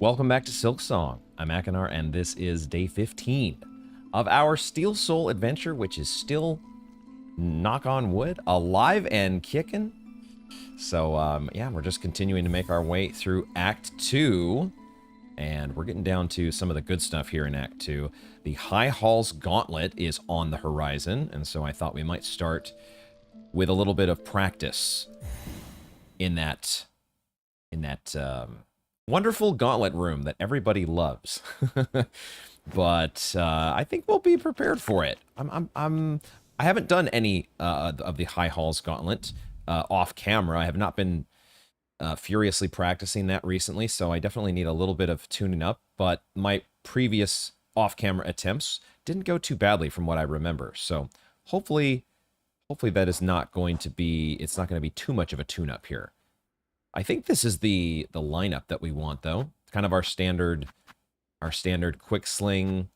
Welcome back to Silk Song. I'm Akinar, and this is day 15 of our Steel Soul adventure, which is still, knock on wood, alive and kicking. So, yeah, we're just continuing to make our way through Act 2, and we're getting down to some of the good stuff here in Act 2. The High Hall's Gauntlet is on the horizon, and so I thought we might start with a little bit of practice in that wonderful gauntlet room that everybody loves. But I think we'll be prepared for it. I haven't done any of the High Hall's Gauntlet off camera. I have not been furiously practicing that recently, so I definitely need a little bit of tuning up. But my previous off-camera attempts didn't go too badly from what I remember. So hopefully that is not going to be, it's not going to be too much of a tune-up here. I think this is the lineup that we want, though. Kind of our standard quick sling,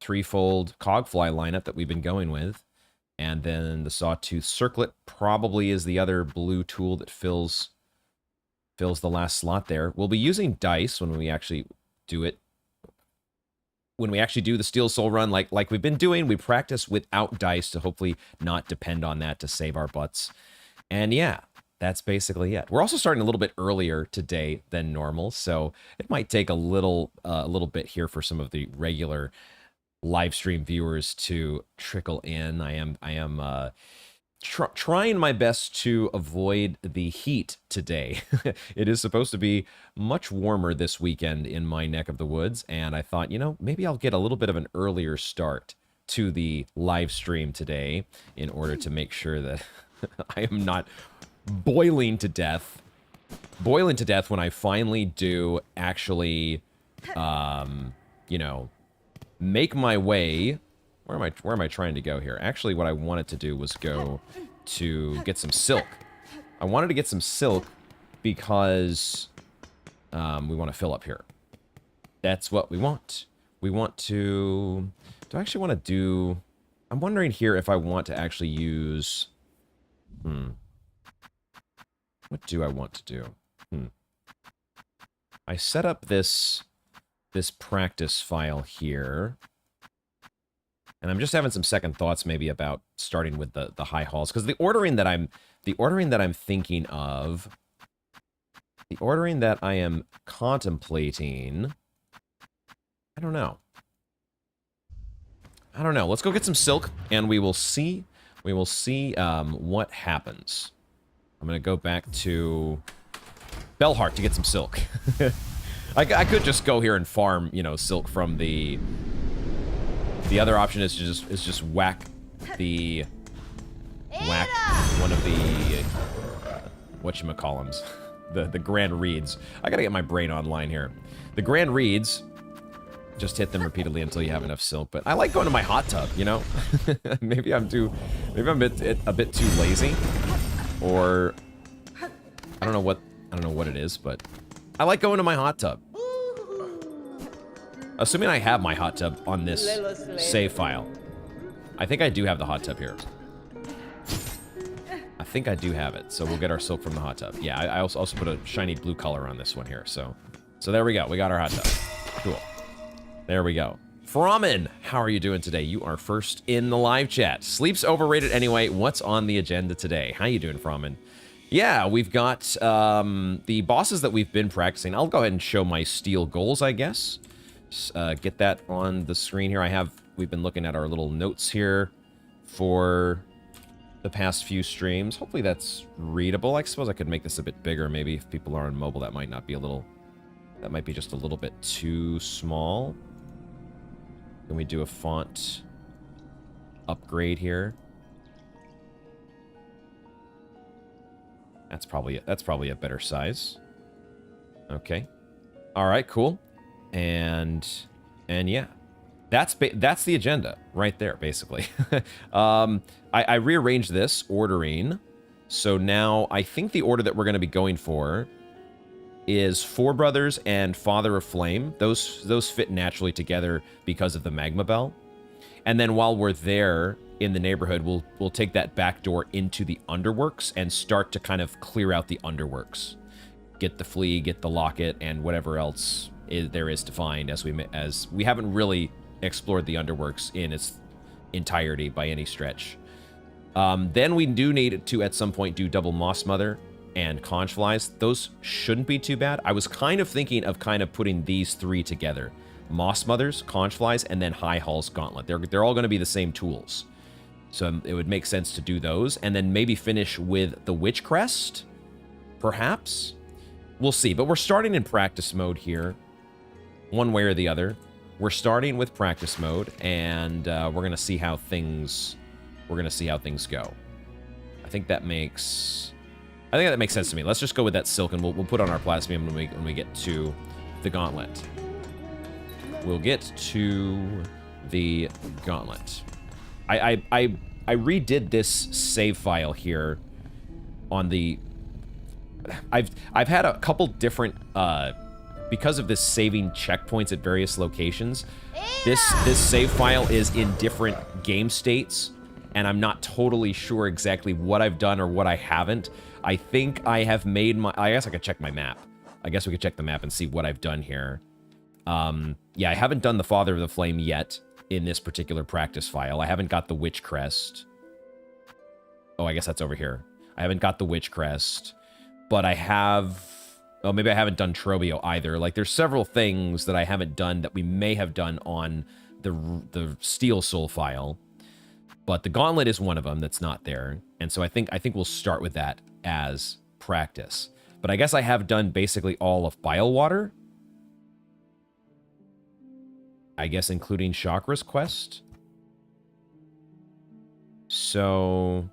threefold Conchfly lineup that we've been going with. And then the Sawtooth Circlet probably is the other blue tool that fills the last slot there. We'll be using dice when we actually do it. When we actually do the Steel Soul run, like we've been doing, we practice without dice to hopefully not depend on that to save our butts. And yeah, that's basically it. We're also starting a little bit earlier today than normal, so it might take a little bit here for some of the regular live stream viewers to trickle in. I am trying my best to avoid the heat today. It is supposed to be much warmer this weekend in my neck of the woods, and I thought, you know, maybe I'll get a little bit of an earlier start to the live stream today in order to make sure that I am not boiling to death when I finally do actually, you know, make my way. Where am I trying to go here? Actually, what I wanted to do was go to get some silk. I wanted to get some silk because we want to fill up here. That's what we want. We want to... Do I actually want to do... I'm wondering here if I want to actually use... What do I want to do? I set up this practice file here. And I'm just having some second thoughts maybe about starting with the high halls, because the ordering that I'm thinking of, the ordering that I am contemplating, I don't know. Let's go get some silk, and we will see what happens. I'm gonna go back to Bellheart to get some silk. I could just go here and farm, you know, silk from the. The other option is to just whack one of the whatchamacallums, the Grand Reeds. I gotta get my brain online here. The Grand Reeds, just hit them repeatedly until you have enough silk. But I like going to my hot tub, you know. maybe I'm a bit too lazy, or I don't know what it is, but I like going to my hot tub. Assuming I have my hot tub on this save file. I think I do have the hot tub here. I think I do have it, so we'll get our silk from the hot tub. Yeah, I also put a shiny blue color on this one here, so there we go. We got our hot tub. Cool. There we go. Fromin, how are you doing today? You are first in the live chat. Sleep's overrated anyway. What's on the agenda today? How you doing, Fromin? Yeah, we've got the bosses that we've been practicing. I'll go ahead and show my steel goals, I guess. Get that on the screen here. We've been looking at our little notes here for the past few streams. Hopefully that's readable. I suppose I could make this a bit bigger. Maybe if people are on mobile, that might not be that might be just a little bit too small. Can we do a font upgrade here? That's probably a better size. Okay. All right, cool. And yeah, that's the agenda right there, basically. I rearranged this ordering, so now I think the order that we're going to be going for is Forebrothers and Father of Flame. Those fit naturally together because of the magma bell. And then while we're there in the neighborhood, we'll take that back door into the underworks and start to kind of clear out the underworks. Get the flea, get the locket, and whatever else there is to find, as we haven't really explored the Underworks in its entirety by any stretch. Then we do need to, at some point, do double Moss Mother and Conchflies. Those shouldn't be too bad. I was kind of thinking of putting these 3 together. Moss Mothers, Conchflies, and then High Hall's Gauntlet. They're all going to be the same tools. So it would make sense to do those. And then maybe finish with the Witch Crest, perhaps? We'll see. But we're starting in practice mode here, one way or the other. We're starting with practice mode, and we're going to see how things... We're going to see how things go. I think that makes sense to me. Let's just go with that silk, and we'll put on our plasmium when we get to the Gauntlet. We'll get to the Gauntlet. I redid this save file here on the... I've had a couple different because of this saving checkpoints at various locations. This save file is in different game states, and I'm not totally sure exactly what I've done or what I haven't. I think I have made my... I guess I could check my map. I guess we could check the map and see what I've done here. Yeah, I haven't done the Father of the Flame yet in this particular practice file. I haven't got the Witch Crest. Oh, I guess that's over here. I haven't got the Witch Crest, but I have... Oh, maybe I haven't done Trobio either. Like, there's several things that I haven't done that we may have done on the Steel Soul file. But the Gauntlet is one of them that's not there. And so I think we'll start with that as practice. But I guess I have done basically all of Bilewater. I guess including Chakra's quest. So...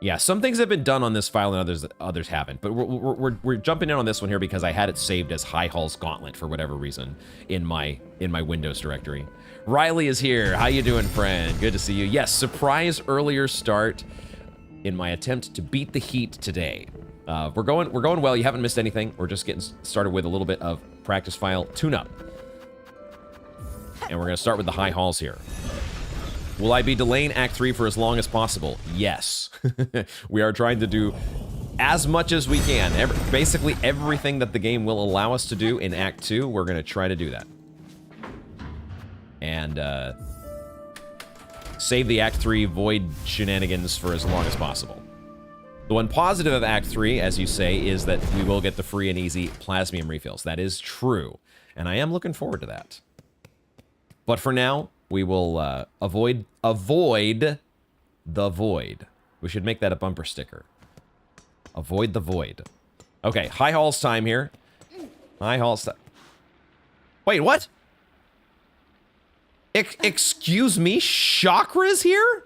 yeah, some things have been done on this file and others haven't. But we're jumping in on this one here because I had it saved as High Hall's Gauntlet for whatever reason in my Windows directory. Riley is here. How you doing, friend? Good to see you. Yes, surprise earlier start in my attempt to beat the heat today. We're going well. You haven't missed anything. We're just getting started with a little bit of practice file tune-up. And we're going to start with the High Halls here. Will I be delaying Act 3 for as long as possible? Yes. We are trying to do as much as we can. Basically everything that the game will allow us to do in Act 2, we're going to try to do that. And save the Act 3 void shenanigans for as long as possible. The one positive of Act 3, as you say, is that we will get the free and easy plasmium refills. That is true. And I am looking forward to that. But for now, we will avoid the void. We should make that a bumper sticker. Avoid the void. Okay, High Hall's time here. High Hall's time. Wait, what? Excuse me? Chakra's here?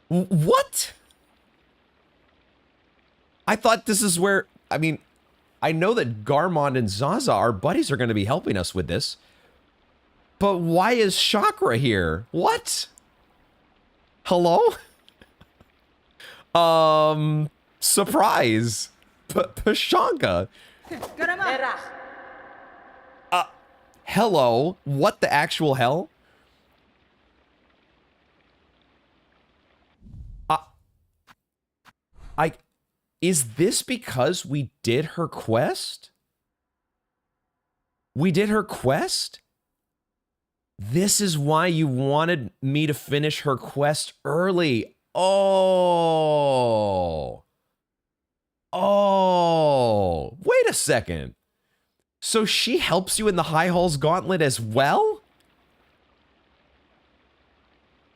What? I thought this is where... I mean, I know that Garmond and Zaza, our buddies, are going to be helping us with this. But why is Chakra here? What? Hello? Surprise. Pashanka. Hello? What the actual hell? Is this because we did her quest? We did her quest? This is why you wanted me to finish her quest early. Oh. Oh. Wait a second. So she helps you in the High Hall's Gauntlet as well?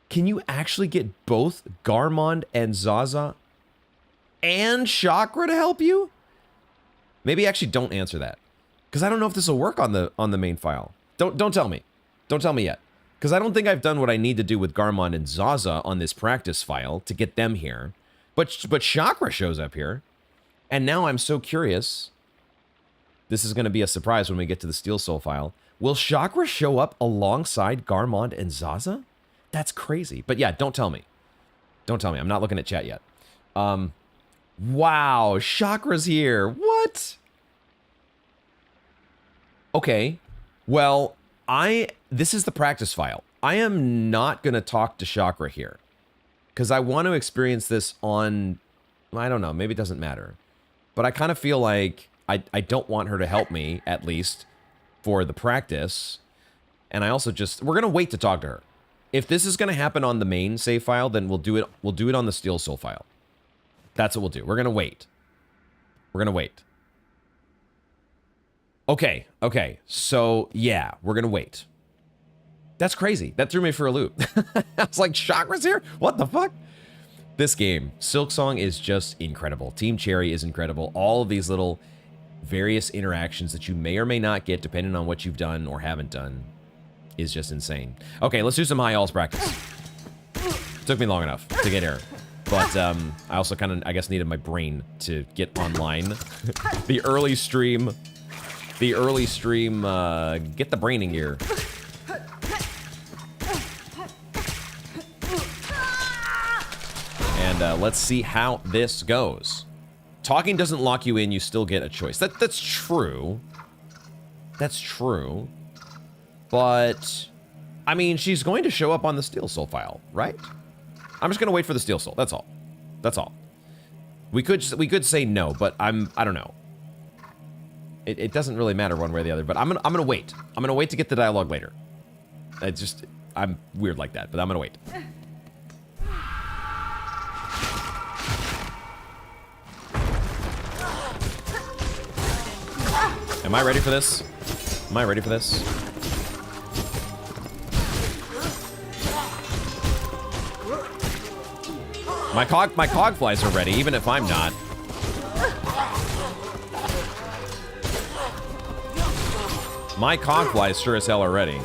Can you actually get both Garmond and Zaza and Chakra to help you? Maybe actually don't answer that, because I don't know if this will work on the main file. Don't tell me. Don't tell me yet, because I don't think I've done what I need to do with Garmond and Zaza on this practice file to get them here. But Chakra shows up here, and now I'm so curious. This is going to be a surprise when we get to the Steel Soul file. Will Chakra show up alongside Garmond and Zaza? That's crazy. But yeah, don't tell me. Don't tell me. I'm not looking at chat yet. Wow, Chakra's here. What? Okay. Well, this is the practice file. I am not going to talk to Chakra here, because I want to experience this on, I don't know, maybe it doesn't matter. But I kind of feel like I don't want her to help me, at least, for the practice. And I also just... We're going to wait to talk to her. If this is going to happen on the main save file, then we'll do it on the Steel Soul file. That's what we'll do. We're going to wait. We're going to wait. Okay, okay. So, yeah, we're going to wait. That's crazy. That threw me for a loop. I was like, Chakra's here? What the fuck? This game, Silksong, is just incredible. Team Cherry is incredible. All of these little various interactions that you may or may not get, depending on what you've done or haven't done, is just insane. Okay, let's do some high alls practice. Took me long enough to get here. But I also kind of, I guess, needed my brain to get online. The early stream, get the brain in gear. And let's see how this goes. Talking doesn't lock you in, you still get a choice. That's true. That's true. But, I mean, she's going to show up on the Steel Soul file, right? I'm just going to wait for the Steel Soul, that's all. That's all. We could say no, but I don't know. It doesn't really matter one way or the other, but I'm gonna wait. I'm gonna wait to get the dialogue later. I'm weird like that, but I'm gonna wait. Am I ready for this? Am I ready for this? My cogflies are ready, even if I'm not. My cogflies sure as hell are ready.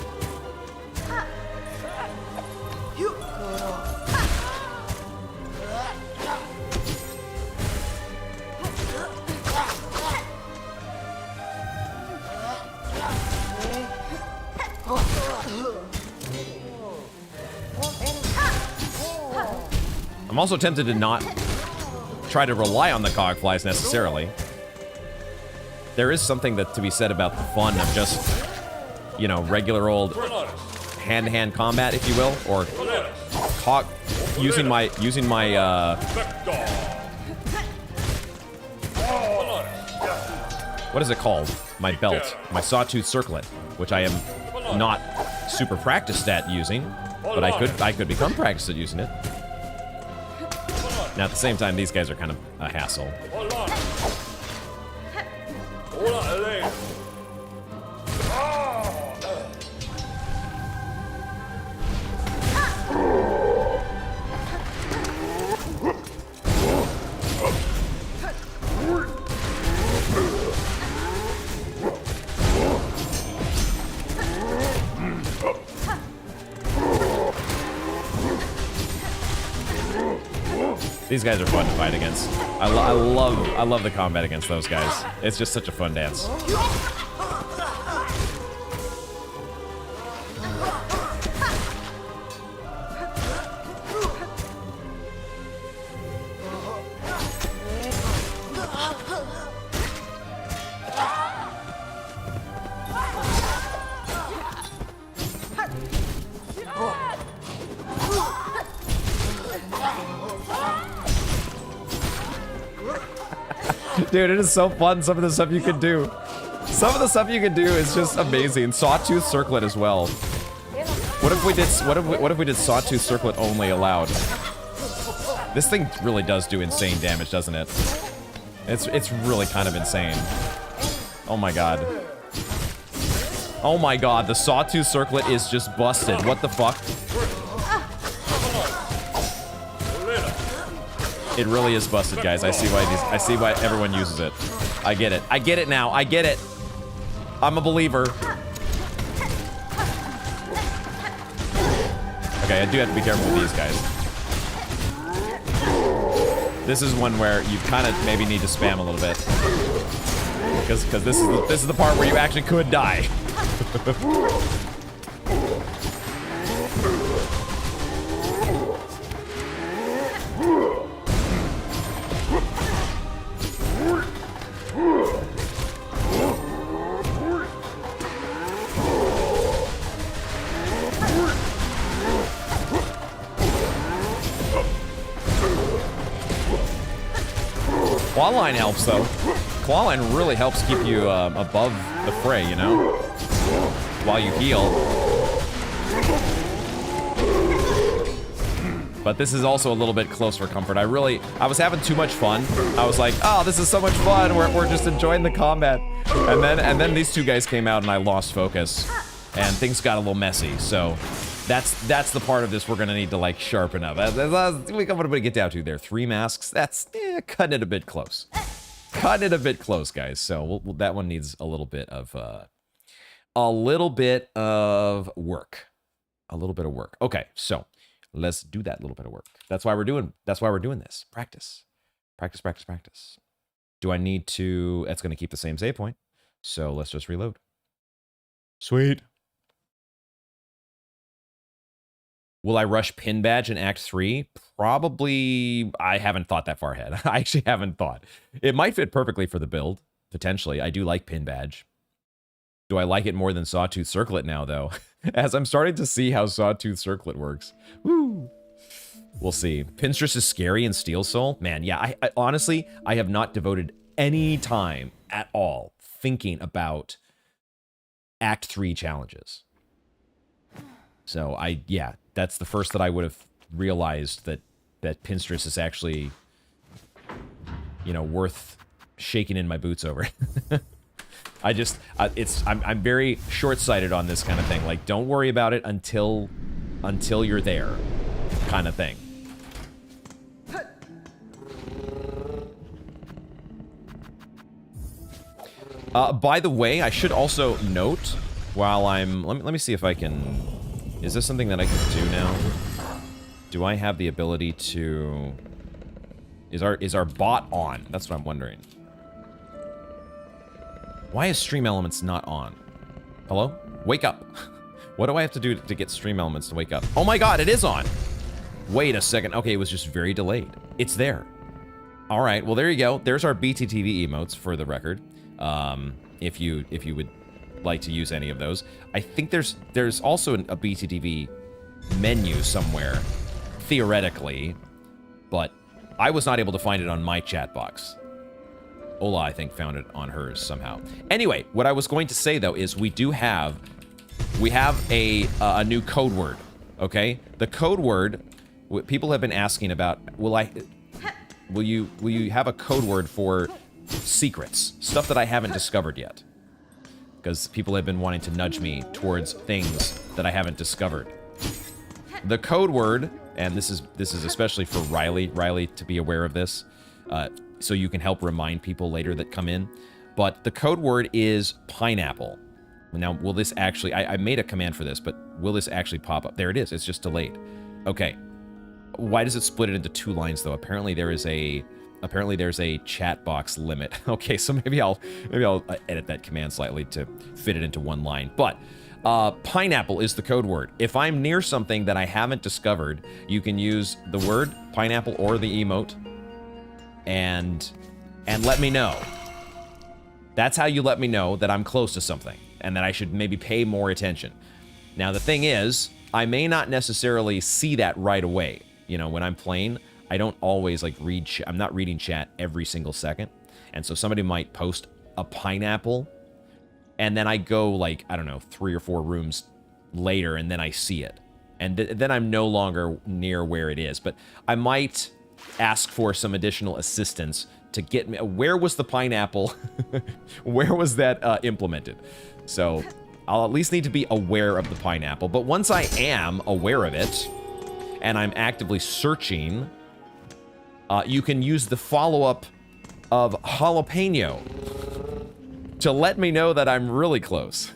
I'm also tempted to not try to rely on the cogflies necessarily. There is something to be said about the fun of just, you know, regular old hand-to-hand combat, if you will, or using my what is it called? My belt, my sawtooth circlet, which I am not super practiced at using, but I could become practiced at using it. Now, at the same time, these guys are kind of a hassle. These guys are fun to fight against. I love the combat against those guys. It's just such a fun dance. Dude, it is so fun, some of the stuff you can do. Some of the stuff you can do is just amazing. Sawtooth Circlet as well. What if we did Sawtooth Circlet only allowed? This thing really does do insane damage, doesn't it? It's really kind of insane. Oh my god. Oh my god, the Sawtooth Circlet is just busted. What the fuck? It really is busted, guys. I see why everyone uses it. I get it. I get it now. I get it. I'm a believer. Okay, I do have to be careful with these guys. This is one where you kind of maybe need to spam a little bit. Because this is the part where you actually could die. Clawline helps, though. Clawline really helps keep you above the fray, you know? While you heal. But this is also a little bit close for comfort. I was having too much fun. I was like, oh, this is so much fun. We're just enjoying the combat. And then these two guys came out and I lost focus. And things got a little messy. So that's the part of this we're gonna need to like sharpen up. We got to get down to there. 3 masks. That's cutting it a bit close. Cutting it a bit close, guys. So that one needs a little bit of work. A little bit of work. Okay, so let's do that little bit of work. That's why we're doing this. Practice. Practice, practice, practice. Do I need to... That's going to keep the same save point. So let's just reload. Sweet. Will I rush Pin Badge in Act 3? Probably... I haven't thought that far ahead. I actually haven't thought. It might fit perfectly for the build. Potentially. I do like Pin Badge. Do I like it more than Sawtooth Circlet now, though? As I'm starting to see how Sawtooth Circlet works. Woo! We'll see. Pinstress is scary in Steel Soul? Man, yeah, I honestly, I have not devoted any time at all thinking about Act 3 challenges. So, yeah, that's the first that I would have realized that Pinstress is actually, you know, worth shaking in my boots over. I'm very short-sighted on this kind of thing. Like, don't worry about it until you're there, kind of thing. By the way, I should also note while I'm... Let me see if I can... Is this something that I can do now? Do I have the ability to... Is our bot on? That's what I'm wondering. Why is Stream Elements not on? Hello? Wake up. What do I have to do to get Stream Elements to wake up? Oh my god, it is on! Wait a second. Okay, it was just very delayed. It's there. Alright, well there you go. There's our BTTV emotes, for the record. If you would like to use any of those. I think there's also a BTTV menu somewhere, theoretically, but I was not able to find it on my chat box. Ola, I think, found it on hers somehow. Anyway, what I was going to say, though, is we have a new code word, okay? The code word, people have been asking about, will you have a code word for secrets? Stuff that I haven't discovered yet. Because people have been wanting to nudge me towards things that I haven't discovered. The code word, and this is especially for Riley to be aware of this, so you can help remind people later that come in. But the code word is pineapple. Now, will this actually... I made a command for this, but will this actually pop up? There it is. It's just delayed. Okay. Why does it split it into 2 lines, though? Apparently there's a chat box limit. Okay, so maybe I'll edit that command slightly to fit it into 1 line. But pineapple is the code word. If I'm near something that I haven't discovered, you can use the word pineapple or the emote and let me know. That's how you let me know that I'm close to something and that I should maybe pay more attention. Now, the thing is, I may not necessarily see that right away. You know, when I'm playing, I don't always, like, read... I'm not reading chat every single second. And so somebody might post a pineapple, and then I go, like, I don't know, 3 or 4 rooms later, and then I see it. And then I'm no longer near where it is. But I might ask for some additional assistance to get me... Where was the pineapple? Where was that implemented? So I'll at least need to be aware of the pineapple. But once I am aware of it, and I'm actively searching... you can use the follow-up of jalapeno to let me know that I'm really close.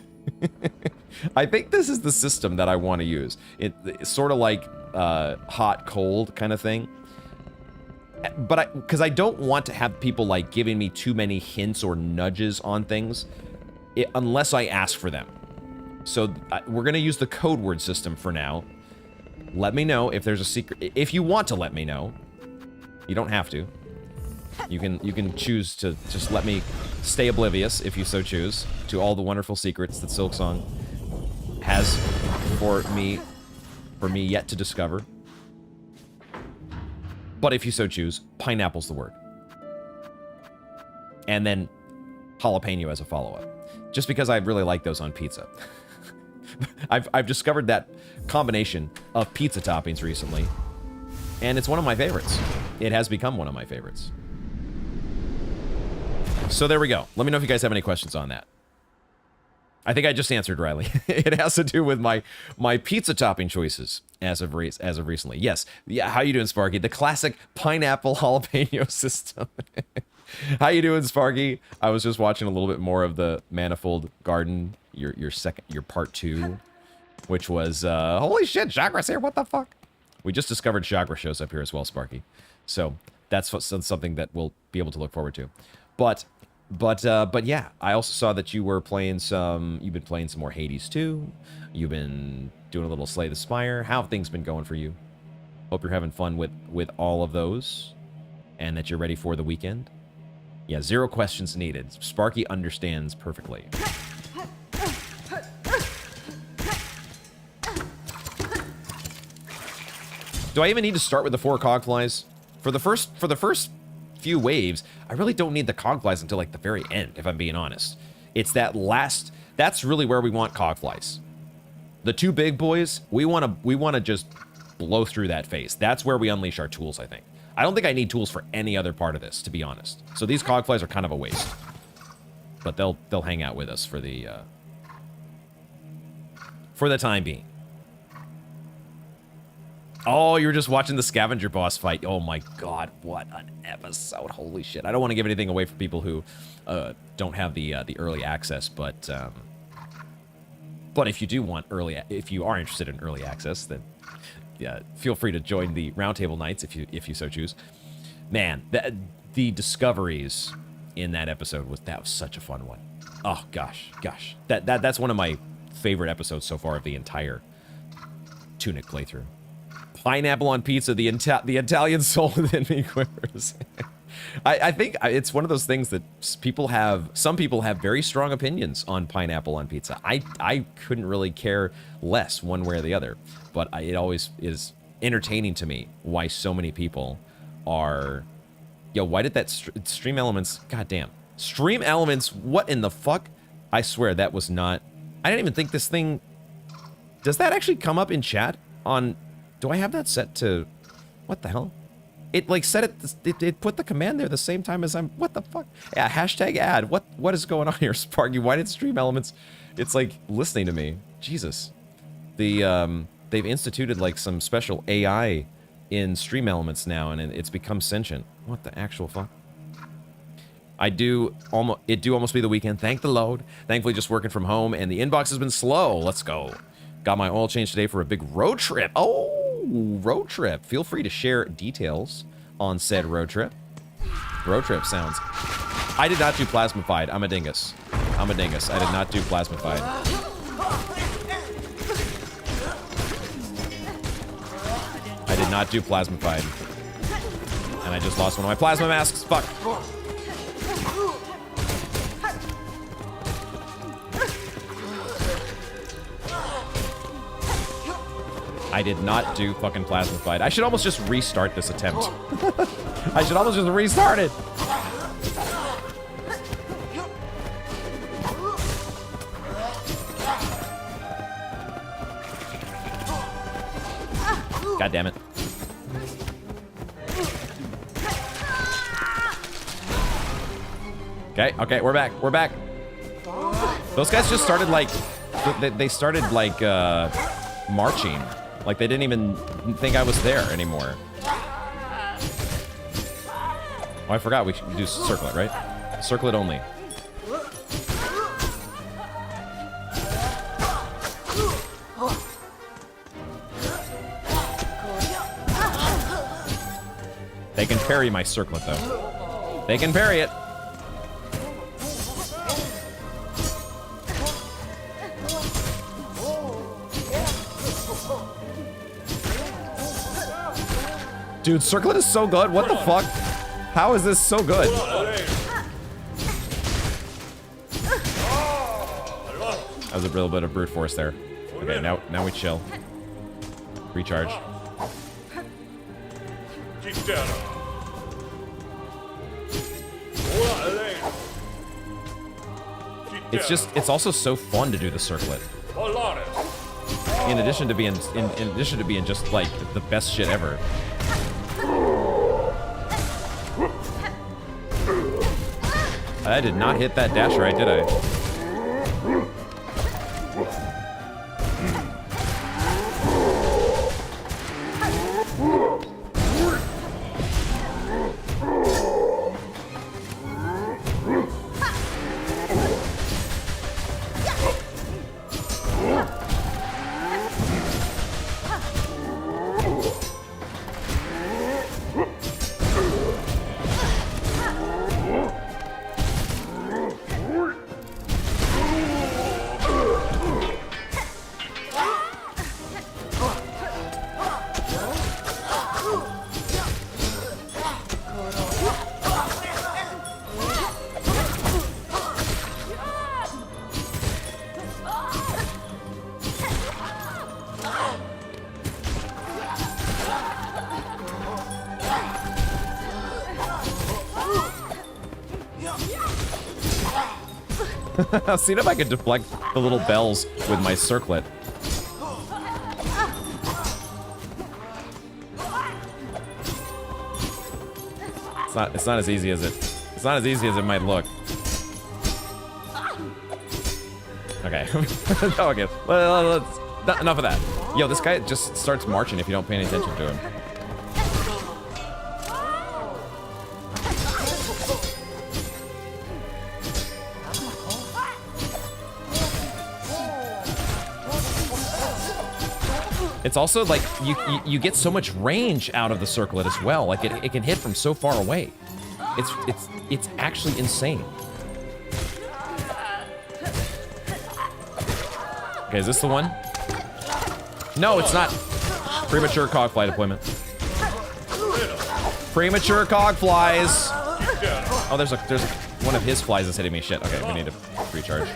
I think this is the system that I want to use. It's sort of like hot, cold kind of thing. But because I don't want to have people like giving me too many hints or nudges on things unless I ask for them. So we're going to use the code word system for now. Let me know if there's a secret. If you want to let me know. You don't have to. You can choose to just let me stay oblivious, if you so choose, to all the wonderful secrets that Silksong has for me yet to discover. But if you so choose, pineapple's the word. and then jalapeno as a follow-up. Just because I really like those on pizza. I've discovered that combination of pizza toppings recently, and it's one of my favorites. It has become one of my favorites. So there we go. Let me know if you guys have any questions on that. I think I just answered, Riley. It has to do with my pizza topping choices as of recently. Yes. Yeah. How you doing, Sparky? The classic pineapple jalapeno system. How you doing, Sparky? I was just watching a little bit more of the Manifold Garden, your part 2, which was holy shit, Chakras here. What the fuck? We just discovered Chakra shows up here as well, Sparky. So that's something that we'll be able to look forward to. But yeah, I also saw that you were playing you've been playing some more Hades 2. You've been doing a little Slay the Spire. How have things been going for you? Hope you're having fun with all of those and that you're ready for the weekend. Yeah, 0 questions needed. Sparky understands perfectly. Do I even need to start with the 4 Conchflies? For the first few waves, I really don't need the Conchflies until like the very end, if I'm being honest. It's that last, that's really where we want Conchflies. The 2 big boys, we want to just blow through that phase. That's where we unleash our tools, I think. I don't think I need tools for any other part of this, to be honest. So these Conchflies are kind of a waste. But they'll hang out with us for the time being. Oh, you're just watching the scavenger boss fight. Oh my god, what an episode. Holy shit. I don't want to give anything away for people who don't have the early access, but if you do want if you are interested in early access, then yeah, feel free to join the Roundtable Nights if you so choose. Man, the discoveries in that episode that was such a fun one. Oh gosh. That's one of my favorite episodes so far of the entire Tunic playthrough. Pineapple on pizza, the Italian soul within me quivers. I think it's one of those things that some people have very strong opinions on pineapple on pizza. I couldn't really care less one way or the other, but it always is entertaining to me why so many people are... Yo, why did that Stream Elements... Goddamn. Stream Elements, what in the fuck? I swear that was not... I didn't even think this thing... Does that actually come up in chat on... Do I have that set to... What the hell? It, like, set it put the command there the same time as I'm... What the fuck? Yeah, hashtag ad. What is going on here, Sparky? Why did Stream Elements... It's, like, listening to me. Jesus. They've instituted, like, some special AI in Stream Elements now, and it's become sentient. What the actual fuck? It do almost be the weekend. Thank the load. Thankfully, just working from home, and the inbox has been slow. Let's go. Got my oil change today for a big road trip. Oh, road trip. Feel free to share details on said road trip. Road trip sounds. I did not do plasmified. I'm a dingus. I did not do plasmified. I did not do plasmified. And I just lost one of my plasma masks. Fuck. I did not do fucking plasmified. I should almost just restart this attempt. I should almost just restart it. God damn it. Okay, we're back. Those guys just started like, they started like marching. Like they didn't even think I was there anymore. Oh, I forgot we should do circlet, right? Circlet only. They can parry my circlet, though. They can parry it. Dude, circlet is so good. What the fuck? How is this so good? That was a little bit of brute force there. Okay, now we chill. Recharge. It's also so fun to do the circlet. In addition to being just like the best shit ever. I did not hit that dash right, did I? I'll see if I can deflect the little bells with my circlet. It's not as easy as it might look. Okay. Okay. Enough of that. Yo, this guy just starts marching if you don't pay any attention to him. It's also like you get so much range out of the circlet as well. Like it can hit from so far away. It's actually insane. Okay, is this the one? No, it's not. Premature cogfly deployment. Premature cogflies. Oh, there's one of his flies that's hitting me. Shit. Okay, we need to recharge.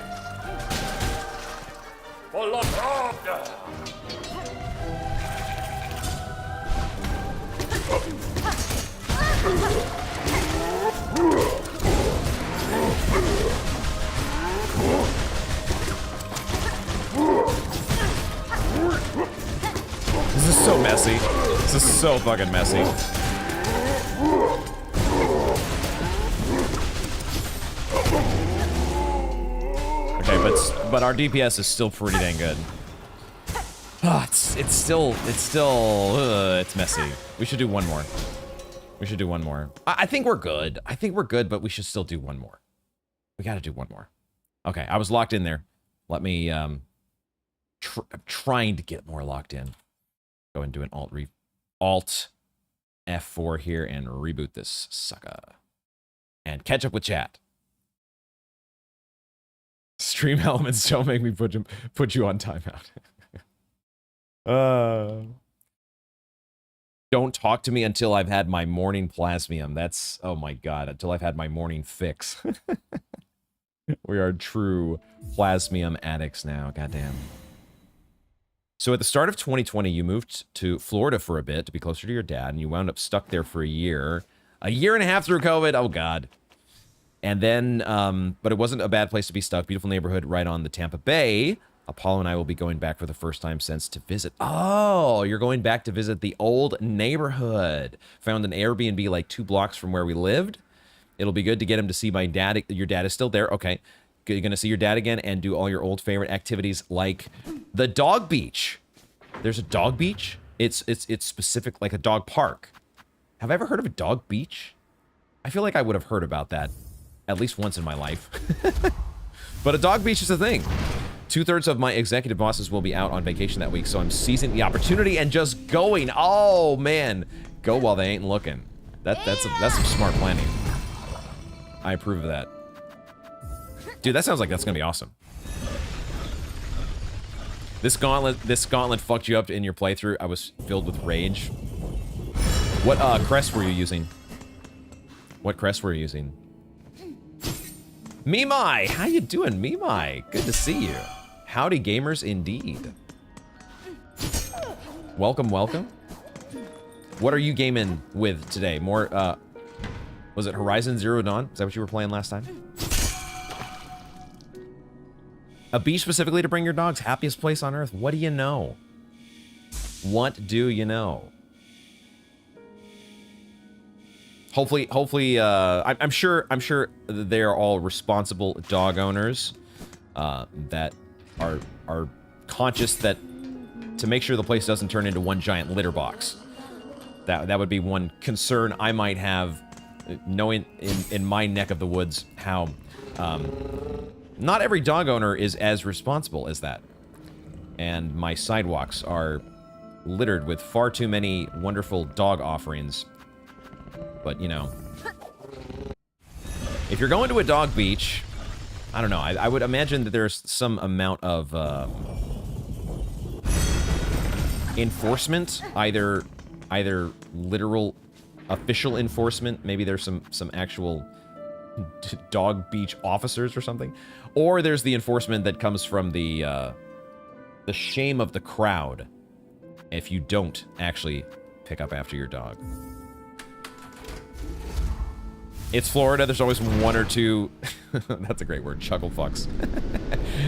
This is so messy. This is so fucking messy. Okay, but our DPS is still pretty dang good. Oh, it's messy. We should do one more. We should do one more. I think we're good. I think we're good, but we should still do one more. We gotta do one more. Okay, I was locked in there. Let me, I'm trying to get more locked in. Go and do an Alt F4 here and reboot this sucker. And catch up with chat. Stream elements don't make me put you on timeout. Don't talk to me until I've had my morning plasmium. That's, oh my god, until I've had my morning fix. We are true plasmium addicts now, goddamn. So at the start of 2020, you moved to Florida for a bit to be closer to your dad, and you wound up stuck there for a year. A year and a half through COVID, oh god. And then, but it wasn't a bad place to be stuck. Beautiful neighborhood right on the Tampa Bay. Apollo and I will be going back for the first time since to visit. Oh, you're going back to visit the old neighborhood. Found an Airbnb like 2 blocks from where we lived. It'll be good to get him to see my dad. Your dad is still there. Okay. You're going to see your dad again and do all your old favorite activities like the dog beach. There's a dog beach? It's specific, like a dog park. Have I ever heard of a dog beach? I feel like I would have heard about that at least once in my life. But a dog beach is a thing. 2/3 of my executive bosses will be out on vacation that week, so I'm seizing the opportunity and just going. Oh, man. Go while they ain't looking. That's some smart planning. I approve of that. Dude, that sounds like that's gonna be awesome. This gauntlet fucked you up in your playthrough. I was filled with rage. What crest were you using? What crest were you using? Mimai! How you doing, Mimai? Good to see you. Howdy gamers indeed. Welcome, welcome. What are you gaming with today? More Was it Horizon Zero Dawn? Is that what you were playing last time? A beach specifically to bring your dogs? Happiest place on earth? What do you know? What do you know? Hopefully, I'm sure they are all responsible dog owners that are conscious that to make sure the place doesn't turn into one giant litter box. That would be one concern I might have, knowing in my neck of the woods how not every dog owner is as responsible as that. And my sidewalks are littered with far too many wonderful dog offerings. But, you know, if you're going to a dog beach, I don't know, I would imagine that there's some amount of enforcement, either literal official enforcement, maybe there's some actual dog beach officers or something, or there's the enforcement that comes from the shame of the crowd if you don't actually pick up after your dog. It's Florida, there's always one or two, that's a great word, chuckle fucks,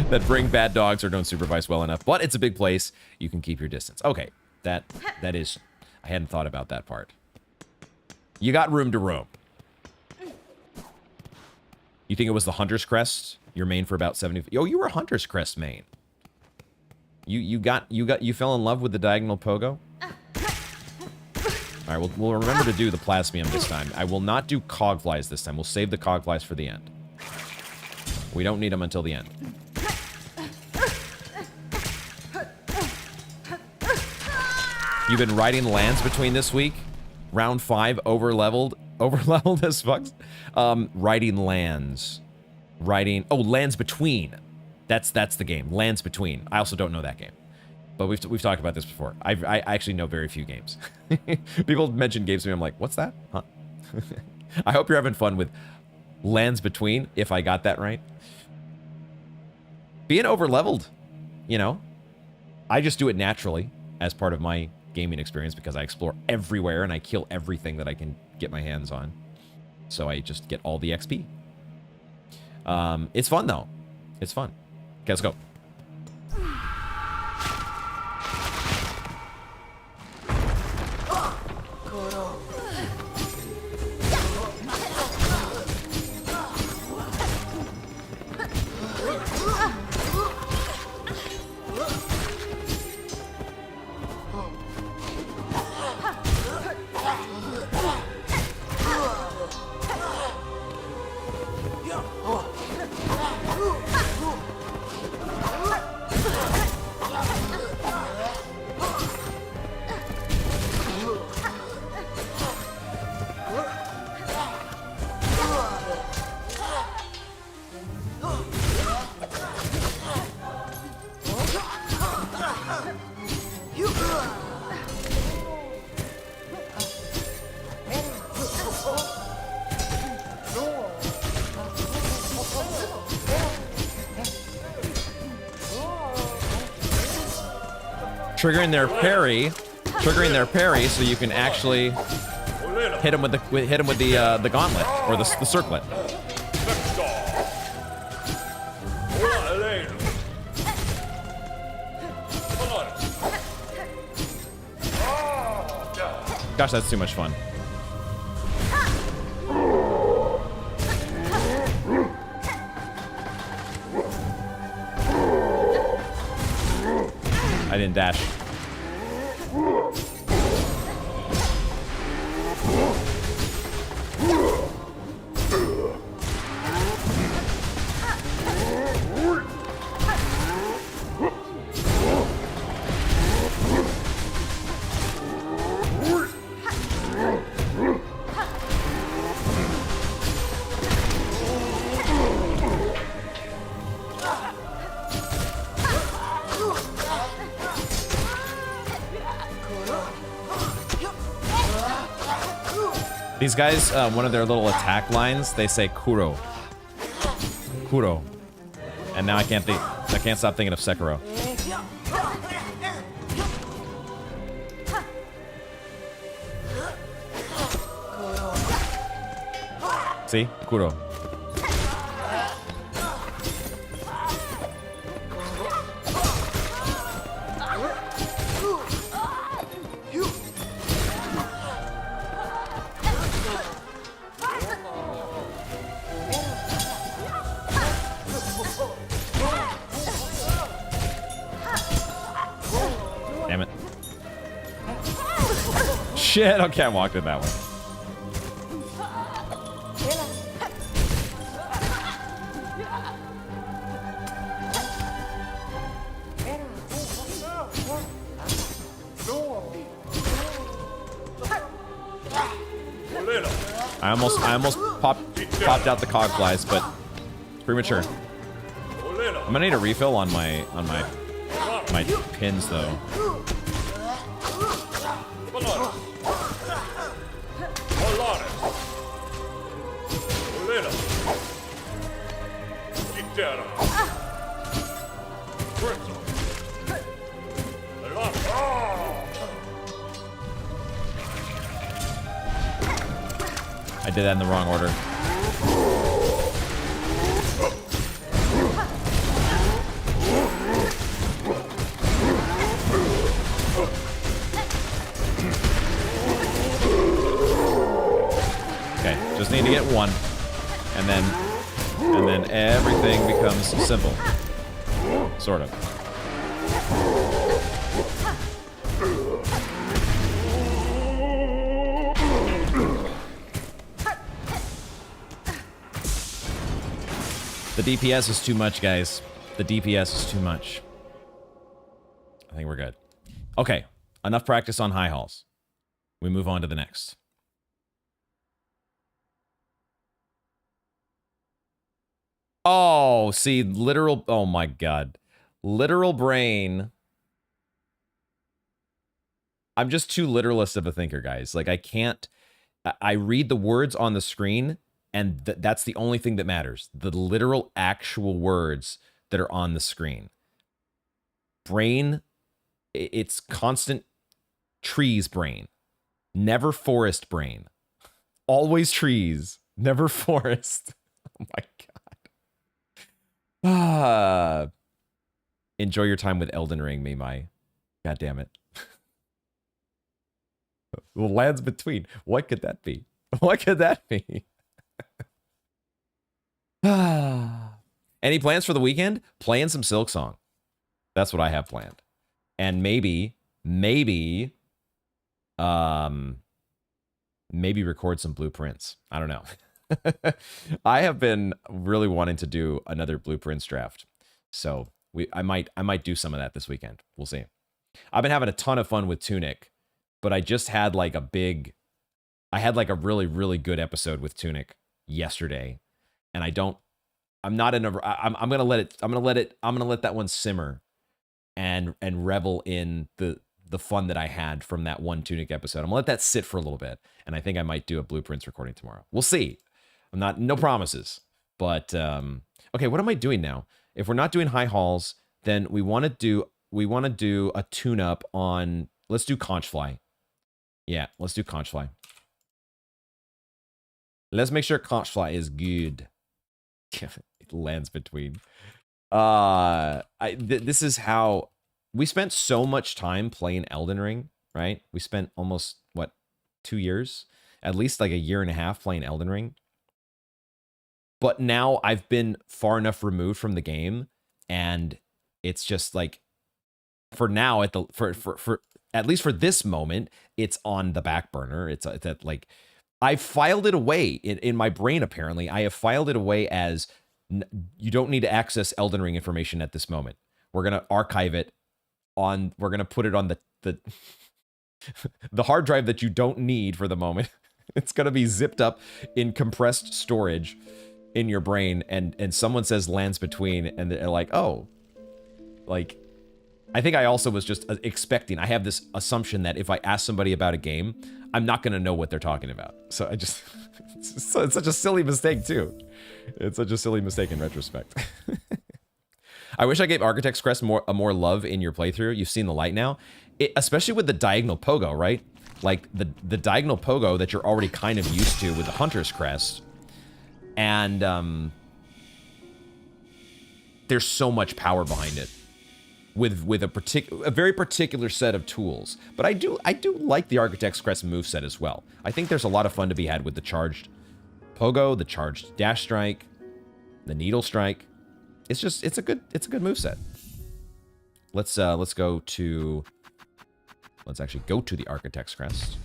that bring bad dogs or don't supervise well enough, but it's a big place, you can keep your distance. Okay, that is, I hadn't thought about that part. You got room to roam. You think it was the Hunter's Crest, your main for about 70, oh, you were Hunter's Crest main. You fell in love with the diagonal pogo? All right, we'll remember to do the plasmium this time. I will not do cogflies this time. We'll save the cogflies for the end. We don't need them until the end. You've been riding lands between this week? Round 5, overleveled as fuck. Riding lands. Oh, Lands Between. That's the game. Lands Between. I also don't know that game. But we've talked about this before. I actually know very few games. People mention games to me, I'm like, what's that? Huh? I hope you're having fun with Lands Between, if I got that right. Being overleveled, you know, I just do it naturally as part of my gaming experience because I explore everywhere and I kill everything that I can get my hands on. So I just get all the XP. It's fun, though. It's fun. Okay, let's go. Triggering their parry, so you can actually hit them with the gauntlet or the circlet. Gosh, that's too much fun. I didn't dash. These guys, one of their little attack lines, they say Kuro. Kuro. And now I can't stop thinking of Sekiro. See? Kuro. Damn it. Shit, okay, I walked in that one. I almost popped out the Conchflies, but it's premature. I'm gonna need a refill on my pins though. I did that in the wrong order. Okay, just need to get one, and then everything becomes simple. Sort of. The DPS is too much, guys. The DPS is too much. I think we're good. Okay, enough practice on high halls. We move on to the next. Oh, see, literal... Oh my god. Literal brain. I'm just too literalist of a thinker, guys. Like, I can't... I read the words on the screen... And that's the only thing that matters. The literal actual words that are on the screen. Brain, it's constant trees brain. Never forest brain. Always trees. Never forest. Oh my god. Enjoy your time with Elden Ring, Mimai. God damn it. The lands between. What could that be? What could that be? Any plans for the weekend? Playing some Silksong. That's what I have planned. And maybe record some blueprints. I don't know. I have been really wanting to do another blueprints draft. So I might do some of that this weekend. We'll see. I've been having a ton of fun with Tunic, but I just had like a really, really good episode with Tunic yesterday. And I'm gonna let that one simmer and revel in the fun that I had from that one Tunic episode. I'm gonna let that sit for a little bit, and I think I might do a blueprints recording tomorrow. We'll see. No promises. But okay, what am I doing now? If we're not doing high halls, then we want to do a tune-up on, let's do Conchfly. Yeah, let's do Conchfly. Let's make sure Conchfly is good. It lands between. This is how we spent so much time playing Elden Ring, right? We spent almost, what, 2 years? At least like a year and a half playing Elden Ring. But now I've been far enough removed from the game, and it's just like, for now, for at least for this moment, it's on the back burner. It's like, I filed it away in my brain, apparently. I have filed it away as, you don't need to access Elden Ring information at this moment. We're going to archive it on, we're going to put it on the the hard drive that you don't need for the moment. It's going to be zipped up in compressed storage in your brain, and someone says lands between, and they're like, oh. Like, I think I also was just expecting, I have this assumption that if I ask somebody about a game, I'm not going to know what they're talking about. So I just, it's such a silly mistake too. It's such a silly mistake in retrospect. I wish I gave Architect's Crest more love in your playthrough. You've seen the light now. Especially with the diagonal pogo, right? Like the diagonal pogo that you're already kind of used to with the Hunter's Crest. And there's so much power behind it, with a very particular set of tools. But I do like the Architect's Crest moveset as well. I think there's a lot of fun to be had with the charged pogo, the charged dash strike, the needle strike. It's a good moveset. Let's actually go to the Architect's Crest.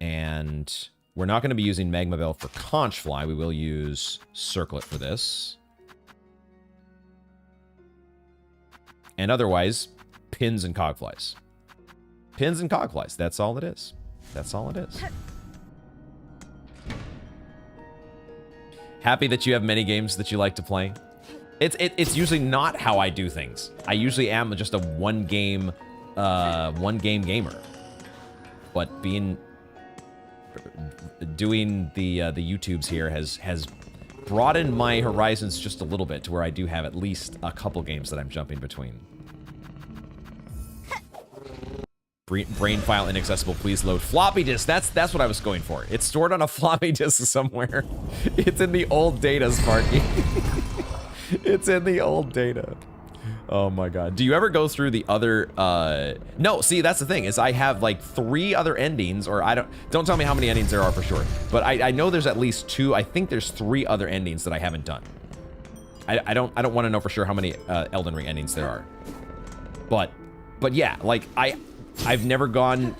And we're not going to be using Magma Bell for Conchfly. We will use Circlet for this. And otherwise, pins and cogflies. Pins and cogflies. That's all it is. That's all it is. Happy that you have many games that you like to play. It's usually not how I do things. I usually am just a one game gamer. But doing the YouTubes here has broadened my horizons just a little bit to where I do have at least a couple games that I'm jumping between. Brain file inaccessible, please load. Floppy disk, that's what I was going for. It's stored on a floppy disk somewhere. It's in the old data, Sparky. It's in the old data. Oh my god. Do you ever go through the other, no, see, that's the thing, is I have like 3 other endings, or don't tell me how many endings there are for sure, but I know there's at least 2, I think there's 3 other endings that I haven't done. I don't want to know for sure how many Elden Ring endings there are. But yeah, like, I've never gone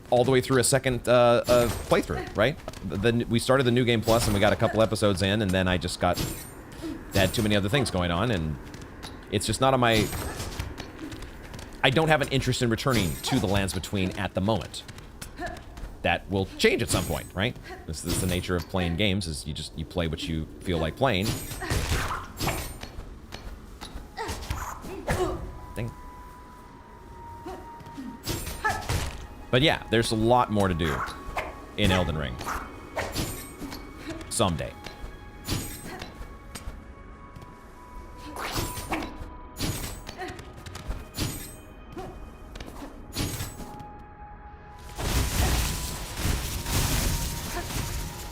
all the way through a second playthrough, right? Then we started the New Game Plus and we got a couple episodes in, and then I just had too many other things going on, and it's just not on my... I don't have an interest in returning to the Lands Between at the moment. That will change at some point, right? This is the nature of playing games, is you play what you feel like playing. Ding. But yeah, there's a lot more to do in Elden Ring. Someday.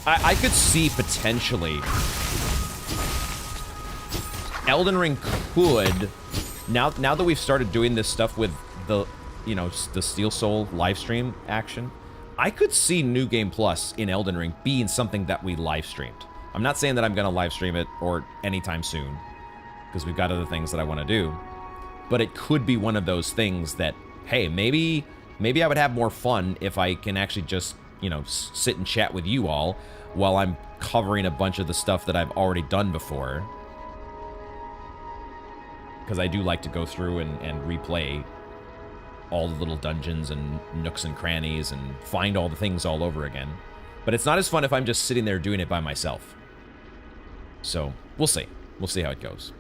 I could see potentially Elden Ring could, now that we've started doing this stuff with the, you know, the Steel Soul live stream action, I could see New Game Plus in Elden Ring being something that we live streamed. I'm not saying that I'm going to live stream it or anytime soon, because we've got other things that I want to do, but it could be one of those things that, hey, maybe I would have more fun if I can actually just, you know, sit and chat with you all while I'm covering a bunch of the stuff that I've already done before. Because I do like to go through and replay all the little dungeons and nooks and crannies and find all the things all over again. But it's not as fun if I'm just sitting there doing it by myself. So, we'll see. We'll see how it goes.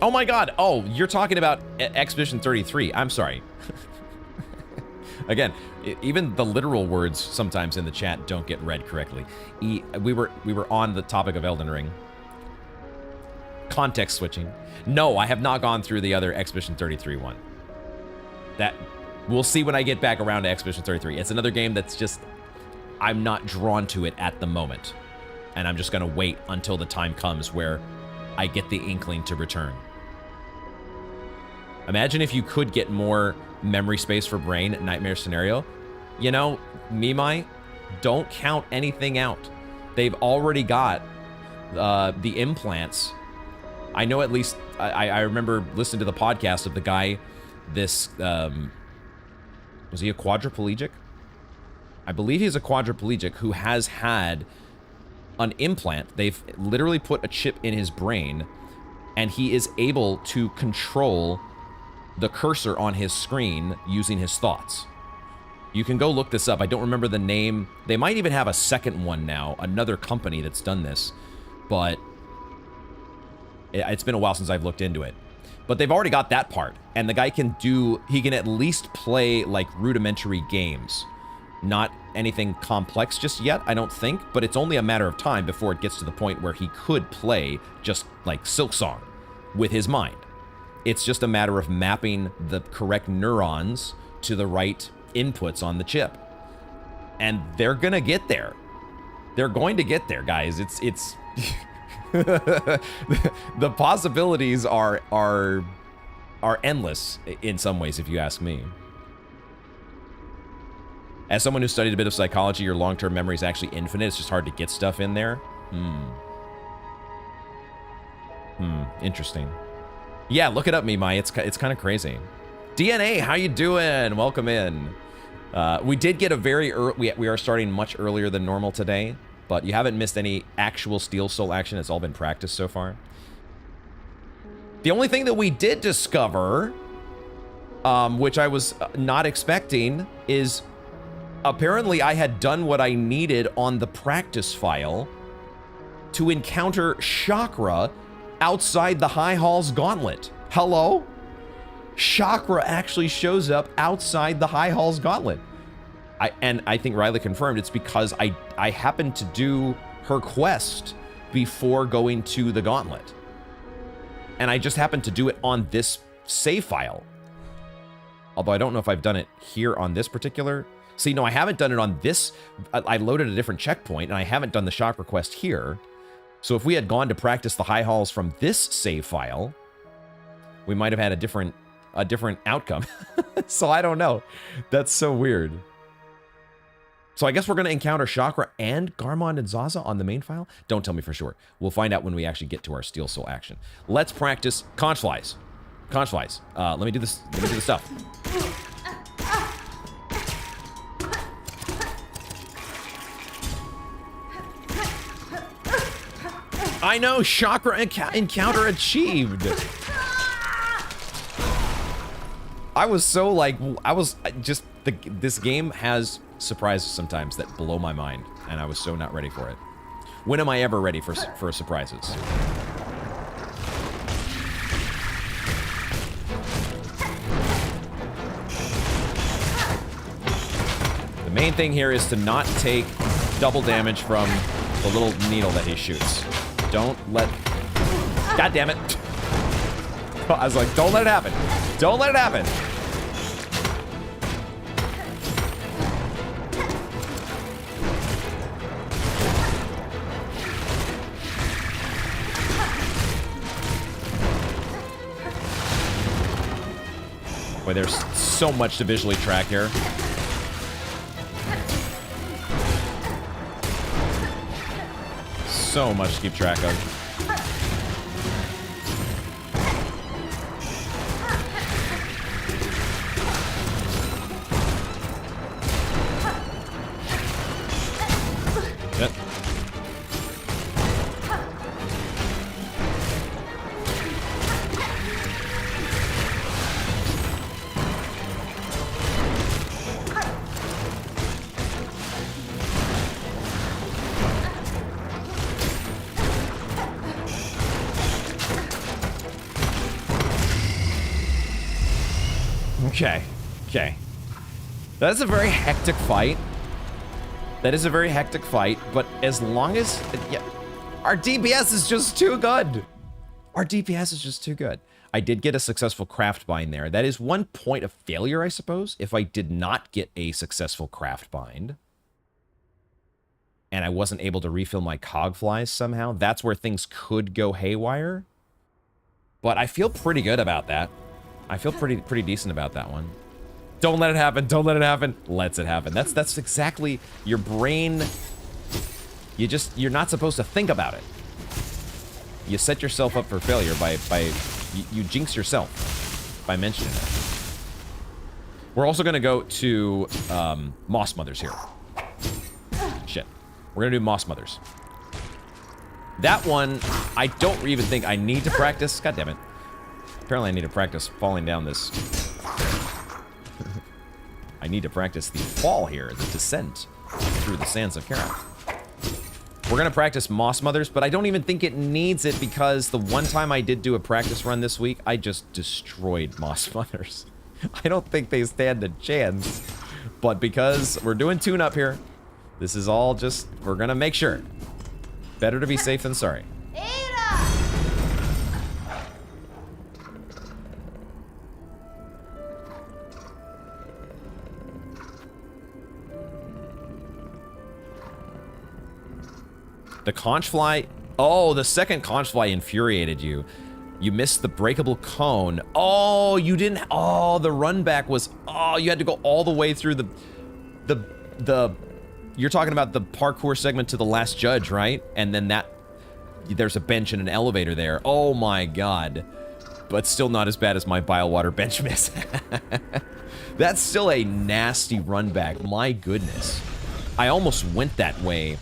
Oh my god! Oh, you're talking about Expedition 33. I'm sorry. Again, even the literal words sometimes in the chat don't get read correctly. We were on the topic of Elden Ring. Context switching. No, I have not gone through the other Expedition 33 one. That we'll see when I get back around to Expedition 33. It's another game that's just, I'm not drawn to it at the moment. And I'm just gonna wait until the time comes where I get the inkling to return. Imagine if you could get more memory space for brain at Nightmare Scenario. You know, Mimai, don't count anything out. They've already got the implants. I know at least, I remember listening to the podcast of the guy, this, was he a quadriplegic? I believe he's a quadriplegic who has had an implant. They've literally put a chip in his brain, and he is able to control the cursor on his screen using his thoughts. You can go look this up. I don't remember the name. They might even have a second one now, another company that's done this, but it's been a while since I've looked into it. But they've already got that part, and the guy can he can at least play like rudimentary games. Not anything complex just yet, I don't think, but it's only a matter of time before it gets to the point where he could play just like Silksong with his mind. It's just a matter of mapping the correct neurons to the right inputs on the chip. And they're gonna get there. They're going to get there, guys. It's the possibilities are endless in some ways, if you ask me. As someone who studied a bit of psychology, your long-term memory is actually infinite. It's just hard to get stuff in there. Interesting. Yeah, look it up, Mimai. It's kind of crazy. DNA, how you doing? Welcome in. We did get a very early... We are starting much earlier than normal today, but you haven't missed any actual Steel Soul action. It's all been practice so far. The only thing that we did discover, which I was not expecting, is apparently I had done what I needed on the practice file to encounter Chakra outside the High Hall's Gauntlet. Hello? Chakra actually shows up outside the High Hall's Gauntlet. I think Riley confirmed it's because I happened to do her quest before going to the Gauntlet. And I just happened to do it on this save file. Although I don't know if I've done it here on this particular... See, no, I haven't done it on this. I loaded a different checkpoint, and I haven't done the Chakra quest here. So if we had gone to practice the High Halls from this save file, we might have had a different outcome. So I don't know. That's so weird. So I guess we're going to encounter Chakra and Garmond and Zaza on the main file? Don't tell me for sure. We'll find out when we actually get to our Steel Soul action. Let's practice Conchflies. Conchflies. Let me do this. Let me do the stuff. I know, Chakra encounter achieved. I was so like, this game has surprises sometimes that blow my mind, and I was so not ready for it. When am I ever ready for surprises? The main thing here is to not take double damage from the little needle that he shoots. Don't let... God damn it. I was like, don't let it happen. Don't let it happen. Boy, there's so much to visually track here. So much to keep track of. Yep. Okay. That's a very hectic fight. That is a very hectic fight, but as long as... Yeah, our DPS is just too good. Our DPS is just too good. I did get a successful craft bind there. That is one point of failure, I suppose, if I did not get a successful craft bind. And I wasn't able to refill my cogflies somehow. That's where things could go haywire. But I feel pretty good about that. I feel pretty decent about that one. Don't let it happen. Don't let it happen. Lets it happen. That's exactly your brain. You're not supposed to think about it. You set yourself up for failure by you jinx yourself by mentioning it. We're also gonna go to Moss Mothers here. Shit. We're gonna do Moss Mothers. That one, I don't even think I need to practice. God damn it. Apparently I need to practice falling down this. I need to practice the fall here, the descent through the sands of Kara. We're gonna practice Moss Mothers, but I don't even think it needs it because the one time I did do a practice run this week, I just destroyed Moss Mothers. I don't think they stand a chance, but because we're doing tune-up here, this is all just, we're gonna make sure. Better to be safe than sorry. The Conchfly. Oh, the second Conchfly infuriated you. You missed the breakable cone. Oh, you didn't. Oh, the run back was. Oh, you had to go all the way through the. You're talking about the parkour segment to the last judge, right? And then that. There's a bench and an elevator there. Oh my god. But still not as bad as my Bilewater bench miss. That's still a nasty run back. My goodness. I almost went that way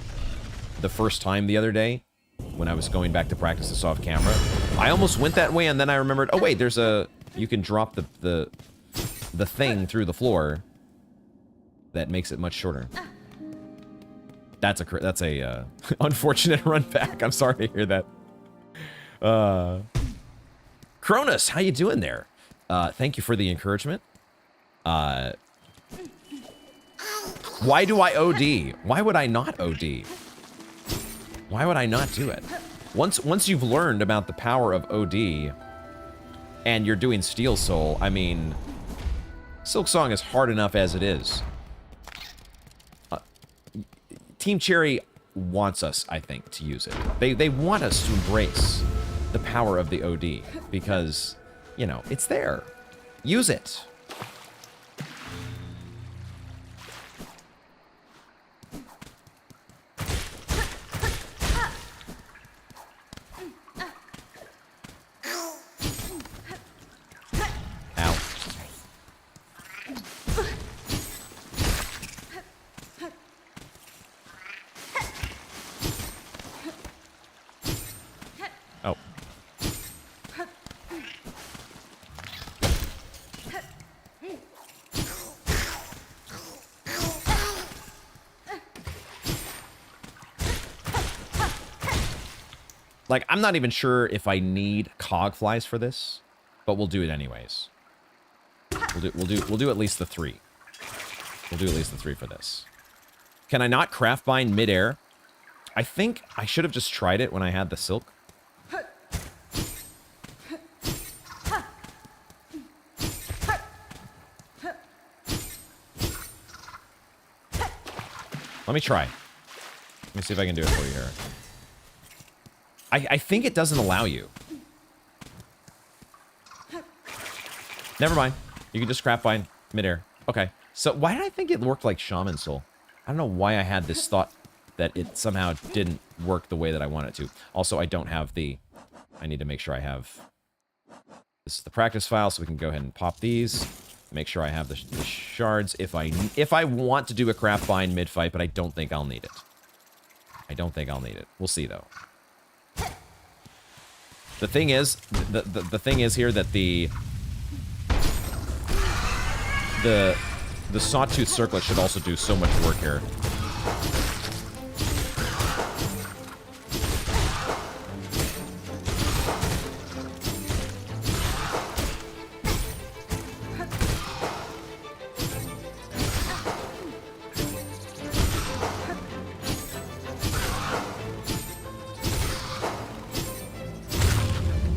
the first time the other day when I was going back to practice this off camera. I almost went that way, and then I remembered, oh wait, there's a, you can drop the thing through the floor that makes it much shorter. That's a unfortunate run back. I'm sorry to hear that. Cronus, how you doing there? Thank you for the encouragement. Why do I OD? Why would I not OD? Why would I not do it? Once you've learned about the power of OD and you're doing Steel Soul, I mean, Silk Song is hard enough as it is. Team Cherry wants us, I think, to use it. They want us to embrace the power of the OD because, you know, it's there. Use it. Like, I'm not even sure if I need Cogflies for this, but we'll do it anyways. We'll do at least the 3. We'll do at least the 3 for this. Can I not craft bind midair? I think I should have just tried it when I had the silk. Let me try. Let me see if I can do it for you here. I think it doesn't allow you. Never mind. You can just craft bind midair. Okay. So why did I think it worked like Shaman Soul? I don't know why I had this thought that it somehow didn't work the way that I want it to. Also, I don't have the... I need to make sure I have... This is the practice file, so we can go ahead and pop these. Make sure I have the shards if I want to do a craft bind mid-fight, but I don't think I'll need it. I don't think I'll need it. We'll see, though. The thing is, the thing is here that the Sawtooth Circlet should also do so much work here.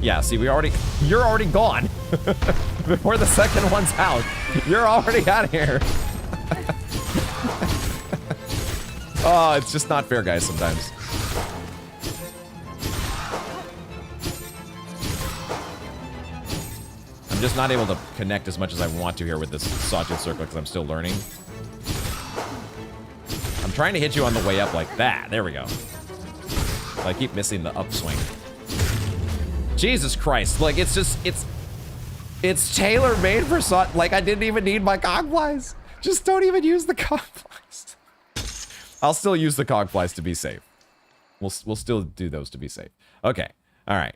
Yeah, see, you're already gone. Before the second one's out. You're already out of here. Oh, it's just not fair, guys, sometimes. I'm just not able to connect as much as I want to here with this Sawtooth Circle because I'm still learning. I'm trying to hit you on the way up like that. There we go. But I keep missing the upswing. Jesus Christ, like, it's just, it's tailor-made for like, I didn't even need my Cogflies. Just don't even use the Cogflies. I'll still use the Cogflies to be safe. We'll still do those to be safe. Okay, all right.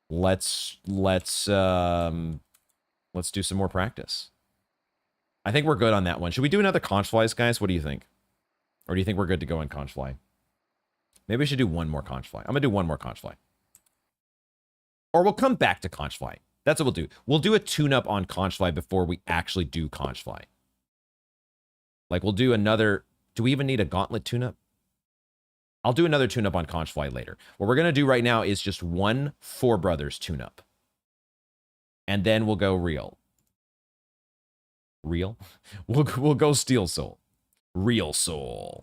Let's do some more practice. I think we're good on that one. Should we do another Conchflies, guys? What do you think? Or do you think we're good to go on Conchfly? Maybe we should do one more Conchfly. I'm going to do one more Conchfly. Or we'll come back to Conchfly. That's what we'll do. We'll do a tune-up on Conchfly before we actually do Conchfly. Like, we'll do another... Do we even need a Gauntlet tune-up? I'll do another tune-up on Conchfly later. What we're going to do right now is just one Forebrothers tune-up. And then we'll go real. Real? We'll go Steel Soul. Real Soul.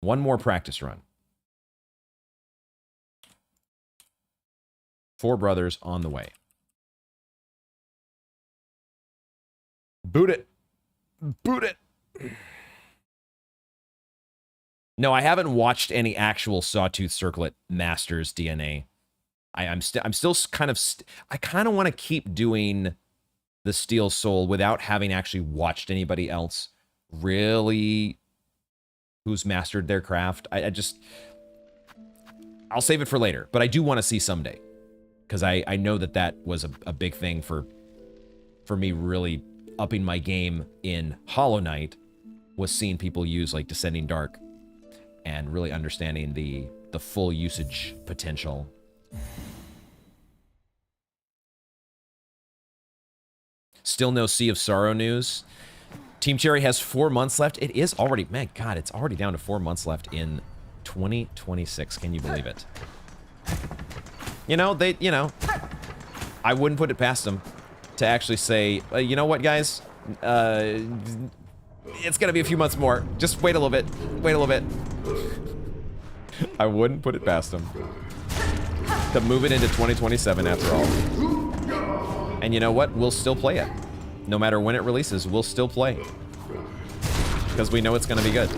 One more practice run. Forebrothers on the way. Boot it. Boot it. No, I haven't watched any actual Sawtooth Circlet Masters DNA. I'm still kind of... I kind of want to keep doing the Steel Soul without having actually watched anybody else really who's mastered their craft. I just... I'll save it for later, but I do want to see someday. Because I know that that was a big thing for me really upping my game in Hollow Knight, was seeing people use like Descending Dark and really understanding the full usage potential. Still no Sea of Sorrow news. Team Cherry has 4 months left. It is already, man, God, it's already down to 4 months left in 2026. Can you believe it? You know, I wouldn't put it past them to actually say, you know what, guys? It's gonna be a few months more. Just wait a little bit. Wait a little bit. I wouldn't put it past them to move it into 2027 after all. And you know what? We'll still play it. No matter when it releases, we'll still play. Because we know it's gonna be good.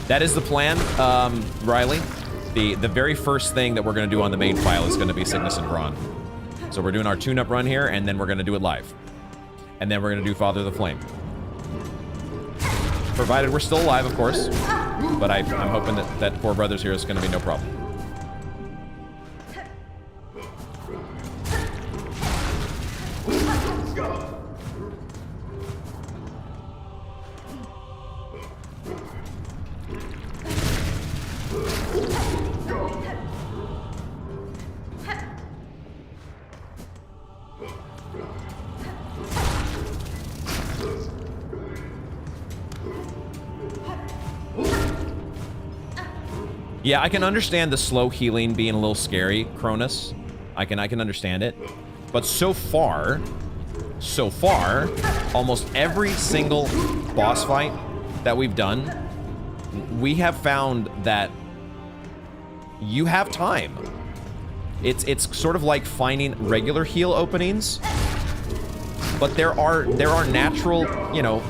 That is the plan, Riley. The very first thing that we're going to do on the main file is going to be Cygnus and Braun. So we're doing our tune-up run here, and then we're going to do it live. And then we're going to do Father of the Flame. Provided we're still alive, of course. But I'm hoping that Forebrothers here is going to be no problem. Yeah, I can understand the slow healing being a little scary, Cronus. I can understand it. But so far, almost every single boss fight that we've done, we have found that you have time. It's sort of like finding regular heal openings, but there are natural, you know,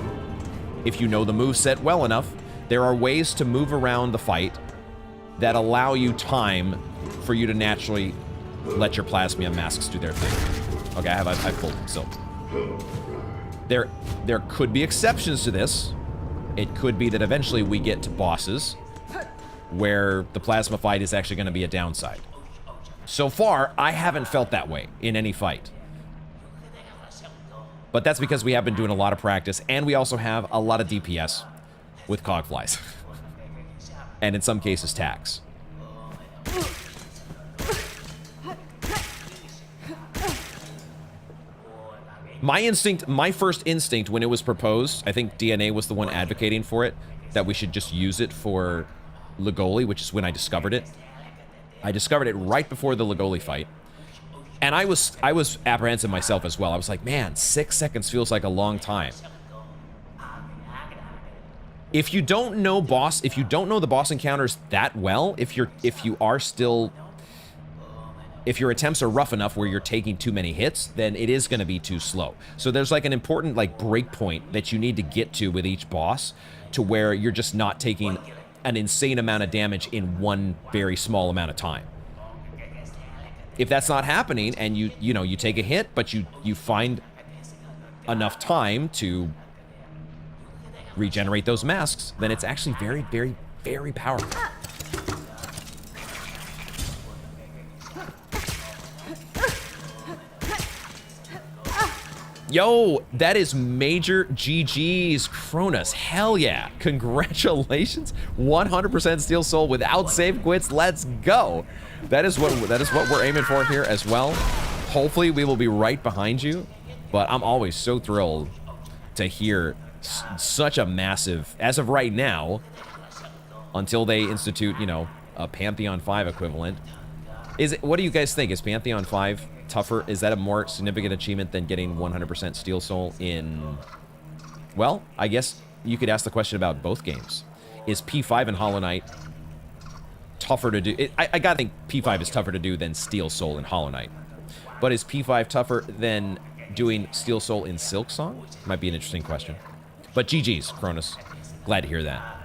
if you know the moveset well enough, there are ways to move around the fight that allow you time for you to naturally let your plasmium masks do their thing. Okay, I've pulled them, so. There could be exceptions to this. It could be that eventually we get to bosses where the plasma fight is actually going to be a downside. So far, I haven't felt that way in any fight. But that's because we have been doing a lot of practice, and we also have a lot of DPS with Conchflies. And in some cases, tax. My first instinct when it was proposed, I think DNA was the one advocating for it, that we should just use it for Lagoli, which is when I discovered it. I discovered it right before the Lagoli fight. And I was apprehensive myself as well. I was like, man, 6 seconds feels like a long time. If you don't know the boss encounters that well, if your attempts are rough enough where you're taking too many hits, then it is going to be too slow. So there's like an important like break point that you need to get to with each boss to where you're just not taking an insane amount of damage in one very small amount of time. If that's not happening and you take a hit, but you find enough time to regenerate those masks, then it's actually very, very, very powerful. Yo, that is major GG's, Cronus. Hell yeah. Congratulations. 100% Steel Soul without save quits. Let's go. That is what we're aiming for here as well. Hopefully we will be right behind you, but I'm always so thrilled to hear such a massive, as of right now, until they institute, you know, a Pantheon 5 equivalent. What do you guys think? Is Pantheon 5 tougher? Is that a more significant achievement than getting 100% Steel Soul in... Well, I guess you could ask the question about both games. Is P5 and Hollow Knight tougher to do? I gotta think P5 is tougher to do than Steel Soul in Hollow Knight. But is P5 tougher than doing Steel Soul in Silksong? Might be an interesting question. But GG's, Cronus. Glad to hear that.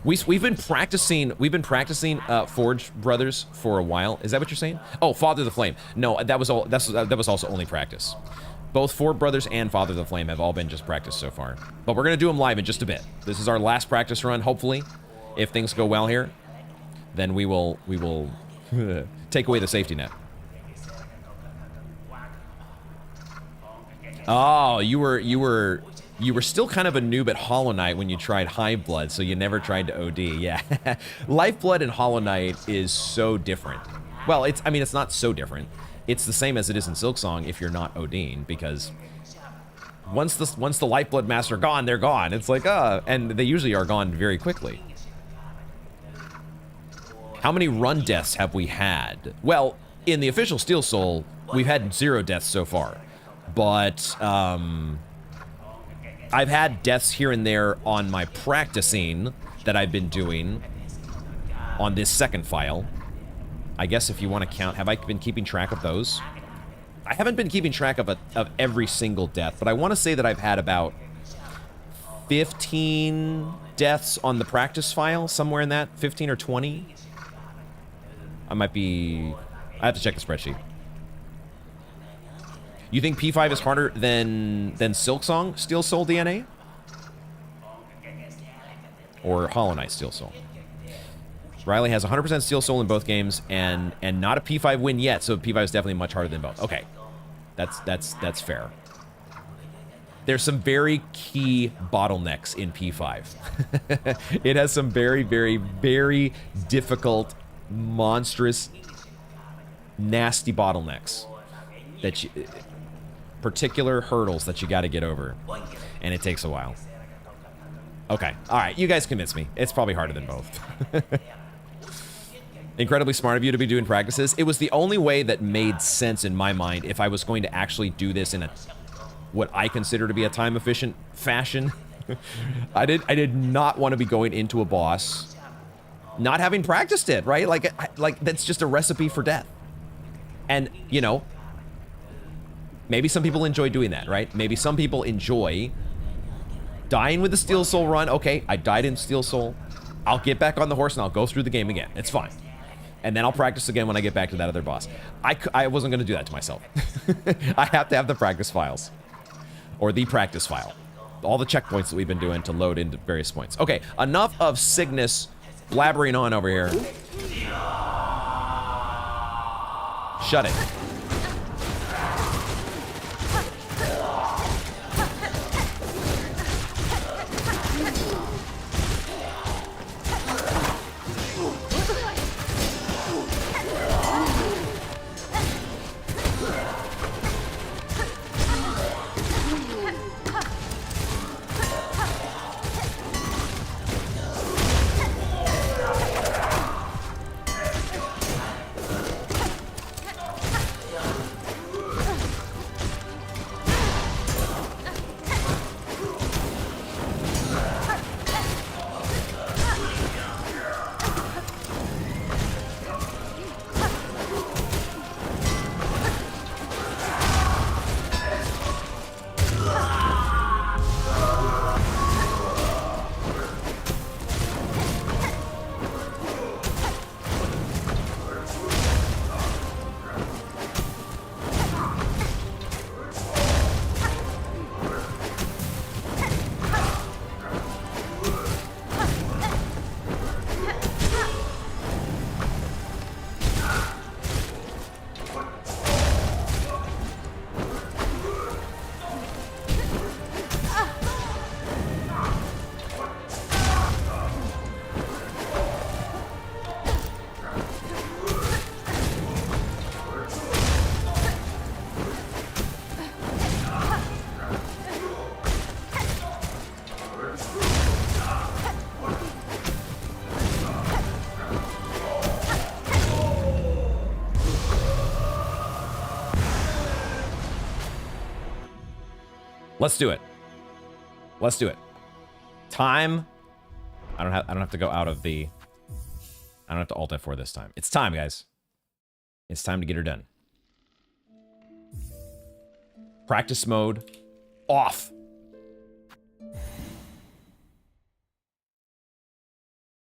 We've been practicing Forebrothers for a while. Is that what you're saying? Oh, Father of the Flame. No, that was also only practice. Both Forebrothers and Father of the Flame have all been just practice so far. But we're gonna do them live in just a bit. This is our last practice run, hopefully. If things go well here, then we will take away the safety net. Oh, you were still kind of a noob at Hollow Knight when you tried Hive Blood, so you never tried to OD. Yeah, Lifeblood and Hollow Knight is so different. Well, I mean, it's not so different. It's the same as it is in Silksong if you're not ODing, because once the Lifeblood Master are gone, they're gone. It's like, and they usually are gone very quickly. How many run deaths have we had? Well, in the official Steel Soul, we've had 0 deaths so far. But, I've had deaths here and there on my practicing that I've been doing on this second file. I guess if you want to count, have I been keeping track of those? I haven't been keeping track of every single death, but I want to say that I've had about 15 deaths on the practice file, somewhere in that, 15 or 20. I have to check the spreadsheet. You think P5 is harder than Silksong Steel Soul DNA? Or Hollow Knight Steel Soul? Riley has 100% Steel Soul in both games and not a P5 win yet, so P5 is definitely much harder than both. Okay. That's fair. There's some very key bottlenecks in P5. It has some very, very, very difficult, monstrous, nasty bottlenecks that particular hurdles that you got to get over, and it takes a while. Okay, all right, you guys convinced me. It's probably harder than both. Incredibly smart of you to be doing practices. It was the only way that made sense in my mind if I was going to actually do this in what I consider to be a time-efficient fashion. I did not want to be going into a boss not having practiced it, right? Like that's just a recipe for death. And, you know, maybe some people enjoy doing that, right? Maybe some people enjoy dying with the Steel Soul run. Okay, I died in Steel Soul. I'll get back on the horse and I'll go through the game again. It's fine. And then I'll practice again when I get back to that other boss. I wasn't going to do that to myself. I have to have the practice files. Or the practice file. All the checkpoints that we've been doing to load into various points. Okay, enough of Cygnus blabbering on over here. Shut it. Let's do it. Let's do it. Time. I don't have to go out of the... I don't have to Alt F4 this time. It's time, guys. It's time to get her done. Practice mode off.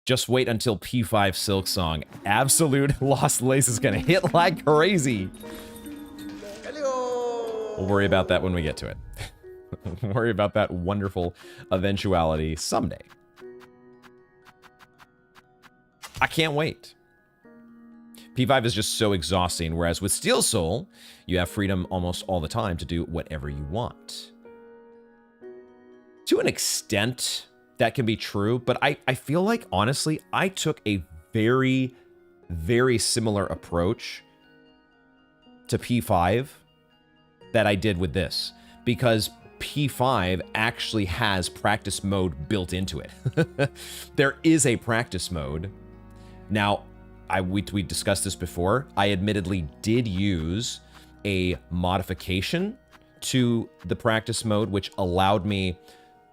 Just wait until P5 Silk Song. Absolute Lost Lace is gonna hit like crazy. Hello. We'll worry about that when we get to it. We'll worry about that wonderful eventuality someday. I can't wait. P5 is just so exhausting, whereas with Steel Soul, you have freedom almost all the time to do whatever you want. To an extent, that can be true, but I feel like, honestly, I took a very, very similar approach to P5 that I did with this, because P5 actually has practice mode built into it. There is a practice mode. Now, we discussed this before. I admittedly did use a modification to the practice mode, which allowed me,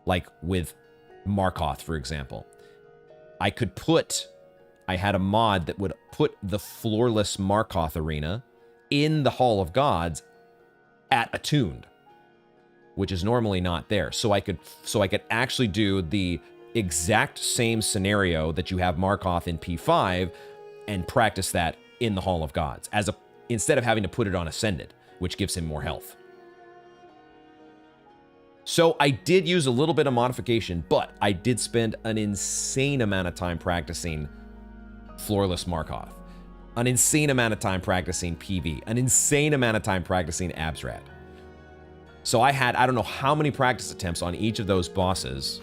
like with Markoth, for example, I had a mod that would put the floorless Markoth arena in the Hall of Gods at attuned, which is normally not there. So I could actually do the exact same scenario that you have Markoth in P5 and practice that in the Hall of Gods instead of having to put it on Ascended, which gives him more health. So I did use a little bit of modification, but I did spend an insane amount of time practicing Floorless Markoth, an insane amount of time practicing PV, an insane amount of time practicing Absrad. So I had, I don't know how many practice attempts on each of those bosses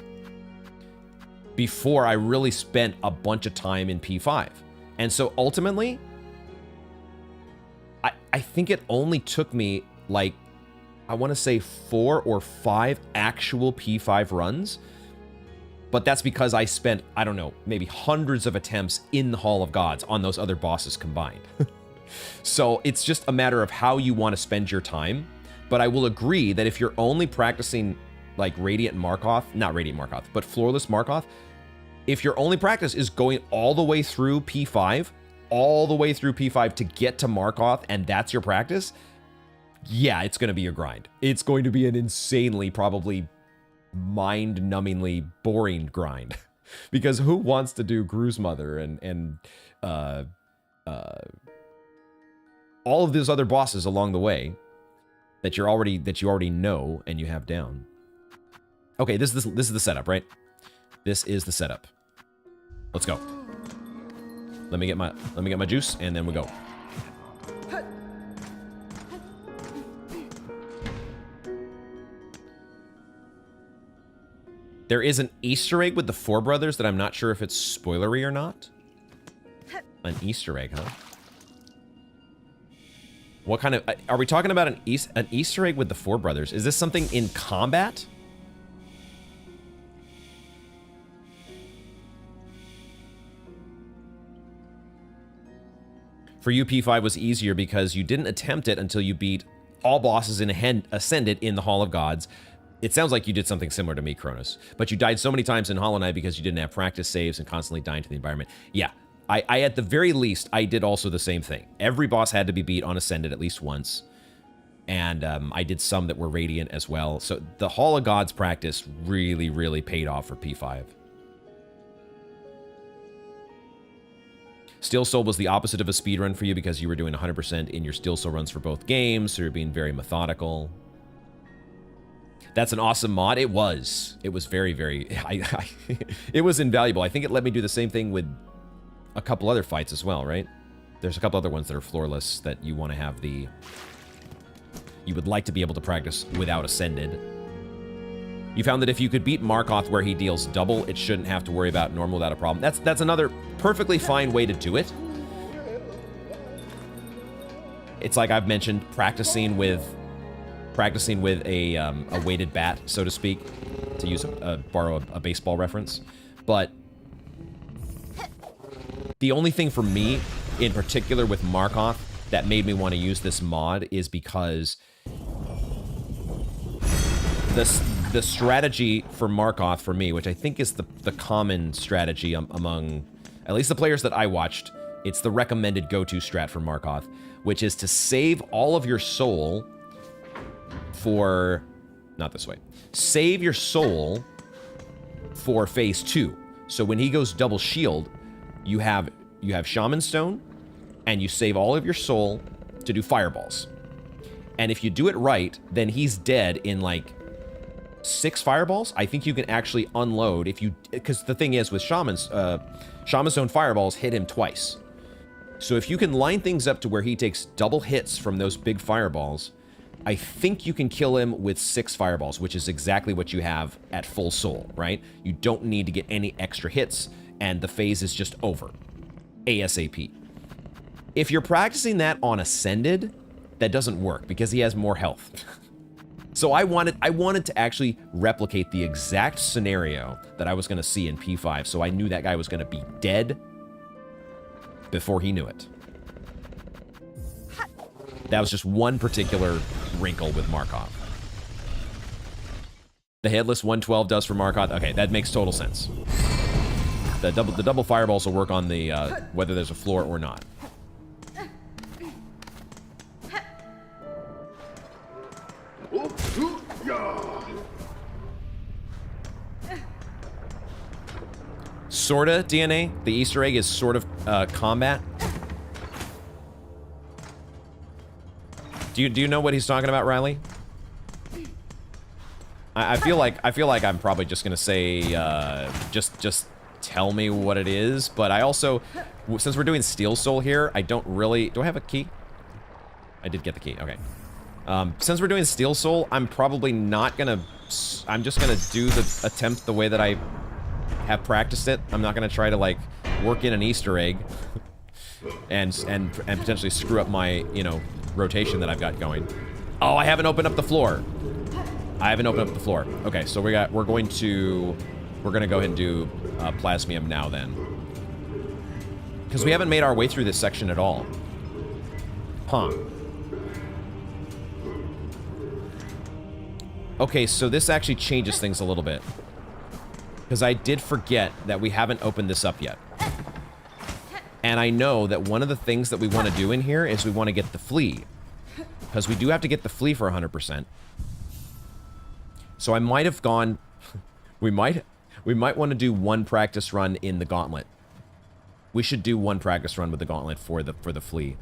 before I really spent a bunch of time in P5. And so ultimately, I think it only took me like, I want to say 4 or 5 actual P5 runs. But that's because I spent, I don't know, maybe hundreds of attempts in the Hall of Gods on those other bosses combined. So it's just a matter of how you want to spend your time. But I will agree that if you're only practicing like Radiant Markoth, not Radiant Markoth, but Floorless Markoth, if your only practice is going all the way through P5, to get to Markoth, and that's your practice, yeah, it's going to be a grind. It's going to be an insanely, probably mind-numbingly boring grind. Because who wants to do Gru's Mother and all of those other bosses along the way that you already know and you have down? Okay, this is the setup, right? This is the setup. Let's go. Let me get my juice, and then we go. There is an Easter egg with the Forebrothers that I'm not sure if it's spoilery or not. An Easter egg, huh? What kind of... Are we talking about an Easter egg with the Forebrothers? Is this something in combat? For you, P5 was easier because you didn't attempt it until you beat all bosses in Ascended in the Hall of Gods. It sounds like you did something similar to me, Cronus. But you died so many times in Hollow Knight because you didn't have practice saves and constantly dying to the environment. Yeah, I at the very least, I did also the same thing. Every boss had to be beat on Ascended at least once. And I did some that were Radiant as well. So the Hall of Gods practice really, really paid off for P5. Steel Soul was the opposite of a speedrun for you because you were doing 100% in your Steel Soul runs for both games, so you're being very methodical. That's an awesome mod. It was. It was very, very... it was invaluable. I think it let me do the same thing with a couple other fights as well, right? There's a couple other ones that are floorless that you want to have the... You would like to be able to practice without Ascended. You found that if you could beat Markoth where he deals double, it shouldn't have to worry about normal without a problem. That's another perfectly fine way to do it. It's like I've mentioned, practicing with a weighted bat, so to speak, to use borrow a baseball reference. But the only thing for me, in particular with Markoth, that made me want to use this mod is because the strategy for Markoth for me, which I think is the common strategy among at least the players that I watched, it's the recommended go-to strat for Markoth, which is to save all of your soul for... Not this way. Save your soul for phase 2. So when he goes double shield, you have Shaman Stone, and you save all of your soul to do fireballs. And if you do it right, then he's dead in like 6 fireballs. I think you can actually unload if you... Because the thing is, with Shaman Stone fireballs hit him twice. So if you can line things up to where he takes double hits from those big fireballs, I think you can kill him with 6 fireballs, which is exactly what you have at full soul, right? You don't need to get any extra hits, and the phase is just over. ASAP. If you're practicing that on Ascended, that doesn't work because he has more health. So I wanted to actually replicate the exact scenario that I was going to see in P5, so I knew that guy was going to be dead before he knew it. That was just one particular wrinkle with Markoth. The Headless 112 does for Markoth. Okay, that makes total sense. The double fireballs will work on the whether there's a floor or not. Sorta DNA. The Easter egg is sort of combat. Do you know what he's talking about, Riley? I feel like I'm probably just gonna say just tell me what it is, but I also, since we're doing Steel Soul here, I don't really... Do I have a key? I did get the key. Okay. Since we're doing Steel Soul, I'm probably not gonna... I'm just gonna do the attempt the way that I have practiced it. I'm not gonna try to like work in an Easter egg and potentially screw up my, you know, rotation that I've got going. Oh, I haven't opened up the floor. I haven't opened up the floor. Okay, so we're going to go ahead and do Plasmium now then, because we haven't made our way through this section at all. Huh. Okay, so this actually changes things a little bit, because I did forget that we haven't opened this up yet. And I know that one of the things that we want to do in here is we want to get the flea, because we do have to get the flea for 100%. So I might have gone... we might want to do one practice run in the Gauntlet. We should do one practice run with the Gauntlet for the flea.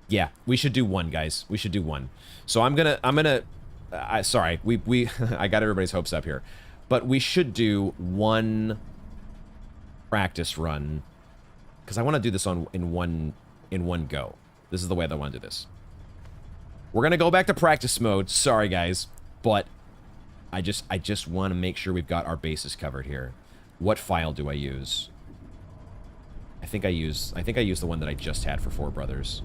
Yeah, we should do one, guys. We should do one. So I'm gonna sorry, we I got everybody's hopes up here. But we should do one practice run, because I want to do this in one go. This is the way that I want to do this. We're gonna go back to practice mode. Sorry, guys, but I just want to make sure we've got our bases covered here. What file do I use? I think I use the one that I just had for Forebrothers,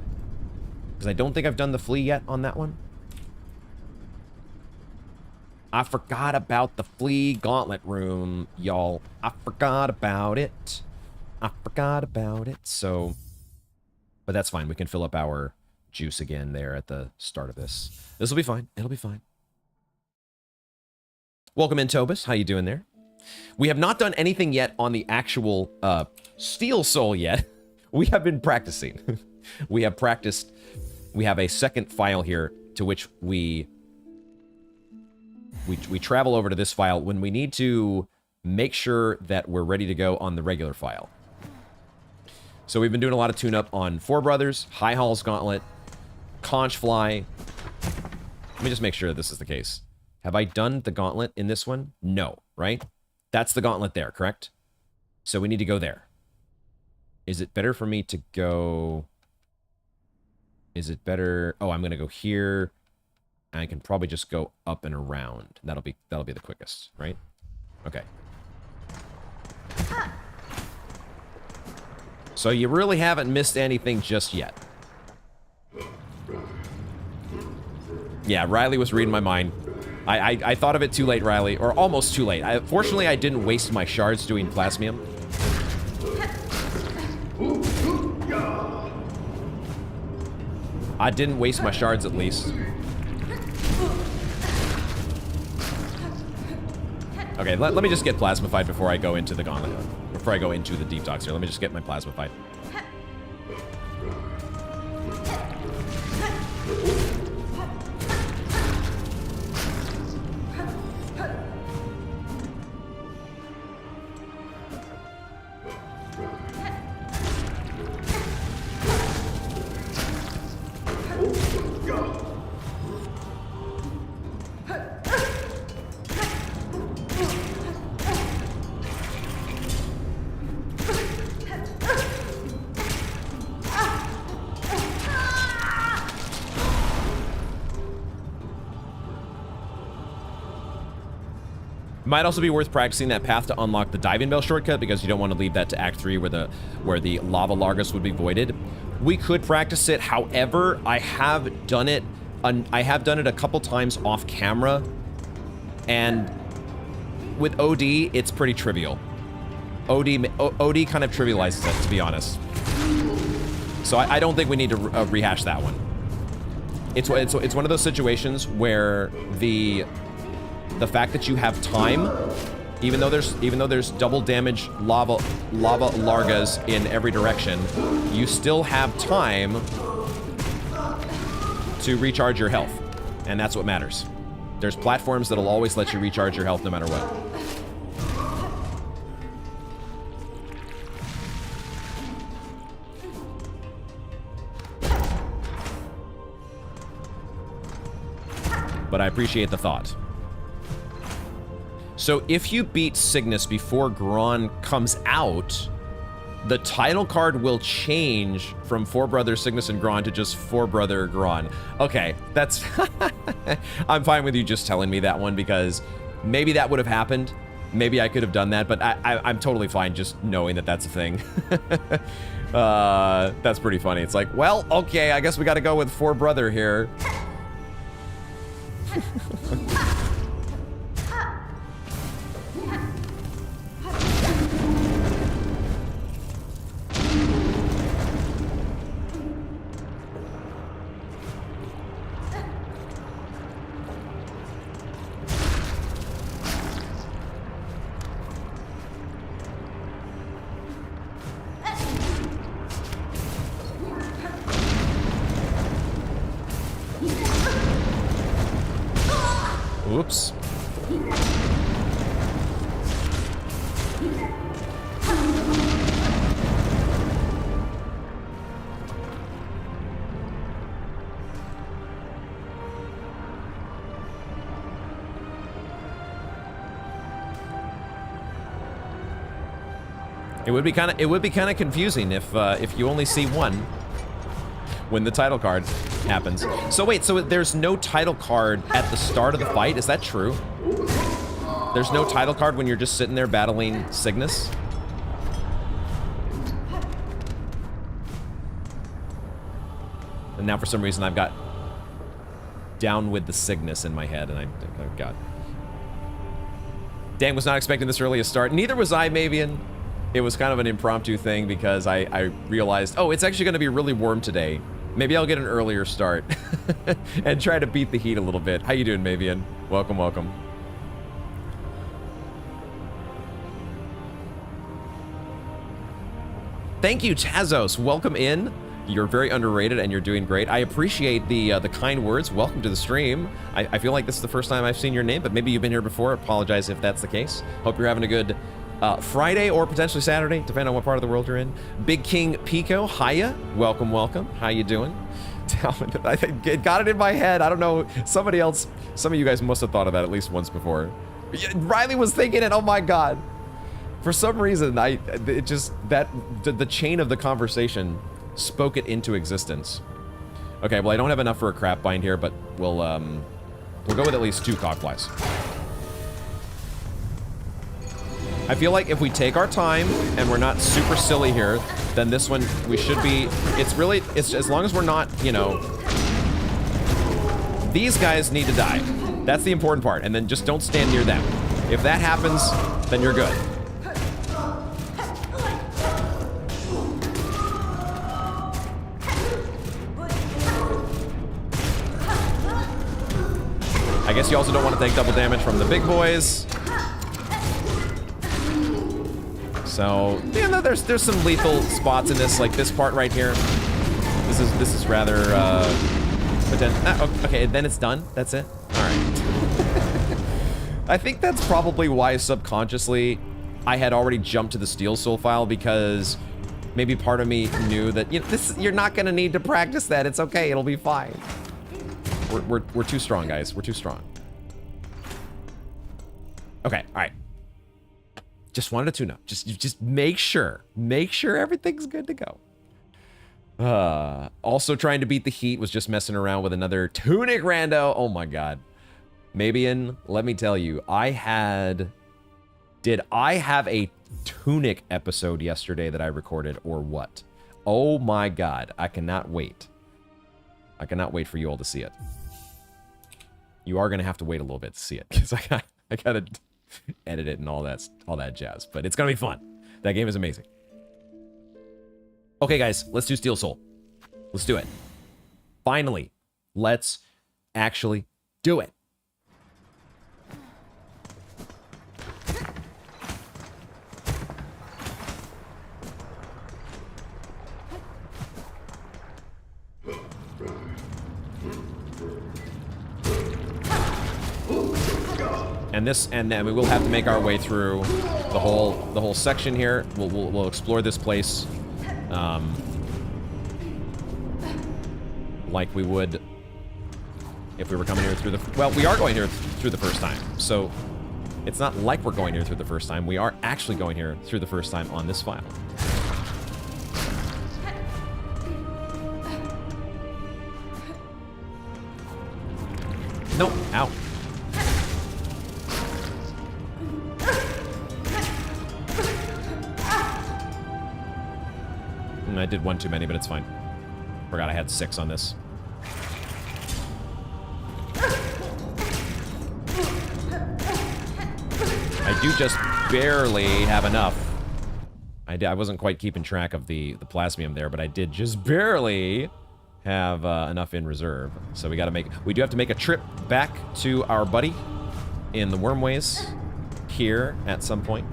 because I don't think I've done the flea yet on that one. I forgot about the flea Gauntlet room, y'all. I forgot about it. So, but that's fine. We can fill up our juice again there at the start of this. This will be fine. It'll be fine. Welcome in, Tobus. How you doing there? We have not done anything yet on the actual Steel Soul yet. We have been practicing. We have practiced. We have a second file here to which we travel over to this file when we need to make sure that we're ready to go on the regular file. So we've been doing a lot of tune-up on Forebrothers, High Hall's Gauntlet, Conchfly. Let me just make sure this is the case. Have I done the Gauntlet in this one? No, right? That's the Gauntlet there, correct? So we need to go there. Is it better for me to go... Is it better... Oh, I'm going to go here. I can probably just go up and around. That'll be the quickest, right? Okay. So you really haven't missed anything just yet. Yeah, Riley was reading my mind. I thought of it too late, Riley, or almost too late. Fortunately, I didn't waste my shards doing Plasmium. I didn't waste my shards, at least. Okay, let me just get plasmified before I go into the gauntlet. Before I go into the deep talks here. Let me just get my plasmified. Might also be worth practicing that path to unlock the diving bell shortcut, because you don't want to leave that to Act 3 where the lava largus would be voided. We could practice it, however, I have done it a couple times off camera, and with OD, it's pretty trivial. OD kind of trivializes it, to be honest. So I don't think we need to rehash that one. It's one of those situations where the fact that you have time, even though there's double damage lava largas in every direction, you still have time to recharge your health, and that's what matters. There's platforms that'll always let you recharge your health no matter what. But I appreciate the thought. So if you beat Cygnus before Gron comes out, the title card will change from Forebrothers Cygnus and Gron to just Forebrother Gron. Okay, that's... I'm fine with you just telling me that one, because maybe that would have happened. Maybe I could have done that, but I'm totally fine just knowing that that's a thing. That's pretty funny. It's like, well, okay, I guess we gotta go with Forebrother here. Oops. It would be kind of confusing if you only see one when the title card happens. So wait, so there's no title card at the start of the fight? Is that true? There's no title card when you're just sitting there battling Cygnus? And now for some reason I've got Down with the Cygnus in my head, and oh god. Dang, was not expecting this early a start. Neither was I, Mavian. It was kind of an impromptu thing because I realized, oh, it's actually going to be really warm today. Maybe I'll get an earlier start and try to beat the heat a little bit. How you doing, Mavian? Welcome, welcome. Thank you, Tazos. Welcome in. You're very underrated and you're doing great. I appreciate the kind words. Welcome to the stream. I feel like this is the first time I've seen your name, but maybe you've been here before. Apologize if that's the case. Hope you're having a good Friday or potentially Saturday, depending on what part of the world you're in. Big King Pico, hiya. Welcome, welcome. How you doing? I got it in my head. I don't know. Some of you guys must have thought of that at least once before. Riley was thinking it. Oh my god. For some reason, the chain of the conversation spoke it into existence. Okay, well, I don't have enough for a crap bind here, but we'll go with at least 2 Conchflies. I feel like if we take our time and we're not super silly here, then this one we should be. It's as long as we're not, you know, these guys need to die. That's the important part, and then just don't stand near them. If that happens, then you're good. I guess you also don't want to take double damage from the big boys. So, yeah, no, there's some lethal spots in this, like this part right here. This is rather, but then, okay, then it's done. That's it. All right. I think that's probably why subconsciously I had already jumped to the Steel Soul file, because maybe part of me knew that, you know, you're not gonna need to practice that. It's okay. It'll be fine. We're too strong, guys. We're too strong. Okay. All right. Just wanted to tune up. Just make sure everything's good to go. Also trying to beat the heat, was just messing around with another Tunic rando. Oh my god. Mabian, let me tell you, did I have a Tunic episode yesterday that I recorded, or what? Oh my god, I cannot wait. I cannot wait for you all to see it. You are gonna have to wait a little bit to see it, because I gotta edit it and all that jazz. But it's gonna be fun. That game is amazing. Okay, guys, let's do Steel Soul. Let's do it. Finally, let's actually do it. And then we will have to make our way through the whole section here. We'll explore this place, like we would if we were coming here through the. Well, we are going here through the first time, so it's not like we're going here through the first time. We are actually going here through the first time on this file. Nope. Ow. I did one too many, but it's fine. Forgot I had 6 on this. I do just barely have enough. I wasn't quite keeping track of the plasmium there, but I did just barely have enough in reserve. So we do have to make a trip back to our buddy in the Wormways here at some point.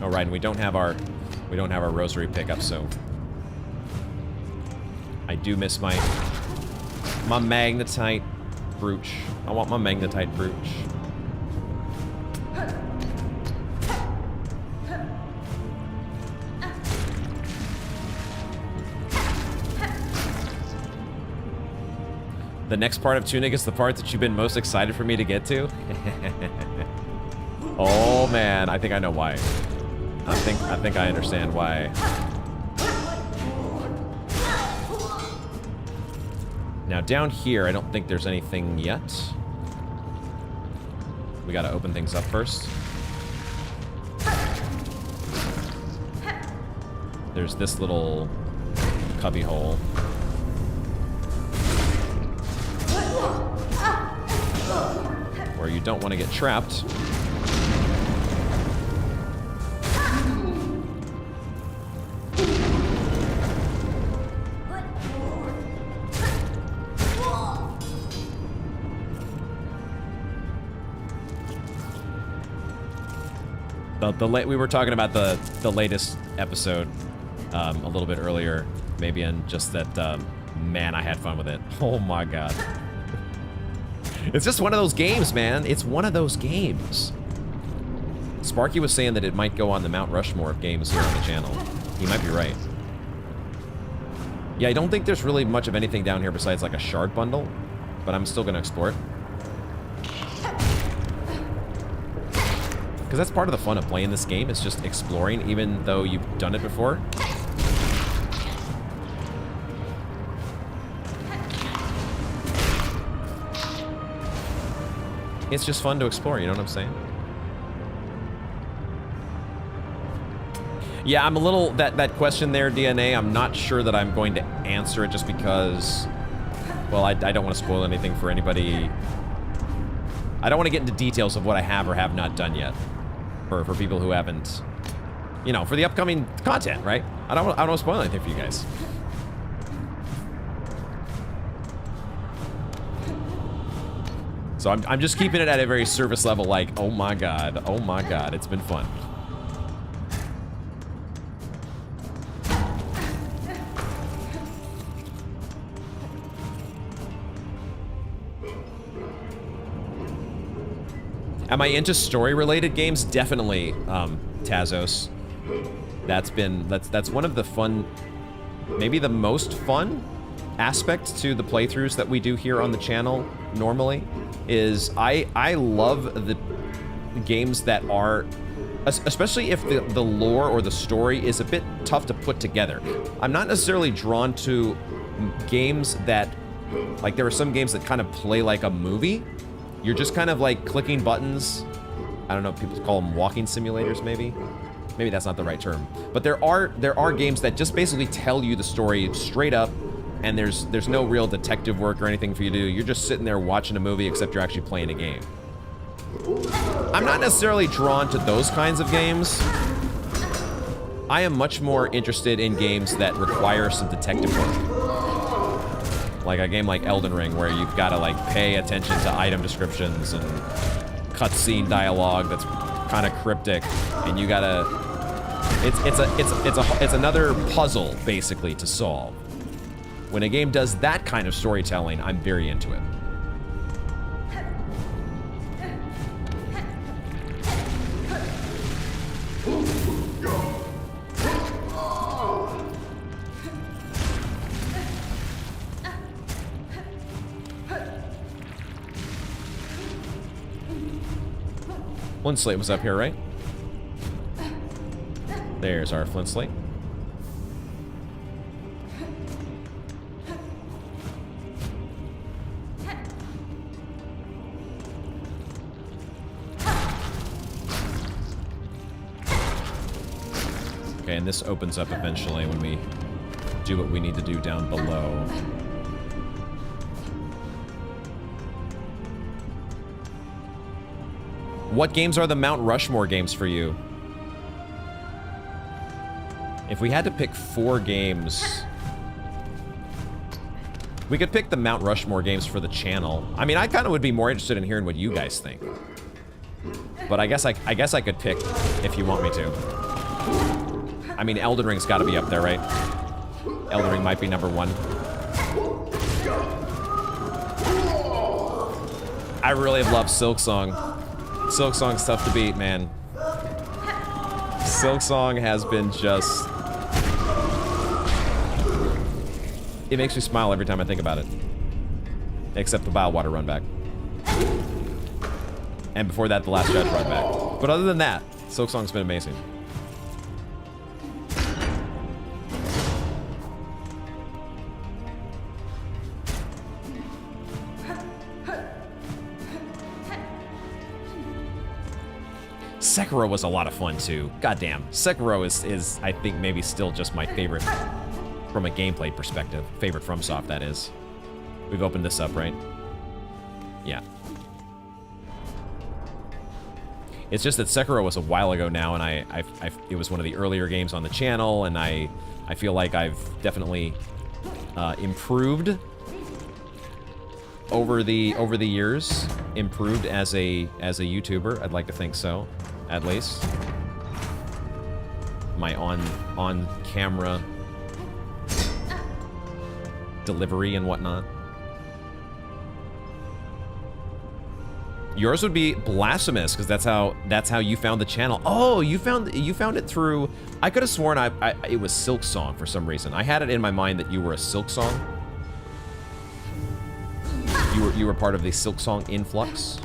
Oh right, and we don't have our rosary pickup, so I do miss my magnetite brooch. I want my magnetite brooch. The next part of Tunic is the part that you've been most excited for me to get to. Oh man, I think I know why. I think I understand why. Now down here, I don't think there's anything yet. We gotta open things up first. There's this little cubby hole. Where you don't want to get trapped. We were talking about the latest episode a little bit earlier, maybe, and just that, man, I had fun with it. Oh my god. It's just one of those games, man. It's one of those games. Sparky was saying that it might go on the Mount Rushmore of games here on the channel. He might be right. Yeah, I don't think there's really much of anything down here besides like a shard bundle, but I'm still gonna explore it. Because that's part of the fun of playing this game, is just exploring, even though you've done it before. It's just fun to explore, you know what I'm saying? Yeah, I'm a little, that question there, DNA, I'm not sure that I'm going to answer it just because, well, I don't want to spoil anything for anybody. I don't want to get into details of what I have or have not done yet. For people who haven't you know, for the upcoming content, right? I don't want to spoil anything for you guys. So I'm just keeping it at a very surface level, like, oh my god, it's been fun. Am I into story-related games? Definitely, Tazos. That's one of the fun, maybe the most fun aspect to the playthroughs that we do here on the channel normally, is I love the games that are, especially if the lore or the story is a bit tough to put together. I'm not necessarily drawn to games that, like, there are some games that kind of play like a movie. You're just kind of like clicking buttons. I don't know, people call them walking simulators, maybe. Maybe that's not the right term. But there are games that just basically tell you the story straight up, and there's no real detective work or anything for you to do. You're just sitting there watching a movie, except you're actually playing a game. I'm not necessarily drawn to those kinds of games. I am much more interested in games that require some detective work. Like a game like Elden Ring, where you've got to like pay attention to item descriptions and cutscene dialogue that's kind of cryptic, and you gotta. It's another puzzle basically to solve. When a game does that kind of storytelling, I'm very into it. Flint slate was up here, right? There's our flint slate. Okay, and this opens up eventually when we do what we need to do down below. What games are the Mount Rushmore games for you? If we had to pick 4 games, we could pick the Mount Rushmore games for the channel. I mean, I kind of would be more interested in hearing what you guys think. But I guess I could pick if you want me to. I mean, Elden Ring's got to be up there, right? Elden Ring might be number 1. I really love Silksong. Silksong's tough to beat, man. Silksong has been just... It makes me smile every time I think about it. Except the Biowater run back. And before that, the Last Judge run back. But other than that, Silksong's been amazing. Sekiro was a lot of fun too. Goddamn. Sekiro is I think maybe still just my favorite from a gameplay perspective. Favorite FromSoft, that is. We've opened this up, right? Yeah. It's just that Sekiro was a while ago now, and it was one of the earlier games on the channel, and I feel like I've definitely improved over the years. Improved as a YouTuber. I'd like to think so. At least my on camera delivery and whatnot. Yours would be Blasphemous, because that's how you found the channel. Oh, you found it through. I could have sworn it was Silksong for some reason. I had it in my mind that you were a Silksong. You were part of the Silksong influx.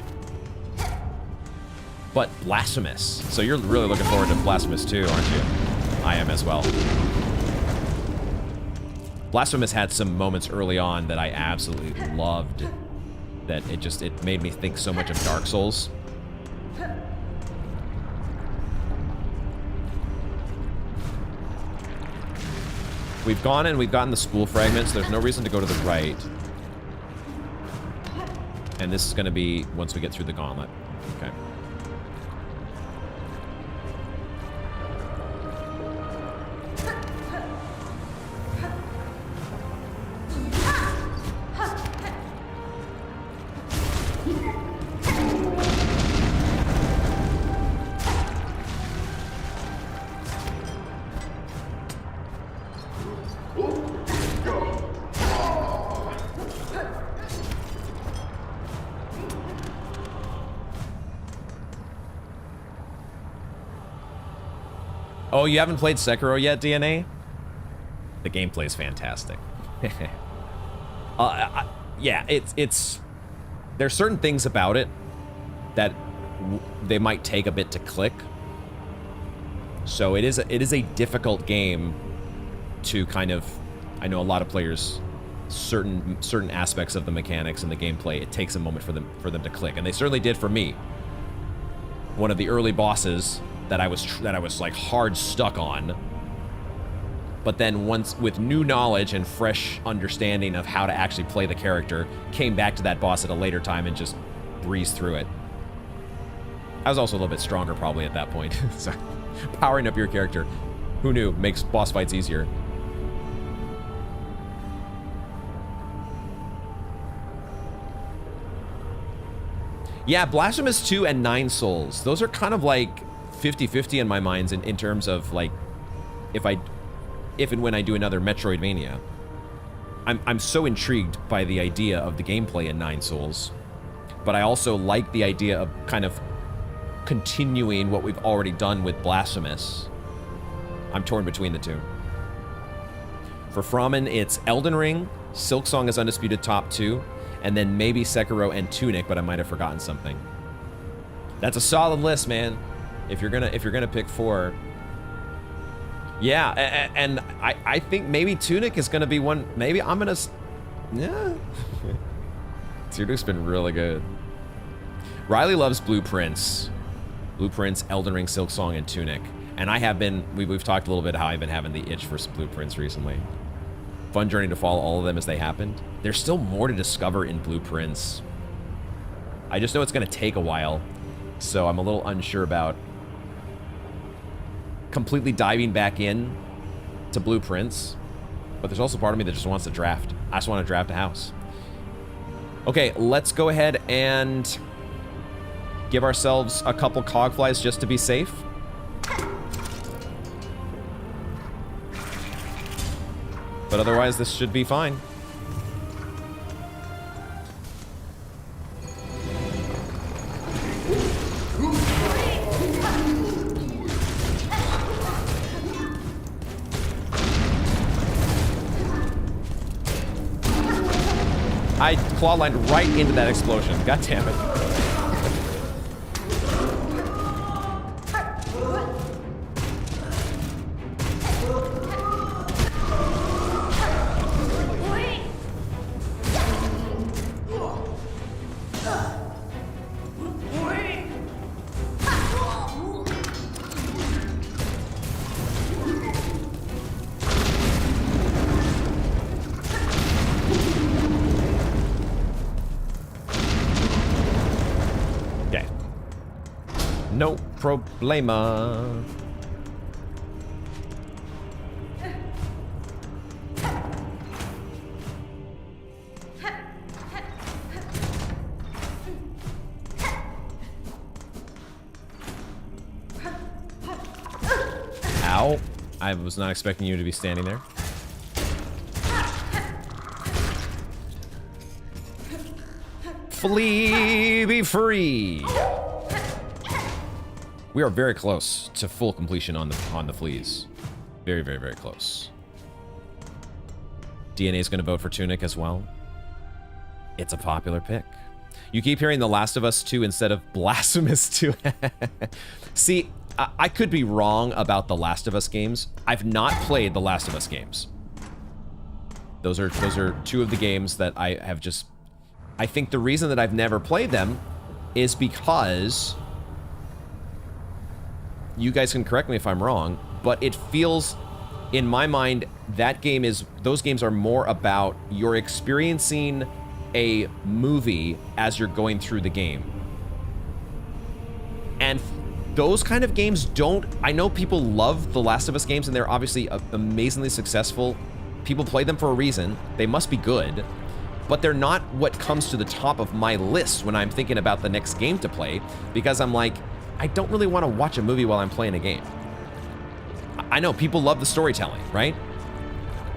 But Blasphemous. So you're really looking forward to Blasphemous too, aren't you? I am as well. Blasphemous had some moments early on that I absolutely loved. That it made me think so much of Dark Souls. We've gone and we've gotten the spool fragments. There's no reason to go to the right. And this is going to be once we get through the gauntlet. Okay. Oh, you haven't played Sekiro yet, DNA? The gameplay is fantastic. Yeah, it's there's certain things about it that they might take a bit to click. So it is a difficult game to kind of, I know a lot of players, certain aspects of the mechanics and the gameplay, it takes a moment for them to click, and they certainly did for me. One of the early bosses that I was like hard stuck on, but then once with new knowledge and fresh understanding of how to actually play the character, came back to that boss at a later time and just breezed through it. I was also a little bit stronger probably at that point. So powering up your character, who knew, makes boss fights easier. Yeah, Blasphemous 2 and 9 Souls, those are kind of like 50-50 in my mind in terms of like, if and when I do another Metroidvania. I'm so intrigued by the idea of the gameplay in 9 Souls, but I also like the idea of kind of continuing what we've already done with Blasphemous. I'm torn between the two. For Fromen, it's Elden Ring, Silksong is undisputed top 2, and then maybe Sekiro and Tunic, but I might have forgotten something. That's a solid list, man. If you're gonna pick 4. Yeah, and I think maybe Tunic is gonna be one. Maybe I'm gonna. Yeah. Tunic's been really good. Riley loves Blueprints. Blueprints, Elden Ring, Silksong, and Tunic. And I have been. We've talked a little bit how I've been having the itch for some Blueprints recently. Fun journey to follow all of them as they happened. There's still more to discover in Blueprints. I just know it's gonna take a while, so I'm a little unsure about completely diving back in to Blueprints, but there's also part of me that just wants to draft. I just want to draft a house. Okay, let's go ahead and give ourselves a couple Cogflies just to be safe. But otherwise, this should be fine. I clawlined right into that explosion. God damn it. No problema. Ow. I was not expecting you to be standing there. Flee, be free. We are very close to full completion on the fleas. Very, very, very close. DNA is going to vote for Tunic as well. It's a popular pick. You keep hearing The Last of Us 2 instead of Blasphemous 2. See, I could be wrong about The Last of Us games. I've not played The Last of Us games. Those are two of the games that I have just... I think the reason that I've never played them is because... You guys can correct me if I'm wrong, but it feels, in my mind, those games are more about you're experiencing a movie as you're going through the game. And those kind of games don't, I know people love The Last of Us games and they're obviously amazingly successful. People play them for a reason. They must be good, but they're not what comes to the top of my list when I'm thinking about the next game to play, because I'm like, I don't really want to watch a movie while I'm playing a game. I know people love the storytelling, right?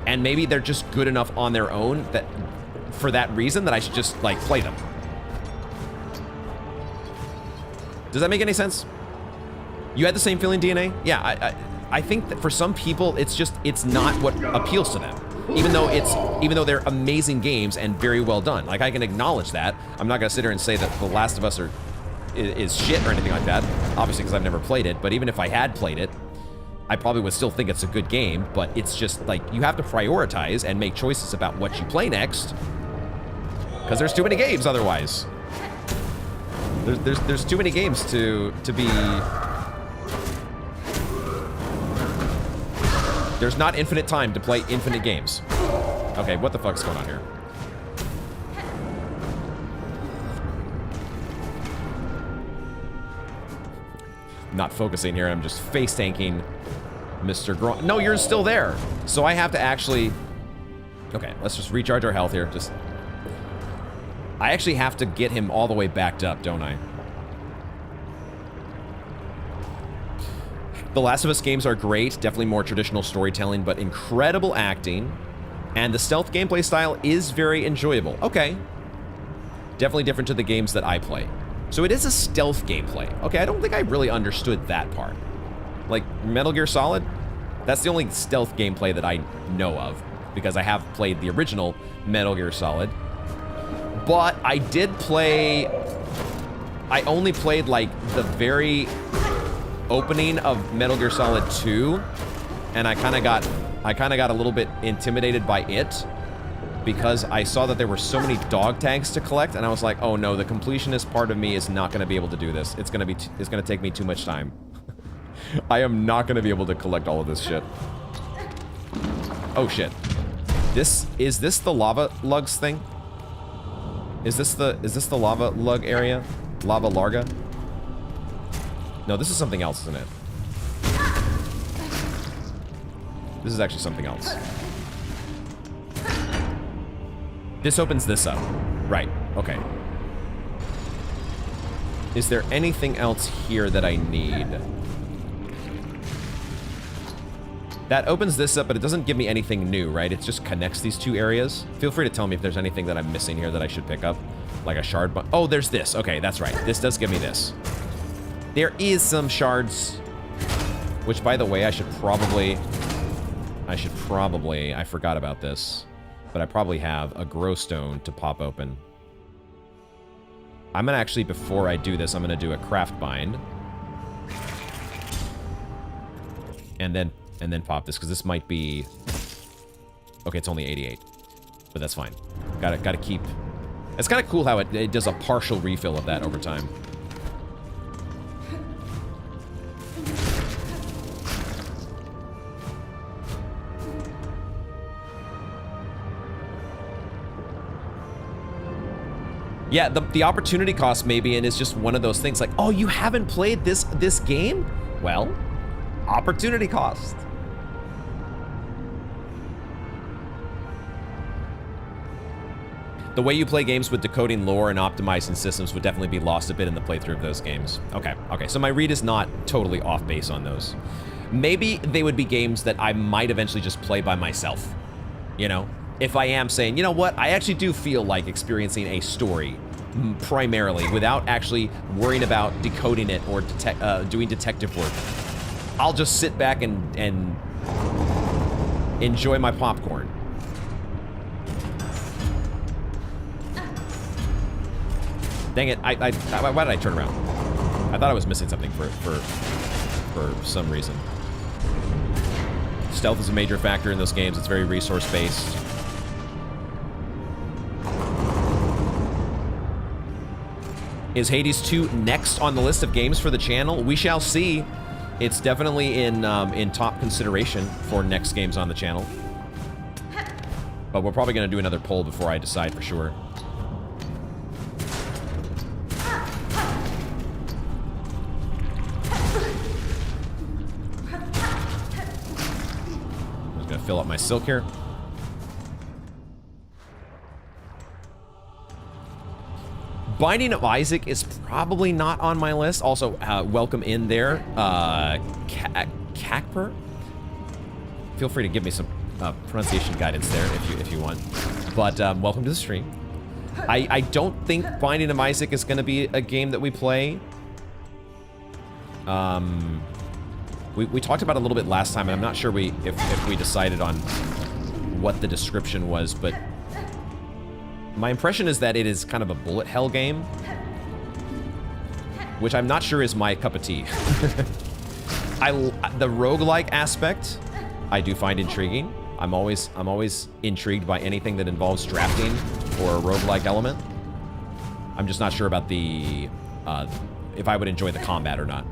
And maybe they're just good enough on their own that for that reason that I should just, like, play them. Does that make any sense? You had the same feeling, DNA? Yeah, I think that for some people, it's not what appeals to them. Even though they're amazing games and very well done. Like, I can acknowledge that. I'm not gonna sit here and say that The Last of Us is shit or anything like that. Obviously, because I've never played it. But even if I had played it, I probably would still think it's a good game. But it's just like, you have to prioritize and make choices about what you play next. Because there's too many games otherwise. There's too many games to be... There's not infinite time to play infinite games. Okay, what the fuck's going on here? Not focusing here, I'm just face tanking Mr. Grunt. No, you're still there. So I have to actually... Okay, let's just recharge our health here. I actually have to get him all the way backed up, don't I? The Last of Us games are great, definitely more traditional storytelling, but incredible acting, and the stealth gameplay style is very enjoyable. Okay. Definitely different to the games that I play. So it is a stealth gameplay. Okay, I don't think I really understood that part. Like, Metal Gear Solid? That's the only stealth gameplay that I know of, because I have played the original Metal Gear Solid. But I did play... I only played, like, the very... opening of Metal Gear Solid 2, and I kind of got a little bit intimidated by it because I saw that there were so many dog tags to collect, and I was like, oh no, the completionist part of me is not going to be able to do this. It's going to take me too much time. I am not going to be able to collect all of this shit. Oh shit. Is this the lava lugs thing? Is this the lava lug area? Lava Larga? No, this is something else, isn't it? This is actually something else. This opens this up. Right, okay. Is there anything else here that I need? That opens this up, but it doesn't give me anything new, right? It just connects these two areas. Feel free to tell me if there's anything that I'm missing here that I should pick up. Like a shard, but oh, there's this. Okay, that's right. This does give me this. There is some shards, which, by the way, I forgot about this, but I probably have a grow stone to pop open. I'm gonna actually, before I do this, I'm gonna do a craft bind. And then pop this, because this might be... Okay, it's only 88, but that's fine. Gotta keep... It's kind of cool how it does a partial refill of that over time. Yeah, the opportunity cost maybe, and it's just one of those things like, oh, you haven't played this game? Well, opportunity cost. The way you play games with decoding lore and optimizing systems would definitely be lost a bit in the playthrough of those games. Okay, so my read is not totally off base on those. Maybe they would be games that I might eventually just play by myself, you know? If I am saying, you know what, I actually do feel like experiencing a story primarily without actually worrying about decoding it or doing detective work. I'll just sit back and enjoy my popcorn. Dang it, why did I turn around? I thought I was missing something for some reason. Stealth is a major factor in those games. It's very resource-based. Is Hades 2 next on the list of games for the channel? We shall see. It's definitely in top consideration for next games on the channel. But we're probably going to do another poll before I decide for sure. I'm just going to fill up my silk here. Binding of Isaac is probably not on my list. Also, welcome in there, Cacper. Feel free to give me some pronunciation guidance there if you want. But welcome to the stream. I don't think Binding of Isaac is going to be a game that we play. We talked about it a little bit last time, and I'm not sure if we decided on what the description was, but my impression is that it is kind of a bullet hell game, which I'm not sure is my cup of tea. The roguelike aspect I do find intriguing. I'm always intrigued by anything that involves drafting or a roguelike element. I'm just not sure about the if I would enjoy the combat or not.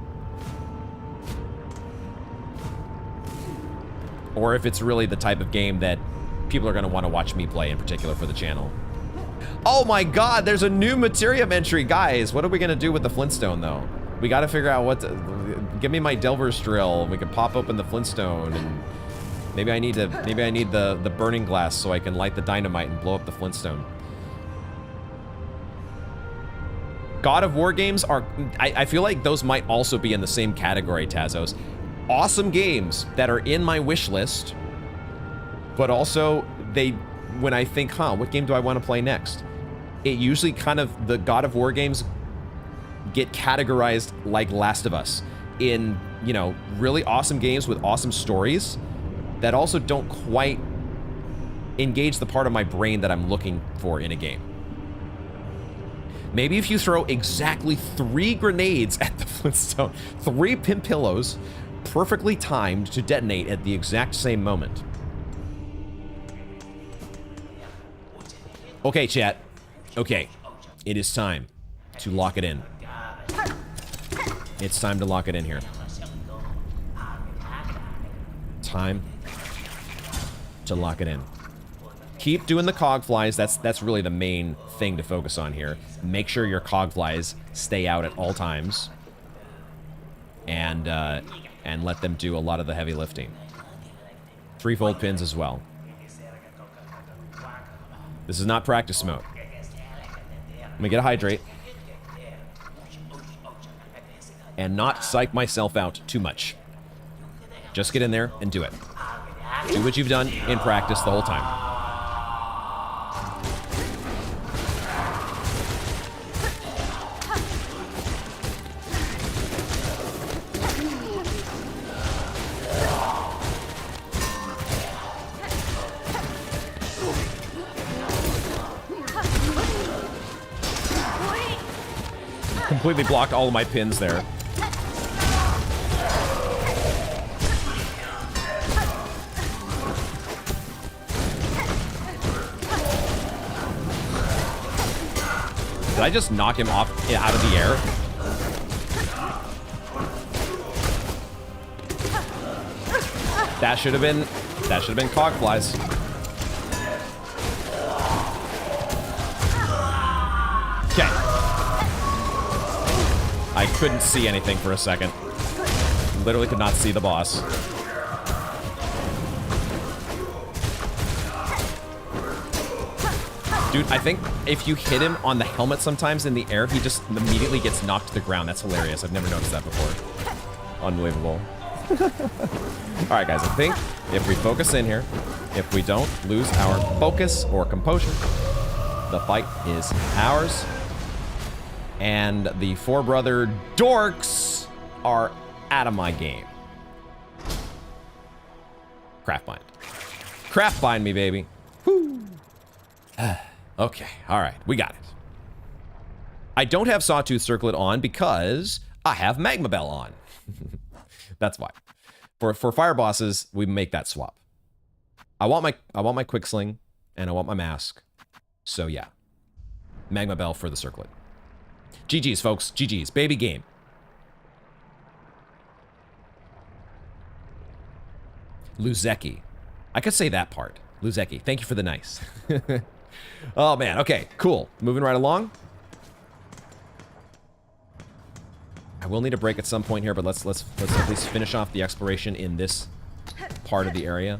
Or if it's really the type of game that people are going to want to watch me play in particular for the channel. Oh my god, there's a new Materium entry, guys. What are we going to do with the Flintstone, though? We got to figure out what to... Give me my Delver's drill. We can pop open the Flintstone, and maybe I need the burning glass so I can light the dynamite and blow up the Flintstone. God of War games are... I feel like those might also be in the same category, Tazos. Awesome games that are in my wish list, but also when I think, what game do I want to play next? It usually kind of, the God of War games get categorized like Last of Us in, you know, really awesome games with awesome stories that also don't quite engage the part of my brain that I'm looking for in a game. Maybe if you throw exactly 3 grenades at the Flintstone, 3 pin pillows, perfectly timed to detonate at the exact same moment. Okay, chat. Okay. It is time to lock it in. It's time to lock it in here. Time to lock it in. Keep doing the cogflies. That's really the main thing to focus on here. Make sure your cogflies stay out at all times. And let them do a lot of the heavy lifting. 3-fold pins as well. This is not practice mode. Let me get a hydrate. And not psych myself out too much. Just get in there and do it. Do what you've done in practice the whole time. Completely blocked all of my pins there. Did I just knock him off out of the air? That should have been cogflies. Okay. I couldn't see anything for a second. Literally could not see the boss. Dude, I think if you hit him on the helmet sometimes in the air, he just immediately gets knocked to the ground. That's hilarious. I've never noticed that before. Unbelievable. Alright, guys, I think if we focus in here, if we don't lose our focus or composure, the fight is ours. And the Forebrother dorks are out of my game. Craftbind. Craftbind me, baby. Woo. Okay, all right, we got it. I don't have Sawtooth Circlet on because I have Magma Bell on. That's why. For fire bosses, we make that swap. I want my quick sling and I want my mask. So yeah. Magma Bell for the circlet. GG's, folks. GG's. Baby game. Luzeki. I could say that part. Luzeki. Thank you for the nice. Oh, man. Okay, cool. Moving right along. I will need a break at some point here, but let's at least finish off the exploration in this part of the area.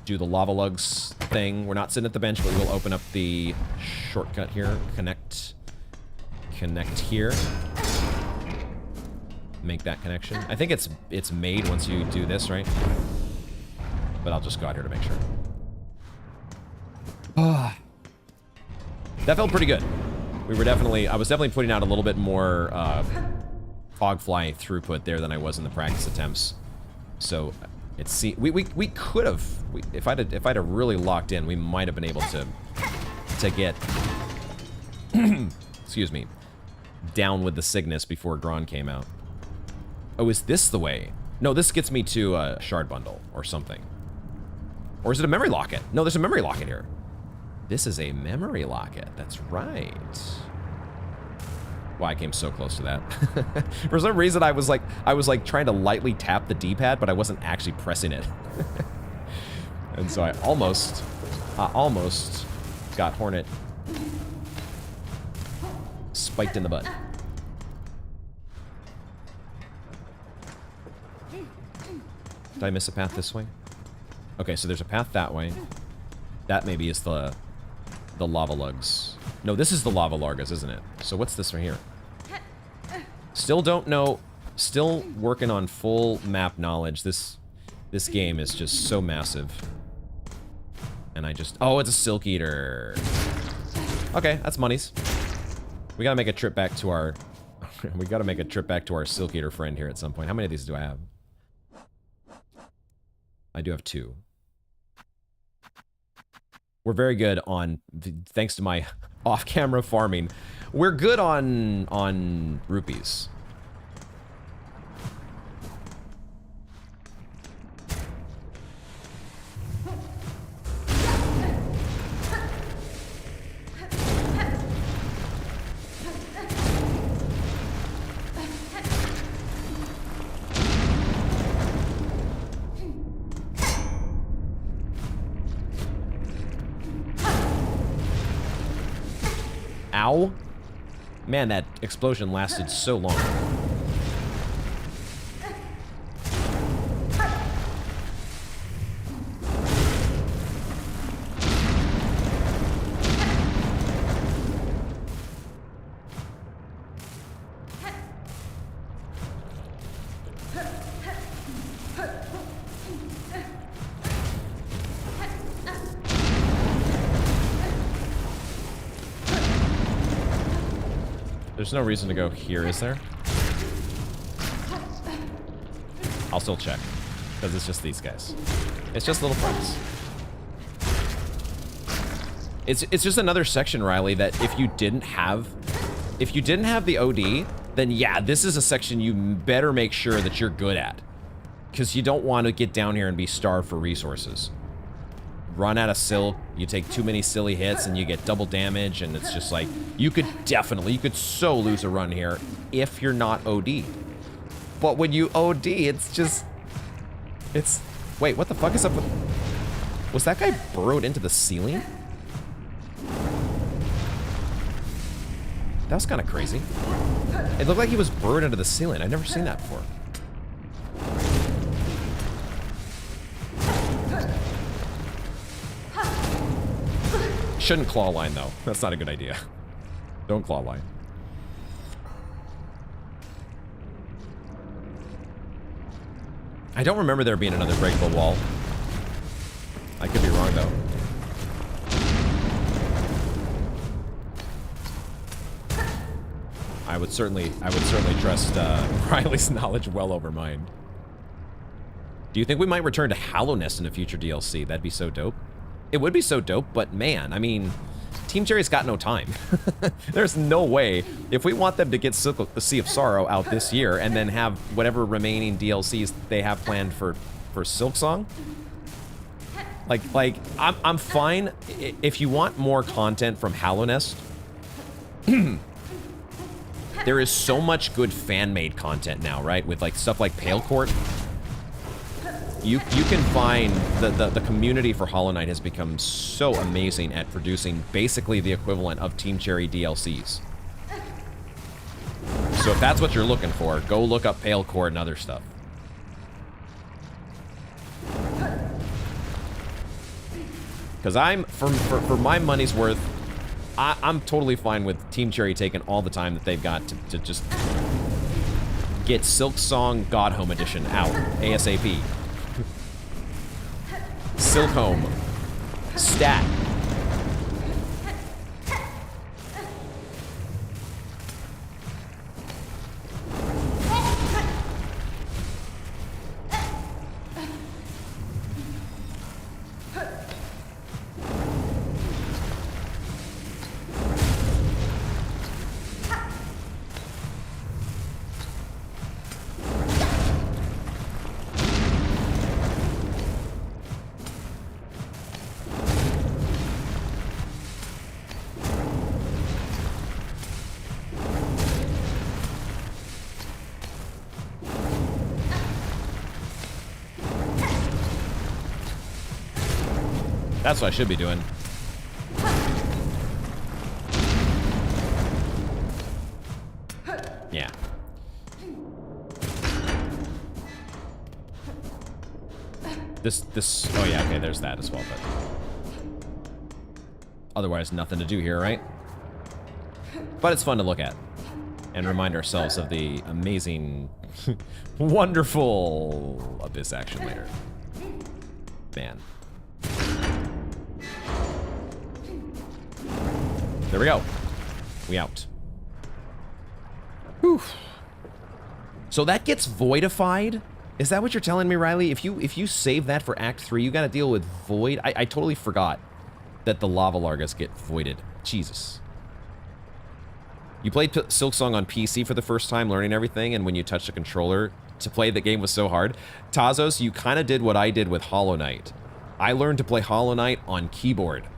Do the lava lugs thing. We're not sitting at the bench, but we'll open up the shortcut here. Connect here. Make that connection. I think it's made once you do this, right? But I'll just go out here to make sure. Ah. That felt pretty good. I was definitely putting out a little bit more Conchfly throughput there than I was in the practice attempts. So we could have, if I'd have really locked in, we might have been able to get excuse me, down with the Cygnus before Gron came out. Oh, is this the way? No, this gets me to a shard bundle or something. Or is it a memory locket? No, there's a memory locket here. This is a memory locket. That's right. Wow, I came so close to that. For some reason, I was like trying to lightly tap the D-pad, but I wasn't actually pressing it. And so I almost got Hornet spiked in the butt. Did I miss a path this way? Okay, so there's a path that way. That maybe is the lava lugs. No, this is the lava largas, isn't it? So what's this right here? Still don't know. Still working on full map knowledge. This game is just so massive. And I just... Oh, it's a Silk Eater. Okay, that's monies. We gotta make a trip back to our... we gotta make a trip back to our Silk Eater friend here at some point. How many of these do I have? I do have 2. We're very good on, thanks to my off-camera farming, we're good on rupees. Ow. Man, that explosion lasted so long. There's no reason to go here, is there? I'll still check, because it's just these guys. It's just little friends. It's just another section, Riley, that if you didn't have the OD, then yeah, this is a section you better make sure that you're good at. Because you don't want to get down here and be starved for resources. Run out of silk, you take too many silly hits and you get double damage, and it's just like, you could so lose a run here if you're not OD. But when you OD, wait, what the fuck is up with... Was that guy burrowed into the ceiling? That was kind of crazy. It looked like he was burrowed into the ceiling. I've never seen that before. Shouldn't claw line, though. That's not a good idea. Don't claw line. I don't remember there being another breakable wall. I could be wrong, though. I would certainly trust Riley's knowledge well over mine. Do you think we might return to Hallownest in a future DLC? That'd be so dope. It would be so dope, but man, I mean, Team Cherry's got no time. There's no way. If we want them to get the Sea of Sorrow out this year and then have whatever remaining DLCs they have planned for Silksong, like I'm fine. If you want more content from Hallownest, there is so much good fan-made content now, right? With like stuff like Pale Court. You can find the community for Hollow Knight has become so amazing at producing basically the equivalent of Team Cherry DLCs. So if that's what you're looking for, go look up Pale Court and other stuff. Because for my money's worth, I'm totally fine with Team Cherry taking all the time that they've got to just get Silksong God Home Edition out ASAP. Silcomb. Stat. That's what I should be doing. Yeah. This, oh yeah, okay, there's that as well, but otherwise nothing to do here, right? But it's fun to look at and remind ourselves of the amazing, wonderful Abyss action later. Man. There we go. We out. Whew. So that gets voidified? Is that what you're telling me, Riley? If you save that for Act 3, you gotta deal with void? I totally forgot that the lava largas get voided. Jesus. You played Silksong on PC for the first time, learning everything, and when you touched the controller to play the game was so hard. Tazos, you kind of did what I did with Hollow Knight. I learned to play Hollow Knight on keyboard.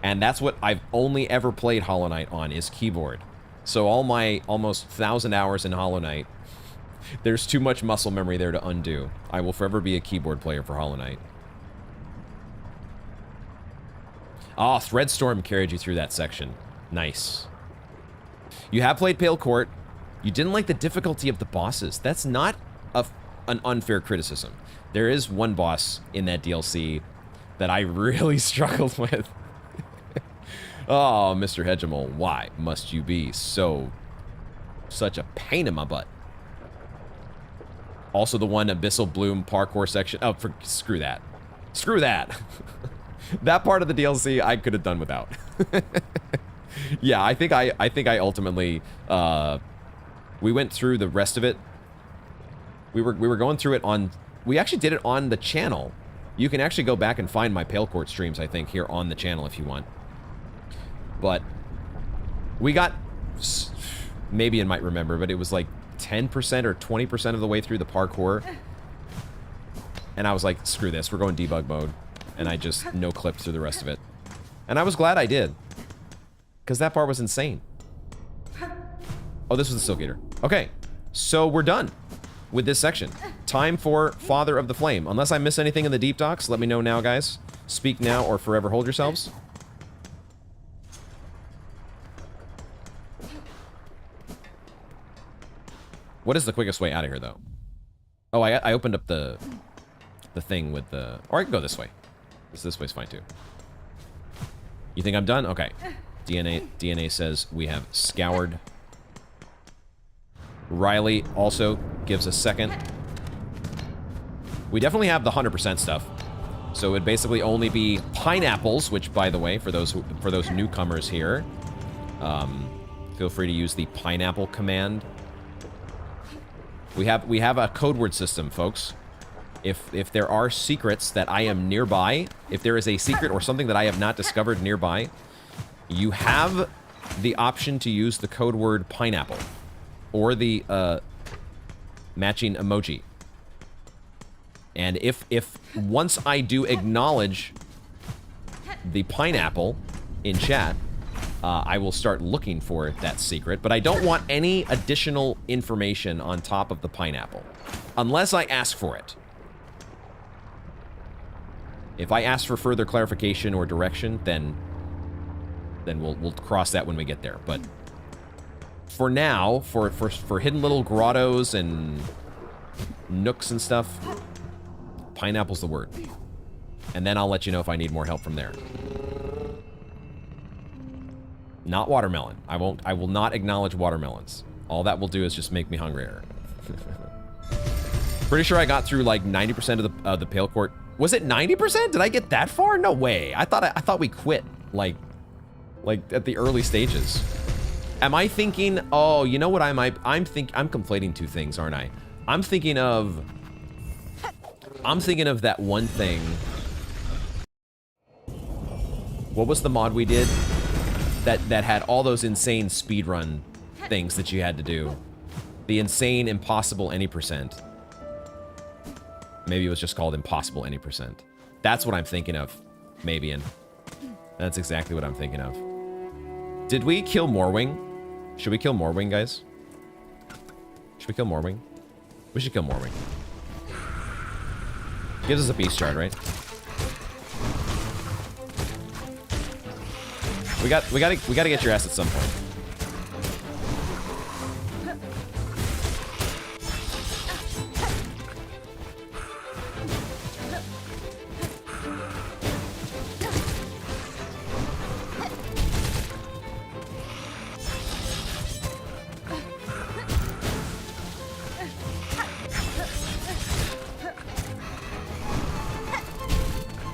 And that's what I've only ever played Hollow Knight on, is keyboard. So all my almost 1,000 hours in Hollow Knight, there's too much muscle memory there to undo. I will forever be a keyboard player for Hollow Knight. Ah, Threadstorm carried you through that section. Nice. You have played Pale Court. You didn't like the difficulty of the bosses. That's not an unfair criticism. There is one boss in that DLC that I really struggled with. Oh, Mr. Hegemol, why must you be such a pain in my butt? Also the one Abyssal Bloom parkour section. Oh, screw that. Screw that. That part of the DLC I could have done without. Yeah, I think I ultimately we went through the rest of it. We were going through it on, we actually did it on the channel. You can actually go back and find my Pale Court streams, I think, here on the channel if you want. But we got, maybe you might remember, but it was like 10% or 20% of the way through the parkour. And I was like, screw this, we're going debug mode. And I just no-clipped through the rest of it. And I was glad I did. Because that part was insane. Oh, this was the Silk Eater. Okay, so we're done with this section. Time for Father of the Flame. Unless I miss anything in the deep docks, let me know now, guys. Speak now or forever hold yourselves. What is the quickest way out of here, though? Oh, I opened up the thing with the... Or I can go this way. This way's fine, too. You think I'm done? Okay. DNA says we have scoured. Riley also gives a second. We definitely have the 100% stuff. So it would basically only be pineapples, which, by the way, for those newcomers here, feel free to use the pineapple command. We have a code word system, folks. If there are secrets that I am nearby, if there is a secret or something that I have not discovered nearby, you have the option to use the code word pineapple or the matching emoji. And if once I do acknowledge the pineapple in chat, I will start looking for that secret, but I don't want any additional information on top of the pineapple, unless I ask for it. If I ask for further clarification or direction, then we'll cross that when we get there. But for now, for hidden little grottos and nooks and stuff, pineapple's the word. And then I'll let you know if I need more help from there. Not watermelon. I will not acknowledge watermelons. All that will do is just make me hungrier. Pretty sure I got through like 90% of the Pale Court. Was it 90%? Did I get that far? No way. I thought we quit like at the early stages. Am I thinking, oh, you know what I'm conflating two things, aren't I? I'm thinking of that one thing. What was the mod we did that had all those insane speedrun things that you had to do? The insane impossible any percent. Maybe it was just called impossible any percent. That's what I'm thinking of, maybe, and that's exactly what I'm thinking of. Did we kill Morwing? Should we kill Morwing, guys? Should we kill Morwing? We should kill Morwing. Gives us a beast shard, right? We gotta get your ass at some point.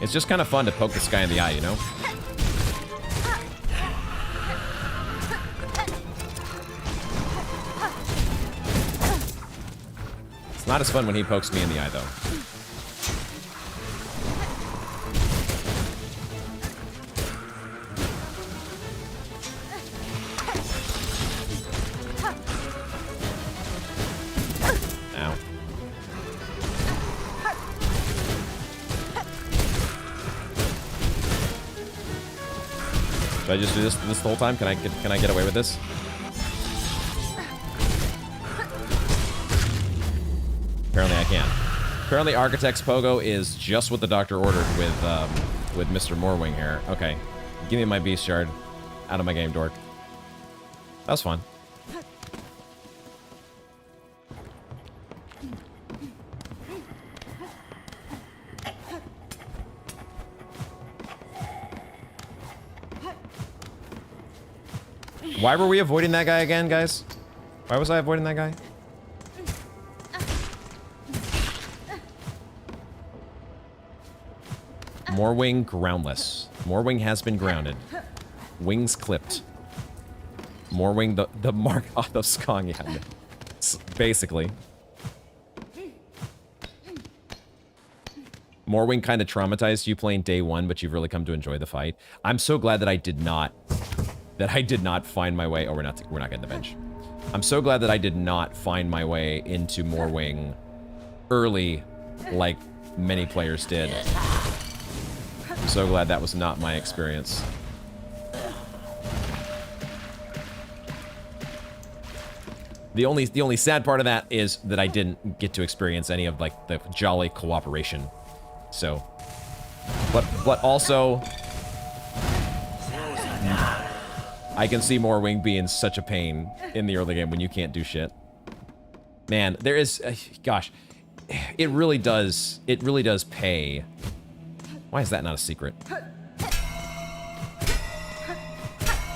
It's just kind of fun to poke this guy in the eye, you know? It's not as fun when he pokes me in the eye, though. Ow. Should I just do this the whole time? Can I get away with this? Apparently I can. Apparently Architect's Pogo is just what the doctor ordered with Mr. Morwing here. Okay. Give me my beast shard. Out of my game, dork. That was fun. Why were we avoiding that guy again, guys? Why was I avoiding that guy? Morwing groundless. Morwing has been grounded. Wings clipped. Morwing the mark off of Skong, yeah. Basically. Morwing kind of traumatized you playing day one, but you've really come to enjoy the fight. I'm so glad that I did not find my way. Oh, we're not getting the bench. I'm so glad that I did not find my way into Morwing early, like many players did. I'm so glad that was not my experience. The only sad part of that is that I didn't get to experience any of like the jolly cooperation. So, but also, I can see Morwing being such a pain in the early game when you can't do shit. Man, there is, gosh, it really does pay. Why is that not a secret?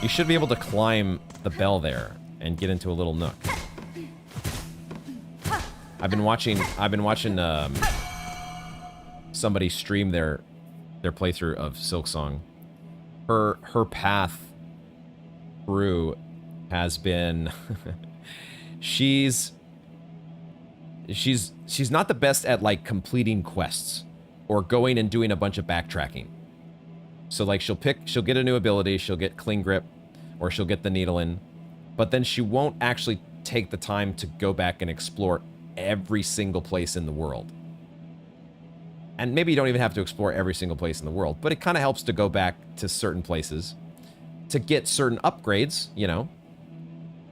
You should be able to climb the bell there and get into a little nook. I've been watching somebody stream their playthrough of Silksong. Her path through has been she's not the best at like completing quests or going and doing a bunch of backtracking. So like she'll get a new ability, she'll get Cling Grip, or she'll get the Needle in, but then she won't actually take the time to go back and explore every single place in the world. And maybe you don't even have to explore every single place in the world, but it kind of helps to go back to certain places to get certain upgrades, you know,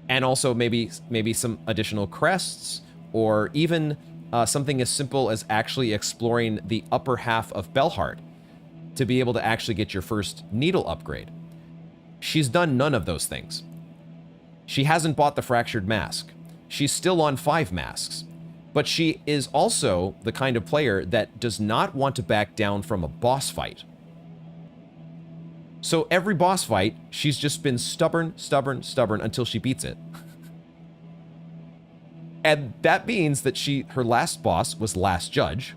and also maybe some additional crests, or even something as simple as actually exploring the upper half of Belhart to be able to actually get your first needle upgrade. She's done none of those things. She hasn't bought the Fractured Mask. She's still on 5 masks. But she is also the kind of player that does not want to back down from a boss fight. So every boss fight, she's just been stubborn until she beats it. And that means that her last boss was Last Judge.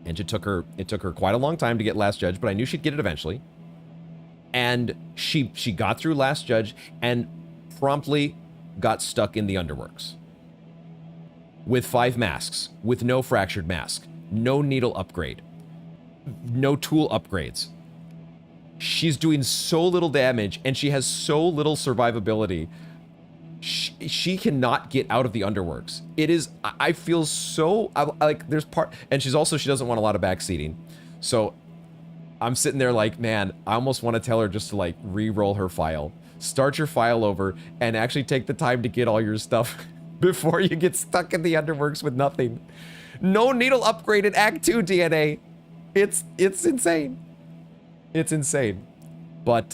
And it took her quite a long time to get Last Judge, but I knew she'd get it eventually. And she got through Last Judge and promptly got stuck in the Underworks. With 5 masks, with no Fractured Mask, no needle upgrade, no tool upgrades. She's doing so little damage, and she has so little survivability. She cannot get out of the Underworks. It is, I feel so, like, there's part, and she doesn't want a lot of backseating. So I'm sitting there like, man, I almost want to tell her just to, like, re-roll her file. Start your file over, and actually take the time to get all your stuff before you get stuck in the Underworks with nothing. No needle upgrade in Act 2 DNA. It's insane. It's insane. But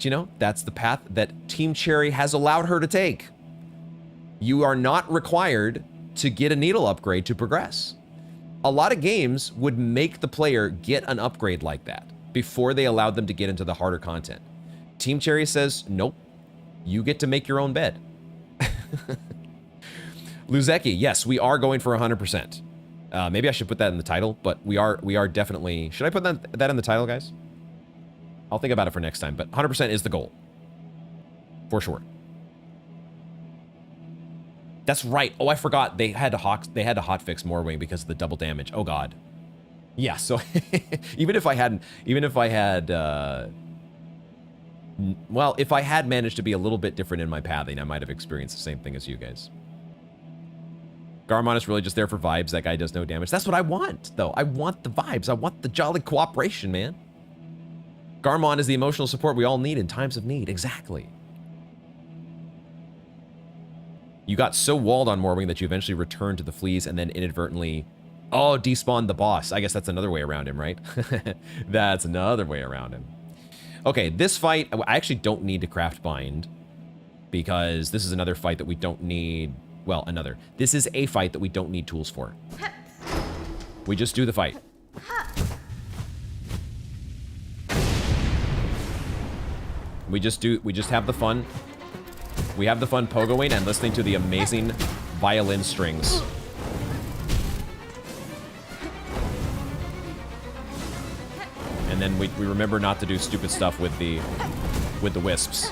you know, that's the path that Team Cherry has allowed her to take. You are not required to get a needle upgrade to progress. A lot of games would make the player get an upgrade like that before they allowed them to get into the harder content. Team Cherry says, nope, you get to make your own bed. Luzeki, yes, we are going for 100%. Maybe I should put that in the title, but we are definitely... Should I put that in the title, guys? I'll think about it for next time, but 100% is the goal. For sure. That's right. Oh, I forgot. They had to hotfix Morwing because of the double damage. Oh god. Yeah, so even if I had well, if I had managed to be a little bit different in my pathing, I might have experienced the same thing as you guys. Garmon is really just there for vibes. That guy does no damage. That's what I want, though. I want the vibes. I want the jolly cooperation, man. Garmon is the emotional support we all need in times of need. Exactly. You got so walled on Morwing that you eventually returned to the fleas and then inadvertently, oh, despawned the boss. I guess that's another way around him, right? That's another way around him. Okay, this fight, I actually don't need to craft bind because this is another fight that we don't need. Well, this is a fight that we don't need tools for. We just do the fight. We just have the fun. We have the fun pogoing and listening to the amazing violin strings. And then we remember not to do stupid stuff with the wisps.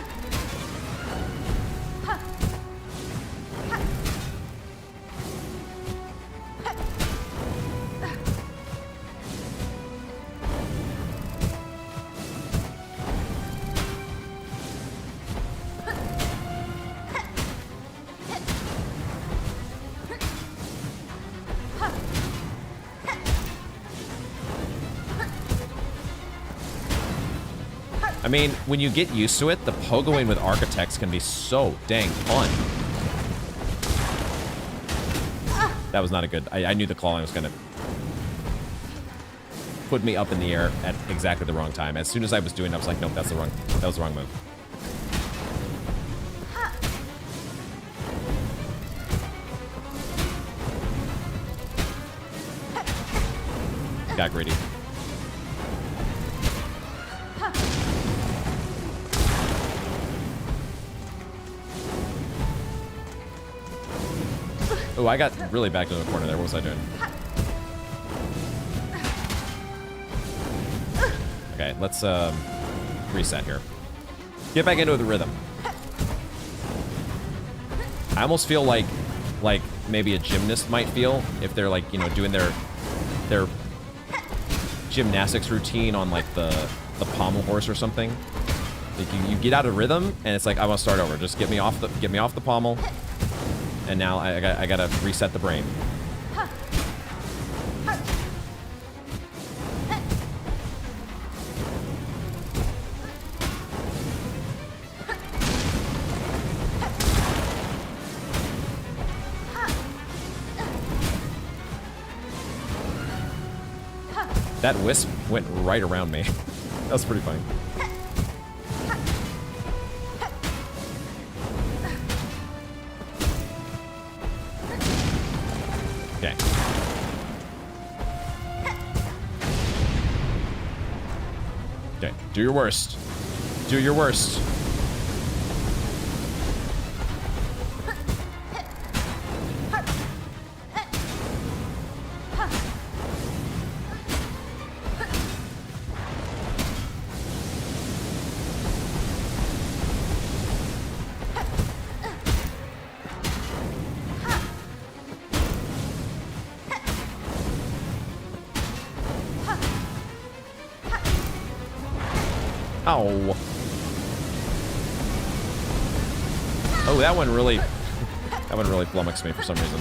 I mean, when you get used to it, the pogoing with architects can be so dang fun. That was not a good... I knew the clawing was going to put me up in the air at exactly the wrong time. As soon as I was doing it, I was like, nope, that was the wrong move. Got greedy. Oh, I got really back to the corner there. What was I doing? Okay, let's reset here. Get back into the rhythm. I almost feel like maybe a gymnast might feel if they're like, you know, doing their gymnastics routine on like the pommel horse or something. Like you get out of rhythm and it's like, I want to start over. Just get me off the pommel. And now I gotta reset the brain. That wisp went right around me. That was pretty funny. Okay. Okay, do your worst. Do your worst. Oh. Oh, that one really flummoxed me for some reason.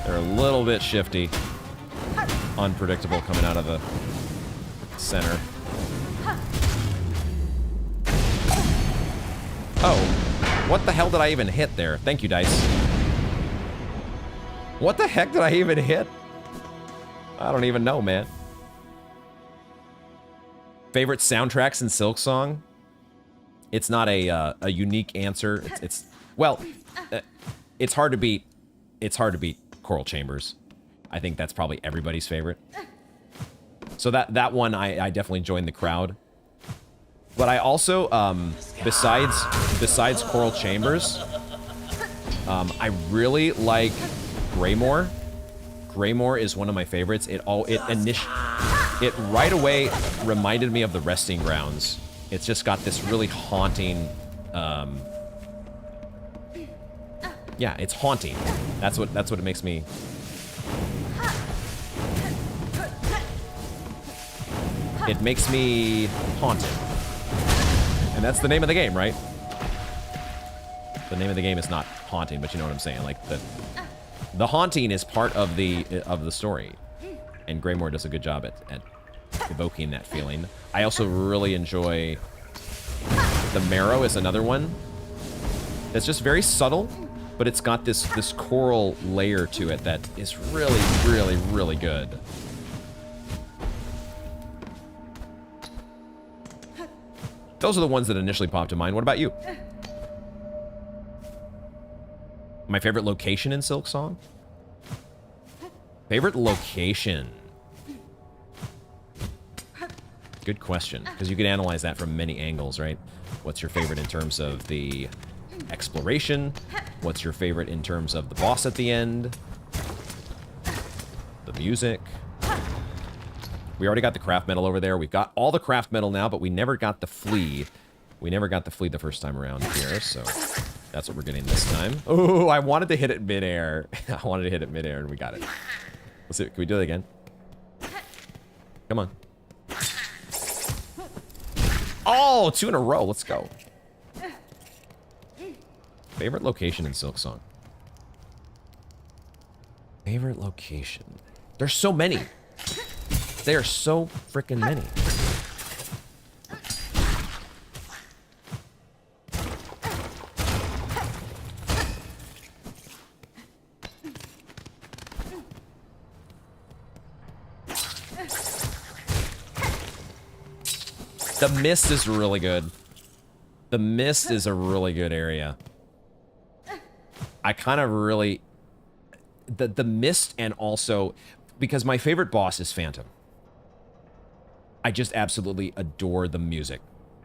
They're a little bit shifty. Unpredictable coming out of the center. Oh, what the hell did I even hit there? Thank you, dice. What the heck did I even hit? I don't even know, man. Favorite soundtracks in Silksong? It's not a unique answer. Well, it's hard to beat. It's hard to beat Choral Chambers. I think that's probably everybody's favorite. So that one, I definitely joined the crowd. But I also, besides Choral Chambers, I really like Greymore. Greymore is one of my favorites. It right away reminded me of the Resting Grounds. It's just got this really haunting, yeah, it's haunting. That's what it makes me. It makes me haunted. And that's the name of the game, right? The name of the game is not haunting, but you know what I'm saying. Like the haunting is part of the story, and Greymore does a good job at evoking that feeling. I also really enjoy the Marrow is another one that's just very subtle, but it's got this choral layer to it that is really, really, really good. Those are the ones that initially popped to mind. What about you? My favorite location in Silksong? Favorite location? Good question, because you could analyze that from many angles, right? What's your favorite in terms of the exploration? What's your favorite in terms of the boss at the end? The music? We already got the craft metal over there. We've got all the craft metal now, but we never got the flea. We never got the flea the first time around here, so that's what we're getting this time. Oh, I wanted to hit it midair. I wanted to hit it midair, and we got it. Let's see. Can we do it again? Come on. Oh, 2 in a row. Let's go. Favorite location in Silksong? Favorite location? There's so many. There are so freaking many. The Mist is really good. The Mist is a really good area. I kind of really... The Mist, and also... Because my favorite boss is Phantom. I just absolutely adore the music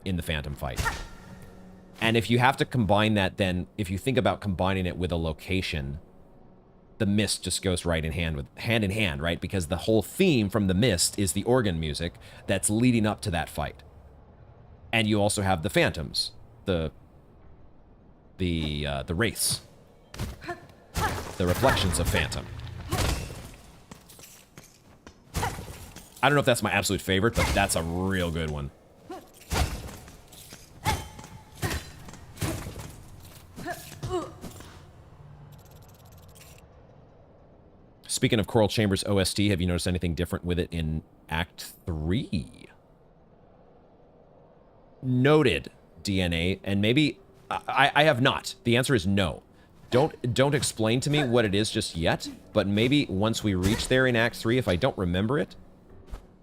in the Phantom fight. And if you have to combine that, then if you think about combining it with a location, the Mist just goes right in hand in hand, right? Because the whole theme from the Mist is the organ music that's leading up to that fight. And you also have the Phantoms, the Wraiths, the reflections of Phantom. I don't know if that's my absolute favorite, but that's a real good one. Speaking of Choral Chambers OST, have you noticed anything different with it in Act 3? Noted, DNA, and maybe... I have not. The answer is no. Don't explain to me what it is just yet, but maybe once we reach there in Act 3, if I don't remember it,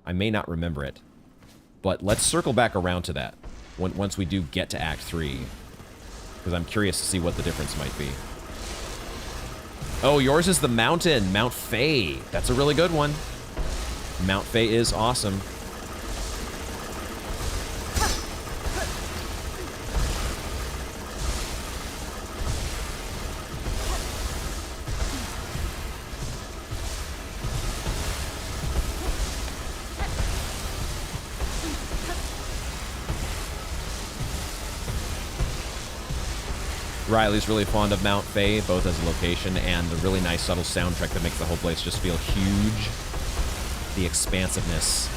I may not remember it. But let's circle back around to that once we do get to Act 3, because I'm curious to see what the difference might be. Oh, yours is the mountain, Mount Faye. That's a really good one. Mount Faye is awesome. Riley's really fond of Mount Faye, both as a location and the really nice subtle soundtrack that makes the whole place just feel huge. The expansiveness.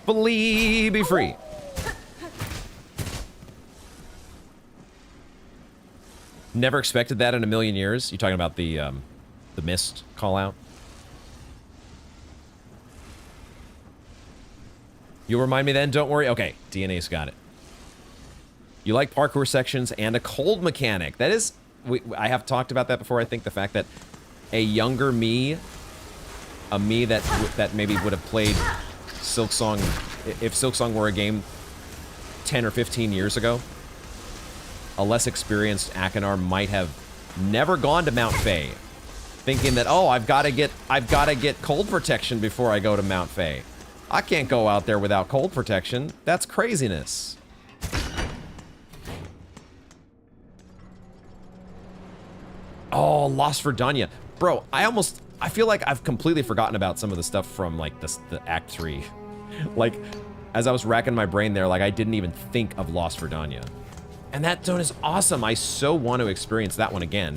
Flee, be free. Never expected that in a million years. You talking about the mist call out? You'll remind me then, don't worry. Okay, DNA's got it. You like parkour sections and a cold mechanic. That is, I have talked about that before. I think the fact that a younger me, a me that maybe would have played Silksong, if Silksong were a game 10 or 15 years ago, a less experienced Akinar might have never gone to Mount Faye, thinking that, oh, I've got to get cold protection before I go to Mount Faye. I can't go out there without cold protection. That's craziness. Oh, Lost Verdania. Bro, I feel like I've completely forgotten about some of the stuff from, like, the Act 3. Like, as I was racking my brain there, like, I didn't even think of Lost Verdania. And that zone is awesome. I so want to experience that one again.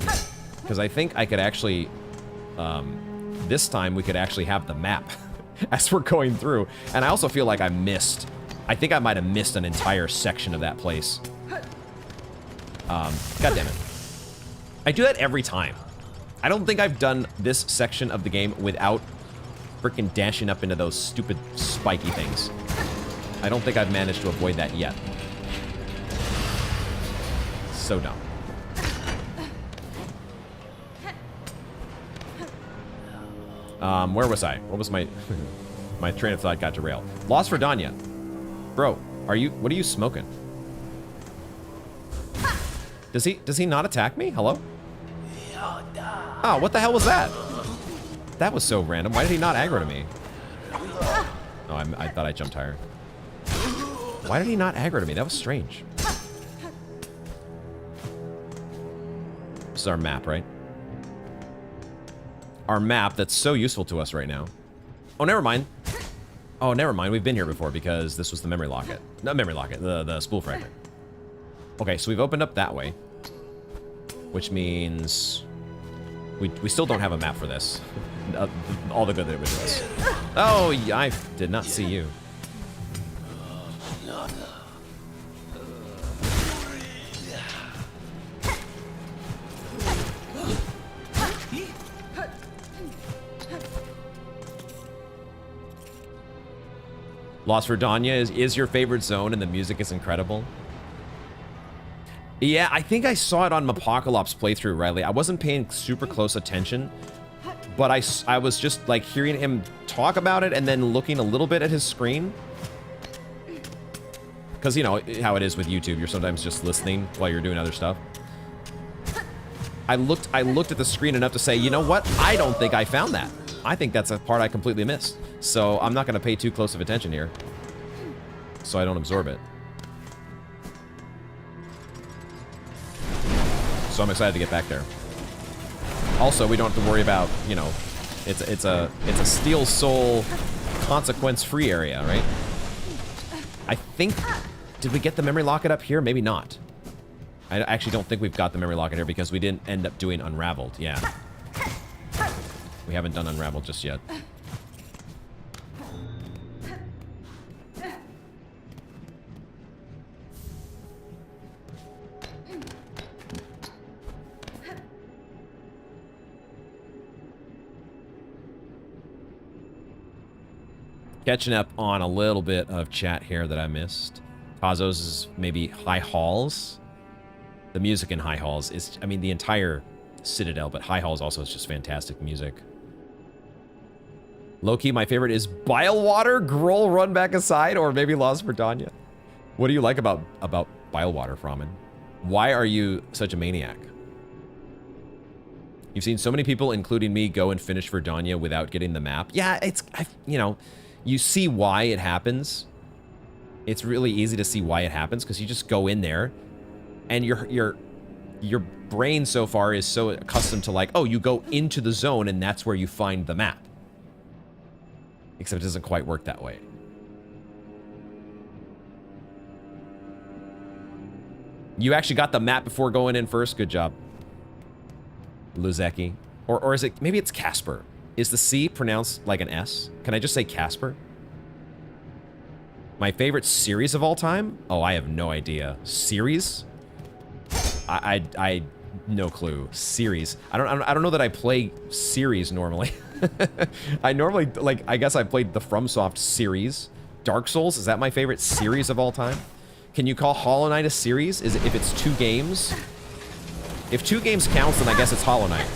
Because I think I could actually, this time we could actually have the map as we're going through. And I also feel like I think I might have missed an entire section of that place. God damn it. I do that every time. I don't think I've done this section of the game without freaking dashing up into those stupid spiky things. I don't think I've managed to avoid that yet. So dumb. Where was I? What was my my train of thought got derailed. Lost Verdania. Bro, what are you smoking? Does he not attack me? Hello? Oh, what the hell was that? That was so random. Why did he not aggro to me? Oh, I thought I jumped higher. Why did he not aggro to me? That was strange. This is our map, right? Our map that's so useful to us right now. Oh, never mind. Oh, never mind. We've been here before because this was the memory locket. Not memory locket, the spool fragment. Okay, so we've opened up that way. Which means we still don't have a map for this. All the good that it would do us. Oh, I did not see you. Lost Verdania is your favorite zone and the music is incredible. Yeah, I think I saw it on Mapocalypse playthrough, Riley. I wasn't paying super close attention, but I was just like hearing him talk about it and then looking a little bit at his screen. Because you know how it is with YouTube, you're sometimes just listening while you're doing other stuff. I looked at the screen enough to say, you know what? I don't think I found that. I think that's a part I completely missed. So I'm not going to pay too close of attention here, so I don't absorb it. So I'm excited to get back there. Also, we don't have to worry about, you know, it's a Steel Soul consequence-free area, right? I think, did we get the memory locket up here? Maybe not. I actually don't think we've got the memory locket here because we didn't end up doing Unraveled. Yeah. We haven't done Unraveled just yet. Catching up on a little bit of chat here that I missed. Kazos is maybe High Halls. The music in High Halls is, I mean, the entire Citadel, but High Halls also is just fantastic music. Low-key, my favorite is Bilewater, Groll Run Back Aside, or maybe Lost Verdania. What do you like about Bilewater, Framen? Why are you such a maniac? You've seen so many people, including me, go and finish Verdania without getting the map. Yeah, you know, you see why it happens. It's really easy to see why it happens because you just go in there and your brain so far is so accustomed to like, oh, you go into the zone and that's where you find the map. Except it doesn't quite work that way. You actually got the map before going in first. Good job, Luzeki. Or is it, maybe it's Casper. Is the C pronounced like an S? Can I just say Casper? My favorite series of all time? Oh, I have no idea. Series? I no clue. Series. I don't know that I play series normally. I normally, like, I guess I played the FromSoft series. Dark Souls, is that my favorite series of all time? Can you call Hollow Knight a series? Is it, if it's 2 games? If 2 games counts, then I guess it's Hollow Knight.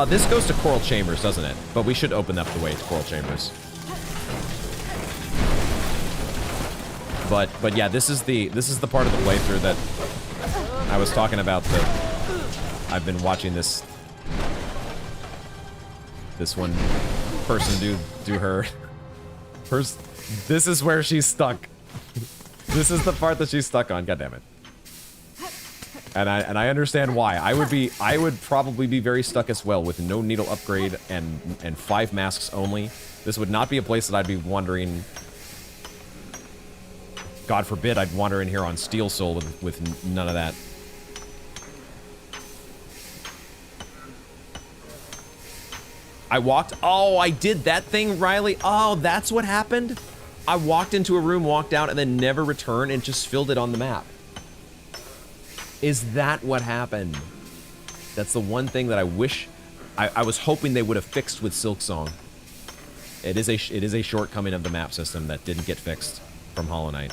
This goes to Coral Chambers, doesn't it? But we should open up the way to Coral Chambers. But yeah, this is the part of the playthrough that I was talking about. That I've been watching this one person do her. This is where she's stuck. This is the part that she's stuck on. God damn it. And I understand why. I would probably be very stuck as well with no needle upgrade and 5 masks only. This would not be a place that I'd be wandering. God forbid I'd wander in here on Steel Soul with none of that. Oh, I did that thing, Riley. Oh, that's what happened? I walked into a room, walked out, and then never returned and just filled it on the map. Is that what happened? That's the one thing that I wish... I was hoping they would have fixed with Silksong. It is a shortcoming of the map system that didn't get fixed from Hollow Knight.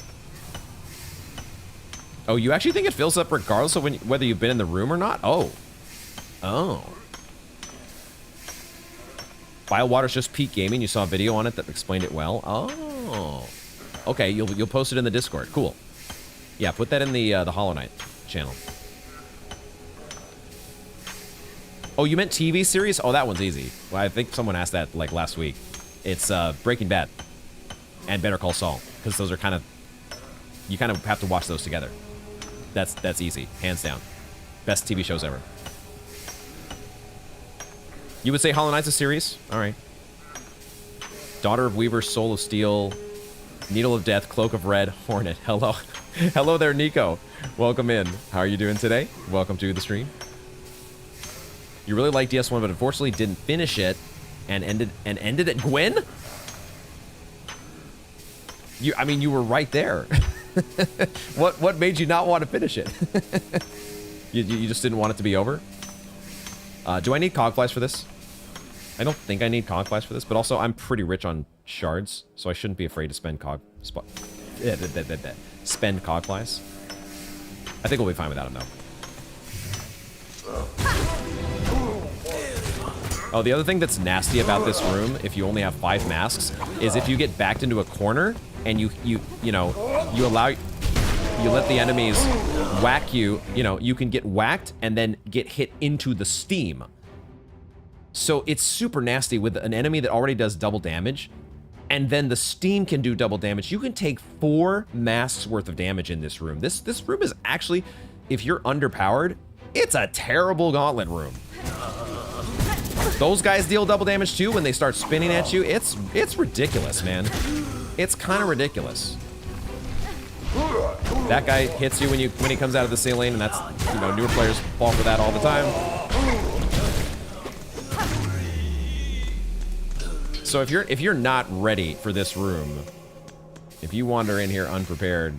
Oh, you actually think it fills up regardless of whether you've been in the room or not? Oh. Oh. Biowater's just peak gaming. You saw a video on it that explained it well. Oh. Okay, you'll post it in the Discord. Cool. Yeah, put that in the Hollow Knight channel. Oh, you meant TV series? Oh, that one's easy. Well, I think someone asked that like last week. It's Breaking Bad and Better Call Saul, because those are kind of, you kind of have to watch those together. That's easy, hands down. Best TV shows ever. You would say Hollow Knight's a series? All right. Daughter of Weaver, Soul of Steel, Needle of Death, Cloak of Red, Hornet. Hello. Hello there, Nico. Welcome in. How are you doing today? Welcome to the stream. You really like DS1, but unfortunately didn't finish it and ended at Gwen? I mean, you were right there. What made you not want to finish it? you just didn't want it to be over? Do I need Conchflies for this? I don't think I need Conchflies for this, but also I'm pretty rich on shards, so I shouldn't be afraid to spend spend Conchflies. I think we'll be fine without him, though. Oh, the other thing that's nasty about this room, if you only have 5 masks, is if you get backed into a corner and you let the enemies whack you, you can get whacked and then get hit into the steam. So it's super nasty with an enemy that already does double damage, and then the steam can do double damage. You can take 4 masks worth of damage in this room. This room is actually, if you're underpowered, it's a terrible gauntlet room. Those guys deal double damage too when they start spinning at you. It's ridiculous, man. It's kind of ridiculous. That guy hits you when he comes out of the ceiling, and that's, newer players fall for that all the time. So if you're not ready for this room, if you wander in here unprepared,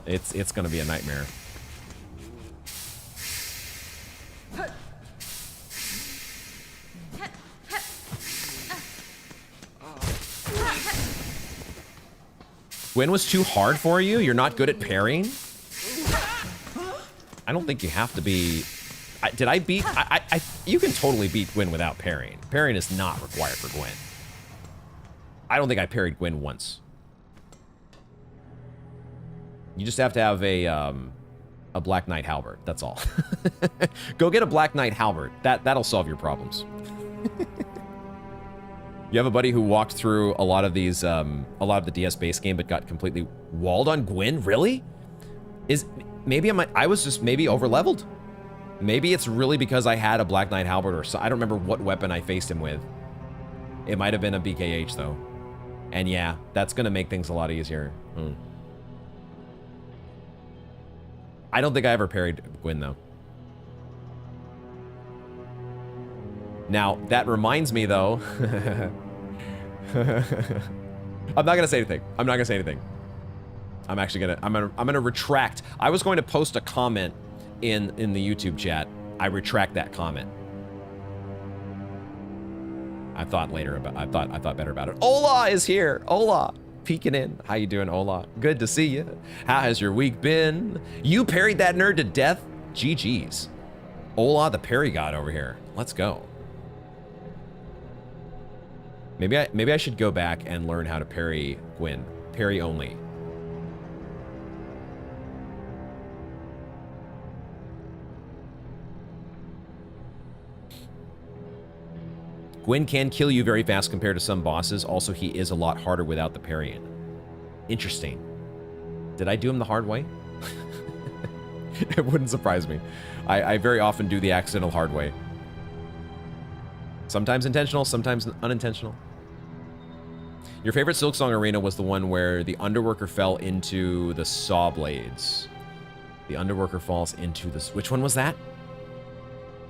it's gonna be a nightmare. Gwen was too hard for you? You're not good at parrying? I don't think you have to be... Did I beat... you can totally beat Gwen without parrying. Parrying is not required for Gwen. I don't think I parried Gwen once. You just have to have a Black Knight halberd. That's all. Go get a Black Knight halberd. That'll solve your problems. You have a buddy who walked through a lot of these, a lot of the DS base game, but got completely walled on Gwen? Really? I was just maybe over leveled. Maybe it's really because I had a Black Knight Halberd or so. I don't remember what weapon I faced him with. It might have been a BKH though. And yeah, that's gonna make things a lot easier. I don't think I ever parried Gwyn though. Now, that reminds me though. I'm not gonna say anything. I'm not gonna say anything. I'm gonna retract. I was going to post a comment in the YouTube chat. I retract that comment. I thought better about it. Ola is here. Ola, peeking in. How you doing, Ola? Good to see you. How has your week been? You parried that nerd to death. GG's. Ola, the parry god over here. Let's go. Maybe I should go back and learn how to parry Gwyn. Parry only. Gwyn can kill you very fast compared to some bosses. Also, he is a lot harder without the parrying. Interesting. Did I do him the hard way? It wouldn't surprise me. I very often do the accidental hard way. Sometimes intentional, sometimes unintentional. Your favorite Silksong arena was the one where the Underworker fell into the saw blades. The Underworker falls into this. Which one was that?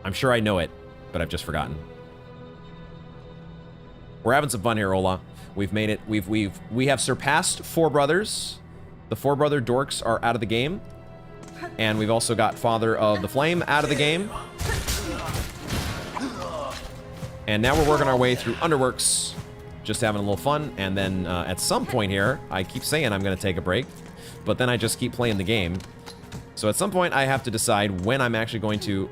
I'm sure I know it, but I've just forgotten. We're having some fun here, Ola. We've made it. We have surpassed Forebrothers. The Forebrother dorks are out of the game, and we've also got Father of the Flame out of the game. And now we're working our way through Underworks, just having a little fun. And then at some point here, I keep saying I'm going to take a break, but then I just keep playing the game. So at some point, I have to decide when I'm actually going to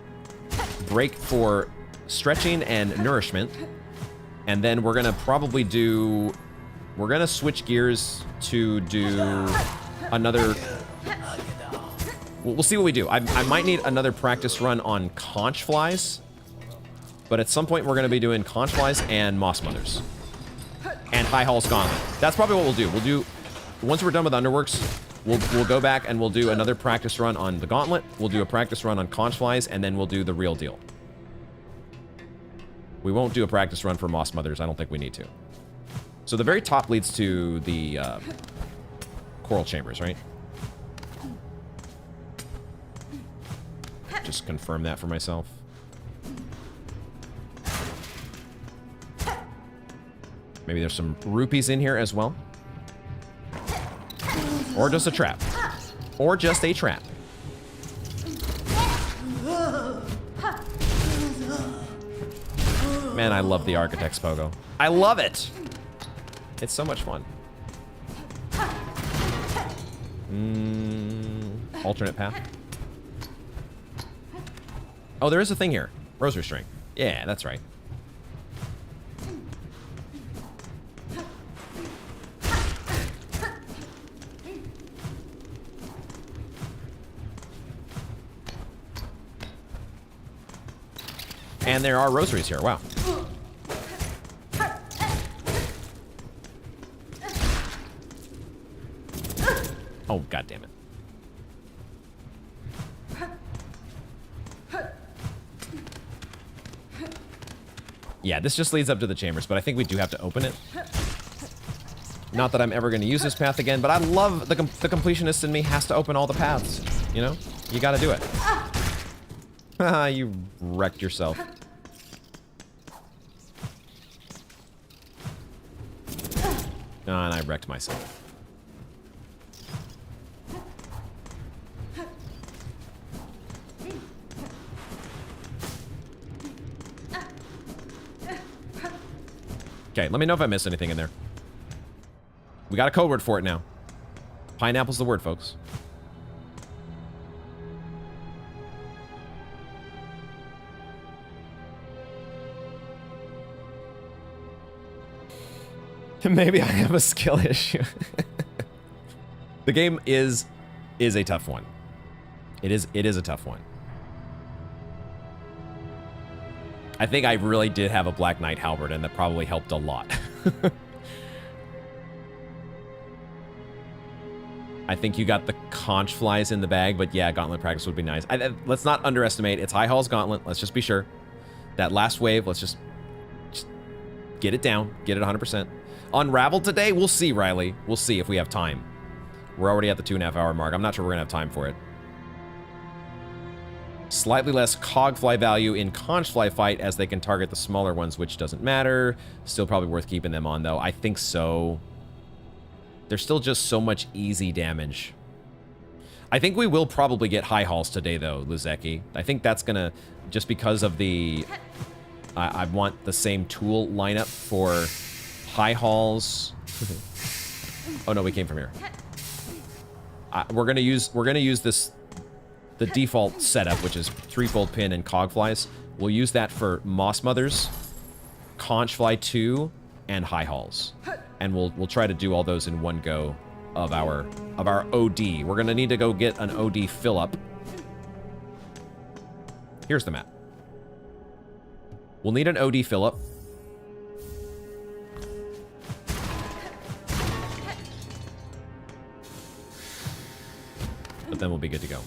break for stretching and nourishment. And then we're gonna probably do, we're gonna switch gears to do another, we'll see what we do. I might need another practice run on Conchflies, but at some point we're gonna be doing Conchflies and Moss Mothers. And High Hall's Gauntlet. That's probably what we'll do. We'll do, once we're done with Underworks, we'll go back and we'll do another practice run on the Gauntlet, we'll do a practice run on Conchflies, and then we'll do the real deal. We won't do a practice run for Moss Mothers. I don't think we need to. So the very top leads to the Coral Chambers, right? Just confirm that for myself. Maybe there's some rupees in here as well. Or just a trap. Or just a trap. Man, I love the Architect's Pogo. I love it! It's so much fun. Alternate path. Oh, there is a thing here. Rosary string. Yeah, that's right. And there are rosaries here. Wow. Oh, God damn it. Yeah, this just leads up to the chambers, but I think we do have to open it. Not that I'm ever going to use this path again, but I love the completionist in me has to open all the paths. You know? You got to do it. Haha, you wrecked yourself. And I wrecked myself. Okay, let me know if I missed anything in there. We got a code word for it now. Pineapple's the word, folks. Maybe I have a skill issue. The game is a tough one. It is a tough one. I think I really did have a Black Knight Halberd, and that probably helped a lot. I think you got the Conchflies in the bag, but yeah, Gauntlet practice would be nice. Let's not underestimate. It's High Hall's Gauntlet. Let's just be sure. That last wave, let's just get it down. Get it 100%. Unraveled today? We'll see, Riley. We'll see if we have time. We're already at the 2.5 hour mark. I'm not sure we're going to have time for it. Slightly less Cogfly value in Conchfly fight as they can target the smaller ones, which doesn't matter. Still probably worth keeping them on, though. I think so. There's still just so much easy damage. I think we will probably get High Halls today, though, Luzeki. I think that's going to... Just because of the... I want the same tool lineup for High Halls. Oh, no, we came from here. We're gonna use this... The default setup, which is 3-fold pin and Cogflies. We'll use that for Moss Mothers, Conchfly 2, and High Halls. And we'll try to do all those in one go of our OD. We're gonna need to go get an OD fill up. Here's the map. We'll need an OD fill up. But then we'll be good to go.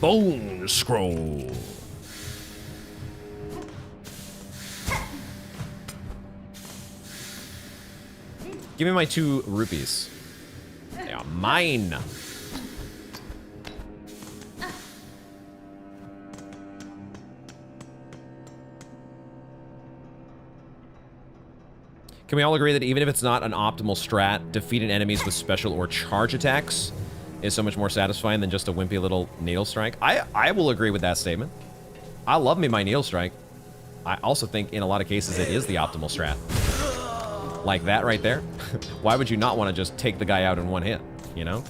Bone Scroll. Give me my 2 rupees. They are mine. Can we all agree that even if it's not an optimal strat, defeating enemies with special or charge attacks is so much more satisfying than just a wimpy little needle strike? I will agree with that statement. I love me my needle strike. I also think in a lot of cases it is the optimal strat. Like that right there. Why would you not want to just take the guy out in one hit, you know?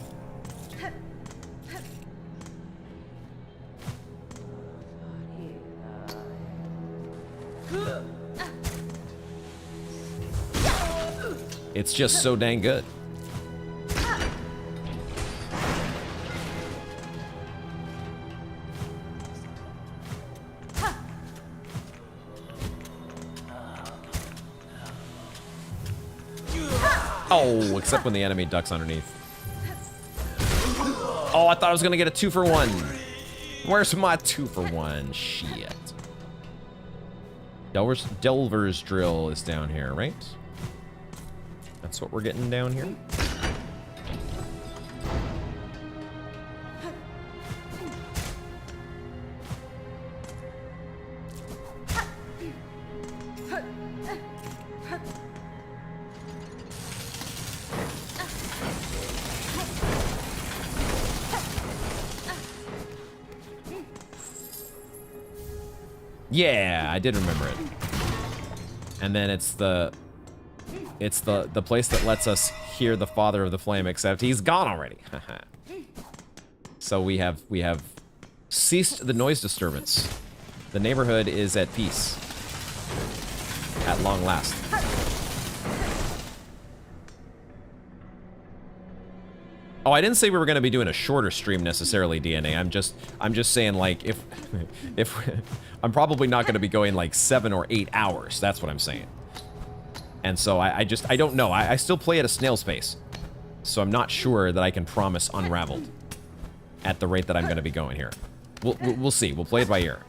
It's just so dang good. Oh, except when the enemy ducks underneath. Oh, I thought I was gonna get a 2-for-1. Where's my 2-for-1? Shit. Delver's Drill is down here, right? That's what we're getting down here. Yeah, I did remember it. And then it's the place that lets us hear the Father of the Flame, except he's gone already. So we have ceased the noise disturbance. The neighborhood is at peace. At long last. Oh, I didn't say we were going to be doing a shorter stream necessarily, DNA. I'm just saying, like, if I'm probably not going to be going like 7 or 8 hours. That's what I'm saying. And so I don't know. I still play at a snail's pace. So I'm not sure that I can promise Unraveled at the rate that I'm going to be going here. We'll see. We'll play it by ear.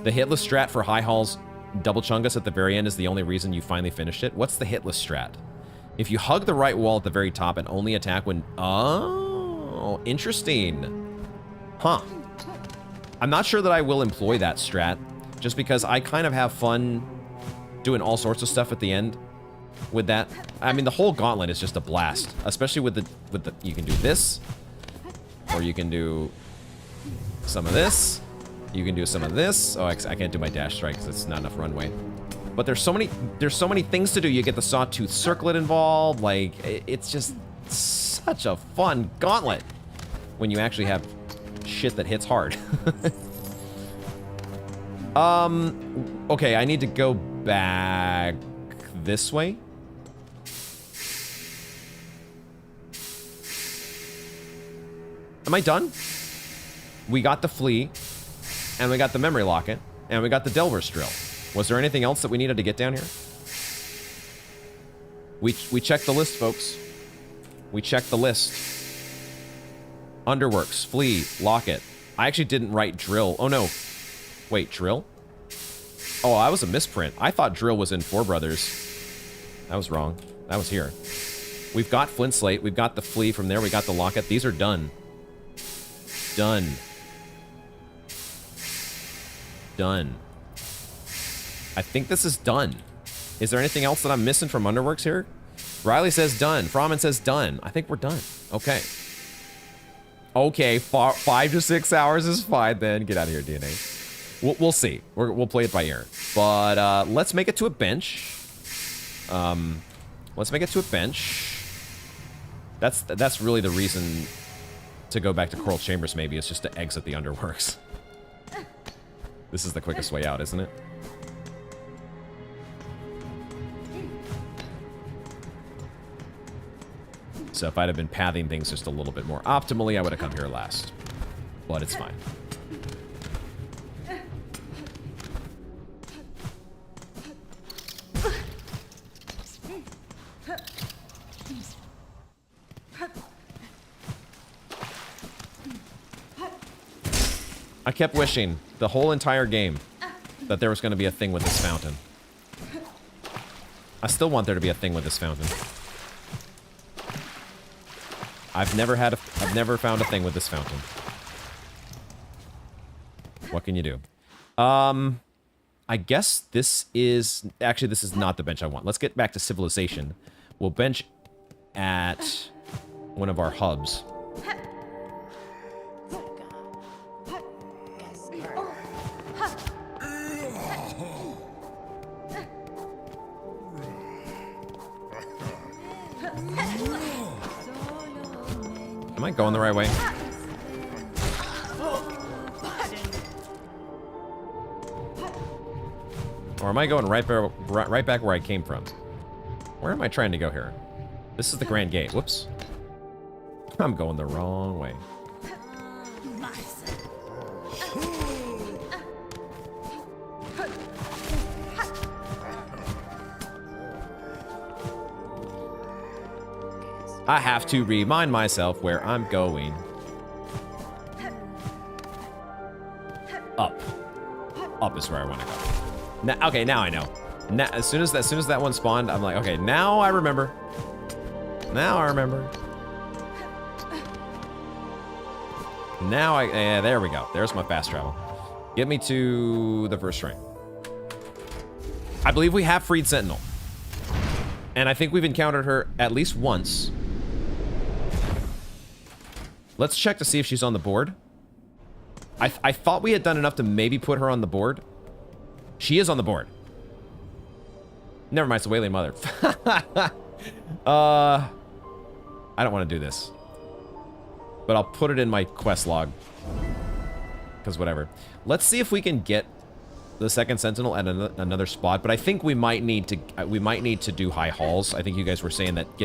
The hitless strat for High Halls Double Chungus at the very end is the only reason you finally finished it. What's the hitless strat? If you hug the right wall at the very top and only attack when... Oh, interesting. Huh. I'm not sure that I will employ that strat, just because I kind of have fun doing all sorts of stuff at the end with that. I mean, the whole gauntlet is just a blast, especially with the you can do this, or you can do some of this, you can do some of this. Oh, I can't do my dash strike because it's not enough runway. But there's so many things to do. You get the Sawtooth Circlet involved. Like, it's just such a fun gauntlet when you actually have shit that hits hard. Okay, I need to go back this way. Am I done? we got the flea, and we got the memory locket, and we got the Delver's drill. Was there anything else that we needed to get down here? We checked the list, folks. We checked the list. Underworks, flea, locket. I actually didn't write drill. Oh no. Wait, drill? Oh, I was a misprint. I thought drill was in Forebrothers. That was wrong. That was here. We've got flint slate. We've got the flea from there. We got the locket. These are done. Done. Done. I think this is done. Is there anything else that I'm missing from Underworks here? Riley says done. Froman says done. I think we're done. Okay. Okay, 5 to 6 hours is fine then. Get out of here, DNA. We'll see. We'll play it by ear. But let's make it to a bench. Let's make it to a bench. That's really the reason to go back to Coral Chambers, maybe, is just to exit the Underworks. This is the quickest way out, isn't it? So if I'd have been pathing things just a little bit more optimally, I would have come here last. But it's fine. I kept wishing the whole entire game that there was going to be a thing with this fountain. I still want there to be a thing with this fountain. I've never found a thing with this fountain. What can you do? I guess this is... Actually, this is not the bench I want. Let's get back to civilization. We'll bench at one of our hubs. Am I going the right way? Or am I going right back where I came from? Where am I trying to go here? This is the Grand Gate. Whoops. I'm going the wrong way. I have to remind myself where I'm going. Up. Up is where I want to go. Now, okay, now I know. Now, as soon as that one spawned, I'm like, okay, now I remember. Now I remember. Now yeah, there we go. There's my fast travel. Get me to the first shrine. I believe we have freed Sentinel. And I think we've encountered her at least once. Let's check to see if she's on the board. I thought we had done enough to maybe put her on the board. She is on the board. Never mind, it's the Wayland Mother. I don't want to do this. But I'll put it in my quest log. Because whatever. Let's see if we can get the second Sentinel at another spot. But I think we might need to do high halls. I think you guys were saying that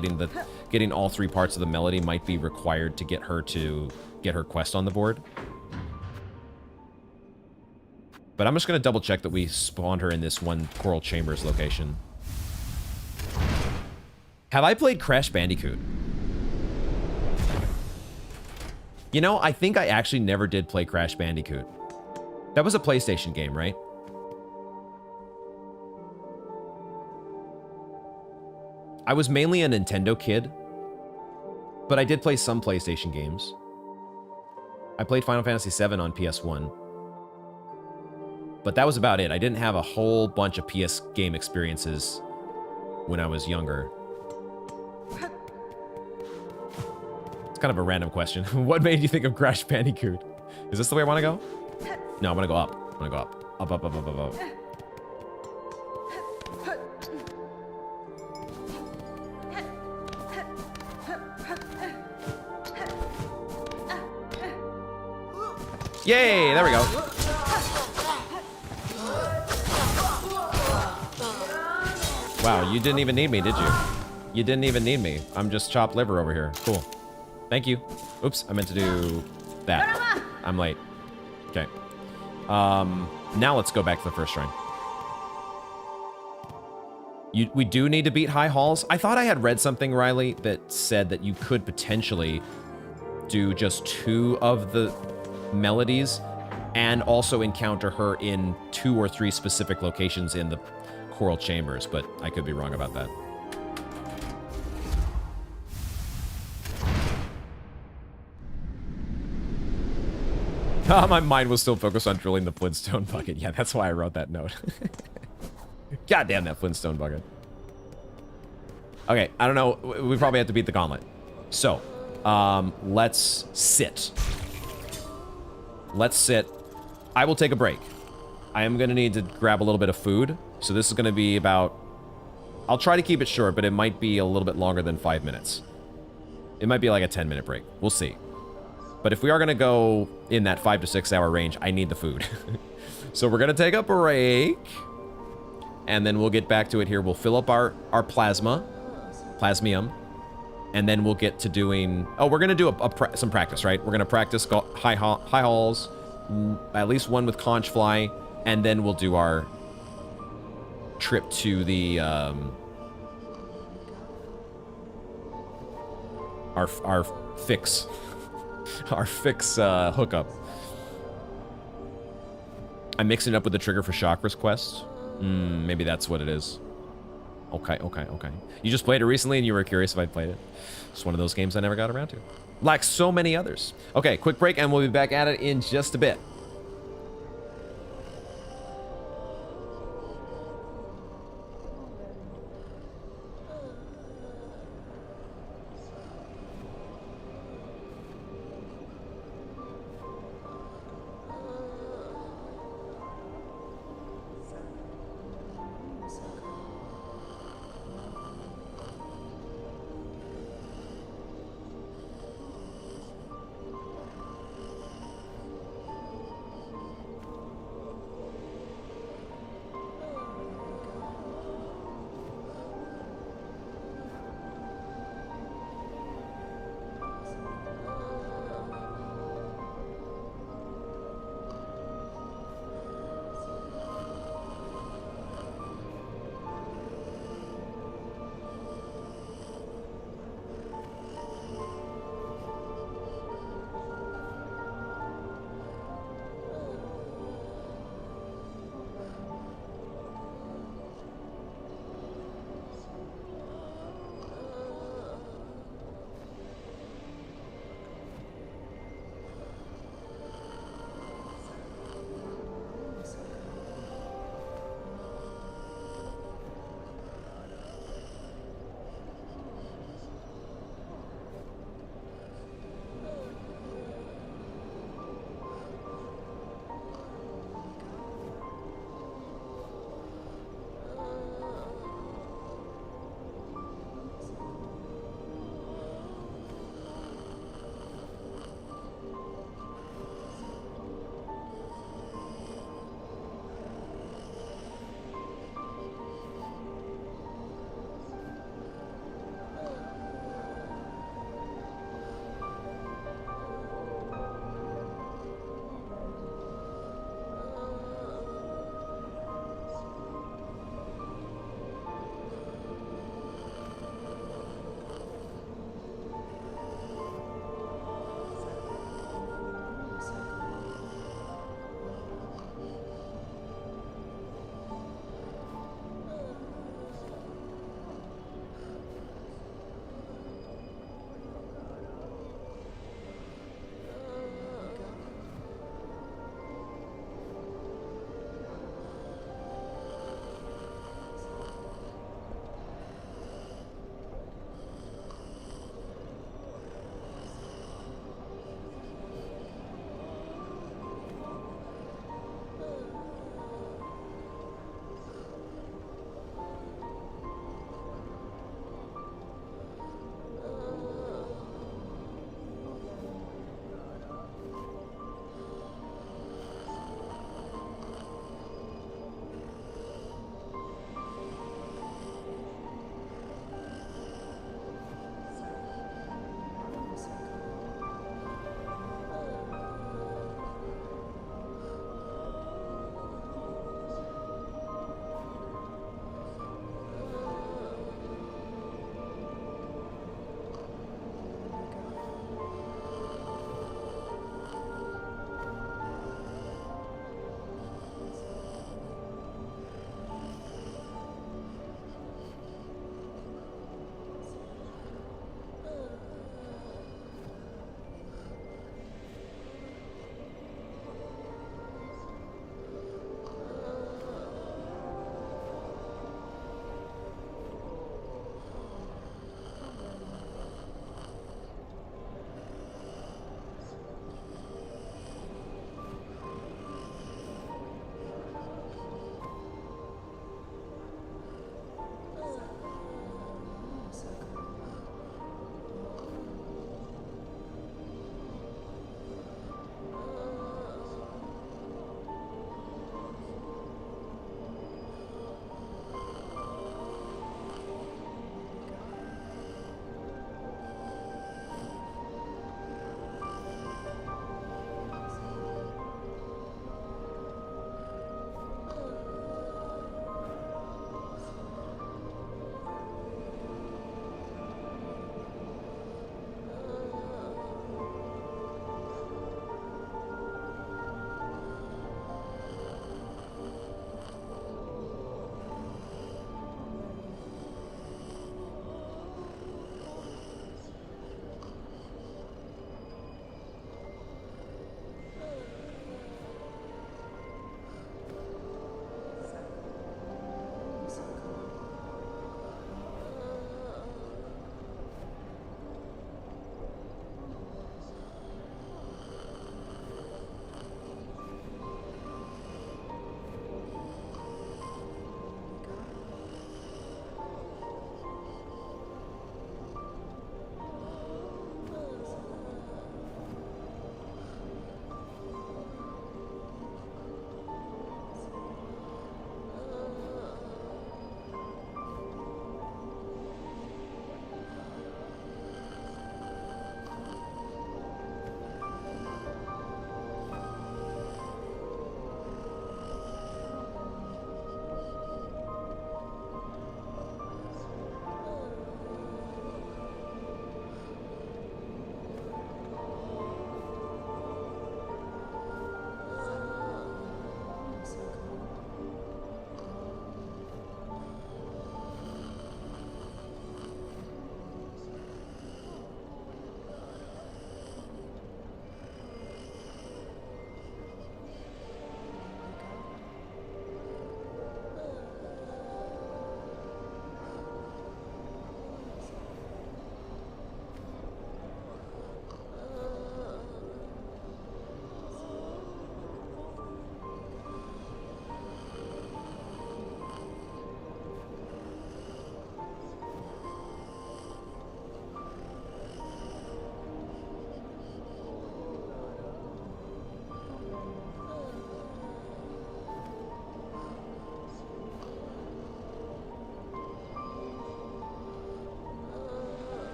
getting all 3 parts of the melody might be required to get her quest on the board. But I'm just going to double check that we spawned her in this one Coral Chambers location. Have I played Crash Bandicoot? You know, I think I actually never did play Crash Bandicoot. That was a PlayStation game, right? I was mainly a Nintendo kid, but I did play some PlayStation games. I played Final Fantasy VII on PS1. But that was about it. I didn't have a whole bunch of PS game experiences when I was younger. It's kind of a random question. What made you think of Crash Bandicoot? Is this the way I want to go? No, I'm going to go up. I'm going to go up. Up, up, up, up, up, up. Yay! There we go. Wow, you didn't even need me, did you? You didn't even need me. I'm just chopped liver over here. Cool. Thank you. Oops, I meant to do that. I'm late. Okay. Now let's go back to the first shrine. We do need to beat high halls. I thought I had read something, Riley, that said that you could potentially do just 2 of the melodies and also encounter her in 2 or 3 specific locations in the Coral Chambers, but I could be wrong about that. My mind was still focused on drilling the Flintstone bucket. Yeah, that's why I wrote that note. God damn that Flintstone bucket. Okay, I don't know. We probably have to beat the Gauntlet. So, let's sit. Let's sit. I will take a break. I am going to need to grab a little bit of food. So this is going to be about... I'll try to keep it short, but it might be a little bit longer than 5 minutes. It might be like a 10-minute break. We'll see. But if we are going to go in that 5 to 6 hour range, I need the food. So we're going to take a break. And then we'll get back to it here. We'll fill up our plasmium. And then we'll get to doing... Oh, we're going to do some practice, right? We're going to practice high halls. At least one with Conchfly. And then we'll do our trip to the... Our fix. Our fix hookup. I'm mixing it up with the trigger for Chakras quest. Maybe that's what it is. Okay. You just played it recently and you were curious if I played it. It's one of those games I never got around to. Like so many others. Okay, quick break and we'll be back at it in just a bit.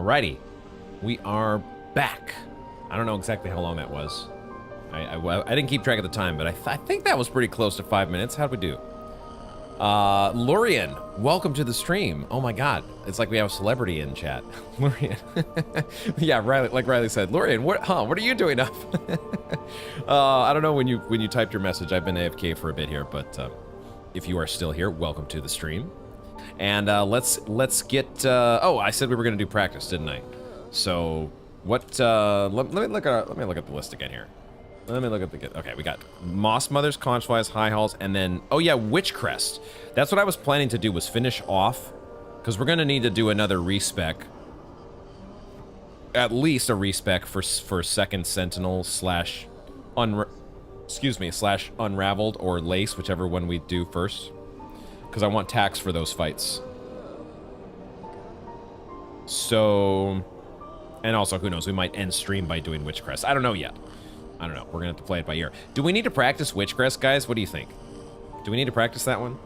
Alrighty. We are back. I don't know exactly how long that was. I didn't keep track of the time, but I think that was pretty close to 5 minutes. How'd we do? Lurian, welcome to the stream. Oh my god. It's like we have a celebrity in chat. Lurian. Yeah, Riley, like Riley said. Lurian, what are you doing up? I don't know when you typed your message. I've been AFK for a bit here, but if you are still here, welcome to the stream. And let's get oh, I said we were gonna do practice, didn't I? So what let me look at the list again here. Let me look at the... Okay, we got Moss Mothers, Conchflies, High Halls, and then... Oh, yeah, Witchcrest. That's what I was planning to do, was finish off. Because we're going to need to do another respec. At least a respec for Second Sentinel slash... slash Unraveled or Lace, whichever one we do first. Because I want tax for those fights. So... And also, who knows, we might end stream by doing Witchcrest. I don't know yet. I don't know. We're gonna have to play it by ear. Do we need to practice Witchcrest, guys? What do you think? Do we need to practice that one?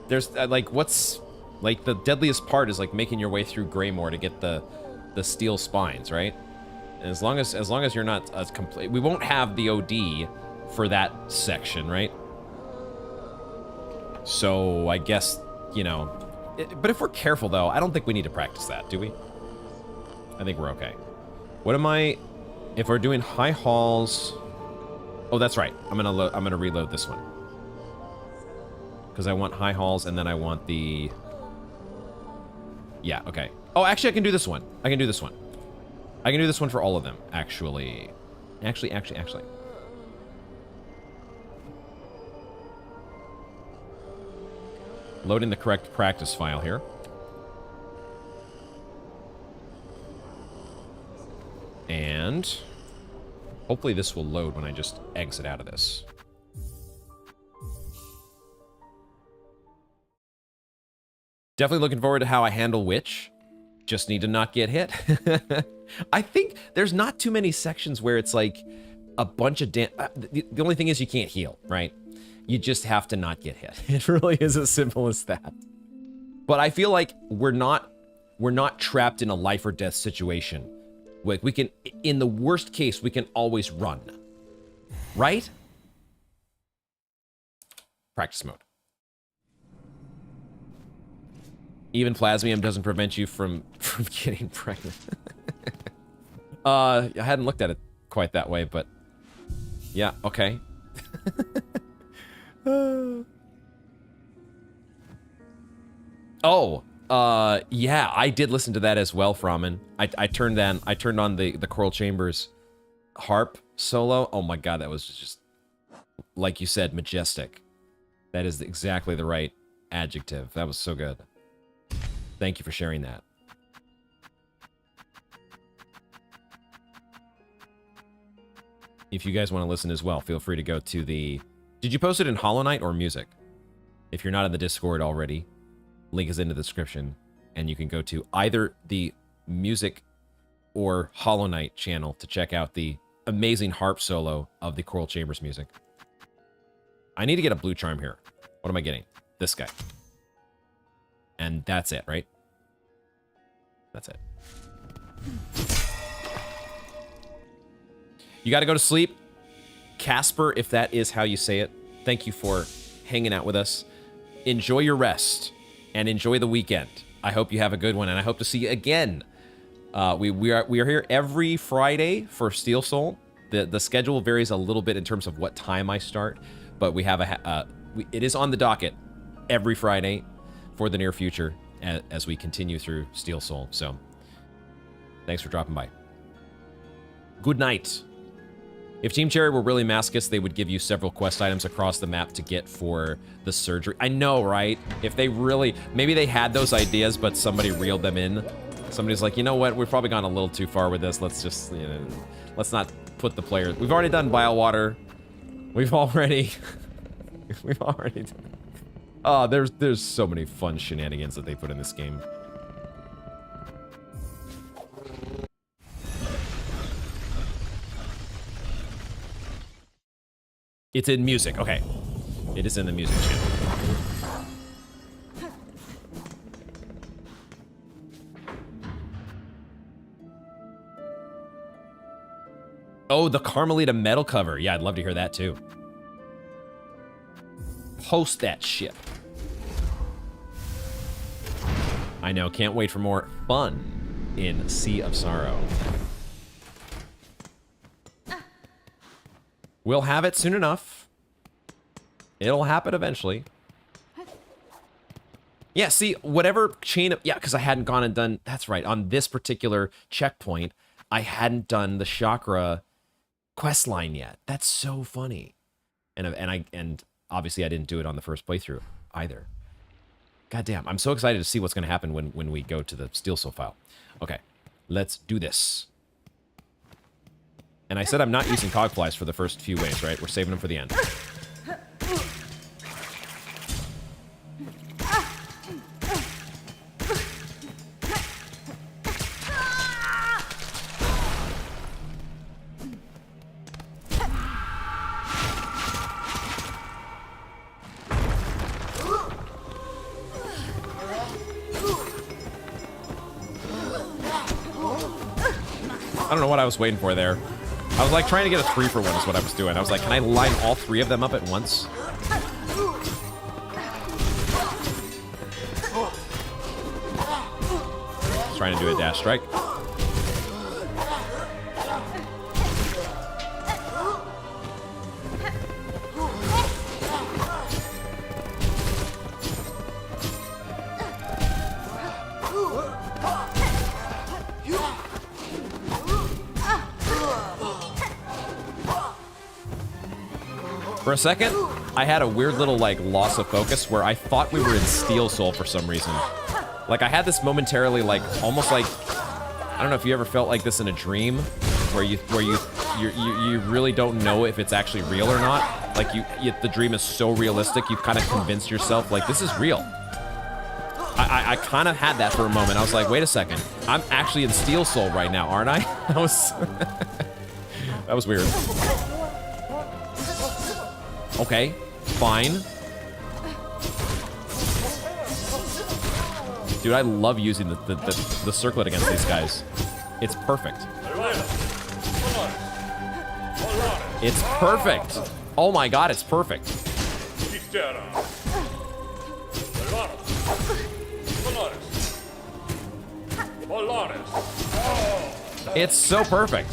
There's like, what's like the deadliest part is like making your way through Greymoor to get the steel spines, right? And as long as you're not as complete, we won't have the OD for that section, right? So I guess, you know, but if we're careful though, I don't think we need to practice that, do we? I think we're okay. What am I? If we're doing High Halls... Oh, that's right. I'm gonna reload this one. Because I want High Halls, and then I want the... Yeah, okay. Oh, actually, I can do this one. I can do this one. I can do this one for all of them, actually. Actually. Loading the correct practice file here. And hopefully this will load when I just exit out of this. Definitely looking forward to how I handle Witch. Just need to not get hit. I think there's not too many sections where it's like a bunch of the only thing is you can't heal, right? You just have to not get hit. It really is as simple as that. But I feel like we're not trapped in a life or death situation. Like, we can, in the worst case, we can always run. Right? Practice mode. Even Plasmium doesn't prevent you from getting pregnant. I hadn't looked at it quite that way, but... Yeah, okay. Oh! Yeah, I did listen to that as well, Framen. I turned on the Coral Chambers harp solo. Oh my god, that was just, like you said, majestic. That is exactly the right adjective. That was so good. Thank you for sharing that. If you guys want to listen as well, feel free to go to the... Did you post it in Hollow Knight or music? If you're not in the Discord already, link is in the description, and you can go to either the music or Hollow Knight channel to check out the amazing harp solo of the Coral Chambers music. I need to get a blue charm here. What am I getting? This guy. And that's it, right? That's it. You gotta go to sleep. Casper, if that is how you say it, thank you for hanging out with us. Enjoy your rest. And enjoy the weekend. I hope you have a good one, and I hope to see you again. We are here every Friday for Steel Soul. The schedule varies a little bit in terms of what time I start, but we have it is on the docket every Friday for the near future as we continue through Steel Soul. So, thanks for dropping by. Good night. If Team Cherry were really masochists, they would give you several quest items across the map to get for the surgery. I know, right? If they really... Maybe they had those ideas, but somebody reeled them in. Somebody's like, you know what? We've probably gone a little too far with this. Let's just, you know... Let's not put the players... We've already done Bile-Water. We've already... We've already done... Oh, there's so many fun shenanigans that they put in this game. It's in music, okay. It is in the music channel. Oh, the Carmelita metal cover. Yeah, I'd love to hear that too. Post that shit. I know, can't wait for more fun in Sea of Sorrow. We'll have it soon enough. It'll happen eventually. Yeah, see, whatever chain of... Yeah, because I hadn't gone and done... That's right, on this particular checkpoint, I hadn't done the chakra quest line yet. That's so funny. And obviously I didn't do it on the first playthrough either. God damn, I'm so excited to see what's going to happen when we go to the Steel Soul file. Okay, let's do this. And I said I'm not using Conchflies for the first few waves, right? We're saving them for the end. I don't know what I was waiting for there. I was like trying to get a 3-for-1 is what I was doing. I was like, can I line all 3 of them up at once? Trying to do a dash strike. For a second, I had a weird little, like, loss of focus where I thought we were in Steel Soul for some reason. Like, I had this momentarily, like, almost like... I don't know if you ever felt like this in a dream, where you really don't know if it's actually real or not. Like, the dream is so realistic, you've kind of convinced yourself, like, this is real. I kind of had that for a moment. I was like, wait a second. I'm actually in Steel Soul right now, aren't I? That was... that was weird. Okay, fine. Dude, I love using the circlet against these guys. It's perfect. It's perfect. Oh my god, it's perfect. It's so perfect.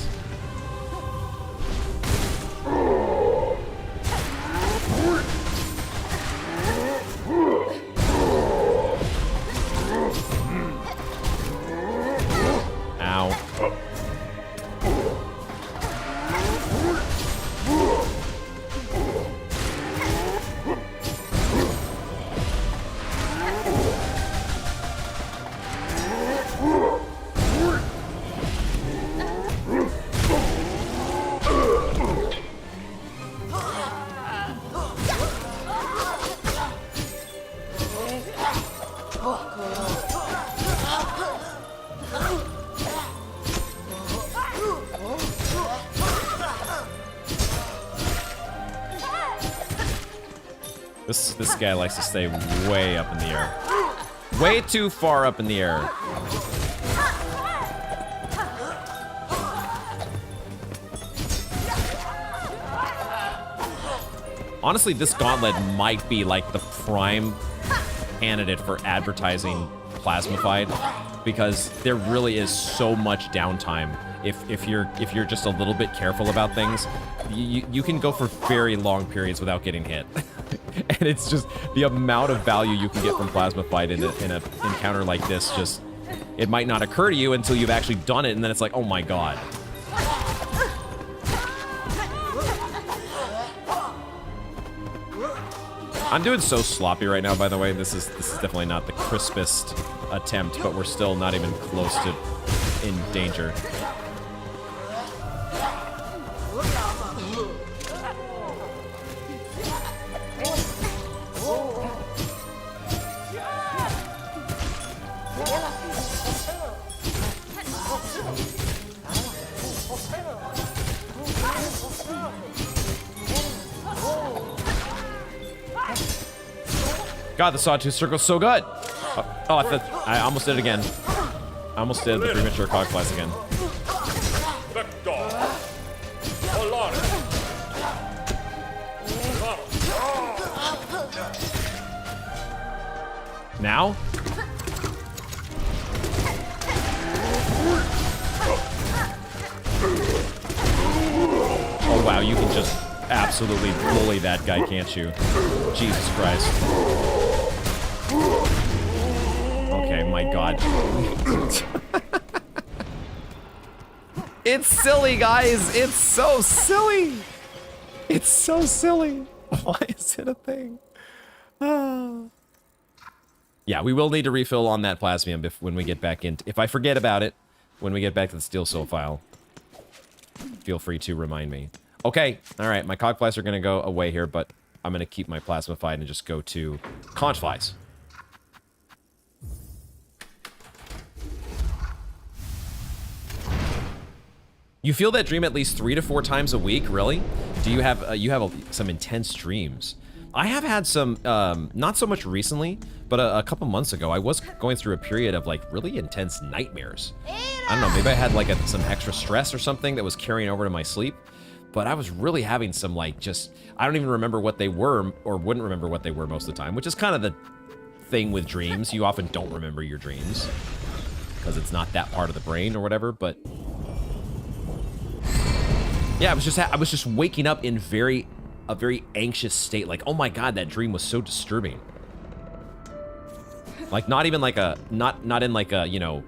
Ow. This guy likes to stay way up in the air. Way too far up in the air. Honestly, this gauntlet might be like the prime candidate for advertising Plasmified, because there really is so much downtime. If you're just a little bit careful about things, you can go for very long periods without getting hit. And it's just the amount of value you can get from Plasmified in an encounter like this. Just, it might not occur to you until you've actually done it, and then it's like, oh my god. I'm doing so sloppy right now, by the way. This is definitely not the crispest attempt, but we're still not even close to in danger. God, the Sawtooth Circle's so good! Oh, I almost did it again. I almost did the premature Conchflies again. Now? Oh, wow, you can just absolutely bully that guy, can't you? Jesus Christ. Okay, my God. It's silly, guys. It's so silly. It's so silly. Why is it a thing? Yeah, we will need to refill on that plasmium when we get back in. If I forget about it, when we get back to the steel soul file, feel free to remind me. Okay, all right, my cogflies are going to go away here, but I'm going to keep my plasmified and just go to conchflies. You feel that dream at least 3 to 4 times a week, really? Do you have some intense dreams? I have had some, not so much recently, but a couple months ago, I was going through a period of like really intense nightmares. I don't know, maybe I had like some extra stress or something that was carrying over to my sleep, but I was really having some like I don't even remember what they were or wouldn't remember what they were most of the time, which is kind of the thing with dreams. You often don't remember your dreams because it's not that part of the brain or whatever, but yeah, I was just waking up in a very anxious state, like, oh my God, that dream was so disturbing. Like, not even like not in like a, you know,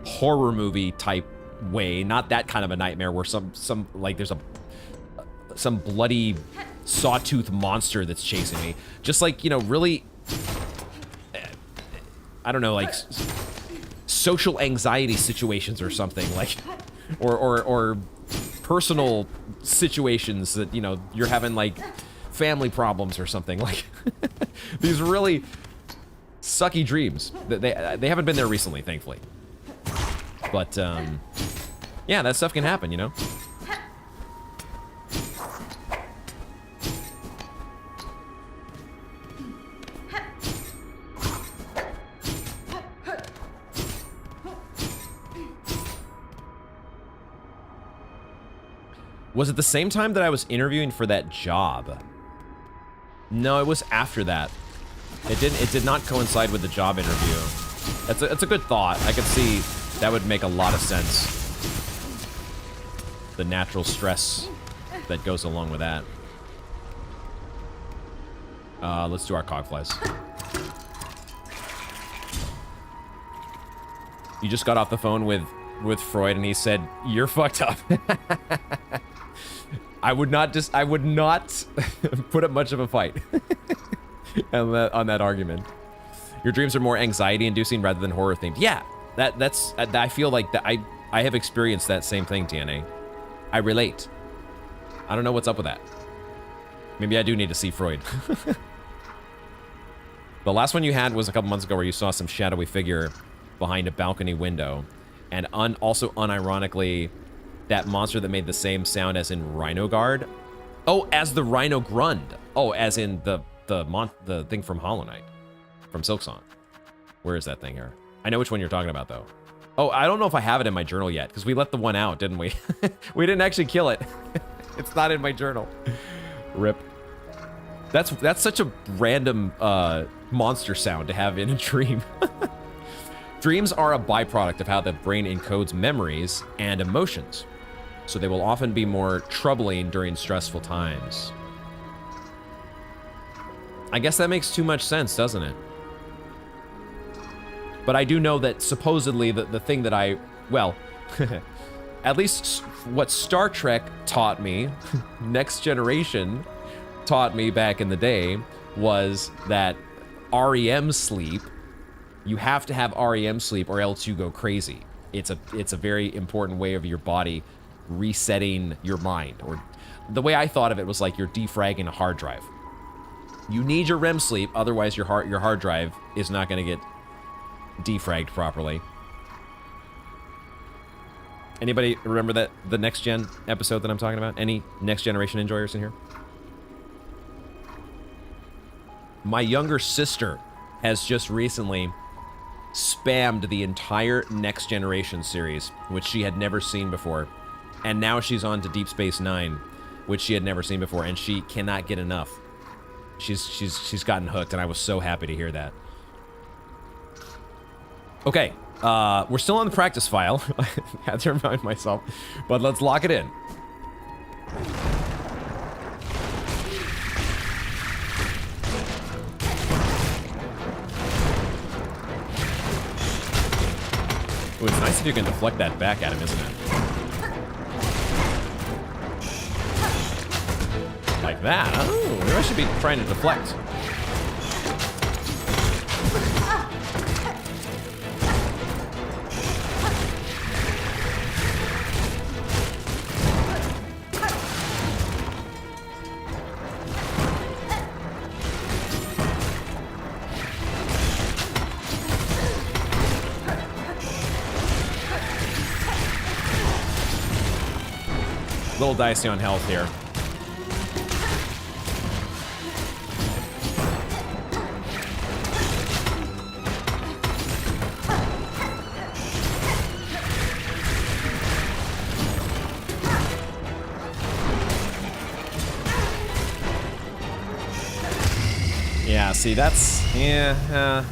horror movie type way, not that kind of a nightmare where some like there's some bloody sawtooth monster that's chasing me. Just like, you know, really, I don't know, like social anxiety situations or something, like, or personal situations that, you know, you're having like family problems or something, like these really sucky dreams. They haven't been there recently, thankfully. But yeah, that stuff can happen, you know. Was it the same time that I was interviewing for that job? No, it was after that. It did not coincide with the job interview. That's a good thought. I could see that would make a lot of sense. The natural stress that goes along with that. Let's do our cogflies. You just got off the phone with Freud and he said, "You're fucked up." I would not put up much of a fight on that argument. Your dreams are more anxiety-inducing rather than horror-themed. Yeah, that's I feel like that I have experienced that same thing, TNA. I relate. I don't know what's up with that. Maybe I do need to see Freud. The last one you had was a couple months ago where you saw some shadowy figure behind a balcony window, and also unironically, that monster that made the same sound as in Rhino Guard. Oh, as the Rhino Grund. Oh, as in the thing from Hollow Knight, from Silksong. Where is that thing here? I know which one you're talking about, though. Oh, I don't know if I have it in my journal yet, because we let the one out, didn't we? We didn't actually kill it. It's not in my journal. Rip. That's such a random monster sound to have in a dream. Dreams are a byproduct of how the brain encodes memories and emotions, so they will often be more troubling during stressful times. I guess that makes too much sense, doesn't it? But I do know that supposedly the thing that well, at least what Star Trek taught me, Next Generation taught me back in the day, was that REM sleep, you have to have REM sleep or else you go crazy. It's a very important way of your body resetting your mind. Or the way I thought of it was like you're defragging a hard drive. You need your REM sleep, otherwise your hard drive is not going to get defragged properly. Anybody remember the Next Gen episode that I'm talking about? Any Next Generation enjoyers in here? My younger sister has just recently spammed the entire Next Generation series, which she had never seen before. And now she's on to Deep Space Nine, which she had never seen before, and she cannot get enough. She's gotten hooked, and I was so happy to hear that. Okay, we're still on the practice file. I had to remind myself, but let's lock it in. Ooh, it's nice if you can deflect that back at him, isn't it? Like that. Oh, maybe I should be trying to deflect. Little dicey on health here. Yeah, see, that's... Yeah,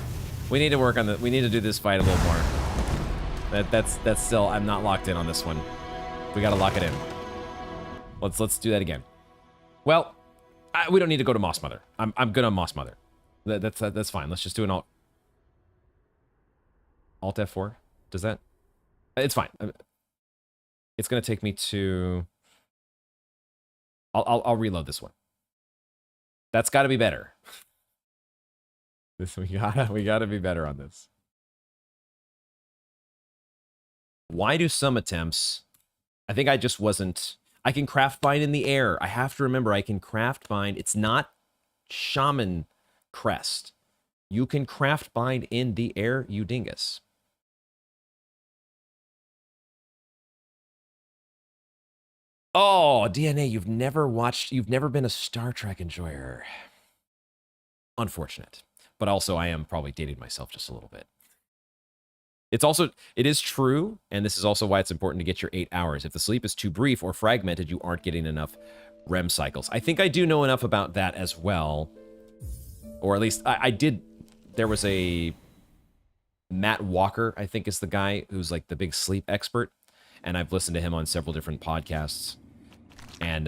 we need to work on the... We need to do this fight a little more. That's still... I'm not locked in on this one. We gotta lock it in. Let's do that again. Well, we don't need to go to Moss Mother. I'm good on Moss Mother. That's fine. Let's just do an Alt F4. Does that? It's fine. It's gonna take me to. I'll reload this one. That's got to be better. We gotta be better on this. Why do some attempts? I think I just wasn't. I can craft bind in the air. I have to remember I can craft bind. It's not shaman crest. You can craft bind in the air, you dingus. Oh, DNA, you've never been a Star Trek enjoyer. Unfortunate. But also I am probably dating myself just a little bit. It is true, and this is also why it's important to get your 8 hours. If the sleep is too brief or fragmented, you aren't getting enough REM cycles. I think I do know enough about that as well. Or at least, I did... There was a... Matt Walker, I think is the guy who's like the big sleep expert. And I've listened to him on several different podcasts. And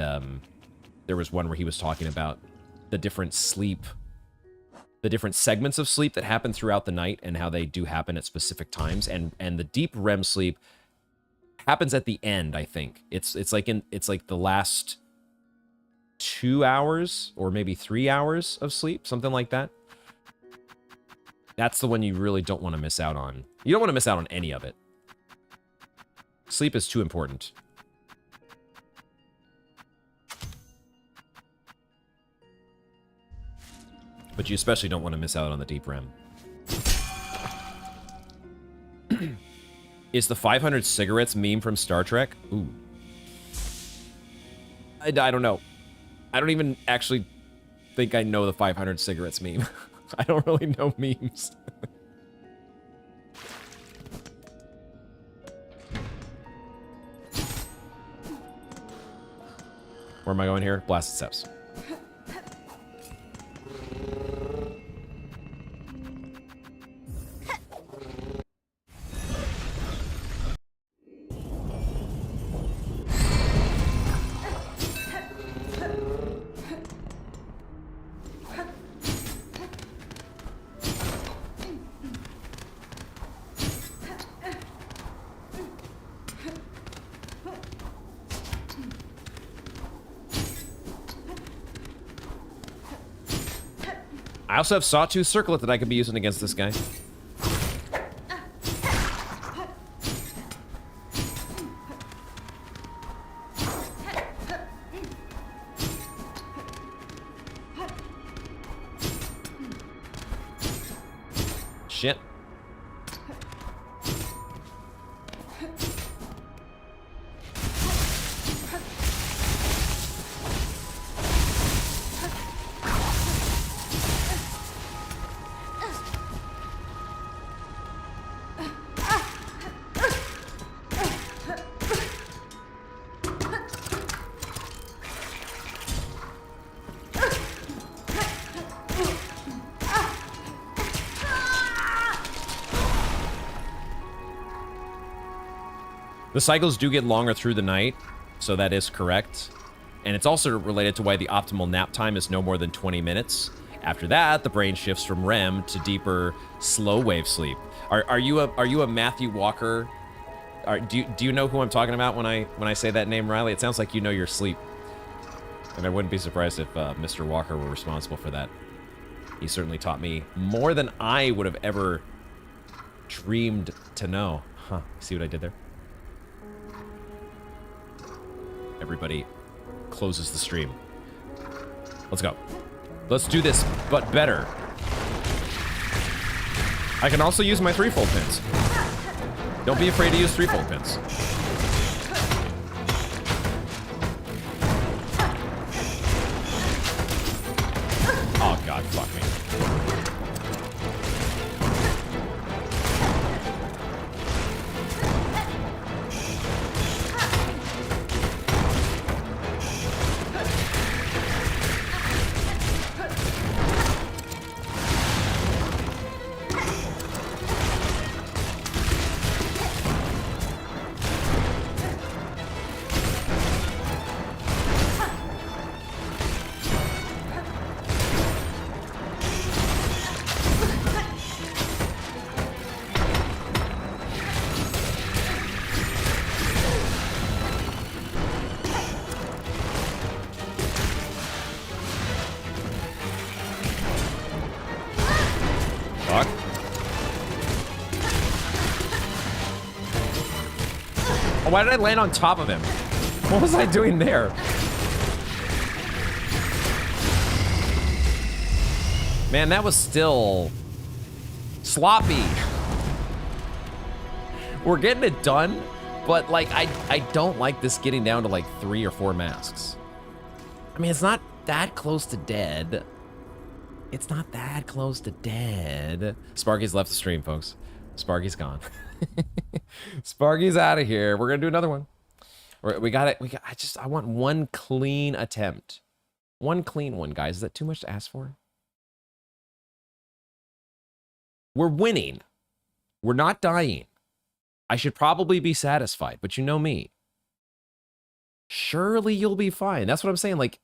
there was one where he was talking about the different sleep... the different segments of sleep that happen throughout the night and how they do happen at specific times. And the deep REM sleep happens at the end, I think. It's like the last 2 hours or maybe 3 hours of sleep, something like that. That's the one you really don't want to miss out on. You don't want to miss out on any of it. Sleep is too important. But you especially don't want to miss out on the deep REM. Is the 500 cigarettes meme from Star Trek? Ooh. I don't know. I don't even actually think I know the 500 cigarettes meme. I don't really know memes. Where am I going here? Blasted Steps. I also have Sawtooth Circlet that I could be using against this guy. Shit. The cycles do get longer through the night, so that is correct. And it's also related to why the optimal nap time is no more than 20 minutes. After that, the brain shifts from REM to deeper, slow wave sleep. Are you a Matthew Walker? Do you know who I'm talking about when I say that name, Riley? It sounds like you know your sleep. And I wouldn't be surprised if Mr. Walker were responsible for that. He certainly taught me more than I would have ever dreamed to know. Huh, see what I did there? Everybody closes the stream. Let's go. Let's do this, but better. I can also use my 3-fold pins. Don't be afraid to use 3-fold pins. Oh god, fuck me. Why did I land on top of him? What was I doing there? Man, that was still sloppy. We're getting it done, but like I don't like this getting down to like 3 or 4 masks. I mean, it's not that close to dead. It's not that close to dead. Sparky's left the stream, folks. Sparky's gone. Sparky's out of here. We're gonna do another one. We got it. I want one clean attempt. One clean one, guys. Is that too much to ask for? We're winning. We're not dying. I should probably be satisfied, but you know me. Surely you'll be fine. That's what I'm saying. Like,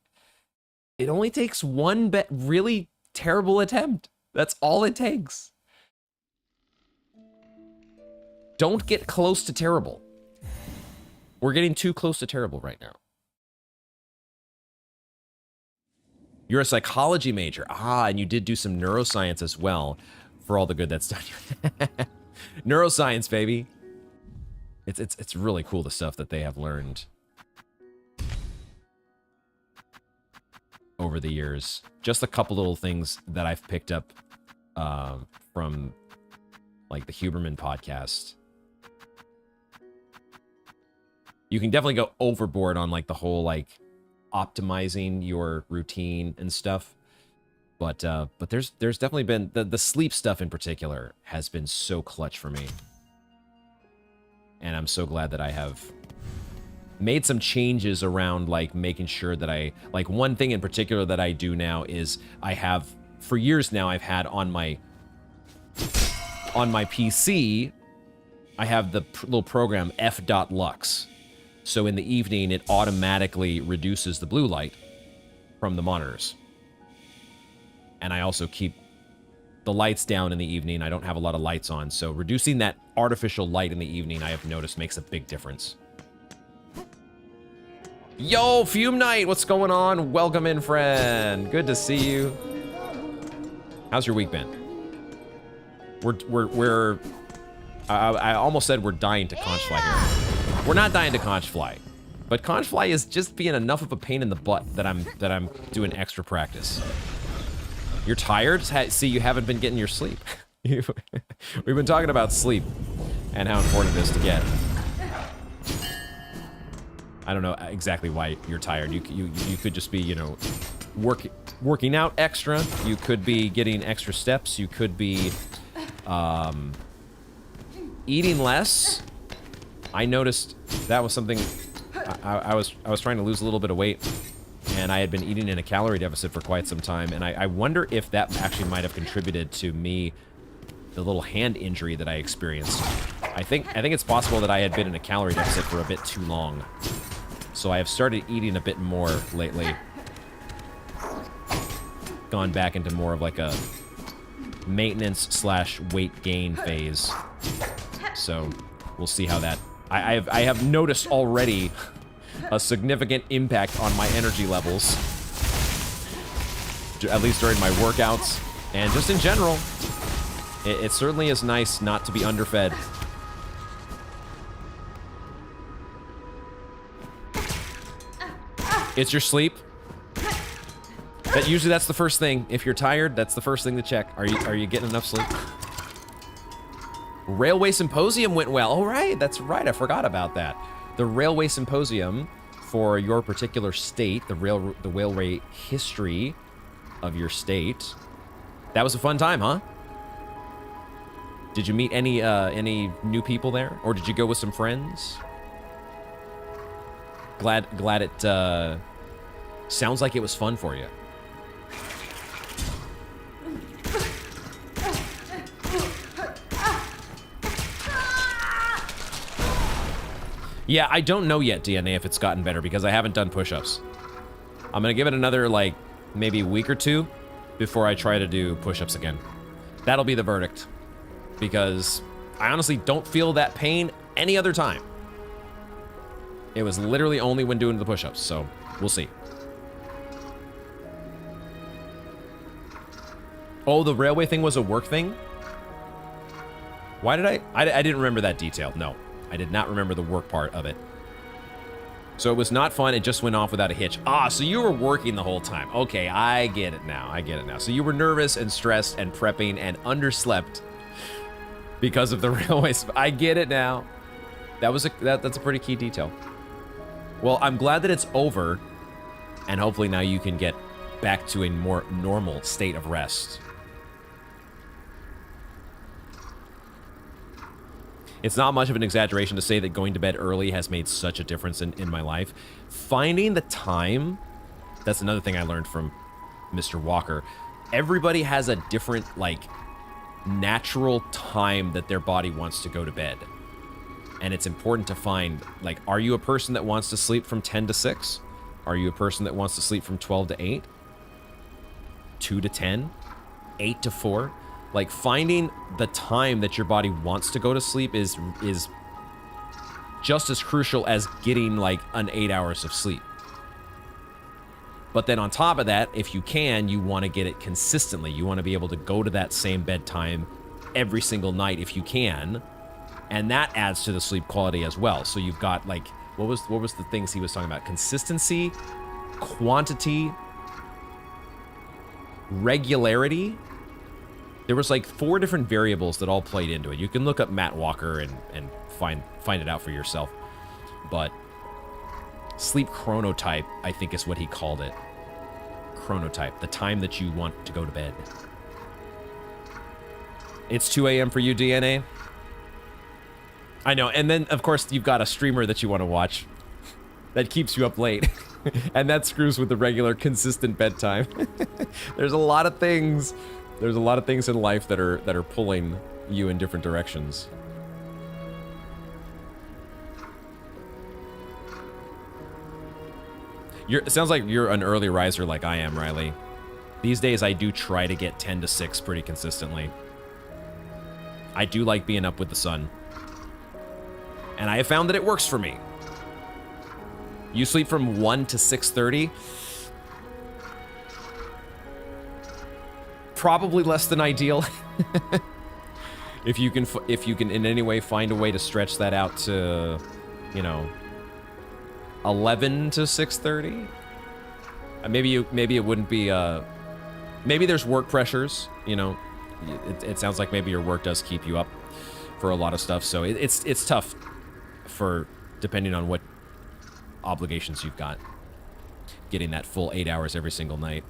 it only takes one really terrible attempt. That's all it takes. Don't get close to terrible. We're getting too close to terrible right now. You're a psychology major. Ah, and you did do some neuroscience as well for all the good that's done. Neuroscience, baby. It's really cool, the stuff that they have learned over the years. Just a couple little things that I've picked up from like the Huberman podcast. You can definitely go overboard on like the whole like optimizing your routine and stuff. But there's definitely been the sleep stuff in particular has been so clutch for me. And I'm so glad that I have made some changes around like making sure that like one thing in particular that I do now is I have for years now I've had on my PC I have the little program f.lux. So in the evening, it automatically reduces the blue light from the monitors. And I also keep the lights down in the evening. I don't have a lot of lights on, so reducing that artificial light in the evening, I have noticed, makes a big difference. Yo, Fume Knight, what's going on? Welcome in, friend. Good to see you. How's your week been? I almost said we're dying to Conchfly here. We're not dying to Conchfly, but Conchfly is just being enough of a pain in the butt that I'm doing extra practice. You're tired? See, you haven't been getting your sleep. We've been talking about sleep and how important it is to get. I don't know exactly why you're tired. You could just be, you know, working out extra. You could be getting extra steps. You could be eating less. I noticed that was something. I was trying to lose a little bit of weight, and I had been eating in a calorie deficit for quite some time, and I wonder if that actually might have contributed to me, the little hand injury that I experienced I think it's possible that I had been in a calorie deficit for a bit too long. So I have started eating a bit more lately. Gone back into more of like a maintenance slash weight gain phase. So we'll see how that... I have noticed already a significant impact on my energy levels. At least during my workouts. And just in general. It certainly is nice not to be underfed. It's your sleep. Usually that's the first thing. If you're tired, that's the first thing to check. Are you getting enough sleep? Railway Symposium went well. Oh, right. That's right. I forgot about that. The Railway Symposium for your particular state, the railway history of your state. That was a fun time, huh? Did you meet any new people there? Or did you go with some friends? Glad it sounds like it was fun for you. Yeah, I don't know yet, DNA, if it's gotten better because I haven't done push-ups. I'm gonna give it another, like, maybe week or two before I try to do push-ups again. That'll be the verdict. Because I honestly don't feel that pain any other time. It was literally only when doing the push-ups, so we'll see. Oh, the railway thing was a work thing? Why did I didn't remember that detail. No, I did not remember the work part of it. So it was not fun. It just went off without a hitch. Ah, so you were working the whole time. Okay, I get it now. I get it now. So you were nervous and stressed and prepping and underslept because of the railways. I get it now. That's a pretty key detail. Well, I'm glad that it's over, and hopefully now you can get back to a more normal state of rest. It's not much of an exaggeration to say that going to bed early has made such a difference in my life. Finding the time, that's another thing I learned from Mr. Walker. Everybody has a different, like, natural time that their body wants to go to bed. And it's important to find, like, are you a person that wants to sleep from 10 to 6? Are you a person that wants to sleep from 12 to 8? 2 to 10? 8 to 4? Like, finding the time that your body wants to go to sleep is just as crucial as getting, like, an 8 hours of sleep. But then on top of that, if you can, you want to get it consistently. You want to be able to go to that same bedtime every single night if you can. And that adds to the sleep quality as well. So you've got, like, what was the things he was talking about? Consistency, quantity, regularity. There was like 4 different variables that all played into it. You can look up Matt Walker and find it out for yourself. But sleep chronotype, I think is what he called it. Chronotype, the time that you want to go to bed. It's 2 a.m. for you, DNA? I know, and then, of course, you've got a streamer that you want to watch that keeps you up late. And that screws with the regular, consistent bedtime. There's a lot of things. There's a lot of things in life that are pulling you in different directions. It sounds like you're an early riser like I am, Riley. These days, I do try to get 10 to 6 pretty consistently. I do like being up with the sun. And I have found that it works for me. You sleep from 1 to 6:30. Probably less than ideal. If you can in any way find a way to stretch that out to, you know, 11 to 6:30. Maybe it wouldn't be. Maybe there's work pressures. You know, it sounds like maybe your work does keep you up for a lot of stuff. So it's tough for depending on what obligations you've got. Getting that full 8 hours every single night.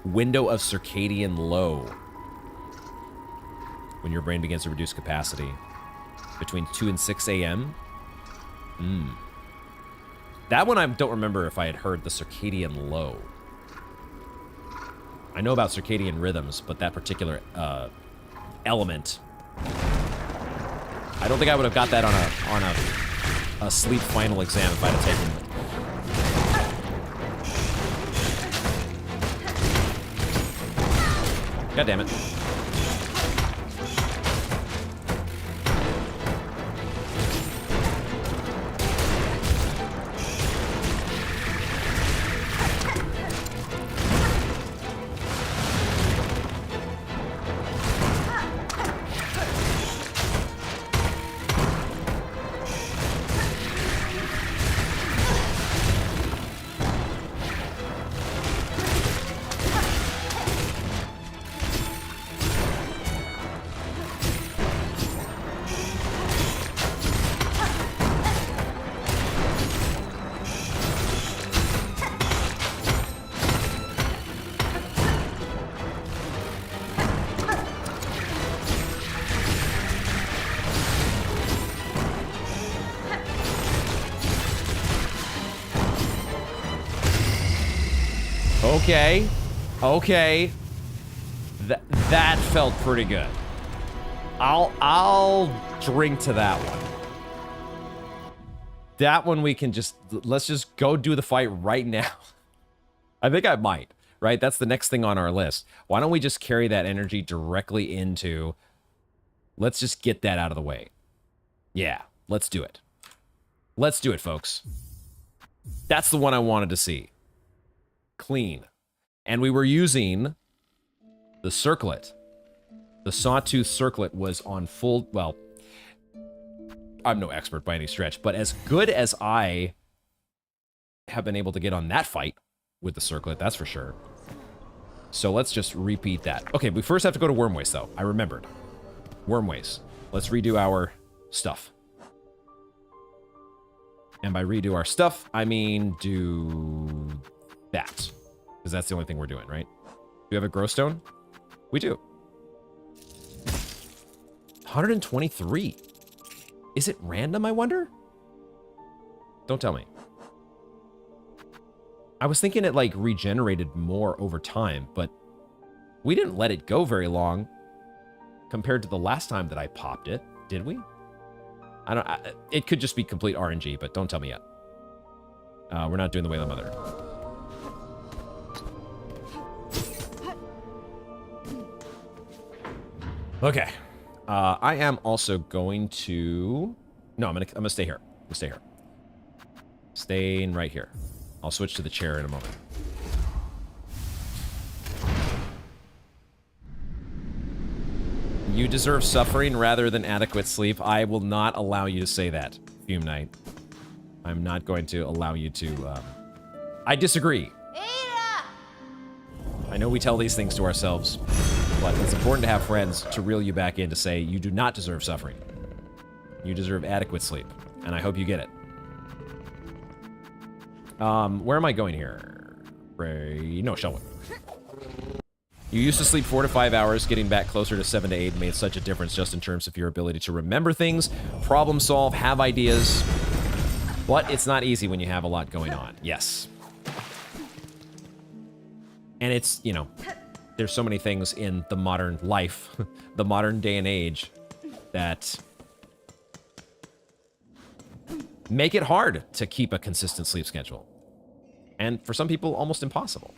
Window of circadian low. When your brain begins to reduce capacity. Between 2 and 6 a.m. That one I don't remember if I had heard the circadian low. I know about circadian rhythms, but that particular element, I don't think I would have got that on a sleep final exam if I'd have taken it. God damn it. Okay. Okay. That felt pretty good. I'll drink to that one. That one we can just, let's just go do the fight right now. I think I might, right? That's the next thing on our list. Why don't we just carry that energy directly into, let's just get that out of the way. Yeah, let's do it. Let's do it, folks. That's the one I wanted to see. Clean. And we were using the circlet. The sawtooth circlet was on full, well, I'm no expert by any stretch, but as good as I have been able to get on that fight with the circlet, that's for sure. So let's just repeat that. Okay, we first have to go to Wormwaste, though. I remembered. Wormwaste. Let's redo our stuff. And by redo our stuff, I mean do that. Because that's the only thing we're doing, right? Do we have a glowstone? We do. 123. Is it random, I wonder? Don't tell me. I was thinking it, like, regenerated more over time, but we didn't let it go very long compared to the last time that I popped it, did we? It could just be complete RNG, but don't tell me yet. We're not doing the Way of the Mother. Okay. I am also going to... No, I'm gonna stay here. I'm gonna stay here. Staying right here. I'll switch to the chair in a moment. You deserve suffering rather than adequate sleep. I will not allow you to say that, Fume Knight. I'm not going to allow you to... I disagree. I know we tell these things to ourselves, but it's important to have friends to reel you back in to say you do not deserve suffering. You deserve adequate sleep, and I hope you get it. Where am I going here? No, Shelwood. You used to sleep 4 to 5 hours. Getting back closer to 7 to 8 made such a difference just in terms of your ability to remember things, problem solve, have ideas. But it's not easy when you have a lot going on. Yes. And it's, you know, there's so many things in the modern life, the modern day and age, that make it hard to keep a consistent sleep schedule. And for some people, almost impossible.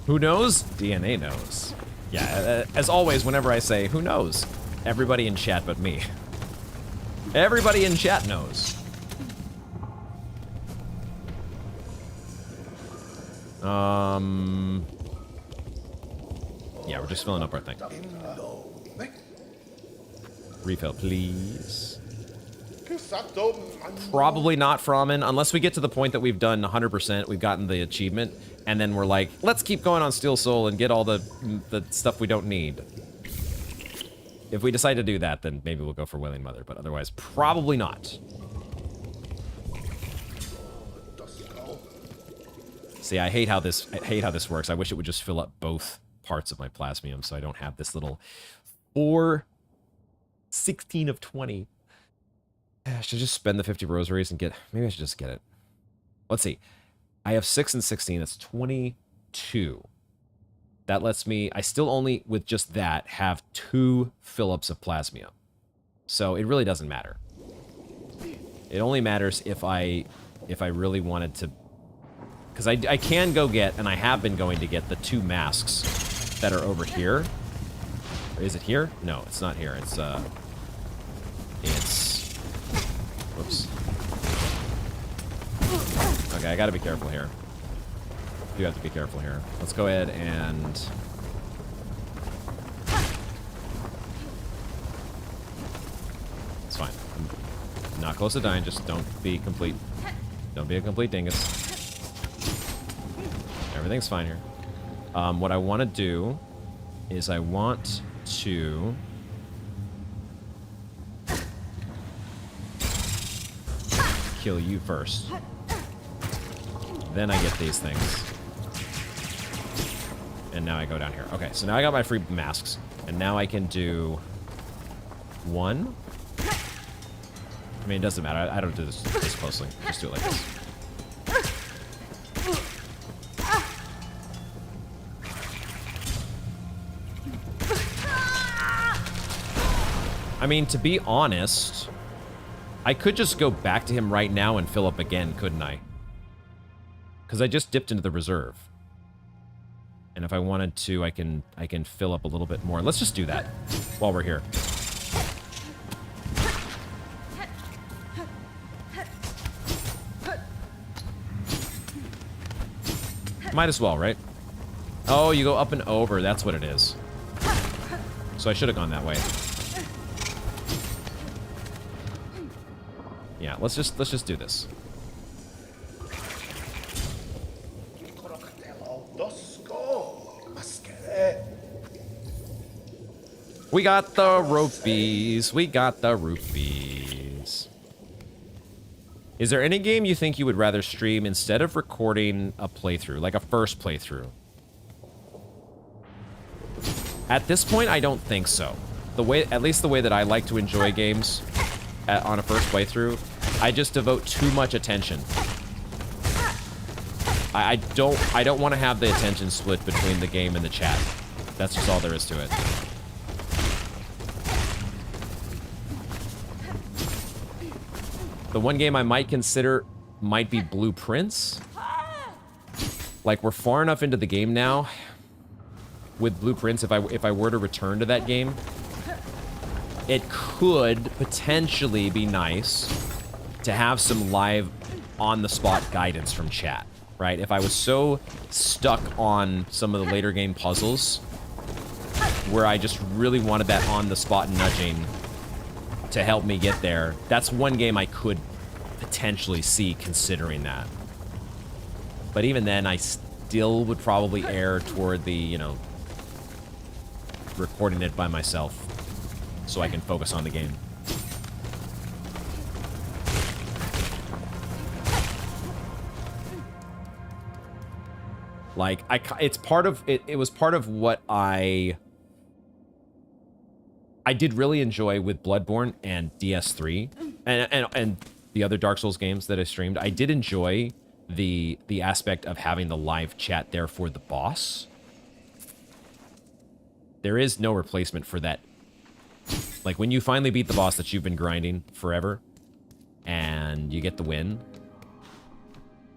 Who knows? DNA knows. Yeah, as always, whenever I say, who knows? Everybody in chat but me. Everybody in chat knows. Yeah, we're just filling up our thing. Refill, please. Probably not Fromin, unless we get to the point that we've done 100%, we've gotten the achievement, and then we're like, let's keep going on Steel Soul and get all the stuff we don't need. If we decide to do that, then maybe we'll go for Wailing Mother, but otherwise, probably not. See, I hate how this works. I wish it would just fill up both parts of my Plasmium, so I don't have this little 4/16 of 20. I should just spend the 50 rosaries and get... Maybe I should just get it. Let's see. I have 6 and 16. That's 22. That lets me... I still only, with just that, have 2 fill-ups of Plasmium. So it really doesn't matter. It only matters if I really wanted to... Because I can go get, and I have been going to get, the 2 masks that are over here. Or is it here? No, it's not here. It's... Whoops. Okay, I gotta be careful here. You have to be careful here. Let's go ahead and... It's fine. I'm not close to dying, just don't be complete... Don't be a complete dingus. Everything's fine here. What I want to do is I want to... kill you first. Then I get these things. And now I go down here. Okay, so now I got my free masks. And now I can do... 1? I mean, it doesn't matter. I don't do this closely. Just do it like this. I mean, to be honest... I could just go back to him right now and fill up again, couldn't I? Because I just dipped into the reserve. And if I wanted to, I can fill up a little bit more. Let's just do that while we're here. Might as well, right? Oh, you go up and over. That's what it is. So I should have gone that way. Yeah, let's just do this. We got the rupees. We got the rupees. Is there any game you think you would rather stream instead of recording a playthrough, like a first playthrough? At this point, I don't think so. At least the way that I like to enjoy games on a first playthrough, I just devote too much attention. I don't want to have the attention split between the game and the chat. That's just all there is to it. The one game I might consider might be Blueprints. Like, we're far enough into the game now with Blueprints, if I were to return to that game, it could potentially be nice to have some live on-the-spot guidance from chat, right? If I was so stuck on some of the later game puzzles where I just really wanted that on-the-spot nudging to help me get there, that's one game I could potentially see considering that. But even then, I still would probably err toward the, you know, recording it by myself so I can focus on the game. Like, it's part of it. It was part of what I did really enjoy with Bloodborne and DS3 and the other Dark Souls games that I streamed. I did enjoy the aspect of having the live chat there for the boss. There is no replacement for that. Like, when you finally beat the boss that you've been grinding forever and you get the win,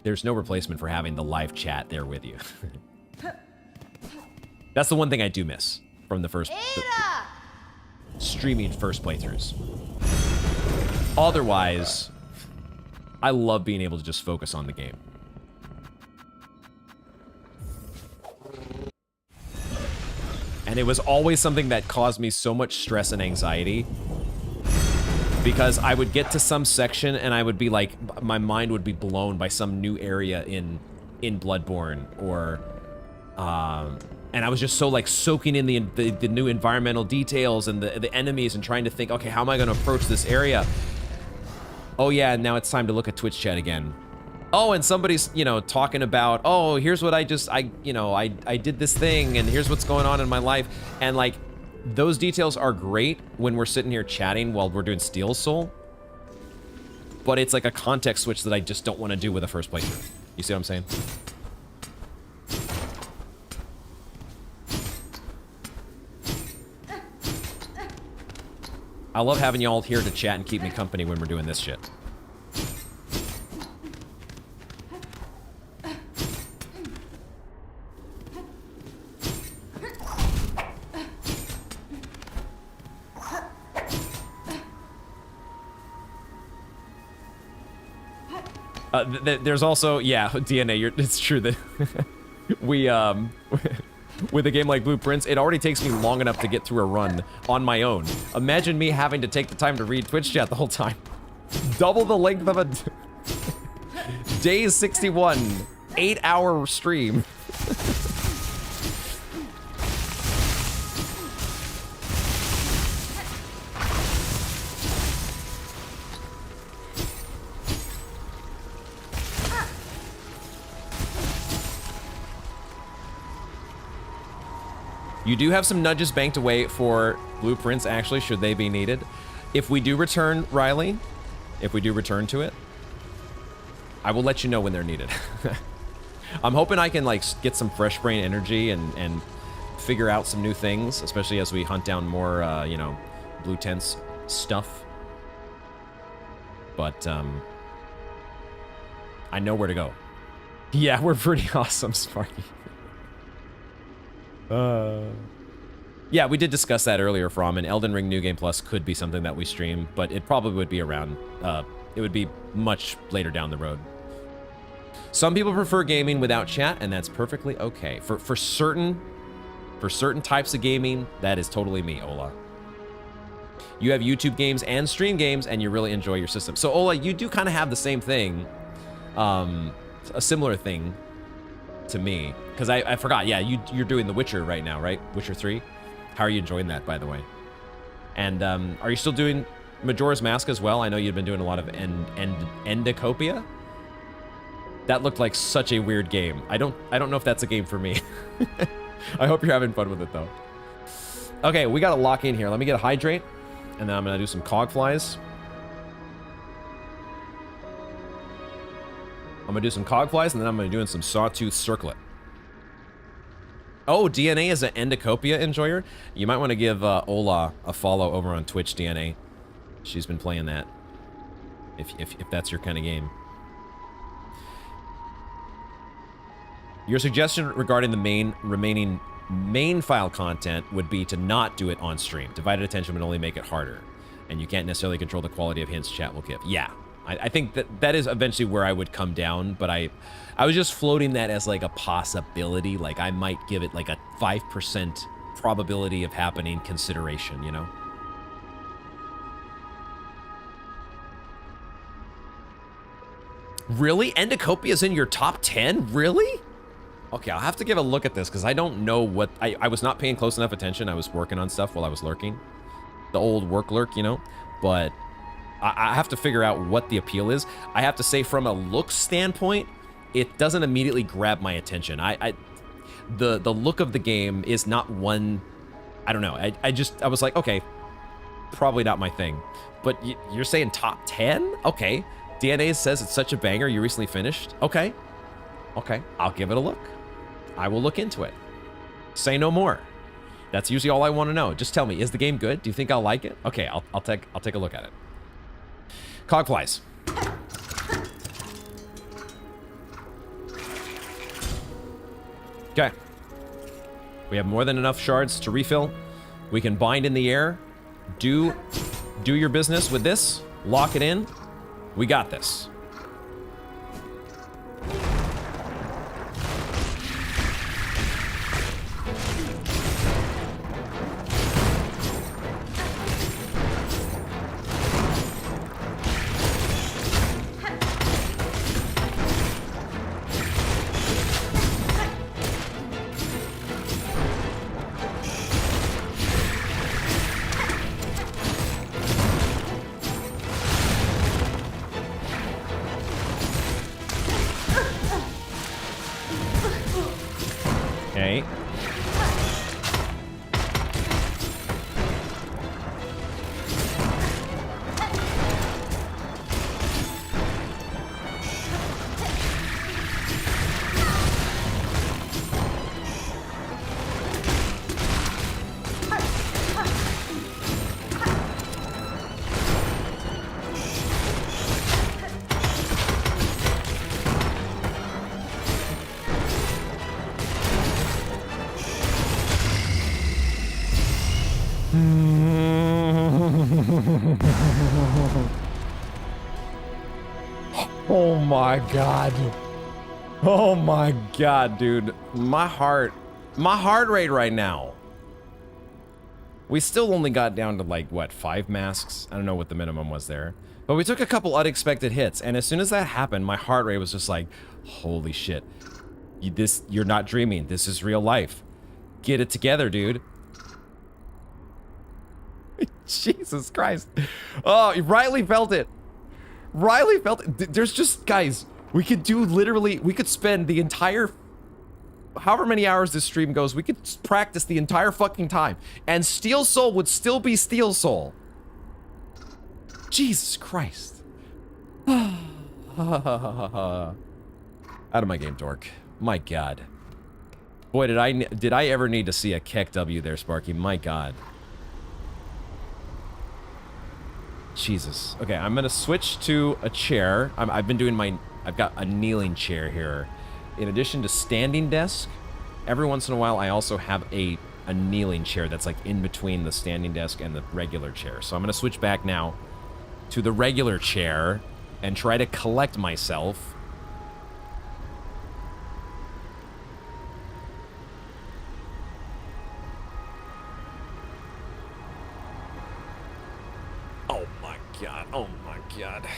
there's no replacement for having the live chat there with you. That's the one thing I do miss from the first streaming first playthroughs. Otherwise, I love being able to just focus on the game. And it was always something that caused me so much stress and anxiety because I would get to some section and I would be like, my mind would be blown by some new area in Bloodborne, or and I was just so like soaking in the new environmental details and the enemies and trying to think, okay, how am I going to approach this area? Oh yeah, now it's time to look at Twitch chat again. Oh, and somebody's, you know, talking about, oh, here's what I did this thing, and here's what's going on in my life. And like, those details are great when we're sitting here chatting while we're doing Steel Soul, but it's like a context switch that I just don't want to do with a first playthrough. You see what I'm saying? I love having y'all here to chat and keep me company when we're doing this shit. There's also, yeah, DNA, it's true that we, with a game like Blueprints, it already takes me long enough to get through a run on my own. Imagine me having to take the time to read Twitch chat the whole time. Double the length of a Days 61, 8-hour stream. You do have some nudges banked away for Blueprints, actually, should they be needed. If we do return, Riley, if we do return to it, I will let you know when they're needed. I'm hoping I can, like, get some fresh brain energy and figure out some new things, especially as we hunt down more, you know, Blue Tents stuff. But, I know where to go. Yeah, we're pretty awesome, Sparky. Yeah, we did discuss that earlier, From, and Elden Ring New Game Plus could be something that we stream, but it probably would be around, it would be much later down the road. Some people prefer gaming without chat, and that's perfectly okay. For certain types of gaming, that is totally me, Ola. You have YouTube games and stream games, and you really enjoy your system. So, Ola, you do kind of have the same thing, a similar thing to me, because I forgot. Yeah, you're doing The Witcher right now, right? Witcher 3. How are you enjoying that, by the way? And are you still doing Majora's Mask as well? I know you've been doing a lot of Endicopia. That looked like such a weird game. I don't know if that's a game for me. I hope you're having fun with it though. Okay, we gotta lock in here. Let me get a hydrate, and then I'm gonna do some Conchflies. I'm gonna do some Conchflies, and then I'm gonna be doing some Sawtooth Circlet. Oh, DNA is an Endicopia enjoyer? You might want to give Ola a follow over on Twitch, DNA. She's been playing that. If that's your kind of game. Your suggestion regarding the remaining main file content would be to not do it on stream. Divided attention would only make it harder. And you can't necessarily control the quality of hints chat will give. Yeah. I think that is eventually where I would come down, but I was just floating that as like a possibility. Like I might give it like a 5% probability of happening consideration, you know? Really? Endicopia is in your top 10? Really? Okay, I'll have to give a look at this because I don't know what... I was not paying close enough attention. I was working on stuff while I was lurking. The old work lurk, you know? But... I have to figure out what the appeal is. I have to say, from a look standpoint, it doesn't immediately grab my attention. The look of the game is not one... I don't know. I was like, okay, probably not my thing. But you're saying top 10? Okay. DNA says it's such a banger. You recently finished? Okay. Okay. I'll give it a look. I will look into it. Say no more. That's usually all I want to know. Just tell me, is the game good? Do you think I'll like it? Okay, I'll take a look at it. Conchflies. Okay. We have more than enough shards to refill. We can bind in the air. Do your business with this. Lock it in. We got this. Okay. Oh my god. Oh my god, dude. My heart rate right now. We still only got down to like, what, 5 masks? I don't know what the minimum was there. But we took a couple unexpected hits, and as soon as that happened, my heart rate was just like, holy shit. You're not dreaming. This is real life. Get it together, dude. Jesus Christ. Oh, Riley felt it. Riley felt it. There's just, guys, we could do literally, we could spend the entire, however many hours this stream goes, we could practice the entire fucking time, and Steel Soul would still be Steel Soul. Jesus Christ. Out of my game, dork. My god. Boy, did I ever need to see a Keck W there, Sparky. My god. Jesus. Okay, I'm gonna switch to a chair. I've been doing I've got a kneeling chair here. In addition to standing desk, every once in a while I also have a kneeling chair that's like in between the standing desk and the regular chair. So I'm gonna switch back now to the regular chair and try to collect myself. Oh my god, oh my god.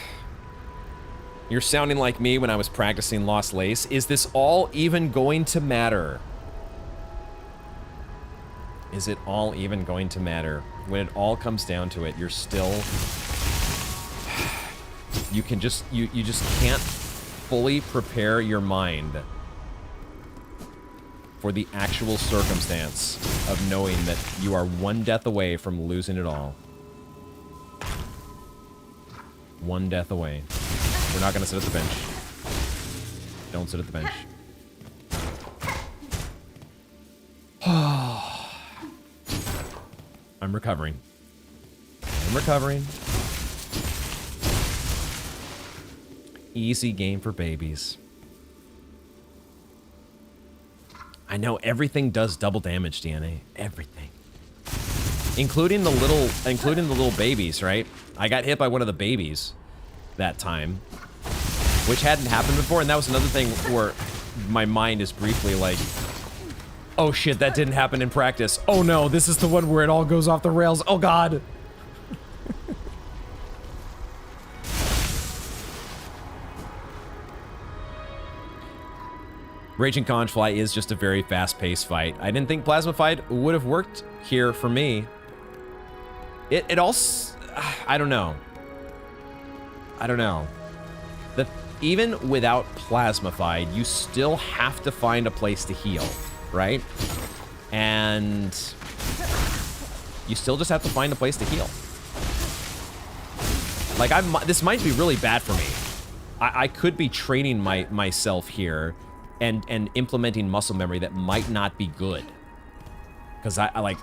You're sounding like me when I was practicing Lost Lace. Is this all even going to matter? Is it all even going to matter? When it all comes down to it, you're still... You can just... You just can't fully prepare your mind for the actual circumstance of knowing that you are one death away from losing it all. One death away. We're not gonna sit at the bench. Don't sit at the bench. I'm recovering. I'm recovering. Easy game for babies. I know everything does double damage, DNA. Everything. Including the little babies, right? I got hit by one of the babies that time, which hadn't happened before, and that was another thing where my mind is briefly like, oh shit, that didn't happen in practice. Oh no, this is the one where it all goes off the rails. Oh god. Raging Conchfly is just a very fast-paced fight. I didn't think Plasma Fight would have worked here for me. It also... I don't know. I don't know. Even without Plasmified, you still have to find a place to heal, right? And you still just have to find a place to heal. Like, this might be really bad for me. I could be training myself here and implementing muscle memory that might not be good. Because I like,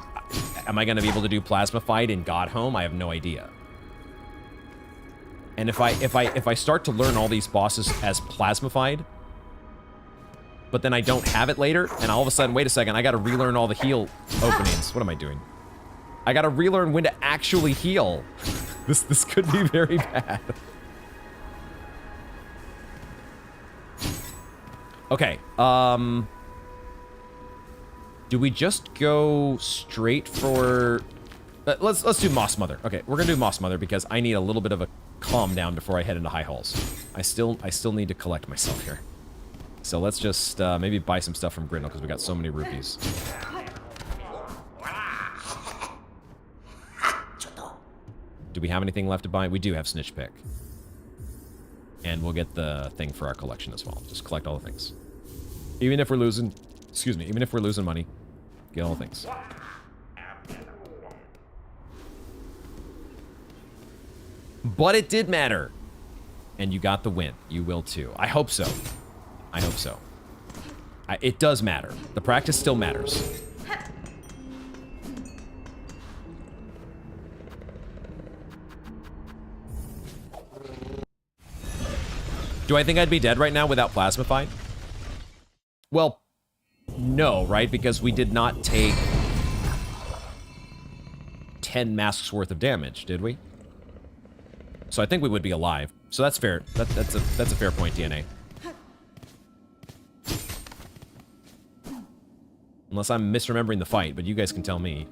am I going to be able to do Plasmified in Godhome? I have no idea. And if I start to learn all these bosses as Plasmified, but then I don't have it later, and all of a sudden, wait a second, I gotta relearn all the heal openings. What am I doing? I gotta relearn when to actually heal. This could be very bad. Okay, do we just go straight for... Let's do Moss Mother. Okay, we're gonna do Moss Mother because I need a little bit of a calm down before I head into High Halls. I still need to collect myself here. So let's just maybe buy some stuff from Grindel because we got so many rupees. Do we have anything left to buy? We do have Snitch Pick. And we'll get the thing for our collection as well. Just collect all the things. Even if we're losing, Excuse me. Even if we're losing money, get all things. But it did matter. And you got the win. You will too. I hope so. I hope so. It does matter. The practice still matters. Do I think I'd be dead right now without Plasmified? Well, no, right? Because we did not take 10 masks worth of damage, did we? So I think we would be alive. So that's fair. That's a fair point, DNA. Unless I'm misremembering the fight, but you guys can tell me.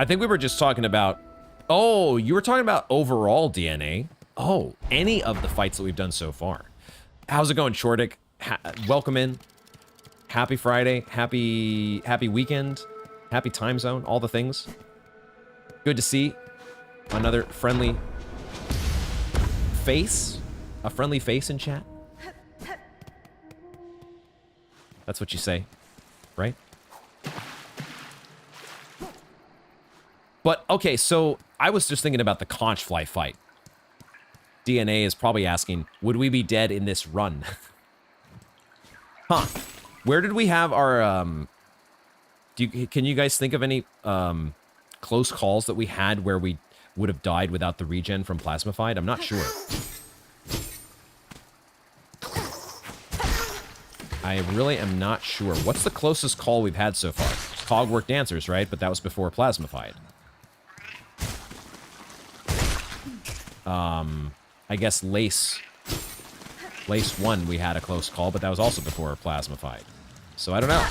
I think we were just talking about... Oh, you were talking about overall DNA. Oh, any of the fights that we've done so far. How's it going, Shortick? Welcome in. Happy Friday. Happy weekend. Happy time zone. All the things. Good to see another friendly face. A friendly face in chat. That's what you say, right? But, okay, so I was just thinking about the Conchfly fight. DNA is probably asking, would we be dead in this run? Huh. Where did we have our, can you guys think of any, close calls that we had where we would have died without the regen from Plasmified? I'm not sure. I really am not sure. What's the closest call we've had so far? Cogwork Dancers, right? But that was before Plasmified. I guess Lace 1 we had a close call, but that was also before Plasmified. So I don't know.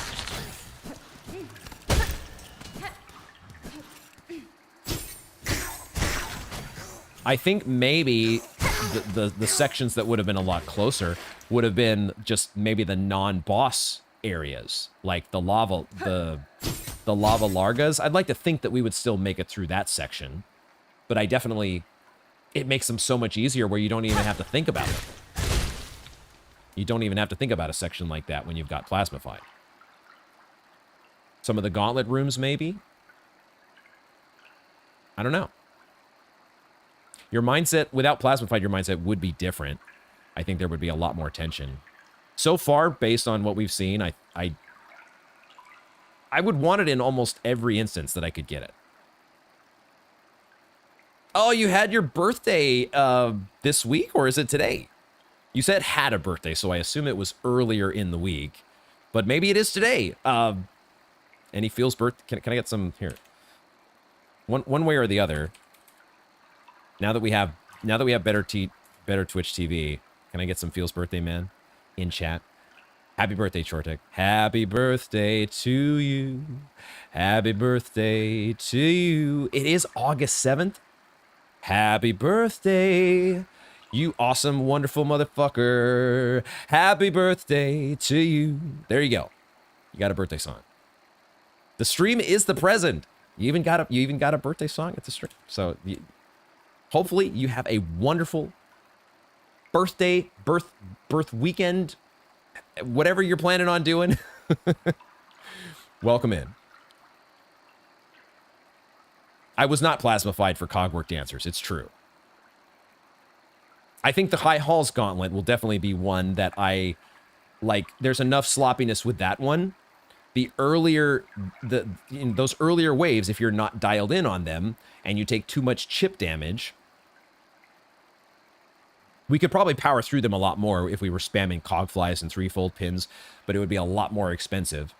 I think maybe the sections that would have been a lot closer would have been just maybe the non-boss areas, like the lava largas. I'd like to think that we would still make it through that section, but I definitely... It makes them so much easier where you don't even have to think about it. You don't even have to think about a section like that when you've got Plasmified. Some of the Gauntlet rooms, maybe? I don't know. Your mindset, without Plasmified, your mindset would be different. I think there would be a lot more tension. So far, based on what we've seen, I would want it in almost every instance that I could get it. Oh, you had your birthday this week, or is it today? You said had a birthday, so I assume it was earlier in the week. But maybe it is today. Any feels birth? Can I get some here? One way or the other. Now that we have better Twitch TV, can I get some feels birthday man in chat? Happy birthday, Chortek. Happy birthday to you. Happy birthday to you. It is August 7th. Happy birthday, you awesome, wonderful motherfucker. Happy birthday to you. There you go. You got a birthday song. The stream is the present. You even got a birthday song at the stream. So hopefully you have a wonderful birthday, birth weekend, whatever you're planning on doing. Welcome in. I was not Plasmified for Cogwork Dancers, it's true. I think the High Halls Gauntlet will definitely be one that I, like, there's enough sloppiness with that one. The earlier, in those earlier waves, if you're not dialed in on them, and you take too much chip damage, we could probably power through them a lot more if we were spamming Cogflies and threefold pins, but it would be a lot more expensive.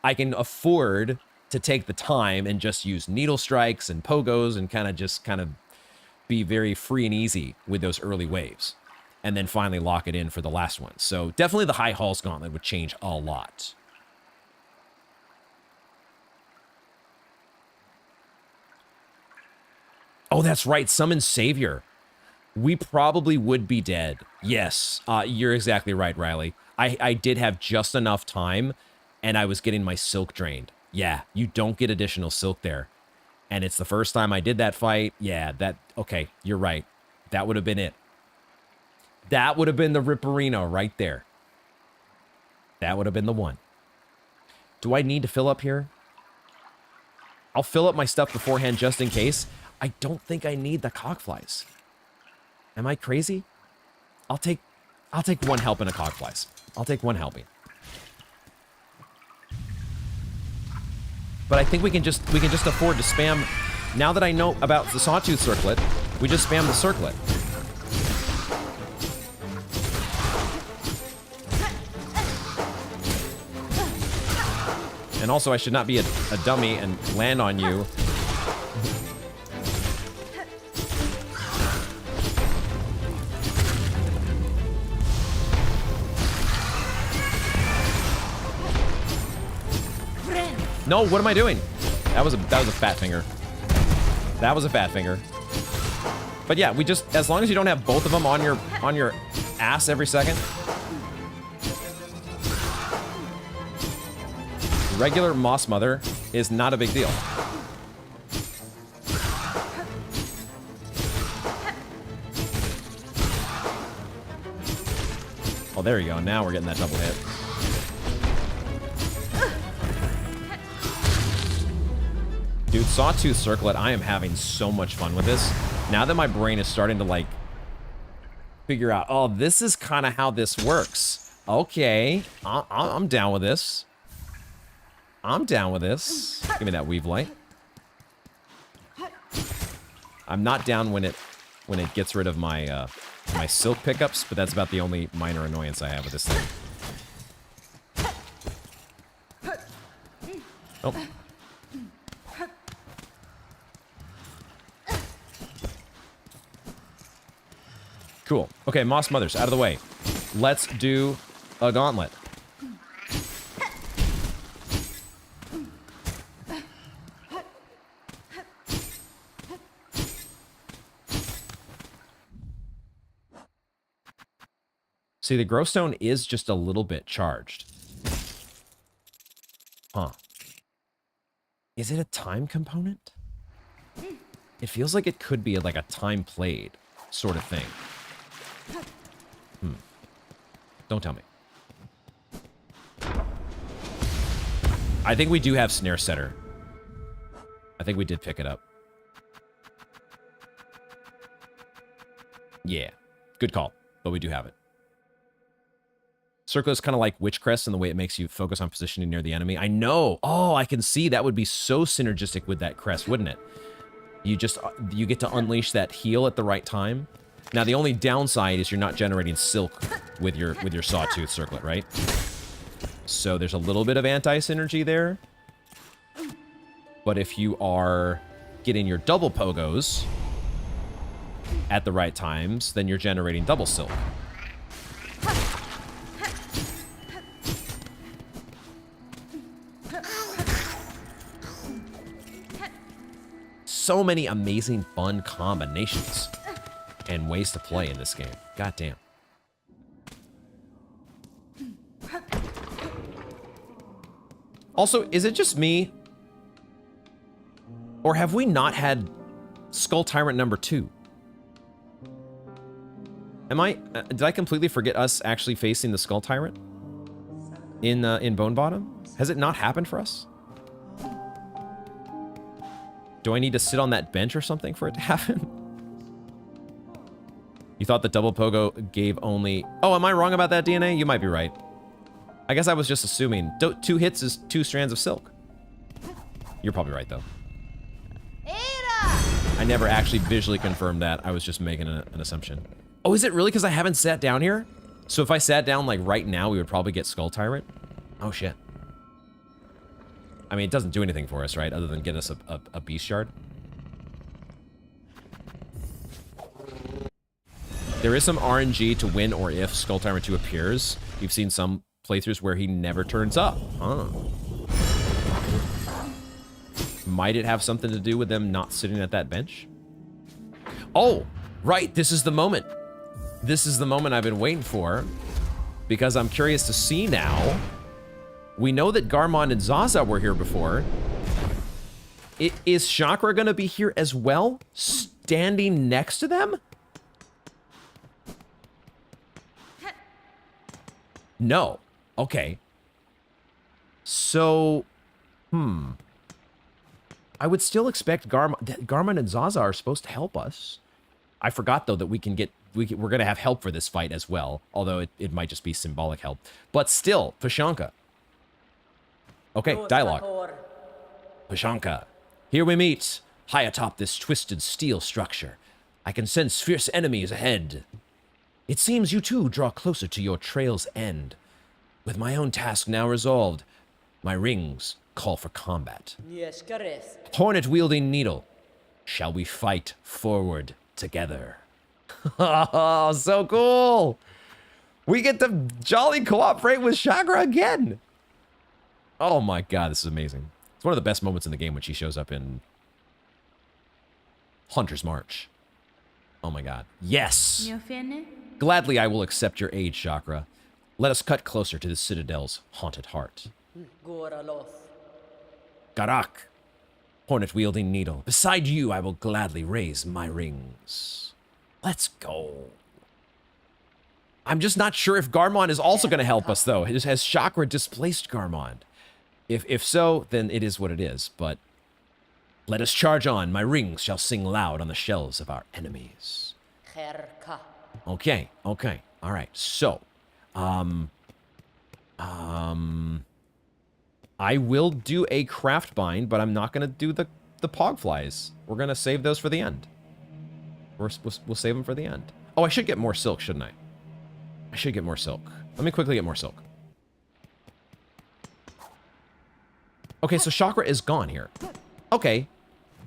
I can afford to take the time and just use needle strikes and pogos and kind of be very free and easy with those early waves, and then finally lock it in for the last one. So definitely the High Halls Gauntlet would change a lot. Oh, that's right, Summon Savior. We probably would be dead. Yes, you're exactly right, Riley. I did have just enough time, and I was getting my silk drained. Yeah, you don't get additional silk there. And it's the first time I did that fight. Yeah, okay, you're right. That would have been it. That would have been the Ripperino right there. That would have been the one. Do I need to fill up here? I'll fill up my stuff beforehand just in case. I don't think I need the Conchflies. Am I crazy? I'll take one helping of Conchflies. I'll take one helping. But I think we can just afford to spam. Now that I know about the Sawtooth Circlet, we just spam the circlet. And also, I should not be a dummy and land on you. No, what am I doing? That was a fat finger. That was a fat finger. But yeah, we just, as long as you don't have both of them on your ass every second. Regular Moss Mother is not a big deal. Oh, there you go. Now we're getting that double hit. Dude, Sawtooth Circlet, I am having so much fun with this. Now that my brain is starting to, like, figure out, oh, this is kind of how this works. Okay, I'm down with this. I'm down with this. Give me that Weave Light. I'm not down when it gets rid of my my silk pickups, but that's about the only minor annoyance I have with this thing. Oh. Cool. Okay, Moss Mothers, out of the way. Let's do a Gauntlet. See, the Growstone is just a little bit charged. Huh. Is it a time component? It feels like it could be like a time played sort of thing. Don't tell me. I think we do have Snare Setter. I think we did pick it up. Yeah. Good call. But we do have it. Circlet is kind of like Witch Crest in the way it makes you focus on positioning near the enemy. I know. Oh, I can see that would be so synergistic with that crest, wouldn't it? You get to unleash that heal at the right time. Now, the only downside is you're not generating silk with your Sawtooth Circlet, right? So there's a little bit of anti-synergy there. But if you are getting your double pogos at the right times, then you're generating double silk. So many amazing, fun combinations and ways to play in this game. God damn. Also, is it just me? Or have we not had Skull Tyrant number 2? Did I completely forget us actually facing the Skull Tyrant in Bone Bottom? Has it not happened for us? Do I need to sit on that bench or something for it to happen? You thought the double pogo gave only... Oh, am I wrong about that, DNA? You might be right. I guess I was just assuming. 2 hits is 2 strands of silk. You're probably right, though. I never actually visually confirmed that. I was just making an assumption. Oh, is it really because I haven't sat down here? So if I sat down, like, right now, we would probably get Skull Tyrant? Oh, shit. I mean, it doesn't do anything for us, right? Other than get us a Beast Shard. There is some RNG to win or if Skull Tyrant 2 appears. We've seen some playthroughs where he never turns up. Huh. Might it have something to do with them not sitting at that bench? Oh! Right, this is the moment. This is the moment I've been waiting for, because I'm curious to see now. We know that Garmon and Zaza were here before. Is Chakra gonna be here as well? Standing next to them? No. Okay. So, I would still expect Garmon and Zaza are supposed to help us. I forgot though that we're gonna have help for this fight as well, although it might just be symbolic help. But still, Pashanka. Okay, dialogue. Pashanka, here we meet, high atop this twisted steel structure. I can sense fierce enemies ahead. It seems you too draw closer to your trail's end. With my own task now resolved, my rings call for combat. Yes, Hornet-wielding needle, shall we fight forward together? Oh, so cool! We get to jolly cooperate with Chakra again! Oh my god, this is amazing. It's one of the best moments in the game when she shows up in Hunter's March. Oh my god. Yes! Gladly I will accept your aid, Chakra. Let us cut closer to the Citadel's haunted heart. Garak, hornet-wielding needle. Beside you, I will gladly raise my rings. Let's go. I'm just not sure if Garmon is also going to help us, though. Has Chakra displaced Garmon? If so, then it is what it is, but let us charge on. My rings shall sing loud on the shells of our enemies. Okay, okay, all right. So, I will do a craft bind, but I'm not going to do the pogflies. We're going to save those for the end. We'll save them for the end. Oh, I should get more silk, shouldn't I? I should get more silk. Let me quickly get more silk. Okay, so Chakra is gone here. Okay.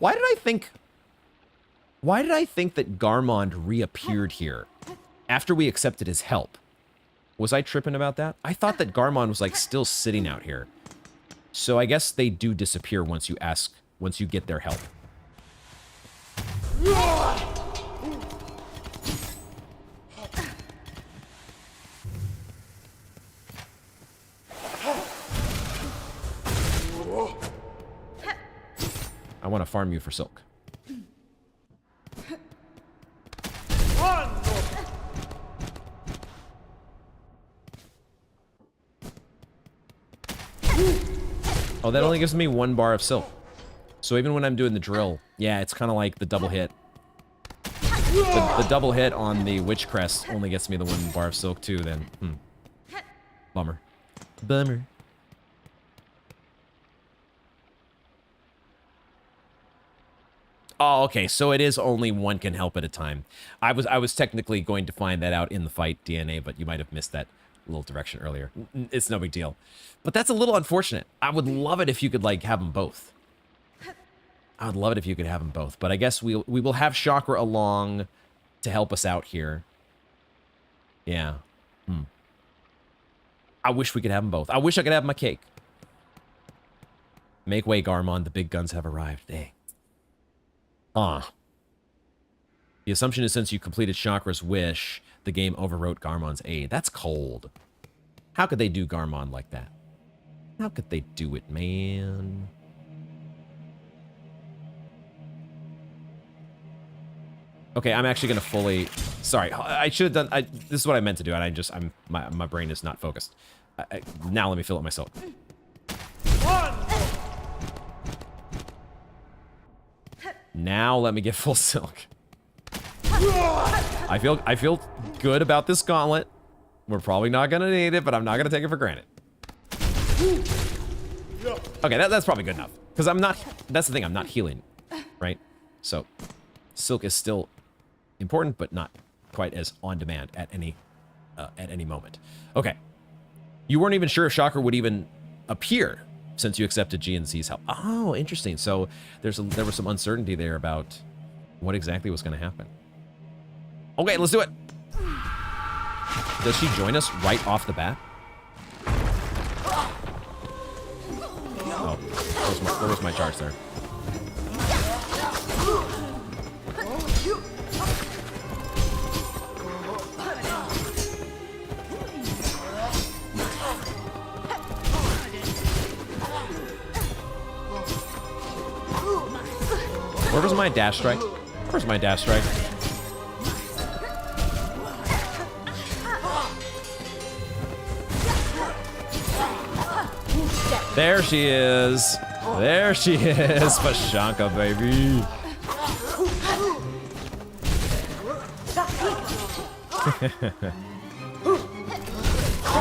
Why did I think that Garmond reappeared here after we accepted his help? Was I tripping about that? I thought that Garmond was like still sitting out here. So I guess they do disappear once you get their help. I want to farm you for silk. Oh, that only gives me 1 bar of silk. So even when I'm doing the drill, yeah, it's kind of like the double hit. The double hit on the Witch Crest only gets me the 1 bar of silk too, then. Bummer. Bummer. Oh, okay, so it is only 1 can help at a time. I was technically going to find that out in the fight, DNA, but you might have missed that little direction earlier. It's no big deal. But that's a little unfortunate. I would love it if you could, like, have them both. I would love it if you could have them both. But I guess we will have Chakra along to help us out here. Yeah. I wish we could have them both. I wish I could have my cake. Make way, Garmon. The big guns have arrived. Dang. The assumption is since you completed Chakra's wish, the game overwrote Garmon's aid. That's cold. How could they do Garmon like that? How could they do it, man? Okay, I'm actually gonna fully... Sorry, I should have done... this is what I meant to do, and my brain is not focused. Now let me fill up my silk. Now let me get full silk. I feel good about this gauntlet. We're probably not gonna need it, but I'm not gonna take it for granted. Okay, that's probably good enough. Because I'm not... That's the thing, I'm not healing. Right? So, silk is still important, but not quite as on demand at any moment. Okay. You weren't even sure if Chakra would even appear since you accepted GNC's help. Oh, interesting. So there was some uncertainty there about what exactly was going to happen. Okay, let's do it. Does she join us right off the bat? Oh, where was my charge there? Where's my dash strike? Where's my dash strike? There she is. There she is. Pashanka, baby.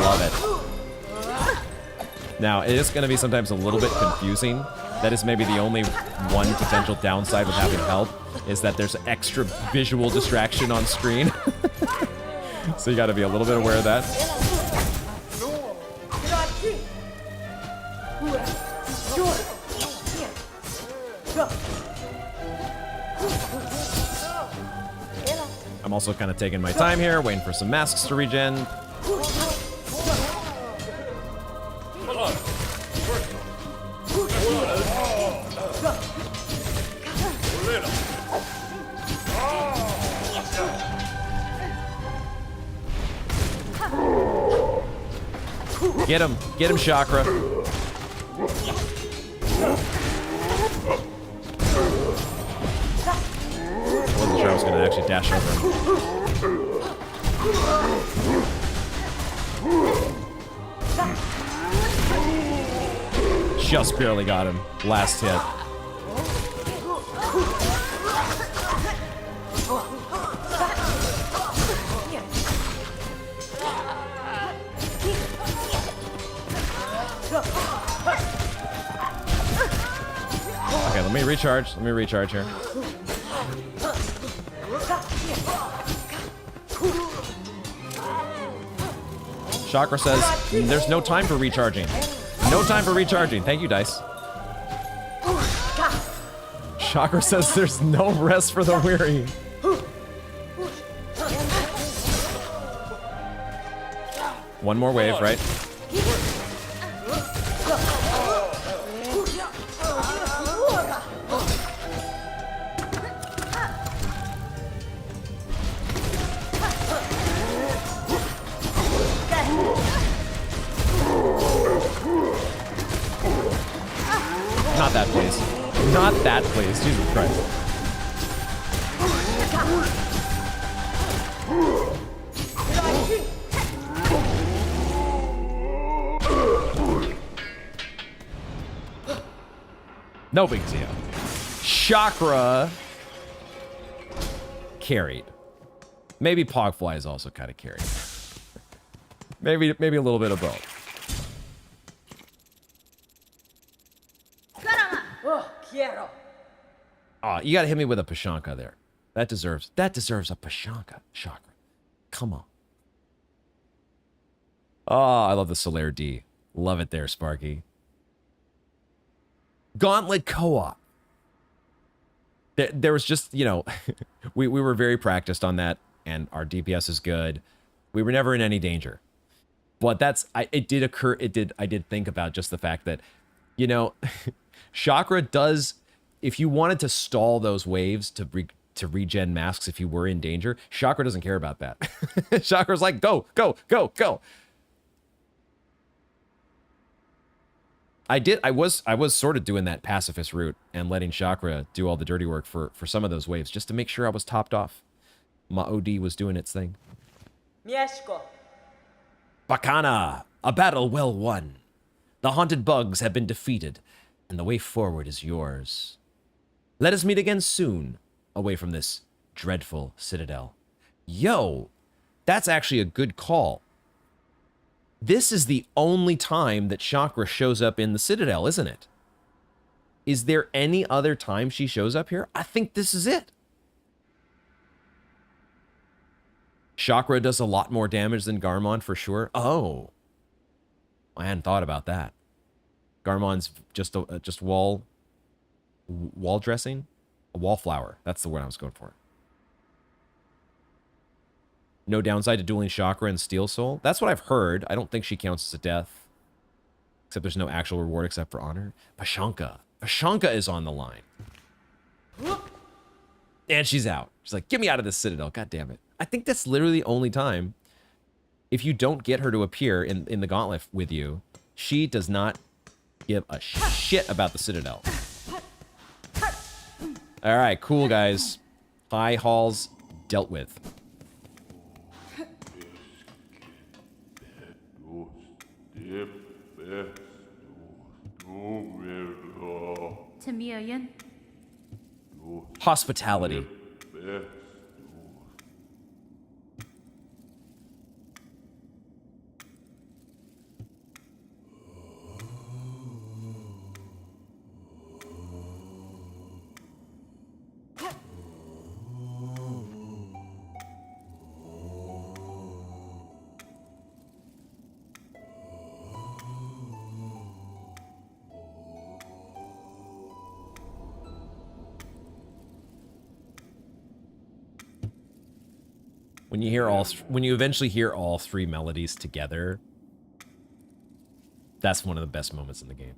Love it. Now, it is going to be sometimes a little bit confusing. That is maybe the only one potential downside with having help, is that there's extra visual distraction on screen. So you got to be a little bit aware of that. I'm also kind of taking my time here, waiting for some masks to regen. Get him, Chakra. Wasn't sure I was gonna actually dash over him. Just barely got him. Last hit. Okay, let me recharge. Let me recharge here. Chakra says, there's no time for recharging. No time for recharging. Thank you, Dice. Chakra says there's no rest for the weary. One more wave, right? Not that, please. Not that, please. Jesus Christ. No big deal. Chakra carried. Maybe Pogfly is also kind of carried. Maybe a little bit of both. Oh, you gotta hit me with a Pashanka there. That deserves a Pashanka, Chakra. Come on. Oh, I love the Solaire D. Love it there, Sparky. Gauntlet co-op. There was just, you know, we were very practiced on that, and our DPS is good. We were never in any danger. But I did think about just the fact that, you know, Chakra does, if you wanted to stall those waves to regen masks if you were in danger, Chakra doesn't care about that. Chakra's like, go, go, go, go. I was sort of doing that pacifist route and letting Chakra do all the dirty work for some of those waves just to make sure I was topped off. My OD was doing its thing. Mieszko. Bacana, a battle well won. The haunted bugs have been defeated, and the way forward is yours. Let us meet again soon, away from this dreadful citadel. Yo, that's actually a good call. This is the only time that Chakra shows up in the Citadel, isn't it? Is there any other time she shows up here? I think this is it. Chakra does a lot more damage than Garmon for sure. Oh. I hadn't thought about that. Garmon's just wall dressing? A wallflower. That's the word I was going for. No downside to dueling Chakra and Steel Soul. That's what I've heard. I don't think she counts as a death. Except there's no actual reward except for honor. Pashanka. Pashanka is on the line. And she's out. She's like, get me out of this Citadel. God damn it. I think that's literally the only time. If you don't get her to appear in the Gauntlet with you, she does not give a shit about the Citadel. All right, cool, guys. High halls dealt with. Hospitality. When you eventually hear all three melodies together, that's one of the best moments in the game.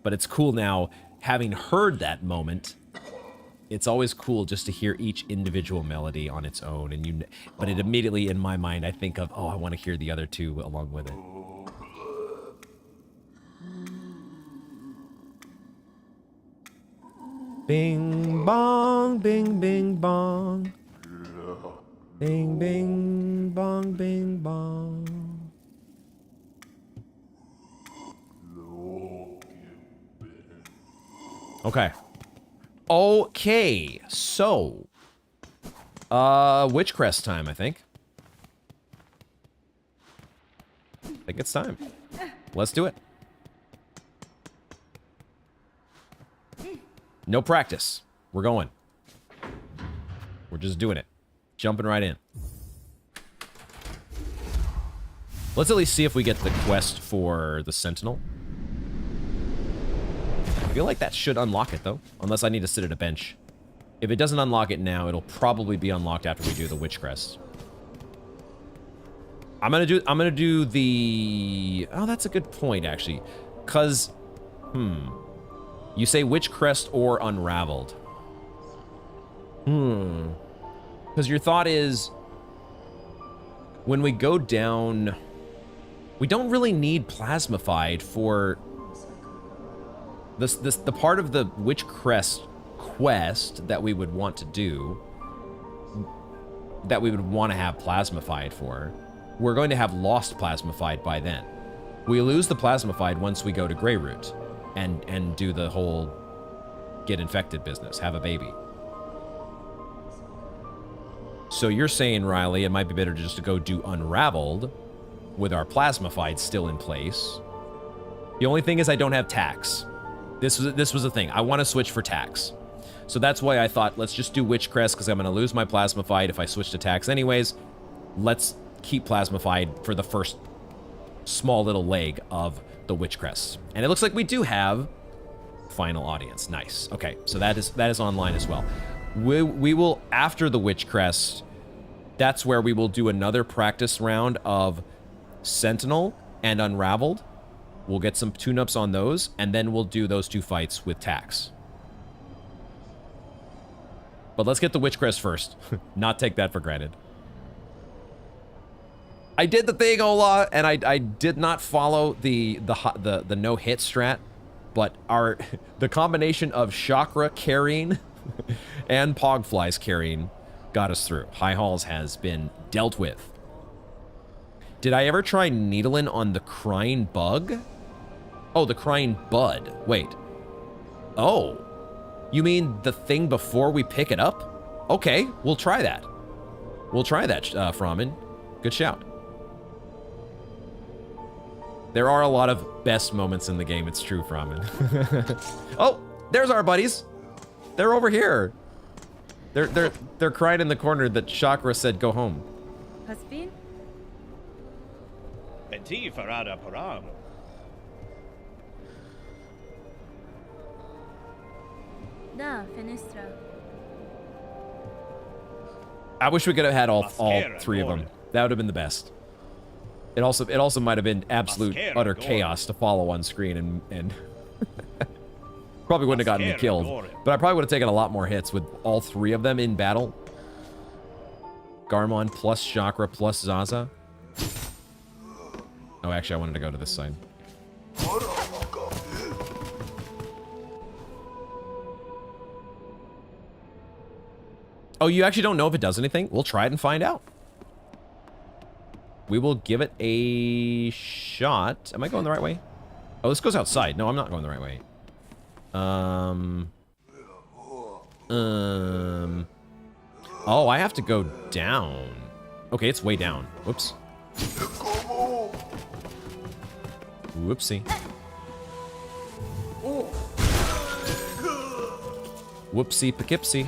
But it's cool now, having heard that moment, it's always cool just to hear each individual melody on its own, and but it immediately, in my mind, I think of, oh, I want to hear the other two along with it. Bing bong, bing bing bong. Bing bing bong, bing bong. Okay. Okay, so Witchcrest time, I think. I think it's time. Let's do it. No practice. We're going. We're just doing it. Jumping right in. Let's at least see if we get the quest for the Sentinel. I feel like that should unlock it, though. Unless I need to sit at a bench. If it doesn't unlock it now, it'll probably be unlocked after we do the Witchcrest. I'm gonna do the... Oh, that's a good point, actually. Because... You say Witchcrest or Unraveled. Because your thought is... When we go down... We don't really need Plasmified for... The part of the Witchcrest quest that we would want to do... That we would want to have Plasmified for... We're going to have lost Plasmified by then. We lose the Plasmified once we go to Greyroot. And do the whole get infected business, have a baby. So you're saying, Riley, it might be better just to go do Unraveled with our Plasmified still in place. The only thing is I don't have Tax. This was the thing. I want to switch for Tax. So that's why I thought, let's just do Witchcrest, because I'm going to lose my Plasmified if I switch to Tax anyways. Let's keep Plasmified for the first small little leg of the Witchcrest. And it looks like we do have final audience. Nice. Okay, so that is online as well. We will, after the Witchcrest, that's where we will do another practice round of Sentinel and Unraveled. We'll get some tune-ups on those, and then we'll do those two fights with Tax. But let's get the Witchcrest first. Not take that for granted. I did the thing, Ola, and I did not follow the no-hit strat, but the combination of Chakra carrying and Pogfly's carrying got us through. High Halls has been dealt with. Did I ever try needling on the Crying Bug? Oh, the Crying Bud. Wait. Oh. You mean the thing before we pick it up? Okay, we'll try that. We'll try that, Fromin. Good shout. There are a lot of best moments in the game, it's true, Fromin. Oh, there's our buddies. They're over here. They're crying in the corner that Chakra said go home. Hasbin? Benti farada param. Da, Fenestra. I wish we could have had all three of them. That would have been the best. It also might have been absolute utter chaos to follow on screen and probably wouldn't have gotten me killed. But I probably would have taken a lot more hits with all three of them in battle. Garmon plus Chakra plus Zaza. Oh, actually, I wanted to go to this side. Oh, you actually don't know if it does anything? We'll try it and find out. We will give it a shot. Am I going the right way? Oh, this goes outside. No, I'm not going the right way. Oh, I have to go down. Okay, it's way down. Whoops. Whoopsie. Whoopsie Poughkeepsie.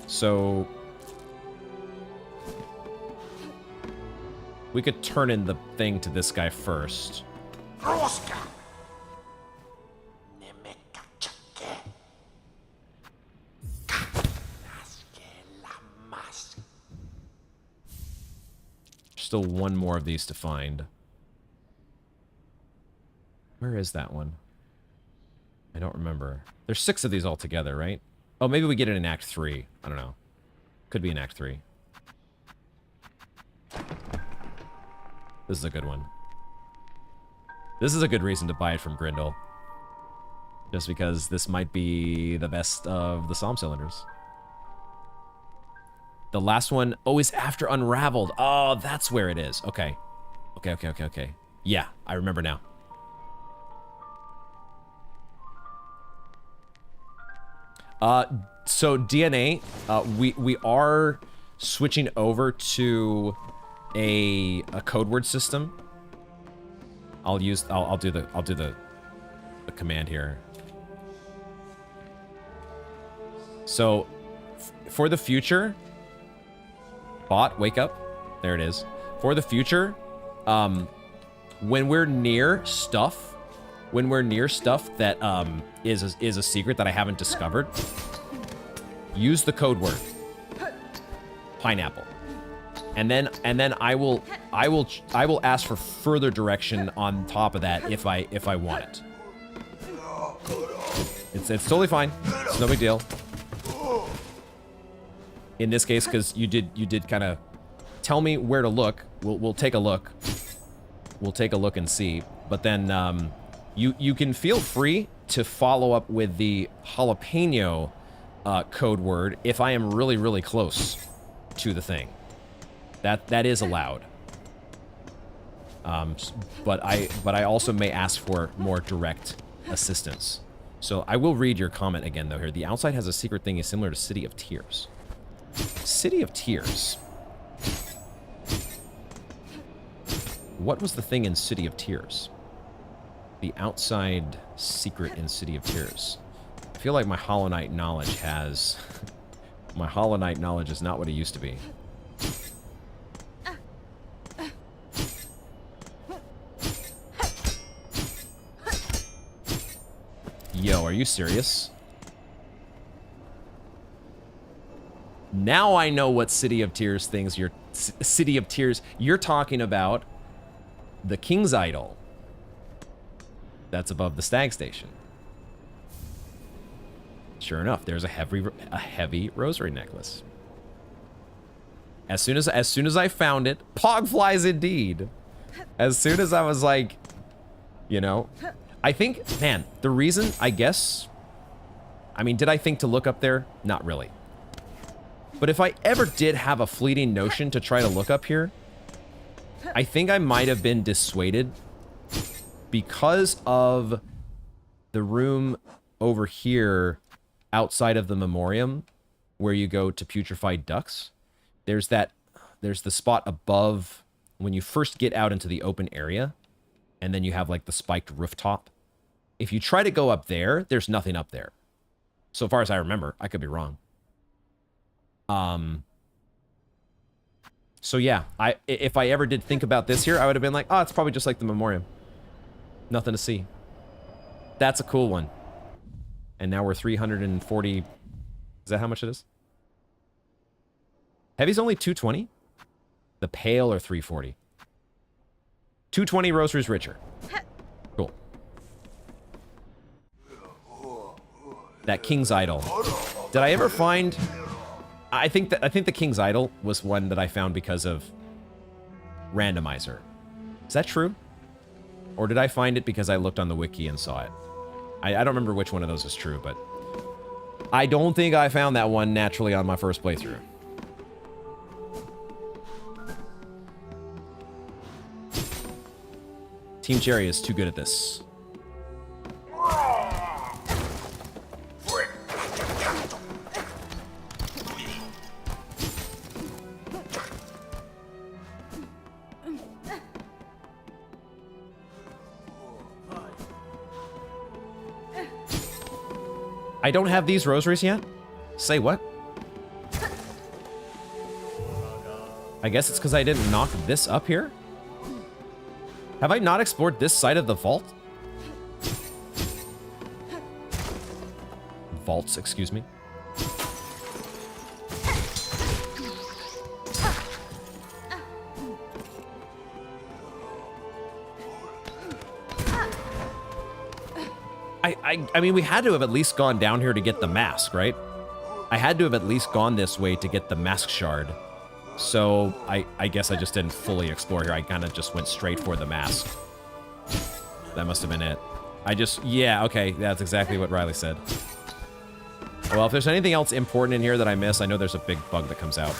So we could turn in the thing to this guy first. Still one more of these to find. Where is that one? I don't remember. There's 6 of these all together, right? Oh, maybe we get it in Act 3. I don't know. Could be in Act 3. This is a good one. This is a good reason to buy it from Grindel. Just because this might be the best of the Psalm cylinders. The last one, oh, is after Unraveled. Oh, that's where it is. Okay. Okay. Yeah, I remember now. So DNA, we are switching over to a code word system. I'll do the command here. So for the future, bot, wake up. There it is. For the future, when we're near stuff that is a secret that I haven't discovered, use the code word pineapple, and then I will ask for further direction on top of that if I want it. It's totally fine. It's no big deal. In this case, because you did kind of tell me where to look. We'll take a look. We'll take a look and see. But then you can feel free to follow up with the jalapeno code word if I am really close to the thing. That is allowed. But I also may ask for more direct assistance. So I will read your comment again though here. The outside has a secret thing is similar to City of Tears. City of Tears. What was the thing in City of Tears? The outside secret in City of Tears. I feel like my Hollow Knight knowledge has... my Hollow Knight knowledge is not what it used to be. Yo, are you serious? Now I know what City of Tears things you're... City of Tears... You're talking about the King's Idol. That's above the Stag Station. Sure enough, there's a heavy rosary necklace. As soon as I found it, Pogflies indeed. As soon as I was like, you know, I think, man, the reason, I guess, I mean, did I think to look up there? Not really. But if I ever did have a fleeting notion to try to look up here, I think I might have been dissuaded because of the room over here outside of the memoriam where you go to putrefied ducks. There's the spot above when you first get out into the open area, and then you have like the spiked rooftop. If you try to go up there, there's nothing up there. So far as I remember, I could be wrong. So yeah, if I ever did think about this here, I would have been like, oh, it's probably just like the memoriam. Nothing to see. That's a cool one. And now we're 340. Is that how much it is? Heavy's only 220. The pale are 340. 220 rosaries richer. Cool. That King's Idol. Did I ever find... I think the King's Idol was one that I found because of randomizer. Is that true? Or did I find it because I looked on the wiki and saw it? I don't remember which one of those is true, but I don't think I found that one naturally on my first playthrough. Team Cherry is too good at this. I don't have these rosaries yet? Say what? I guess it's because I didn't knock this up here? Have I not explored this side of the vault? Vaults, excuse me. I mean, we had to have at least gone down here to get the mask, right? I had to have at least gone this way to get the mask shard. So, I guess I just didn't fully explore here. I kind of just went straight for the mask. That must have been it. Yeah, okay, that's exactly what Riley said. Well, if there's anything else important in here that I miss, I know there's a big bug that comes out.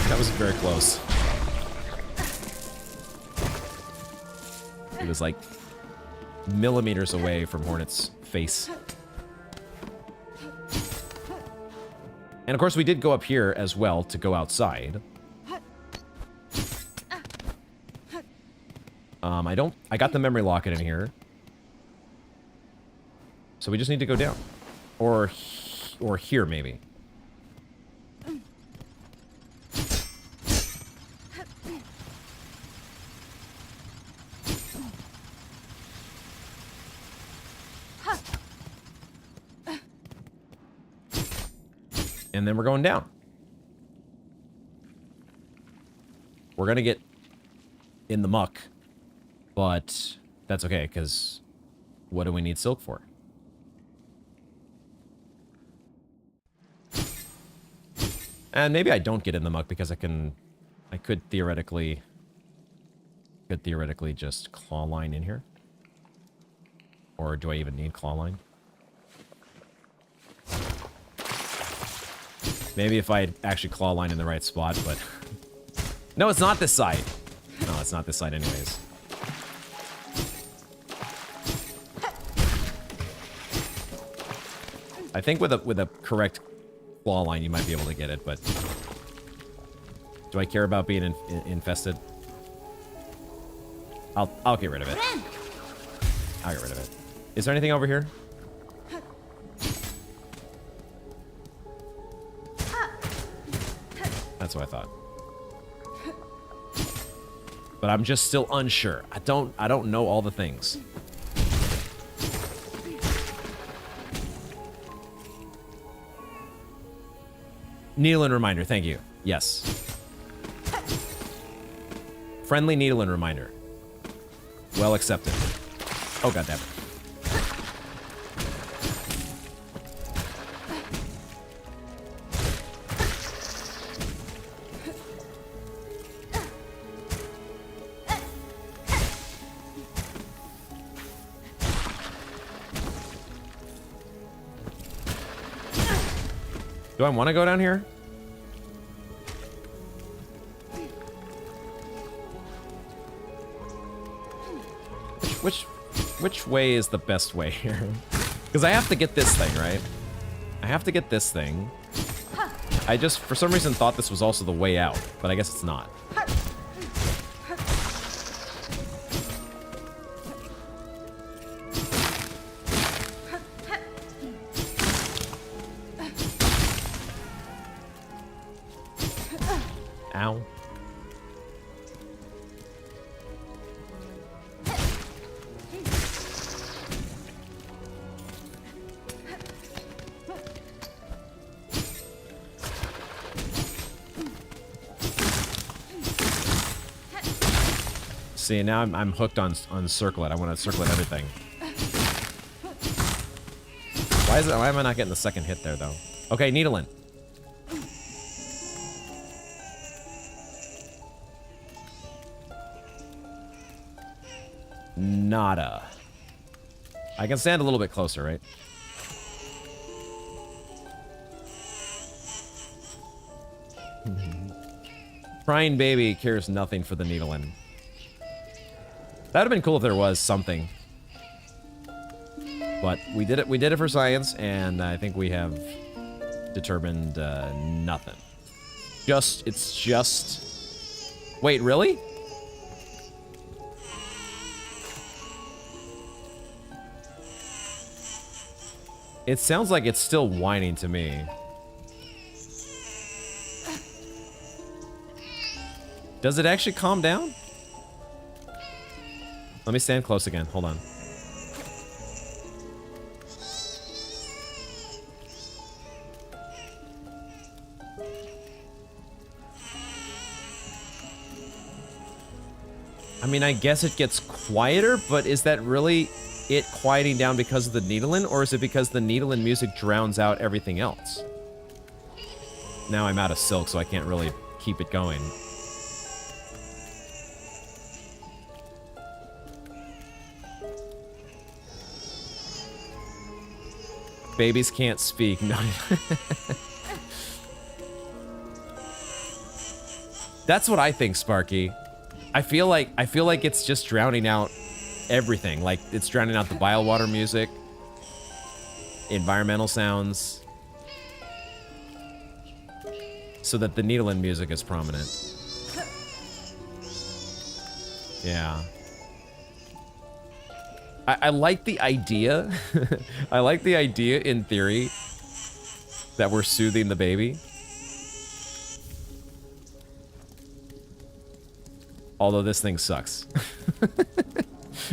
That was very close. It was like millimeters away from Hornet's face. And of course we did go up here as well to go outside. I got the memory locket in here. So we just need to go down. Or here maybe. And then we're going down. We're gonna get in the muck, but that's okay, because what do we need silk for? And maybe I don't get in the muck because I could theoretically just claw line in here. Or do I even need claw line? Maybe if I had actually claw line in the right spot, but... No, it's not this side. No, it's not this side anyways. I think with a correct claw line, you might be able to get it, but... Do I care about being infested? I'll get rid of it. I'll get rid of it. Is there anything over here? That's what I thought. But I'm just still unsure. I don't know all the things. Needle and reminder, thank you. Yes. Friendly needle and reminder. Well accepted. Oh, goddammit. Do I want to go down here? Which way is the best way here? Because I have to get this thing, right? I have to get this thing. I just, for some reason, thought this was also the way out, but I guess it's not. Ow. See, now I'm hooked on circlet. I want to circlet everything. Why am I not getting the second hit there, though? Okay, needling. Nada. I can stand a little bit closer, right? Crying baby cares nothing for the needling. That would have been cool if there was something. But we did it for science, and I think we have determined nothing. It's just... Wait, really? It sounds like it's still whining to me. Does it actually calm down? Let me stand close again. Hold on. I mean, I guess it gets quieter, but is that really it quieting down because of the needling, or is it because the needling music drowns out everything else? Now I'm out of silk, so I can't really keep it going. Babies can't speak. No. That's what I think, Sparky. I feel like it's just drowning out everything. Like, it's drowning out the bile water music, environmental sounds, so that the needling music is prominent. Yeah. I like the idea. I like the idea in theory that we're soothing the baby. Although this thing sucks.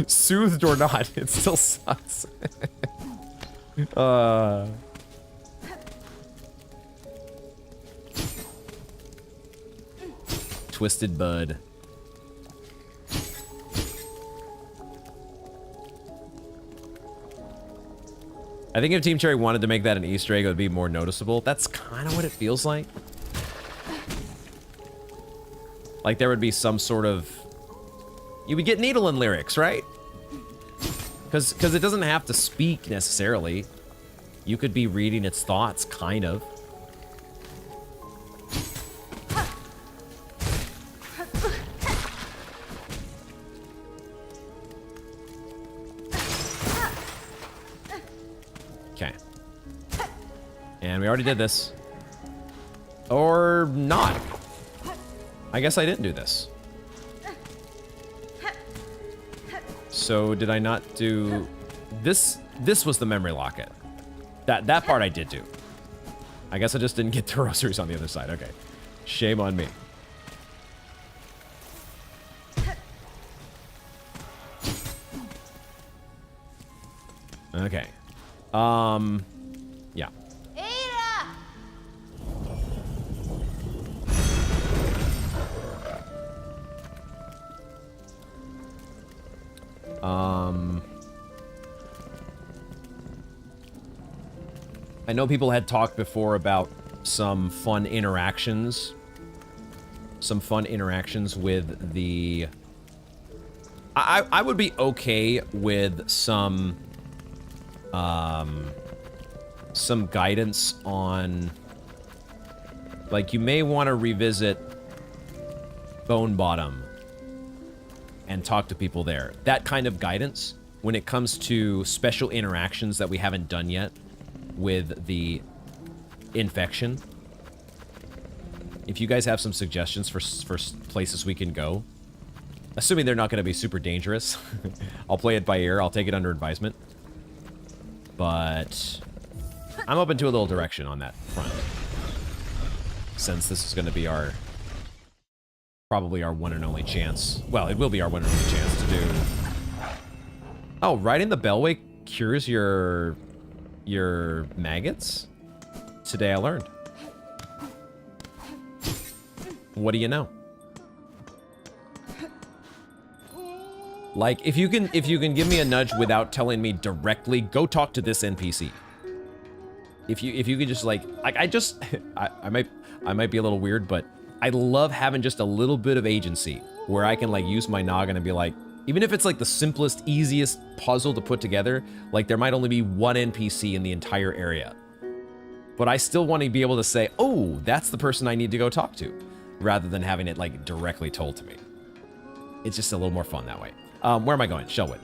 Soothed or not, it still sucks. Twisted bud. I think if Team Cherry wanted to make that an Easter egg, it would be more noticeable. That's kind of what it feels like. Like there would be some sort of... You would get needling lyrics, right? Because it doesn't have to speak necessarily. You could be reading its thoughts, kind of. Okay. And we already did this. Or not. I guess I didn't do this. So did I not do this? This was the memory locket. That part I did do. I guess I just didn't get the rosaries on the other side. Okay. Shame on me. Okay. Yeah. I know people had talked before about some fun interactions. Some fun interactions with the... I would be okay with some guidance on... Like, you may want to revisit Bone Bottom and talk to people there. That kind of guidance when it comes to special interactions that we haven't done yet with the infection. If you guys have some suggestions for places we can go, assuming they're not going to be super dangerous, I'll play it by ear. I'll take it under advisement. But I'm open to a little direction on that front, since this is going to be our... probably our one and only chance. Well, it will be our one and only chance to do... Oh, riding the Bellway cures your maggots? Today I learned. What do you know? Like, if you can give me a nudge without telling me directly, go talk to this NPC. If you could just like I might be a little weird, but I love having just a little bit of agency where I can like use my noggin and be like, Even if it's like the simplest, easiest puzzle to put together, like there might only be one NPC in the entire area. But I still want to be able to say, oh, that's the person I need to go talk to, rather than having it like directly told to me. It's just a little more fun that way. Where am I going? Shellwood.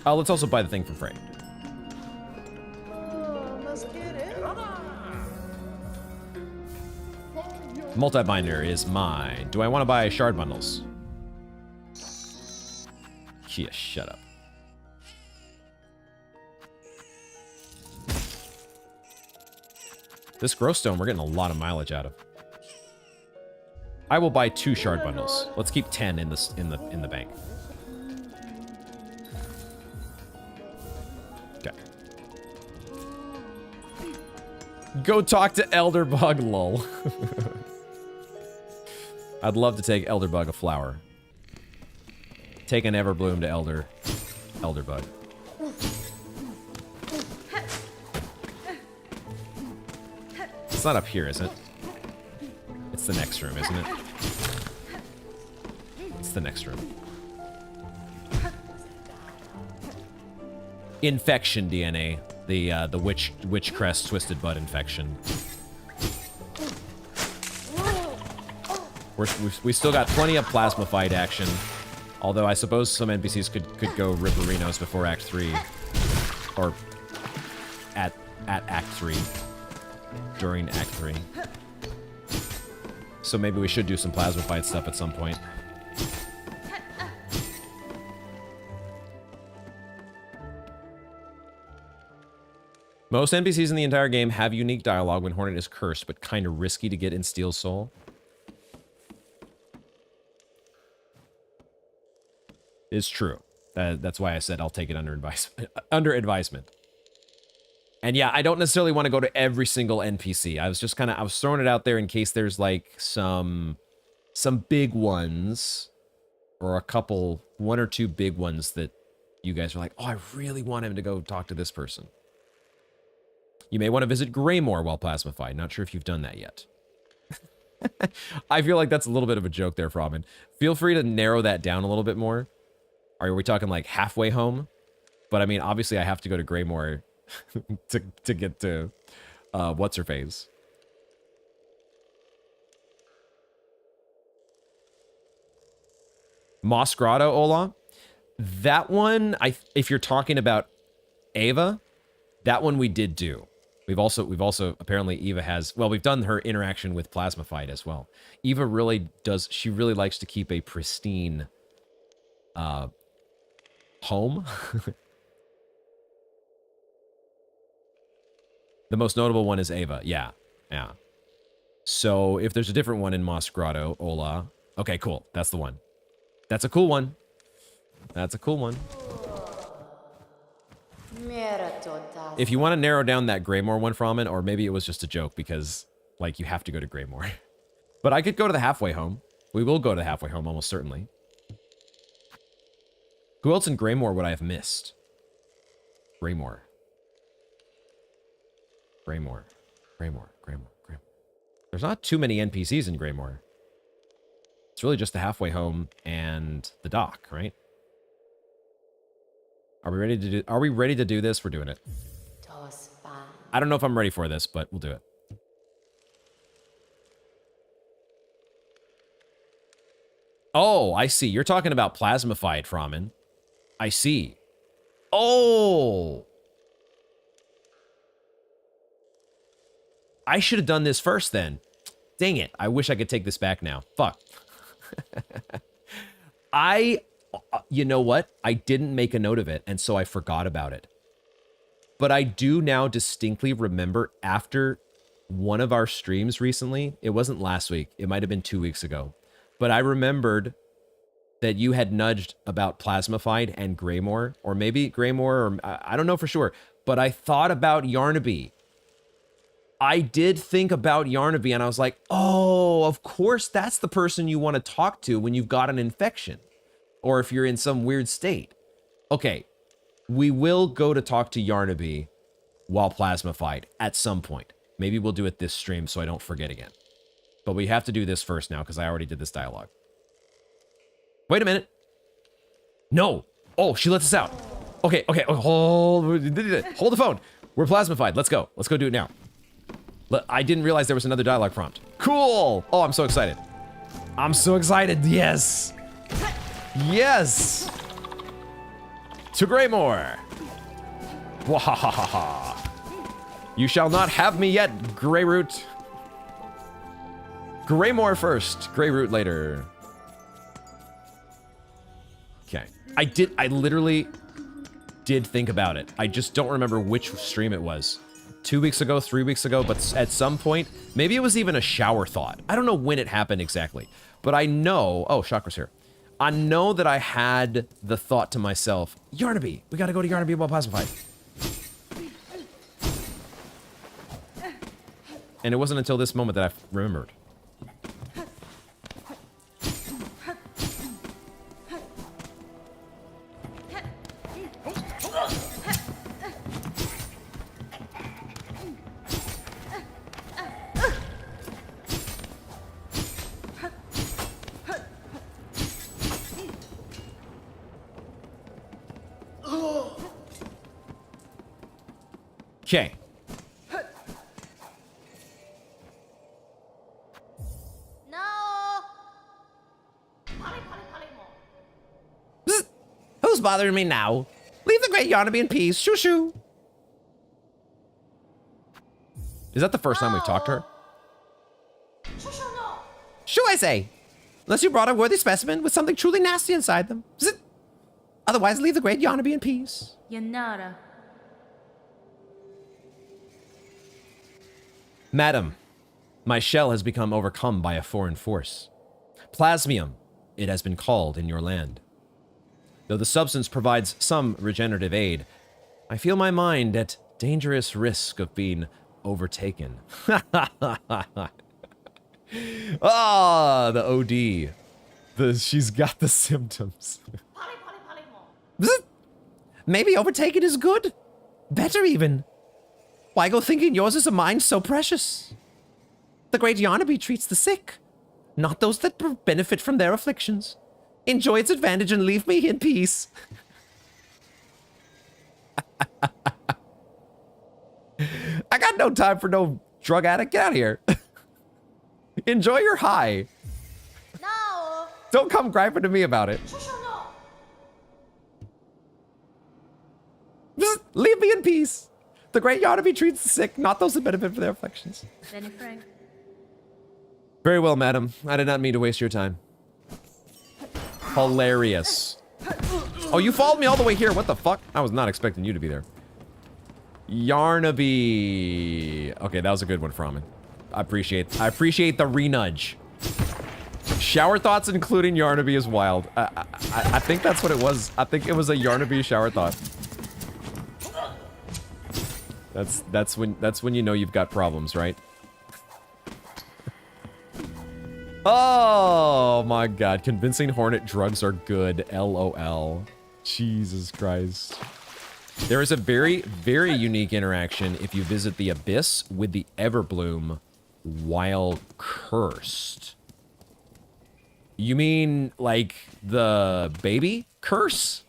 Let's also buy the thing from Frey. Let's get it. Multi-binder is mine. Do I want to buy shard bundles? Kia, shut up. This growstone, we're getting a lot of mileage out of. I will buy 2 shard bundles. Let's keep 10 in the bank. Okay. Go talk to Elderbug, lol. I'd love to take Elderbug a flower. Take an Everbloom to Elderbug. It's not up here, is it? It's the next room, isn't it? It's the next room. Infection DNA. The witch crest twisted bud infection. We still got plenty of plasma fight action. Although I suppose some NPCs could go Ripperinos before Act 3. Or at Act 3. During Act 3. So maybe we should do some plasma fight stuff at some point. Most NPCs in the entire game have unique dialogue when Hornet is cursed, but kind of risky to get in Steel Soul. It's true. That's why I said I'll take it under advisement. And yeah, I don't necessarily want to go to every single NPC. I was throwing it out there in case there's like some big ones or one or two big ones that you guys are like, oh, I really want him to go talk to this person. You may want to visit Greymoor while plasmified. Not sure if you've done that yet. I feel like that's a little bit of a joke there, Frobin. Feel free to narrow that down a little bit more. Are we talking like halfway home? But I mean, obviously I have to go to Greymoor to get to what's-her-face. Moss Grotto, Ola? That one, if you're talking about Ava, that one we did do. We've also apparently Eva has, well, we've done her interaction with Plasmified as well. Eva really likes to keep a pristine home. The most notable one is Ava. Yeah. So if there's a different one in Moss Grotto, Ola. Okay, cool. That's the one. That's a cool one. If you want to narrow down that Greymoor one, Fromin, or maybe it was just a joke because, like, you have to go to Greymoor. But I could go to the halfway home. We will go to the halfway home, almost certainly. Who else in Greymoor would I have missed? Greymoor. There's not too many NPCs in Greymoor. It's really just the halfway home and the dock, right? Are we ready to do this? We're doing it. I don't know if I'm ready for this, but we'll do it. Oh, I see. You're talking about Plasmified, Fromin. I see. Oh! I should have done this first then. Dang it. I wish I could take this back now. Fuck. You know what? I didn't make a note of it, and so I forgot about it. But I do now distinctly remember after one of our streams recently, it wasn't last week, it might have been 2 weeks ago, but I remembered that you had nudged about Plasmified and Greymoor, or maybe Greymoor, or I don't know for sure, but I thought about Yarnaby. I did think about Yarnaby, and I was like, oh, of course that's the person you want to talk to when you've got an infection. Or if you're in some weird state. Okay, we will go to talk to Yarnaby while Plasmified at some point. Maybe we'll do it this stream so I don't forget again. But we have to do this first now because I already did this dialogue. Wait a minute. No. Oh, she lets us out. Okay, okay. Oh, hold the phone. We're plasmified. Let's go. Let's go do it now. I didn't realize there was another dialogue prompt. Cool. Oh, I'm so excited. I'm so excited. Yes. Yes. To Greymore. Wahahaha. You shall not have me yet, Greyroot. Greymore first, Greyroot later. Okay. I literally did think about it. I just don't remember which stream it was. 2 weeks ago, 3 weeks ago, but at some point, maybe it was even a shower thought. I don't know when it happened exactly, but I know, oh, Chakra's here. I know that I had the thought to myself, Yarnaby, we gotta go to Yarnaby while plasmified. And it wasn't until this moment that I remembered. Okay. No. Bzz. Who's bothering me now? Leave the great Yarnaby in peace. Shoo shoo. Is that the first time we've talked to her? Shoo, I say. Unless you brought a worthy specimen with something truly nasty inside them. Bzz. Otherwise, leave the great Yarnaby in peace. Yanara. Madam, my shell has become overcome by a foreign force. Plasmium, it has been called in your land. Though the substance provides some regenerative aid, I feel my mind at dangerous risk of being overtaken. Ah, the OD. She's got the symptoms. Maybe overtaken is good. Better even. Why go thinking yours is a mind so precious? The great Yarnaby treats the sick, not those that benefit from their afflictions. Enjoy its advantage and leave me in peace. I got no time for no drug addict. Get out of here. Enjoy your high. No. Don't come griping to me about it. Just leave me in peace. The great Yarnaby treats the sick, not those that benefit from their afflictions. Benny Frank. Very well, madam. I did not mean to waste your time. Hilarious. Oh, you followed me all the way here. What the fuck? I was not expecting you to be there. Yarnaby. Okay, that was a good one, Fromin. I appreciate the renudge. Shower thoughts including Yarnaby is wild. I think that's what it was. I think it was a Yarnaby shower thought. That's when you know you've got problems, right? Oh my god, convincing Hornet drugs are good. LOL. Jesus Christ. There is a very, very unique interaction if you visit the Abyss with the Everbloom while cursed. You mean like the baby curse?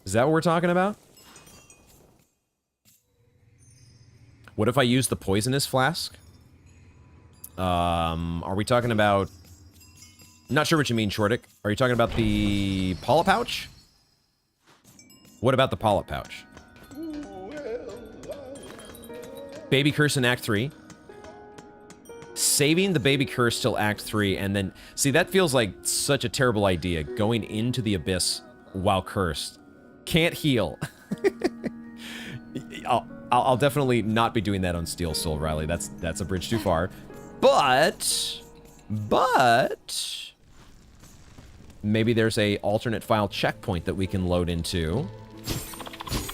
Is that what we're talking about? What if I use the poisonous flask? Are we talking about... Not sure what you mean, Shortick. Are you talking about the polyp pouch? What about the polyp pouch? Baby curse in Act 3. Saving the baby curse till Act 3, and then... See, that feels like such a terrible idea, going into the Abyss while cursed. Can't heal. I'll definitely not be doing that on Steel Soul, Riley. That's a bridge too far. But maybe there's a alternate file checkpoint that we can load into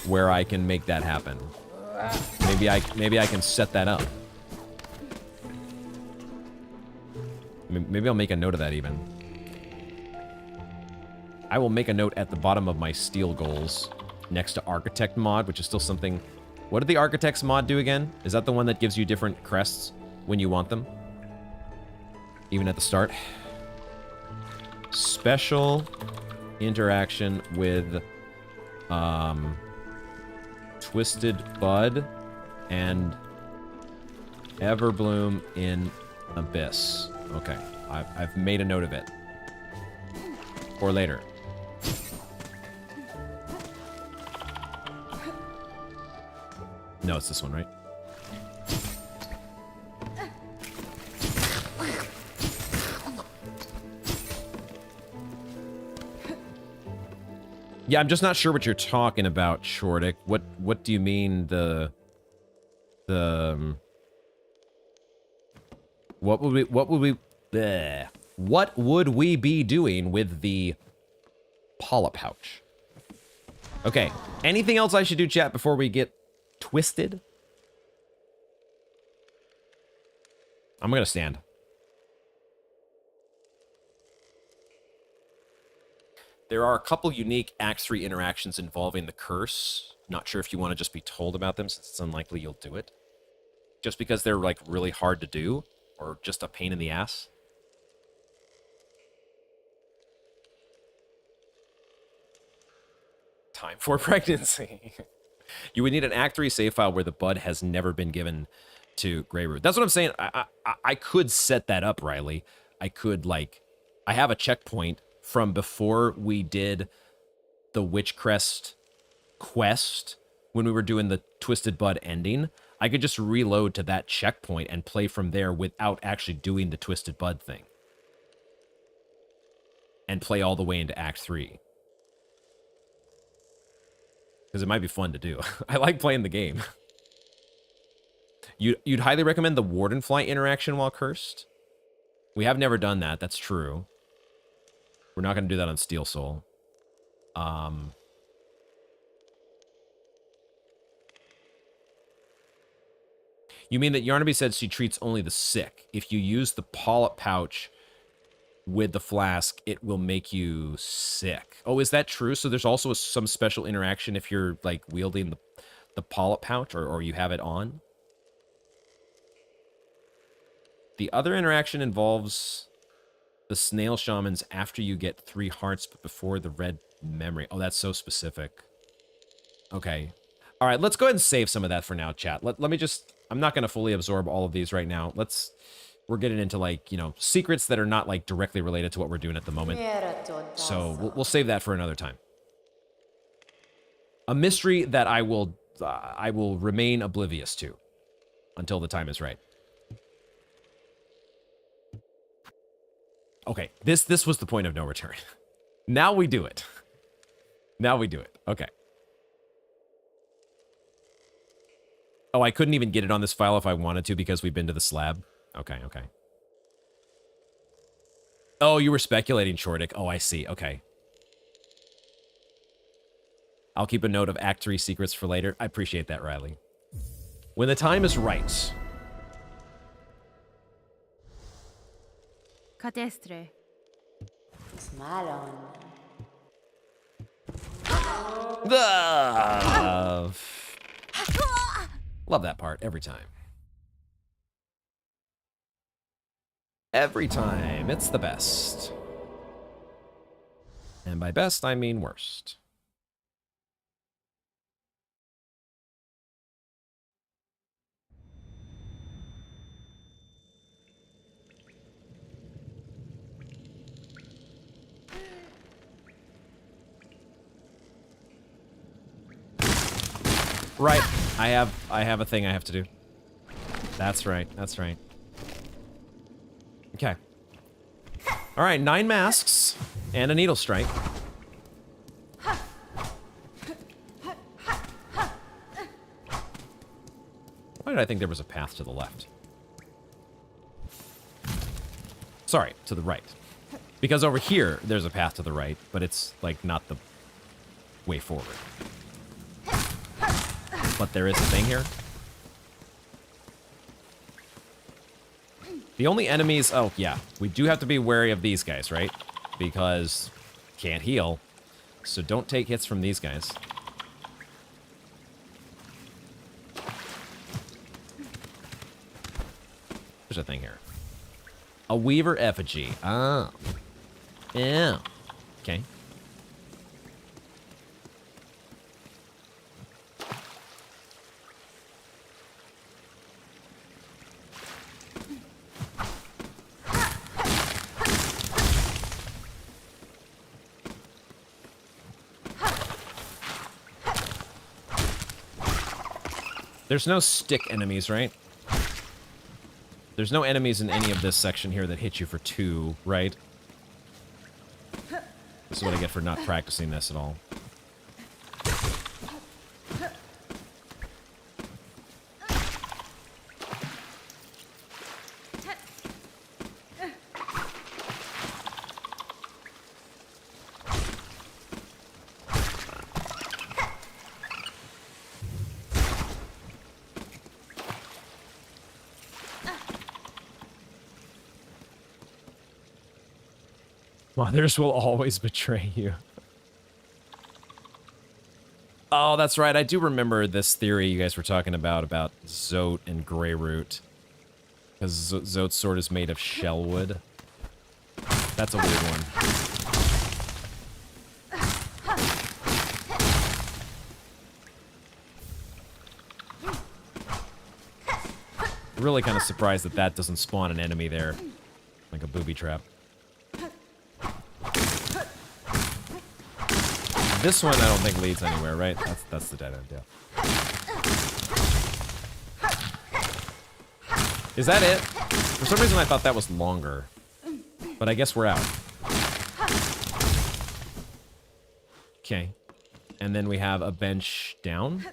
where I can make that happen. Maybe I can set that up. Maybe I'll make a note of that even. I will make a note at the bottom of my Steel goals next to Architect mod, which is still something... What did the Architects mod do again? Is that the one that gives you different crests when you want them? Even at the start? Special interaction with Twisted Bud and Everbloom in Abyss. Okay, I've made a note of it. For later. No, it's this one, right? Yeah, I'm just not sure what you're talking about, Shortick. What do you mean what would we be doing with the polyp pouch? Okay. Anything else I should do, chat, before we get twisted? I'm gonna stand. There are a couple unique Act 3 interactions involving the curse. Not sure if you want to just be told about them, since it's unlikely you'll do it. Just because they're, like, really hard to do, or just a pain in the ass. Time for pregnancy. You would need an Act 3 save file where the bud has never been given to Greyroot. That's what I'm saying. I could set that up, Riley. I could, like... I have a checkpoint from before we did the Witchcrest quest, when we were doing the Twisted Bud ending. I could just reload to that checkpoint and play from there without actually doing the Twisted Bud thing. And play all the way into Act 3. Because it might be fun to do. I like playing the game. You'd highly recommend the Wardenfly interaction while cursed? We have never done that, that's true. We're not going to do that on Steel Soul. You mean that Yarnaby said she treats only the sick. If you use the polyp pouch with the flask, it will make you sick. Oh, is that true? So there's also some special interaction if you're, like, wielding the polyp pouch, or you have it on? The other interaction involves the snail shamans after you get 3 hearts, but before the red memory. Oh, that's so specific. Okay. All right, let's go ahead and save some of that for now, chat. Let me just... I'm not going to fully absorb all of these right now. We're getting into, like, you know, secrets that are not, like, directly related to what we're doing at the moment. So we'll save that for another time. A mystery that I will remain oblivious to until the time is right. Okay, this was the point of no return. Now we do it. Now we do it. Okay. Oh, I couldn't even get it on this file if I wanted to because we've been to the slab. Okay, okay. Oh, you were speculating, Shortick. Oh, I see. Okay. I'll keep a note of Act 3 secrets for later. I appreciate that, Riley. When the time is right. Catestre. Love that part every time. Every time. It's the best. And by best, I mean worst. Right. I have a thing I have to do. That's right. That's right. Okay. All right, 9 masks and a needle strike. Why did I think there was a path to the left? Sorry, to the right. Because over here, there's a path to the right, but it's, like, not the way forward. But there is a thing here. The only enemies... Oh, yeah. We do have to be wary of these guys, right? Because can't heal. So don't take hits from these guys. There's a thing here. A Weaver effigy. Oh. Yeah. Okay. There's no stick enemies, right? There's no enemies in any of this section here that hit you for 2, right? This is what I get for not practicing this at all. Mothers will always betray you. Oh, that's right. I do remember this theory you guys were talking about Zote and Greyroot. Because Zote's sword is made of shellwood. That's a weird one. Really kind of surprised that that doesn't spawn an enemy there. Like a booby trap. This one I don't think leads anywhere, right? That's the dead end, yeah. Is that it? For some reason I thought that was longer. But I guess we're out. Okay. And then we have a bench down.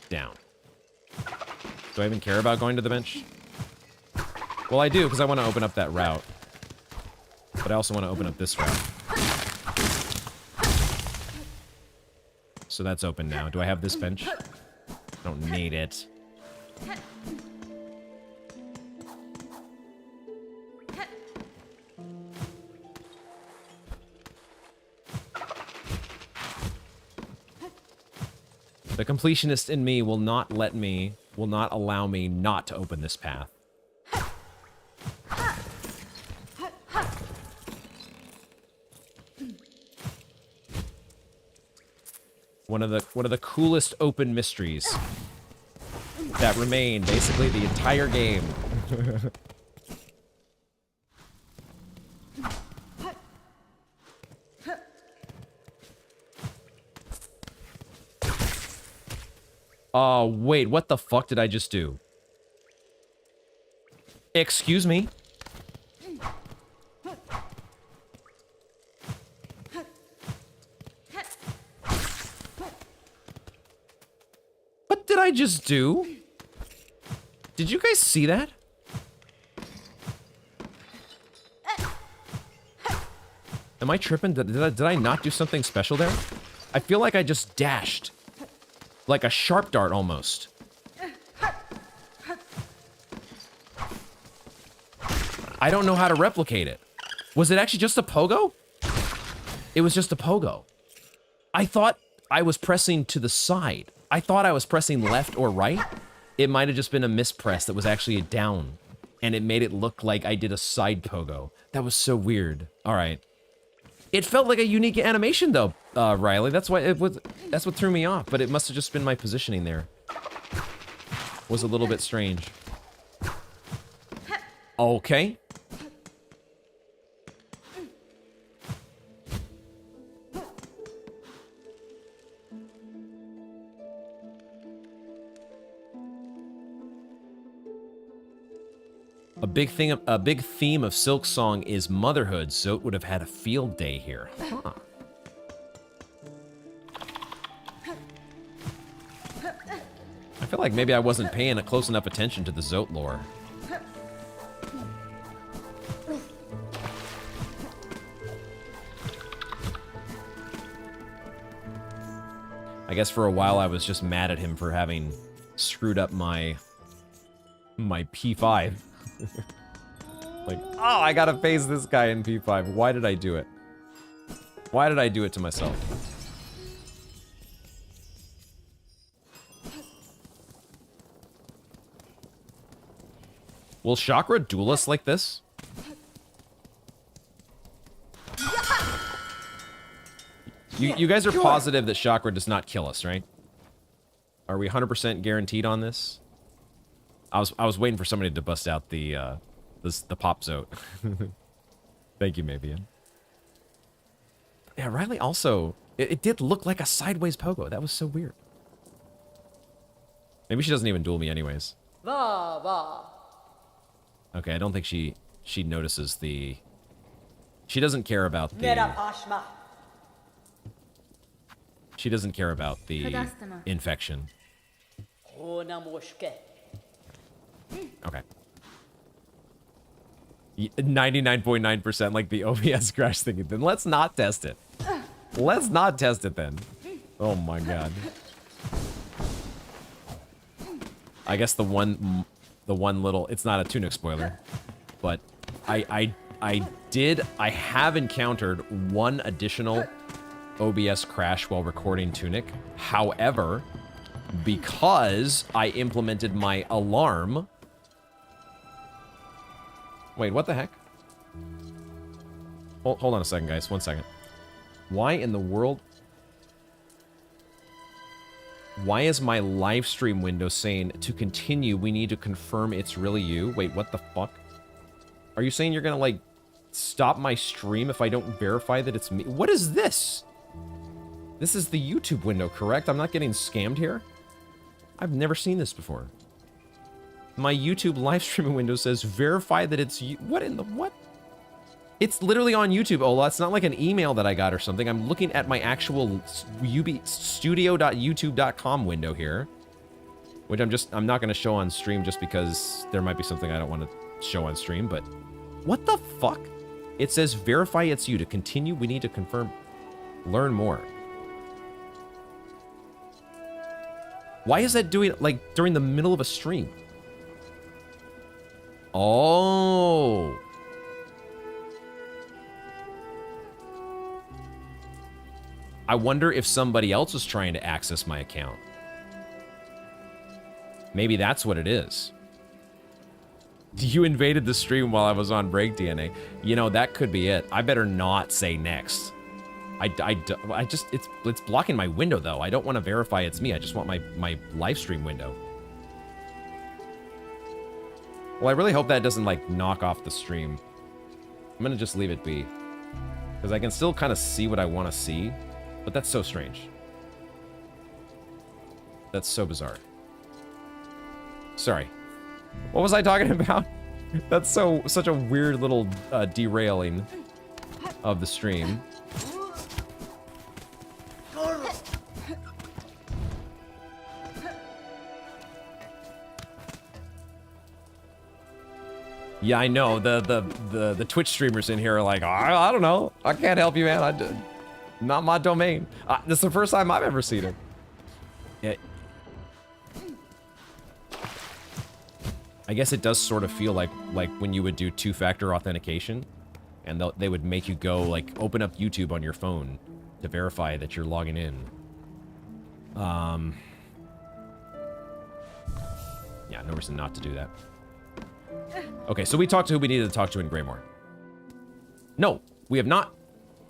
Down. Do I even care about going to the bench? Well, I do, because I want to open up that route. But I also want to open up this route. So that's open now. Do I have this bench? I don't need it. The completionist in me will not allow me not to open this path. One of the coolest open mysteries that remain basically the entire game. Oh, wait, what the fuck did I just do? Excuse me? What did I just do? Did you guys see that? Am I tripping? Did I not do something special there? I feel like I just dashed. Like a sharp dart, almost. I don't know how to replicate it. Was it actually just a pogo? It was just a pogo. I thought I was pressing to the side. I thought I was pressing left or right. It might have just been a mispress that was actually a down. And it made it look like I did a side pogo. That was so weird. All right. It felt like a unique animation, though, Riley. That's why that's what threw me off. But it must have just been my positioning there. Was a little bit strange. Okay. A big theme of Silk Song is motherhood. Zote would have had a field day here. Huh. I feel like maybe I wasn't paying a close enough attention to the Zote lore. I guess for a while I was just mad at him for having screwed up my P5. Like, oh, I gotta face this guy in P5. Why did I do it? Why did I do it to myself? Will Chakra duel us like this? You guys are positive that Chakra does not kill us, right? Are we 100% guaranteed on this? I was waiting for somebody to bust out the pop Zote. Thank you, Mavian. Yeah, Riley also... It did look like a sideways pogo. That was so weird. Maybe she doesn't even duel me anyways. Va va. Okay, I don't think she notices the... She doesn't care about the... Mera pashma. She doesn't care about the Kadastana. infection. Ona moshke. Okay. 99.9% like the OBS crash thing. Then let's not test it. Let's not test it then. Oh my god. I guess the one little... It's not a Tunic spoiler. But I have encountered one additional OBS crash while recording Tunic. However, because I implemented my alarm... Wait, what the heck? Hold on a second, guys. 1 second. Why in the world... Why is my live stream window saying, to continue, we need to confirm it's really you? Wait, what the fuck? Are you saying you're gonna, like, stop my stream if I don't verify that it's me? What is this? This is the YouTube window, correct? I'm not getting scammed here? I've never seen this before. My YouTube live streaming window says, verify that it's you. What in the what? It's literally on YouTube, Ola. It's not like an email that I got or something. I'm looking at my actual studio.youtube.com window here. Which I'm not going to show on stream just because there might be something I don't want to show on stream, but... What the fuck? It says, verify it's you. To continue, we need to confirm. Learn more. Why is that doing, like, during the middle of a stream? Oh. I wonder if somebody else is trying to access my account. Maybe that's what it is. You invaded the stream while I was on break, DNA. You know, that could be it. I better not say next. I just, it's blocking my window, though. I don't want to verify it's me. I just want my live stream window. Well, I really hope that doesn't, like, knock off the stream. I'm gonna just leave it be. Because I can still kind of see what I want to see. But that's so strange. That's so bizarre. Sorry. What was I talking about? That's such a weird little derailing of the stream. Yeah, I know. The Twitch streamers in here are like, I don't know. I can't help you, man. Not my domain. This is the first time I've ever seen it. Yeah. I guess it does sort of feel like when you would do two-factor authentication, and they would make you go, like, open up YouTube on your phone to verify that you're logging in. Yeah, no reason not to do that. Okay, so we talked to who we needed to talk to in Greymore. No, we have not.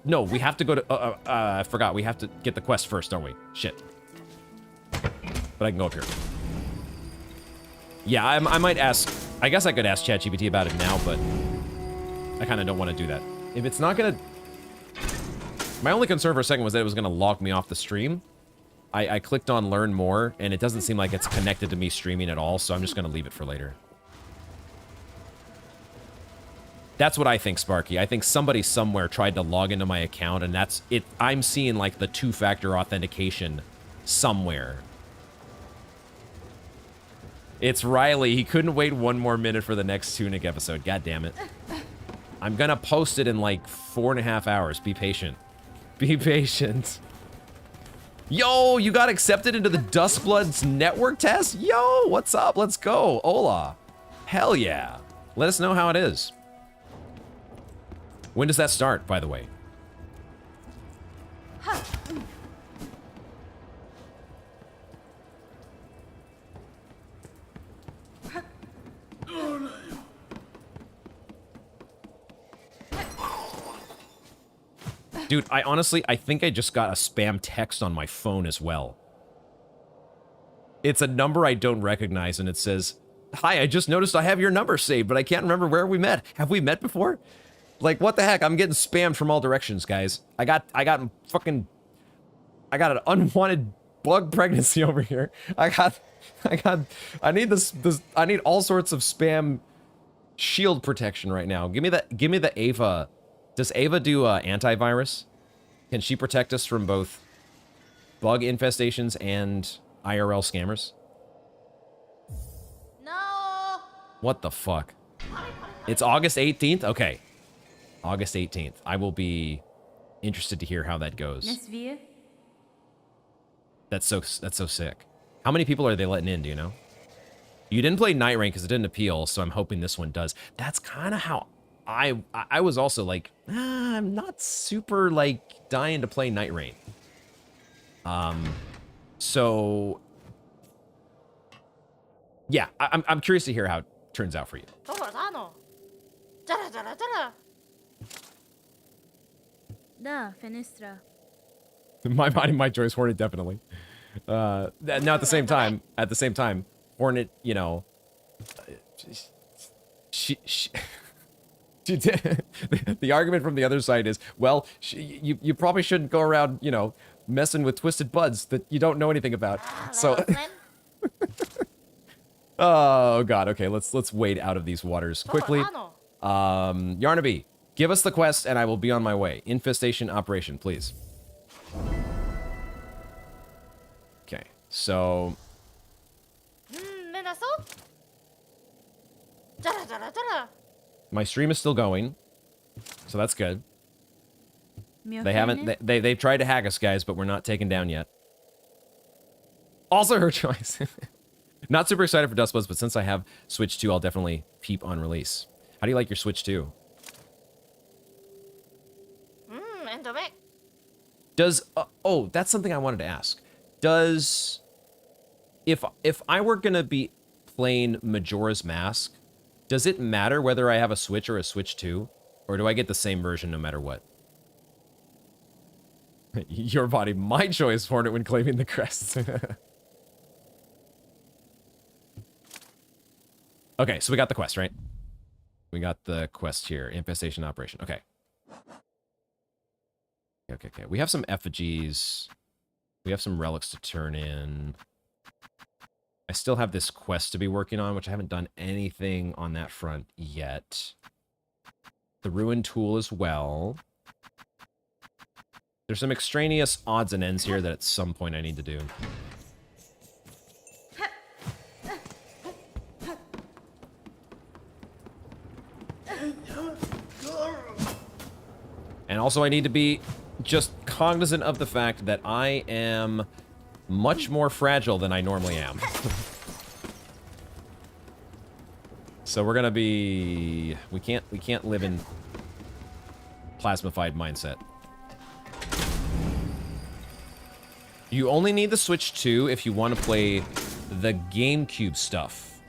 No, we have to go to... I forgot. We have to get the quest first, don't we? Shit. But I can go up here. Yeah, I might ask... I guess I could ask ChatGPT about it now, but... I kind of don't want to do that. If it's not gonna... My only concern for a second was that it was gonna log me off the stream. I clicked on Learn More, and it doesn't seem like it's connected to me streaming at all, so I'm just gonna leave it for later. That's what I think, Sparky. I think somebody somewhere tried to log into my account, and that's it. I'm seeing, like, the two-factor authentication somewhere. It's Riley. He couldn't wait one more minute for the next Tunic episode. God damn it. I'm gonna post it in, like, 4.5 hours. Be patient. Be patient. Yo, you got accepted into the Dustbloods network test? Yo, what's up? Let's go. Hola. Hell yeah. Let us know how it is. When does that start, by the way? Dude, I think I just got a spam text on my phone as well. It's a number I don't recognize, and it says, "Hi, I just noticed I have your number saved, but I can't remember where we met. Have we met before?" Like, what the heck? I'm getting spammed from all directions, guys. I got an unwanted bug pregnancy over here. I need I need all sorts of spam shield protection right now. Give me the Ava. Does Ava do antivirus? Can she protect us from both bug infestations and IRL scammers? No. What the fuck? It's August 18th? Okay. August 18th. I will be interested to hear how that goes. Nesvir. That's so sick. How many people are they letting in, do you know? You didn't play Night Rain because it didn't appeal, so I'm hoping this one does. That's kind of how I was also like, I'm not super like dying to play Night Rain. So yeah, I'm curious to hear how it turns out for you. Da, fenestra. My body, my choice. Hornet definitely. Now at the same time, Hornet, you know, she did, the argument from the other side is, well, you probably shouldn't go around, you know, messing with twisted buds that you don't know anything about. So, oh god, okay, let's wade out of these waters quickly. Yarnaby, give us the quest and I will be on my way. Infestation operation, please. Okay, so my stream is still going, so that's good. They haven't. They've tried to hack us, guys, but we're not taken down yet. Also, her choice. Not super excited for Dustbuds, but since I have Switch 2, I'll definitely peep on release. How do you like your Switch 2? Does oh, that's something I wanted to ask. Does if I were gonna be playing Majora's Mask, does it matter whether I have a Switch or a Switch 2, or do I get the same version no matter what? Your body, my choice, Hornet, when claiming the crest. Okay, so we got the quest, right? We got the quest here. Infestation operation. Okay. Okay. We have some effigies. We have some relics to turn in. I still have this quest to be working on, which I haven't done anything on that front yet. The ruin tool as well. There's some extraneous odds and ends here that at some point I need to do. And also I need to be just cognizant of the fact that I am much more fragile than I normally am. So we're gonna be... We can't live in plasmified mindset. You only need the Switch 2 if you want to play the GameCube stuff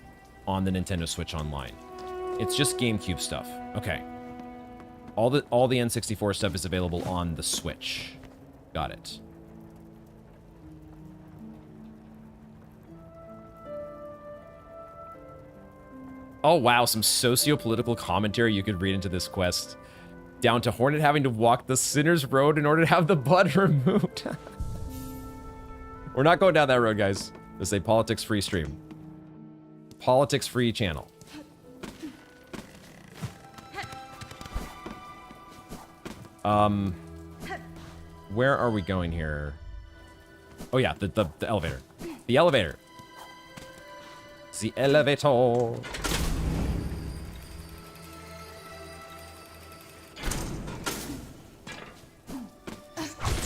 on the Nintendo Switch Online. It's just GameCube stuff. Okay. All the N64 stuff is available on the Switch. Got it. Oh wow, some socio-political commentary you could read into this quest. Down to Hornet having to walk the Sinner's Road in order to have the bud removed. We're not going down that road, guys. This is a politics-free stream. Politics-free channel. Where are we going here? Oh yeah, the elevator. The elevator. The elevator.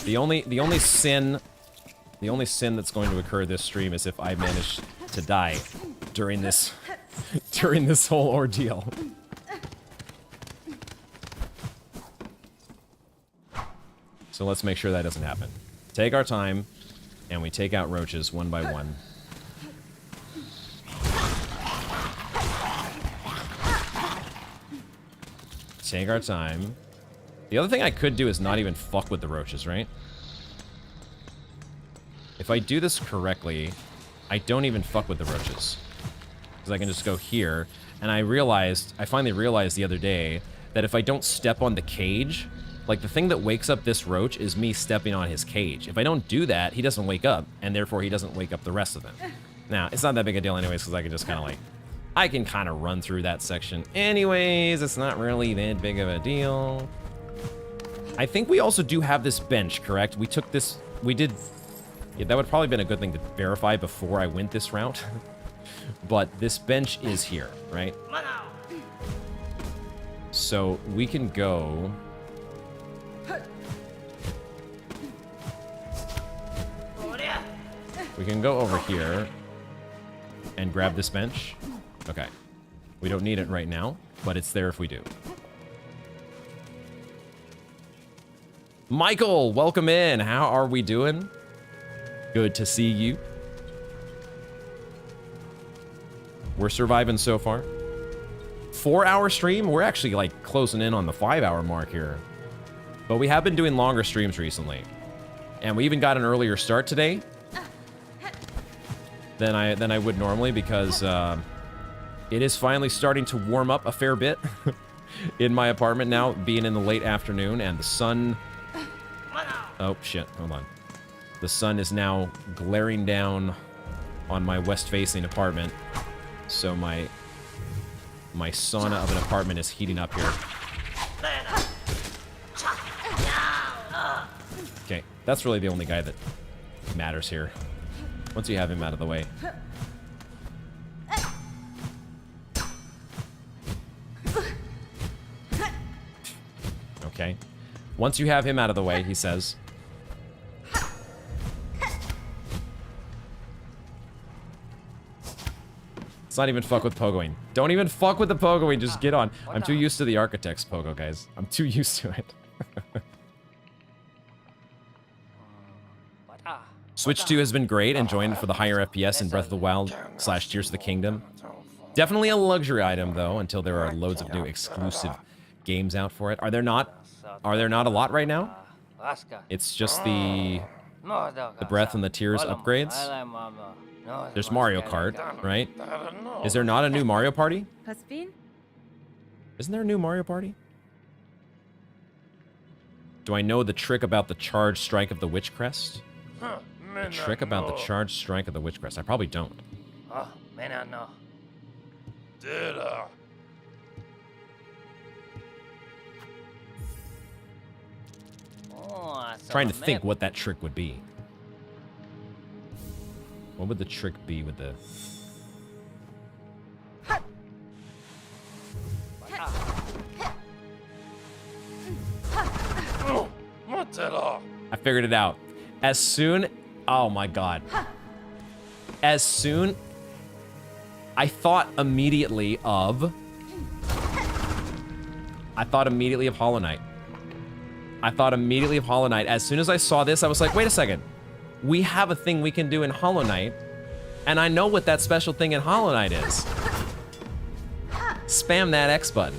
The only sin that's going to occur this stream is if I manage to die during this whole ordeal. So let's make sure that doesn't happen. Take our time, and we take out roaches one by one. Take our time. The other thing I could do is not even fuck with the roaches, right? If I do this correctly, I don't even fuck with the roaches. Because I can just go here, and I finally realized the other day that if I don't step on the cage, Like, the thing that wakes up this roach is me stepping on his cage. If I don't do that, he doesn't wake up, and therefore he doesn't wake up the rest of them. Now, it's not that big a deal anyways, because I can just kind of like... I can kind of run through that section anyways. It's not really that big of a deal. I think we also do have this bench, correct? We took this... We did... Yeah, that would probably been a good thing to verify before I went this route. But this bench is here, right? So we can go... We can go over here and grab this bench. Okay. We don't need it right now, but it's there if we do. Michael, welcome in. How are we doing? Good to see you. We're surviving so far. 4-hour stream? We're actually like closing in on the 5-hour mark here. But we have been doing longer streams recently. And we even got an earlier start today than I would normally, because it is finally starting to warm up a fair bit in my apartment now, being in the late afternoon, and the sun... Oh, shit. Hold on. The sun is now glaring down on my west-facing apartment, so my sauna of an apartment is heating up here. Okay, that's really the only guy that matters here. Once you have him out of the way. Okay. Once you have him out of the way, he says. Let's not even fuck with pogoing. Don't even fuck with the pogoing, just get on. I'm too used to the architect's pogo, guys. I'm too used to it. Switch 2 has been great, enjoying it for the higher FPS in Breath of the Wild / Tears of the Kingdom. Definitely a luxury item, though, until there are loads of new exclusive games out for it. Are there not a lot right now? It's just the Breath and the Tears upgrades. There's Mario Kart, right? Is there not a new Mario Party? Isn't there a new Mario Party? Do I know the trick about the charged strike of the Witch Crest? The trick about the charged strike of the Witch Crest. I probably don't. Trying to think what that trick would be. What would the trick be with the... I figured it out. As soon... Oh my god. As soon... I thought immediately of Hollow Knight. I thought immediately of Hollow Knight. As soon as I saw this, I was like, wait a second. We have a thing we can do in Hollow Knight, and I know what that special thing in Hollow Knight is. Spam that X button.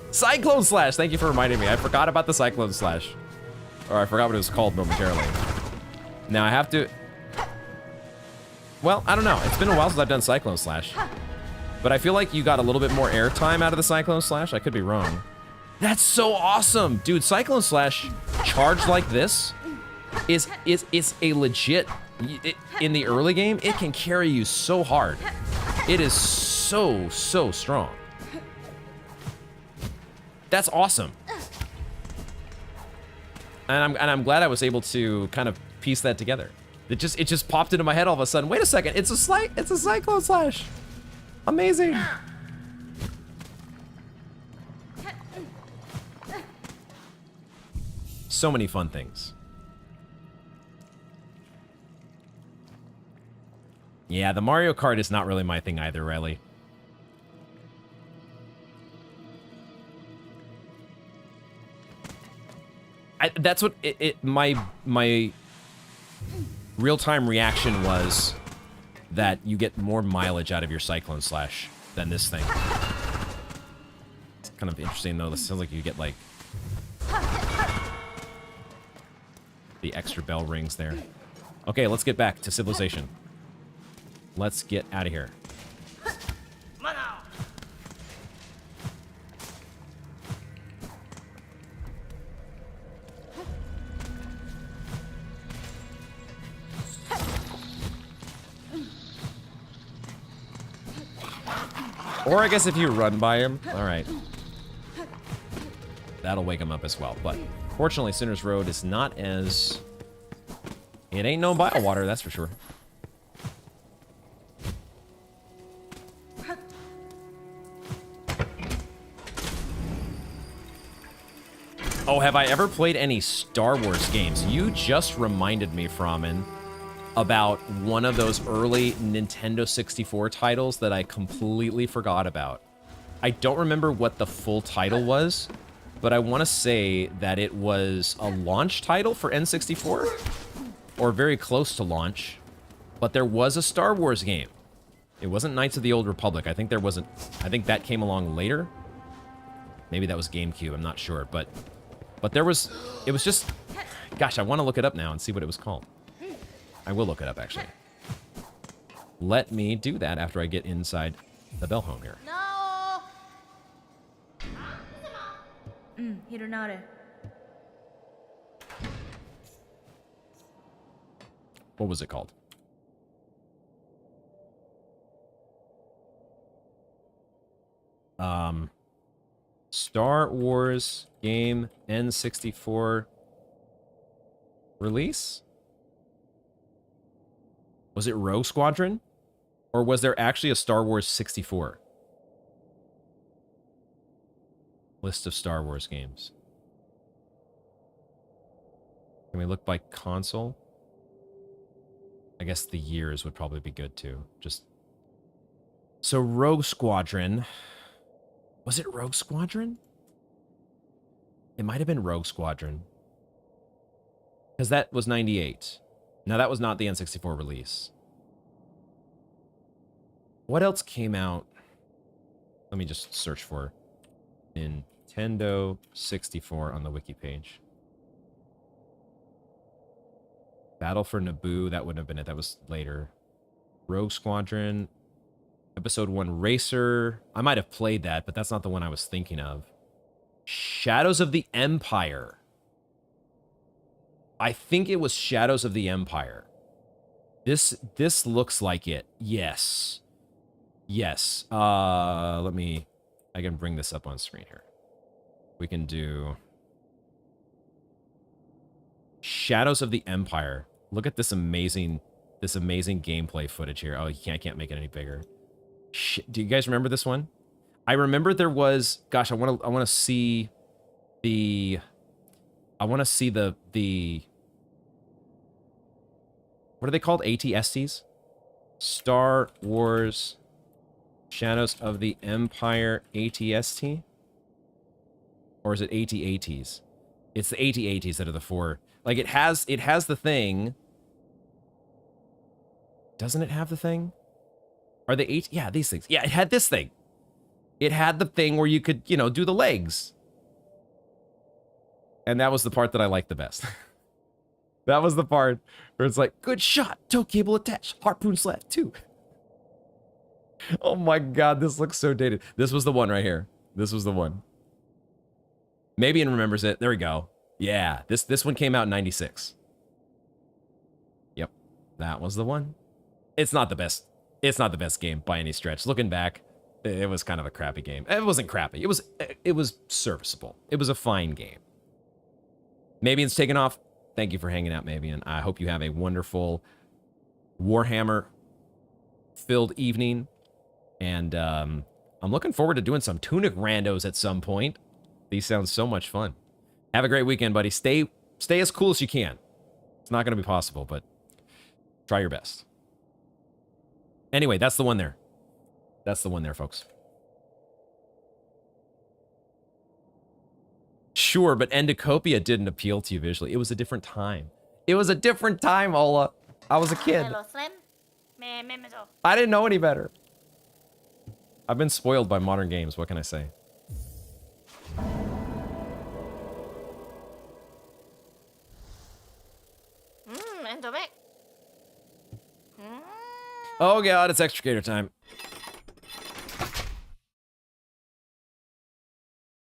Cyclone Slash! Thank you for reminding me. I forgot about the Cyclone Slash. Or I forgot what it was called momentarily. Now I have to... Well, I don't know. It's been a while since I've done Cyclone Slash. But I feel like you got a little bit more airtime out of the Cyclone Slash. I could be wrong. That's so awesome! Dude, Cyclone Slash charged like this is a legit... in the early game, it can carry you so hard. It is so strong. That's awesome. And I'm glad I was able to kind of piece that together. It just popped into my head all of a sudden. Wait a second, it's a Cyclone Slash. Amazing. So many fun things. Yeah, the Mario Kart is not really my thing either, Riley. That's what my real-time reaction was, that you get more mileage out of your Cyclone Slash than this thing. It's kind of interesting though. This sounds like you get like the extra bell rings there. Okay, let's get back to civilization. Let's get out of here. Or I guess if you run by him. All right. That'll wake him up as well. But fortunately, Sinner's Road is not as... It ain't no biowater, that's for sure. Oh, have I ever played any Star Wars games? You just reminded me, Framin, about one of those early Nintendo 64 titles that I completely forgot about. I don't remember what the full title was, but I want to say that it was a launch title for N64, or very close to launch, but there was a Star Wars game. It wasn't Knights of the Old Republic. I think there wasn't. I think that came along later. Maybe that was GameCube. I'm not sure, but there was. It was just. Gosh, I want to look it up now and see what it was called. I will look it up actually. Let me do that after I get inside the bell home here. No. Hironare. What was it called? Star Wars game N64 release? Was it Rogue Squadron? Or was there actually a Star Wars 64? List of Star Wars games. Can we look by console? I guess the years would probably be good too. Just so Rogue Squadron. Was it Rogue Squadron? It might have been Rogue Squadron. Because that was 98. Now that was not the N64 release. What else came out? Let me just search for Nintendo 64 on the wiki page. Battle for Naboo, that wouldn't have been it. That was later. Rogue Squadron. Episode 1 Racer. I might have played that, but that's not the one I was thinking of. Shadows of the Empire. I think it was Shadows of the Empire. This looks like it. Yes. Yes. I can bring this up on screen here. We can do Shadows of the Empire. Look at this amazing gameplay footage here. Oh, I can't make it any bigger. Do you guys remember this one? I remember there was, gosh, I want to see the what are they called? ATSTs? Star Wars Shadows of the Empire ATST? Or is it AT-ATs? It's the AT-ATs that are the four. Like it has the thing. Doesn't it have the thing? Are they eight? Yeah, these things. Yeah, it had this thing. It had the thing where you could, do the legs. And that was the part that I liked the best. That was the part where it's like, good shot, tow cable attached, harpoon slap too. Oh my god, this looks so dated. This was the one right here. This was the one. Mabian remembers it. There we go. Yeah, this one came out in 96. Yep, that was the one. It's not the best. It's not the best game by any stretch. Looking back, it was kind of a crappy game. It wasn't crappy. It was serviceable. It was a fine game. Mabian's taken off. Thank you for hanging out, Mabian. I hope you have a wonderful Warhammer-filled evening. And I'm looking forward to doing some Tunic randos at some point. These sound so much fun. Have a great weekend, buddy. Stay as cool as you can. It's not going to be possible, but try your best. Anyway, that's the one there. That's the one there, folks. Sure, but Endocopia didn't appeal to you visually. It was a different time. It was a different time, Ola. I was a kid. I didn't know any better. I've been spoiled by modern games. What can I say? Oh god, it's extricator time.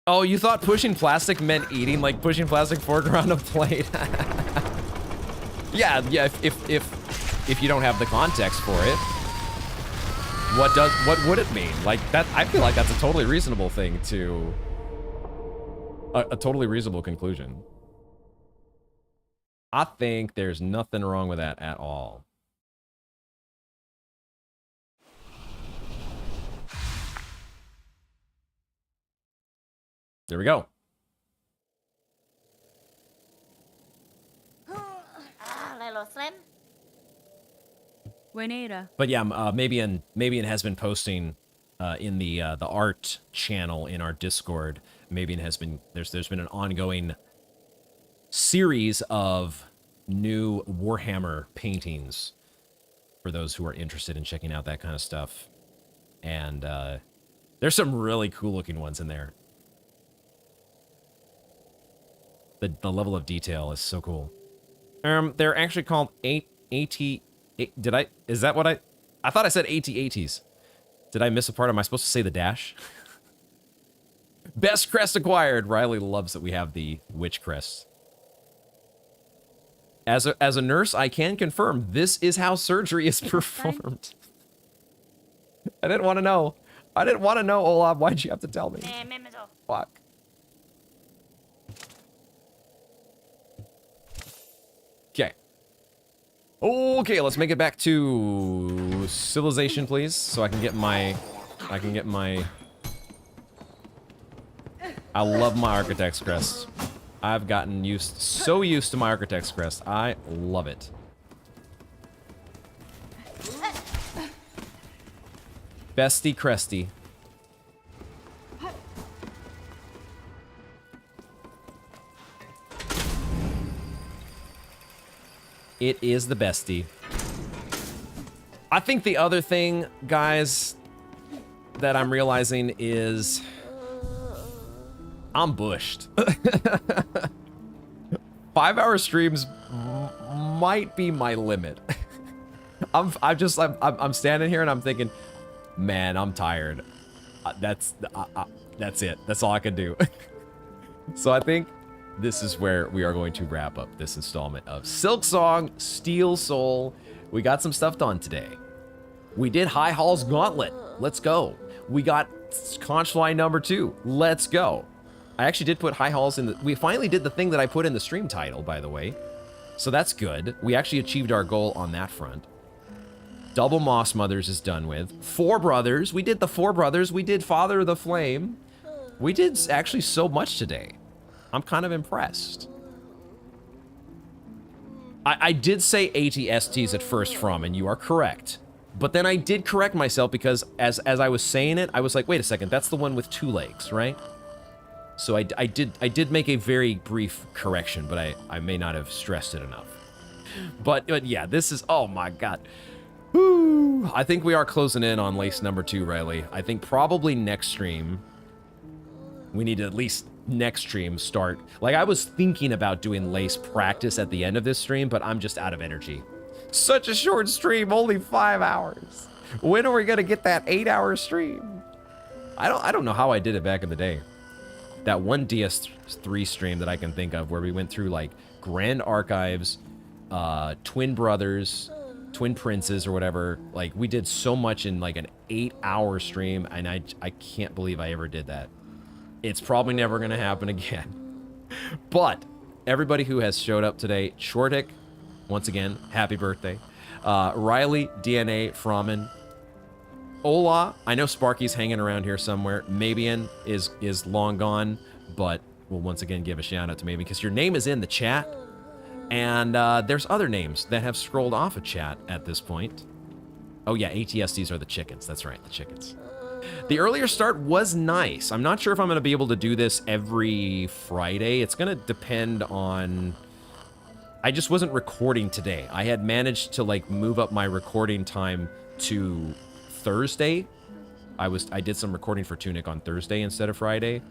Oh, you thought pushing plastic meant eating, like pushing plastic fork around a plate? Yeah, if you don't have the context for it. what would it mean? Like that, I feel like that's a totally reasonable thing to, a totally reasonable conclusion. I think there's nothing wrong with that at all. There we go. Buenera. But yeah, Mabian has been posting in the art channel in our Discord. Mabian has been there's been an ongoing series of new Warhammer paintings for those who are interested in checking out that kind of stuff. And there's some really cool looking ones in there. The level of detail is so cool. They're actually called is that what I thought I said AT-ATs. Did I miss a part? Am I supposed to say the dash? Best crest acquired. Riley loves that we have the witch crests. As a nurse, I can confirm this is how surgery is performed. I didn't want to know. I didn't want to know, Olaf. Why'd you have to tell me? Fuck. Okay. Okay, let's make it back to civilization, please, so I can get my... I love my Architect's Crest. I've gotten so used to my Architect's Crest. I love it. Bestie Cresty. It is the bestie. I think the other thing, guys, that I'm realizing is I'm bushed. 5-hour streams might be my limit. I'm standing here and I'm thinking, man, I'm tired. That's it. That's all I can do. So I think this is where we are going to wrap up this installment of Silksong Steel Soul. We got some stuff done today. We did High Hall's Gauntlet. Let's go. We got Conchfly number 2. Let's go. I actually did put High Halls in the... We finally did the thing that I put in the stream title, by the way. So that's good. We actually achieved our goal on that front. Double Moss Mothers is done with. Forebrothers. We did the Forebrothers. We did Father of the Flame. We did actually so much today. I'm kind of impressed. I did say ATSTs at first from, and you are correct. But then I did correct myself because as I was saying it, I was like, wait a second, that's the one with 2 legs, right? So I did make a very brief correction, but I may not have stressed it enough. But yeah, this is, oh my god. Woo! I think we are closing in on lace number 2, Riley. I think probably next stream, we need to at least next stream start. Like, I was thinking about doing lace practice at the end of this stream, but I'm just out of energy. Such a short stream, only 5 hours. When are we gonna get that 8-hour stream? I don't know how I did it back in the day. That one DS3 stream that I can think of where we went through like Grand Archives, Twin Brothers, Twin Princes or whatever. Like, we did so much in like an 8-hour stream, and I can't believe I ever did that. It's probably never gonna happen again. But everybody who has showed up today, Chortik, once again, happy birthday. Riley, DNA, Fromen, Ola, I know Sparky's hanging around here somewhere. Mabian is long gone, but we'll once again give a shout out to Mabian because your name is in the chat. And there's other names that have scrolled off of chat at this point. Oh yeah, ATSDs are the chickens. That's right, the chickens. The earlier start was nice. I'm not sure if I'm going to be able to do this every Friday. It's going to depend on... I just wasn't recording today. I had managed to like move up my recording time to Thursday. I did some recording for Tunic on Thursday instead of Friday.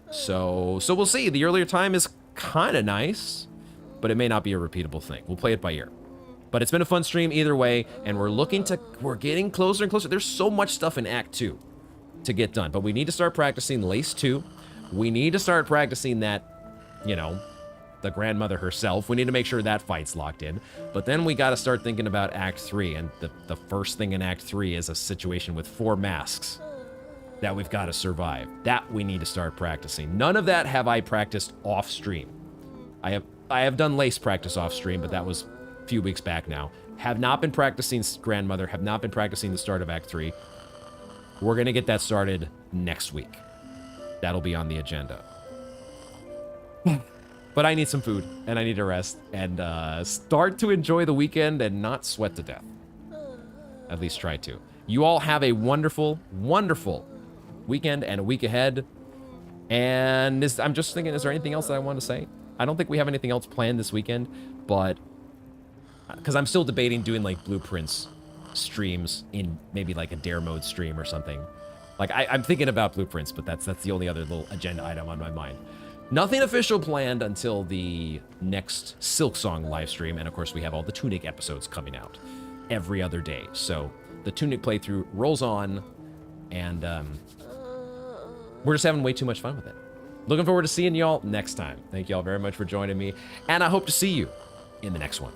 So we'll see. The earlier time is kind of nice, but it may not be a repeatable thing. We'll play it by ear. But it's been a fun stream either way, and we're getting closer and closer. There's so much stuff in Act 2 to get done, but we need to start practicing Lace 2. We need to start practicing that, you know, the grandmother herself. We need to make sure that fight's locked in. But then we got to start thinking about Act 3. And the first thing in Act 3 is a situation with 4 masks that we've got to survive. That we need to start practicing. None of that have I practiced off stream. I have done lace practice off stream, but that was a few weeks back now. Have not been practicing grandmother, have not been practicing the start of Act 3. We're going to get that started next week. That'll be on the agenda. But I need some food, and I need to rest, and start to enjoy the weekend and not sweat to death. At least try to. You all have a wonderful, wonderful weekend and a week ahead. And I'm just thinking, is there anything else that I want to say? I don't think we have anything else planned this weekend, but... Because I'm still debating doing, like, blueprints streams in maybe, like, a dare mode stream or something. Like, I'm thinking about blueprints, but that's the only other little agenda item on my mind. Nothing official planned until the next Silksong live stream, and of course we have all the Tunic episodes coming out every other day. So the Tunic playthrough rolls on, and we're just having way too much fun with it. Looking forward to seeing y'all next time. Thank y'all very much for joining me, and I hope to see you in the next one.